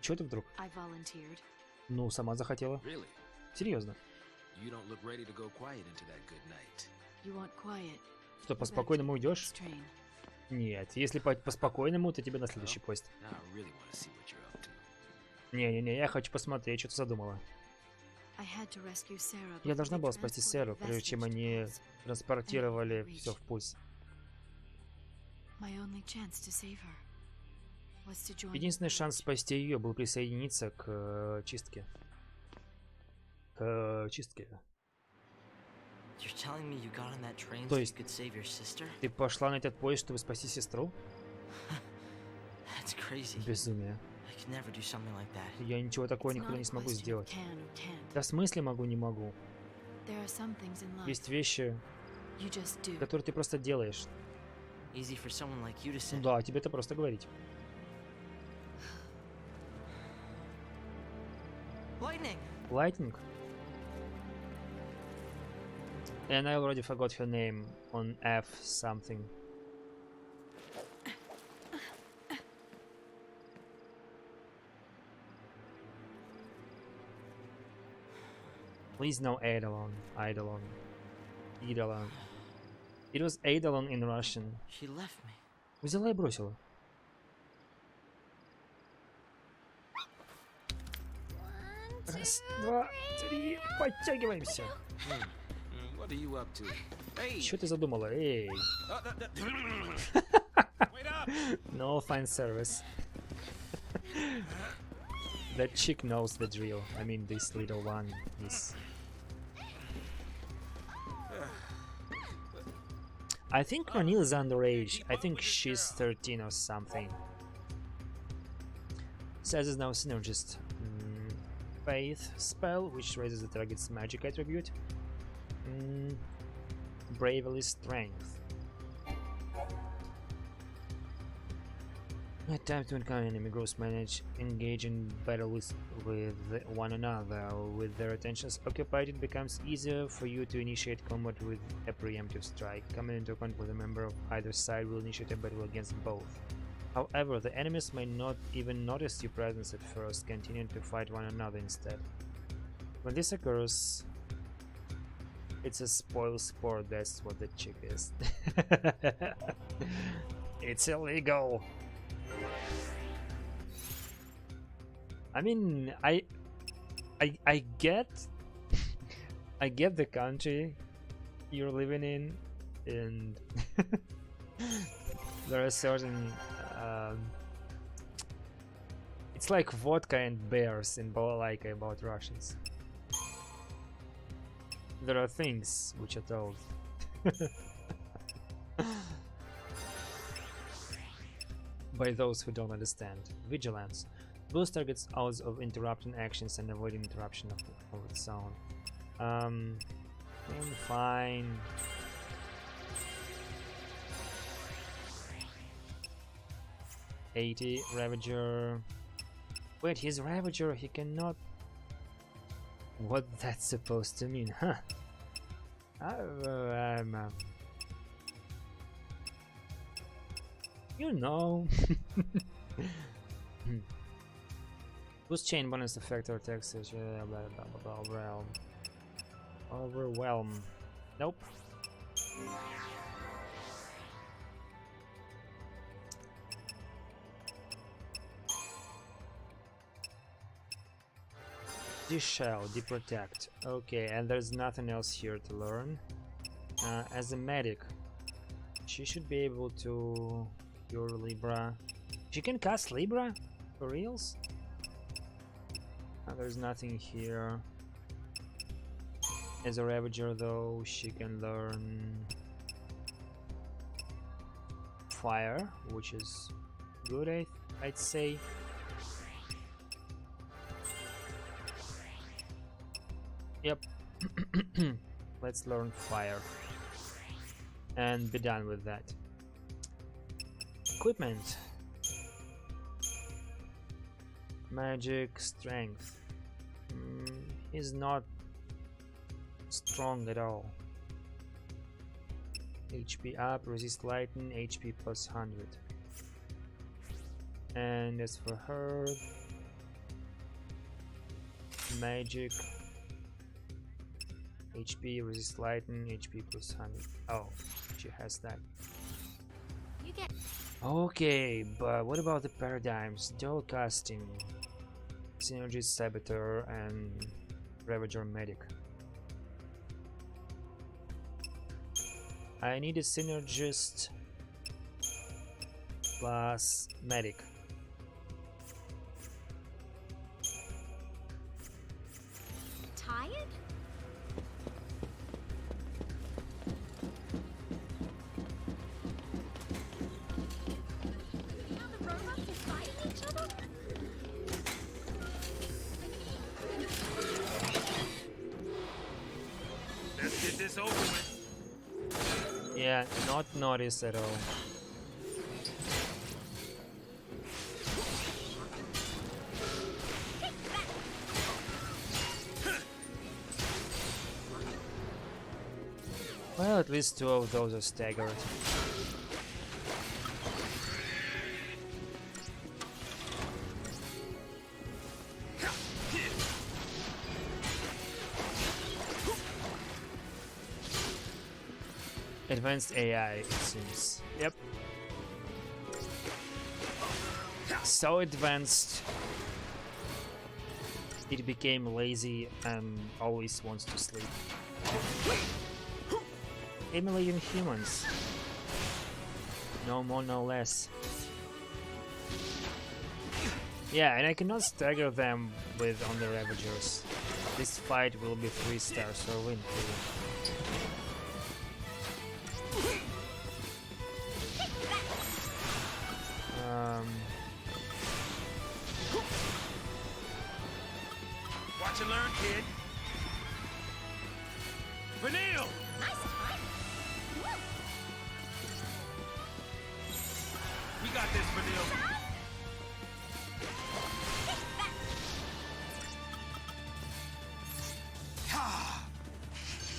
Чё ты вдруг? Ну, сама захотела. Серьезно. Что, по-спокойному уйдешь? Нет, если по-спокойному, то тебе на следующий поезд. Не-не-не, я хочу посмотреть, что ты задумала. Я должна была спасти Сэру, прежде чем они транспортировали все в пульс. Единственный шанс спасти ее был присоединиться к чистке. То есть, ты пошла на этот поезд, чтобы спасти сестру? Безумие. Я ничего такого никогда не смогу сделать. Да в смысле могу, не могу. Есть вещи, которые ты просто делаешь. Ну да, тебе это просто говорить. Lightning? And I already forgot her name on F something. Please no Eidolon. Eidolon. Eidolon. It was Eidolon in Russian. She left me. Взяла и бросила. Раз, два, три. Подтягиваемся. Что ты задумала? Эй. No fine service. That chick knows the drill. I mean, this little one is... I think Ranil is underage. I think she's 13 or something. Says is now synergist. Faith spell, which raises the target's magic attribute. Bravely strength. At times to encounter enemy groups, manage engage in battle with one another. With their attentions occupied, it becomes easier for you to initiate combat with a preemptive strike. Coming into contact with a member of either side will initiate a battle against both. However, the enemies may not even notice your presence at first, continuing to fight one another instead. When this occurs, it's a spoil sport, that's what the chick is. It's illegal! I mean, I get I get the country you're living in, and there are certain It's like vodka and bears in Balalaika about Russians. There are things which are told. By those who don't understand. Vigilance. Boost targets odds of interrupting actions and avoiding interruption of its own. Fine. $80 Ravager. Wait, he's Ravager, he cannot. What that's supposed to mean, huh? You know. Boost chain bonus effect or text realm. Overwhelm. Nope. De-shell, de-protect. Okay, and there's nothing else here to learn. As a medic, she should be able to cure Libra. She can cast Libra? For reals? There's nothing here. As a Ravager though, she can learn Fire, which is good, I'd say. Yep. Let's learn Fire and be done with that. Equipment. Magic, strength. He's not strong at all. HP up, resist lightning, HP plus 100. And as for her, magic, HP, resist lightning, HP plus 100. Oh, she has that. You get. Okay, but what about the paradigms? Dual casting, synergy, saboteur, and Ravager medic. I need a synergist plus medic. Tired? Now the robots are fighting each other? Let's get this over with. Yeah, not notice at all. Well, at least 2 of those are staggered. Advanced AI, it seems. Yep. So advanced, it became lazy and always wants to sleep. Emulating humans. No more, no less. Yeah, and I cannot stagger them with on the Ravagers. This fight will be 3 stars or win. Watch and learn, kid. Vanille! Nice time. We got this, Vanille.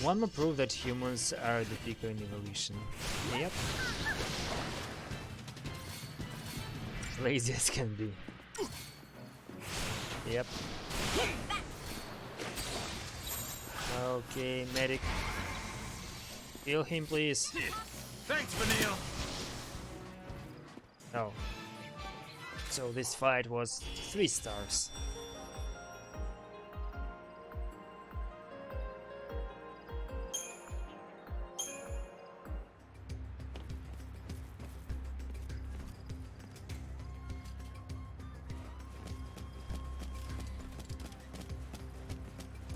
One more proof that humans are the picker in evolution. Yep. Lazy as can be. Yep. Okay, medic. Heal him, please. Thanks, Vanille. Oh. So this fight was 3 stars.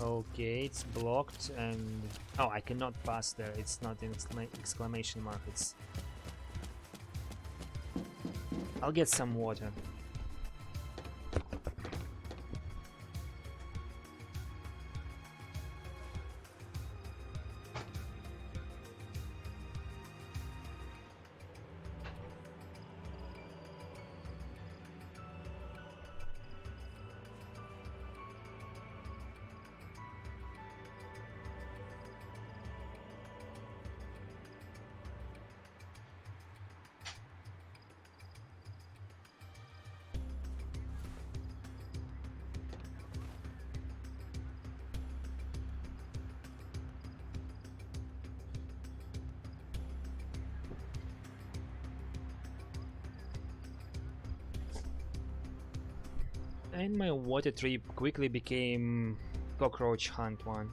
Okay, it's blocked and... Oh, I cannot pass there. It's not in exclamation mark. It's... I'll get some water. And my water trip quickly became cockroach hunt one.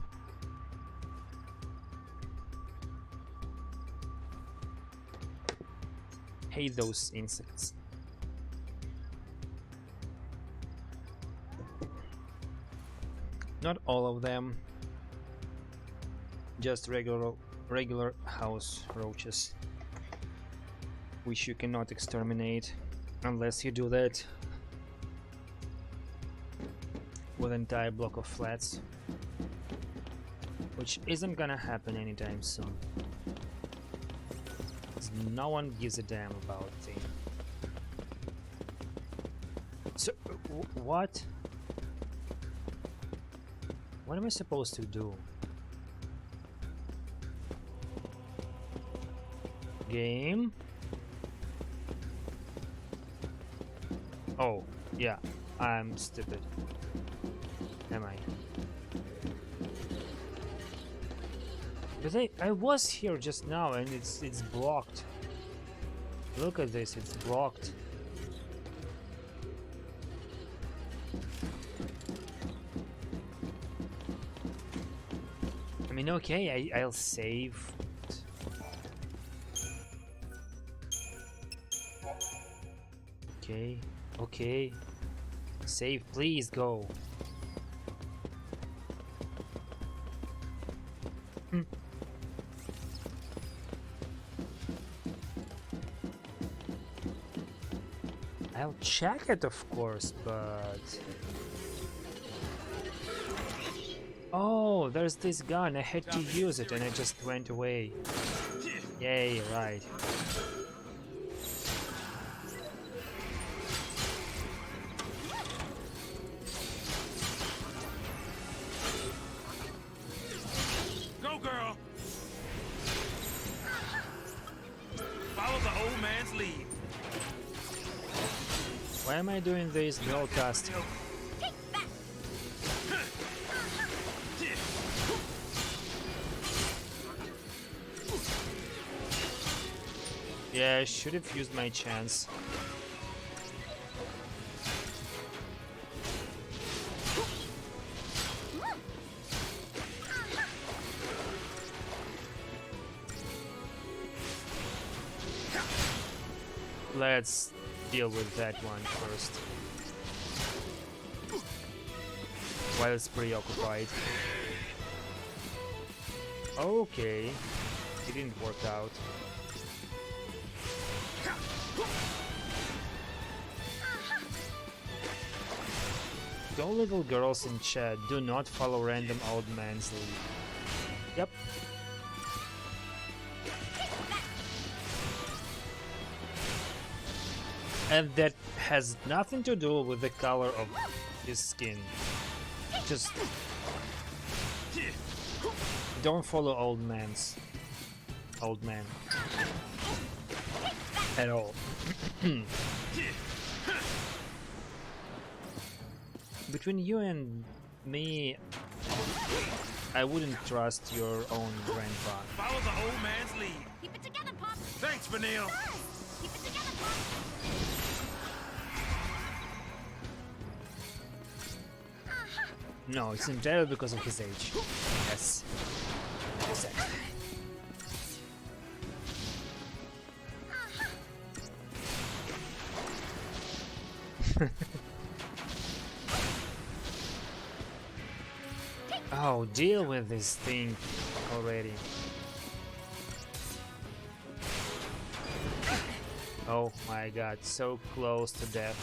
Hate those insects. Not all of them, just regular house roaches, which you cannot exterminate unless you do that with an entire block of flats, which isn't gonna happen anytime soon. No one gives a damn about thing. So, what? What am I supposed to do? Game? Oh, yeah, I'm stupid. Am I? But I was here just now and it's blocked. Look at this, it's blocked. I mean, okay, I'll save. Okay, okay. Save, please go. I'll check it, of course, but... Oh, there's this gun. I had to use it and I just went away. Yay, right. Go, girl! Follow the old man's lead. Why am I doing this broadcast? Yeah, I should have used my chance. Let's deal with that one first. While it's preoccupied. Okay. It didn't work out. Go little girls in chat, do not follow random old man's lead. Yep. And that has nothing to do with the color of his skin. Just don't follow old man at all. Between you and me, I wouldn't trust your own grandpa. Follow the old man's lead. Keep it together, Pop. Thanks, Vanille. Keep it together, Pop. No, it's entirely because of his age. Yes. Exactly. Oh, deal with this thing already. Oh my god, so close to death.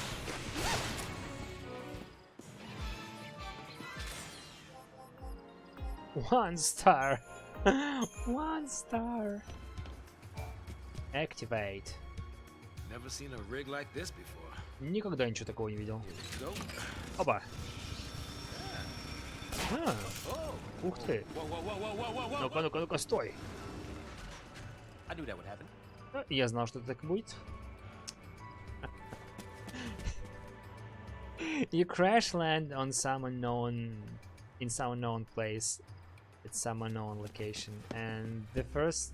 One star. 1 star. Activate. Never seen a rig like this before. Никогда ничего такого не видел. Опа. А, ух ты. Ну-ка, ну-ка, ну-ка, стой. Я знал, что так будет. You crash land on some unknown, in some unknown place, at some unknown location, and the first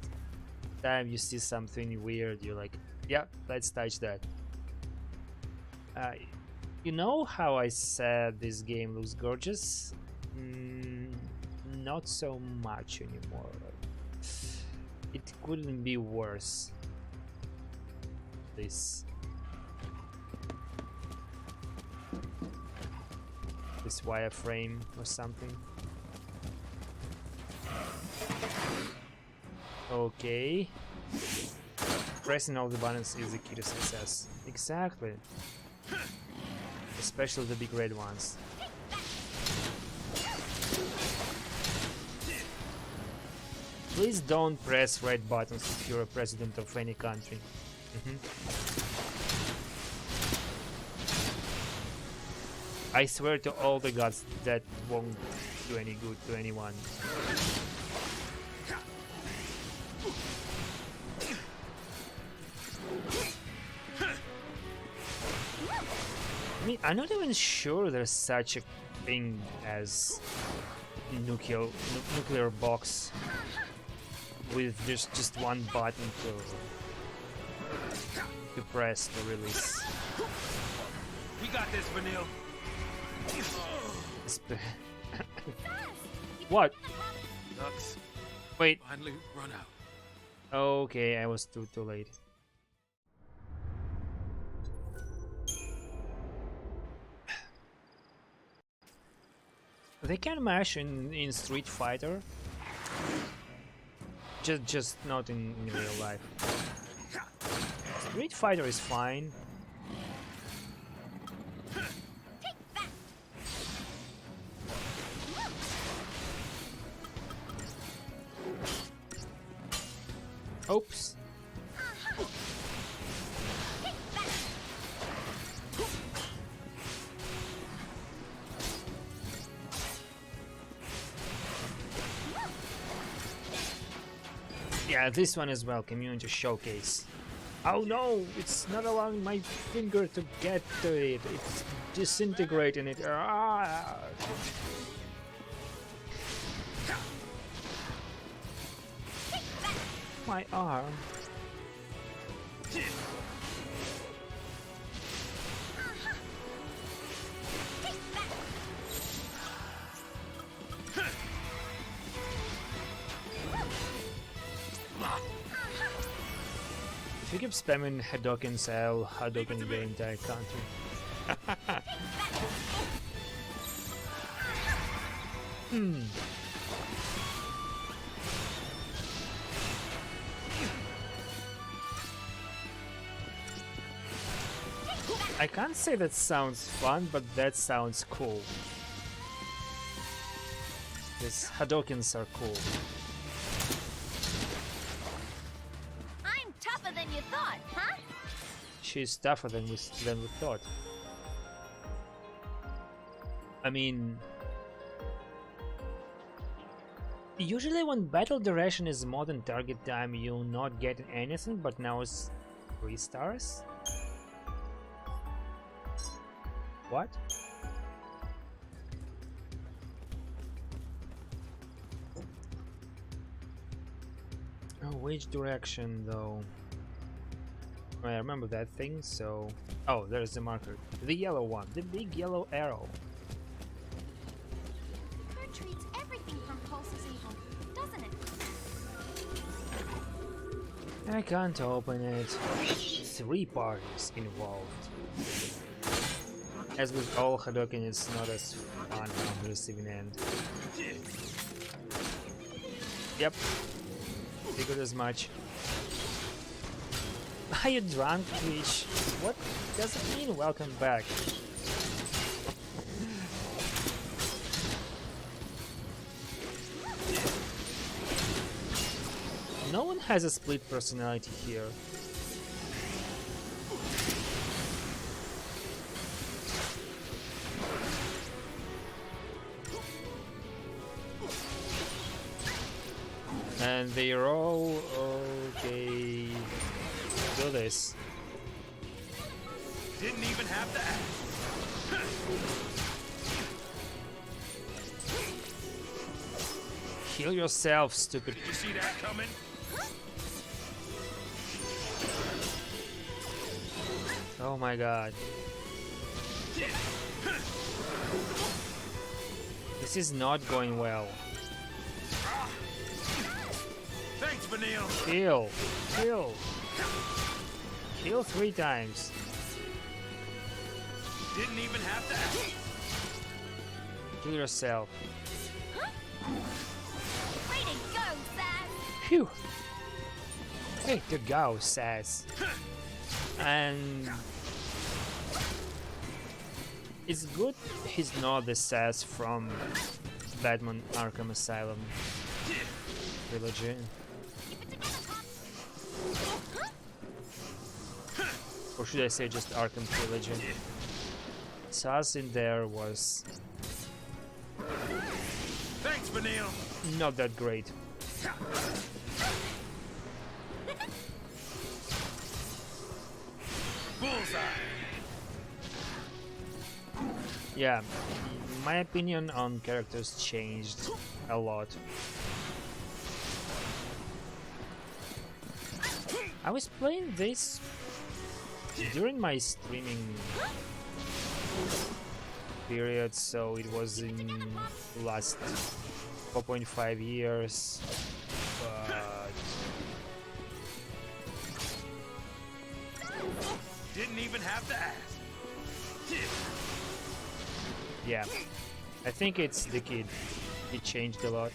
time you see something weird, you're like, yeah, let's touch that. You know how I said this game looks gorgeous? Not so much anymore. It couldn't be worse. This wireframe or something. Okay. Pressing all the buttons is the key to success. Exactly. Especially the big red ones. Please don't press red buttons if you're a president of any country. I swear to all the gods that won't do any good to anyone. I mean, I'm not even sure there's such a thing as nuclear box with just one button to press to release. We got this, Vanille. What? Ducks. Wait. Finally run out. Okay, I was too late. They can mash in Street Fighter, just not in real life. Street Fighter is fine. Oops. Yeah, this one as well, community showcase. Oh no, it's not allowing my finger to get to it. It's disintegrating it. Ah. My arm. If you keep spamming Hadouken, I'll Hadouken the entire country. I can't say that sounds fun, but that sounds cool. These Hadoukens are cool. I'm tougher than you thought, huh? She's tougher than we thought. I mean, usually when battle duration is more than target time, you'll not get anything, but now it's 3 stars? What? Oh, which direction though? I remember that thing, so... Oh, there's the marker. The yellow one. The big yellow arrow. Her treats everything from Pulse as evil, doesn't it? I can't open it. 3 parties involved. As with all Hadoken, it's not as fun on the receiving end. Yep, figured as much. Are you drunk, Twitch? What does it mean, welcome back? No one has a split personality here. And they're all okay. Do this. Didn't even have to ask. Heal yourself, stupid. Did you see that coming? Oh my god. This is not going well. Thanks, Vanille. Heal. Heal. Heal 3 times. Didn't even have to ask. Kill yourself. Way to go, Sass! Phew. Way to go, Sass. And it's good he's not the Sass from Batman Arkham Asylum trilogy. Or should I say just Arkham trilogy? Sass in there was Thanks, Vanille. not that great. Bullseye. Yeah, my opinion on characters changed a lot. I was playing this during my streaming period, so it was in last 4.5 years, but Didn't even have to ask. yeah, I think it's the kid. It changed a lot.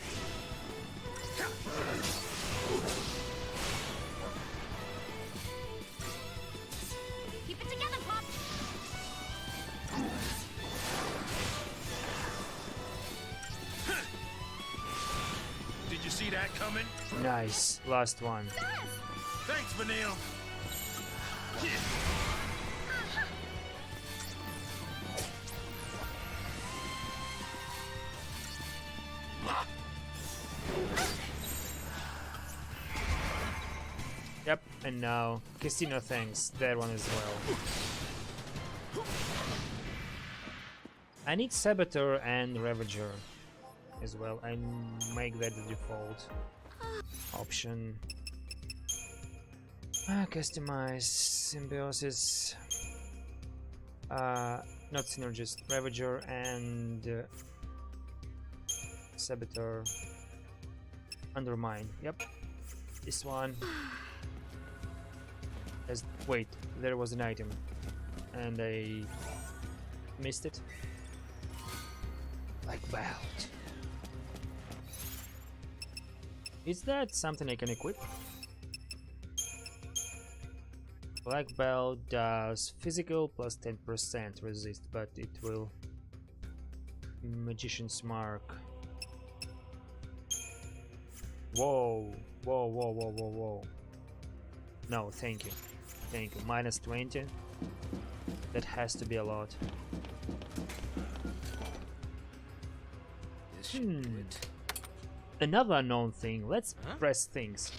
Keep it together, Pop! Did you see that coming? Nice, last one. Thanks, Vanille. Yep, and now Casino thanks, that one as well. I need Saboteur and Ravager as well. I make that the default option. Customize symbiosis. Not synergist, Ravager and Saboteur. Undermine. Yep, this one. Wait, there was an item and I missed it. Black belt. Is that something I can equip? Black belt does physical plus 10% resist, but it will Magician's Mark. Whoa, whoa, whoa, whoa, whoa, whoa. No, thank you. Thank you. Minus 20. That has to be a lot. Another unknown thing. Let's press things.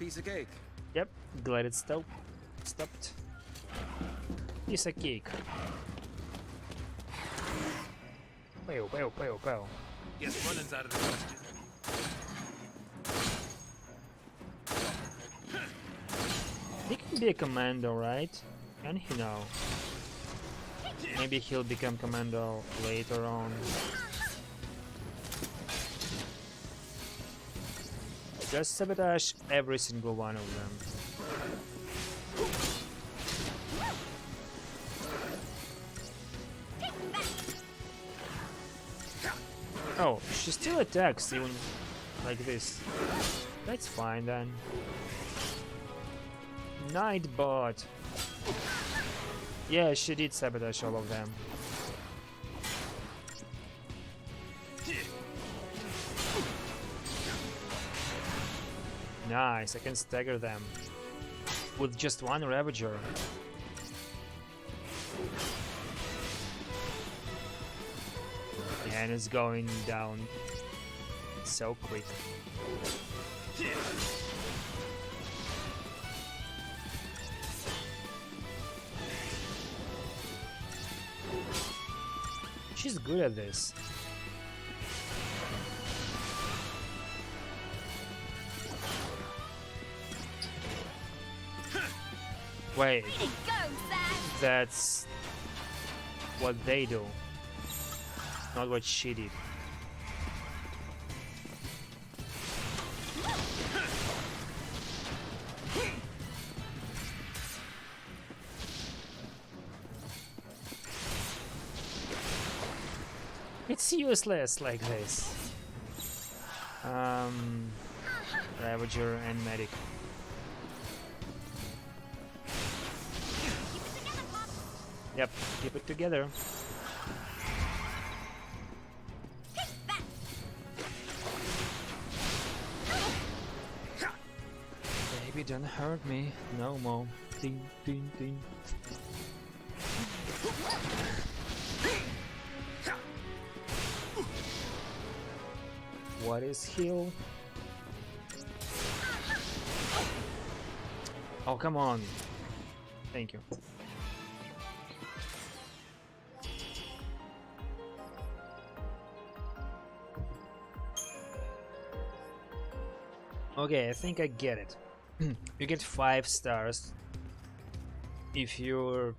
Piece of cake. Yep, glad it stopped. Piece of cake. Pow, pow, pow, pow. Guess running's out of the question. He can be a commando, right? Can he now? Maybe he'll become commando later on. Just sabotage every single one of them. Oh, she still attacks even like this. That's fine then. Nightbot. Yeah, she did sabotage all of them. Nice, I can stagger them with just one Ravager. And it's going down so quick. She's good at this. Wait, that's what they do, not what she did. It's useless like this. Ravager and Medic. Yep, keep it together. Baby, don't hurt me no more. Ding, ding, ding. What is heal? Oh, come on. Thank you. Okay, I think I get it. You get 5 stars if you're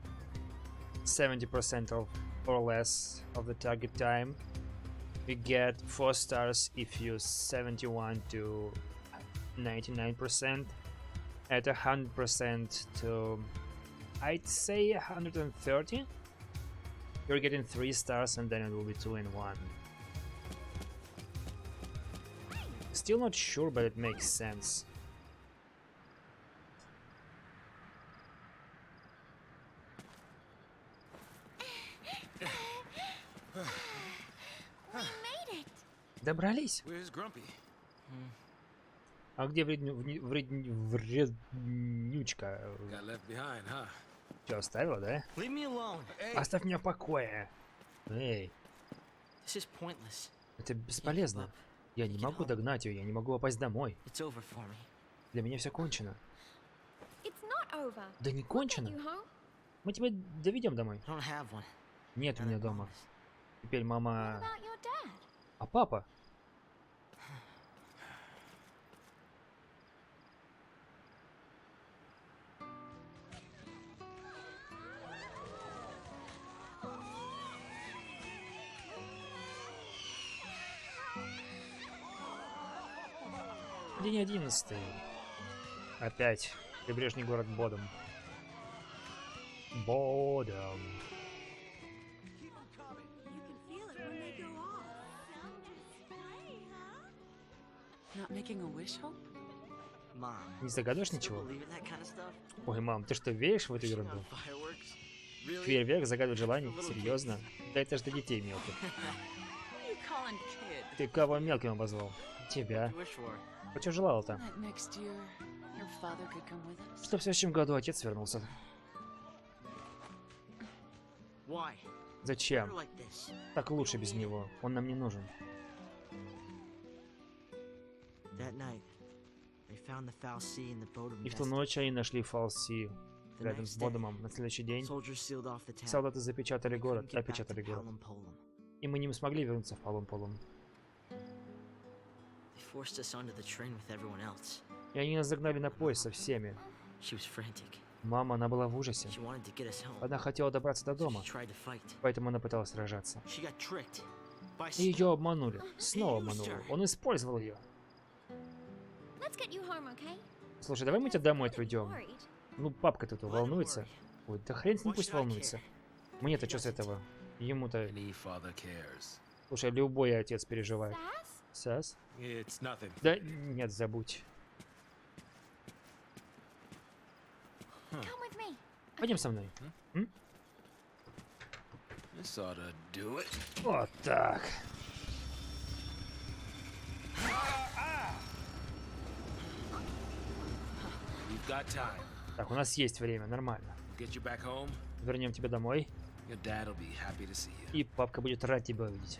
70% of or less of the target time. You get 4 stars if you're 71 to 99%. At 100% to, I'd say 130, you're getting 3 stars, and then it will be 2 and 1. Still not sure, but it makes sense. Добрались? А где вреднючка? Что, оставила, да? Оставь меня в покое. Эй. Это бесполезно. Я не могу догнать ее, я не могу попасть домой. Для меня все кончено. Да не кончено. Мы тебя доведем домой. Нет у меня дома. Теперь мама... А папа? День 11. Опять прибрежный город Бодом. Бодом. Не загадываешь ничего? Ой, мам, ты что, веришь в эту ерунду? Фейерверк, загадывать желание? Серьезно? Да это ж для детей мелких. Ты кого мелким обозвал? Тебя. Почему желала-то? Что в следующем году отец вернулся. Зачем? Так лучше без него. Он нам не нужен. И в ту ночь они нашли фалси рядом с Бодомом. На следующий день солдаты опечатали город. И мы не смогли вернуться в Полум-Полум. И они нас загнали на поезд со всеми. Мама, она была в ужасе. Она хотела добраться до дома, поэтому она пыталась сражаться. И ее обманули. Снова обманули. Он использовал ее. Let's get you home, okay? Слушай, давай мы тебя домой отведем. Ну, папка тут волнуется. Ой, да хрен с ним, пусть волнуется. Мне-то что с этого? Ему-то... Слушай, любой отец переживает. Сас? Да нет, забудь. Пойдем со мной. Вот так. Так, у нас есть время, нормально. Вернем тебя домой. И папка будет рад тебя увидеть.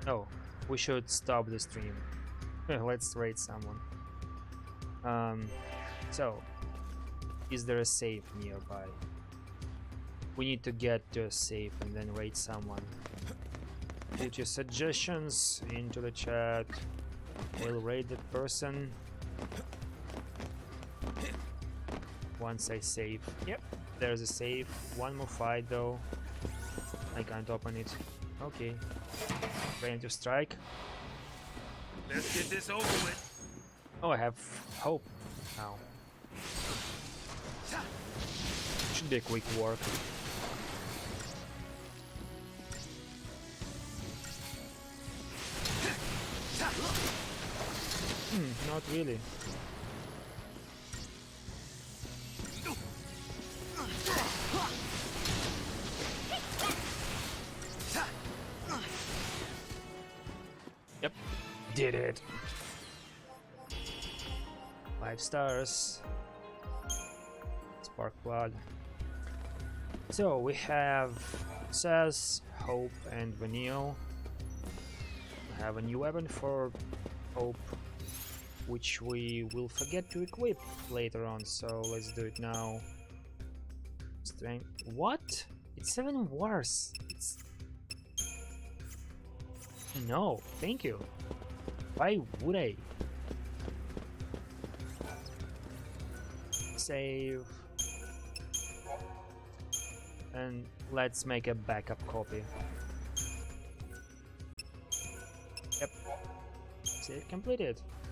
Oh, we should stop the stream. Let's raid someone. So, is there a safe nearby? We need to get to a safe and then raid someone. Put your suggestions into the chat. We'll raid that person. Once I save. Yep, there's a save. One more fight though. I can't open it. Okay. Ready to strike. Let's get this over with. Oh, I have hope now. Should be a quick work. Not really. Yep, did it. 5 stars. Spark plug. So we have Sas, Hope, and Vanille. We have a new weapon for Hope, which we will forget to equip later on, so let's do it now. Strength. What? It's 7 wars. It's... No, thank you. Why would I? Save. And let's make a backup copy. Yep. Save completed.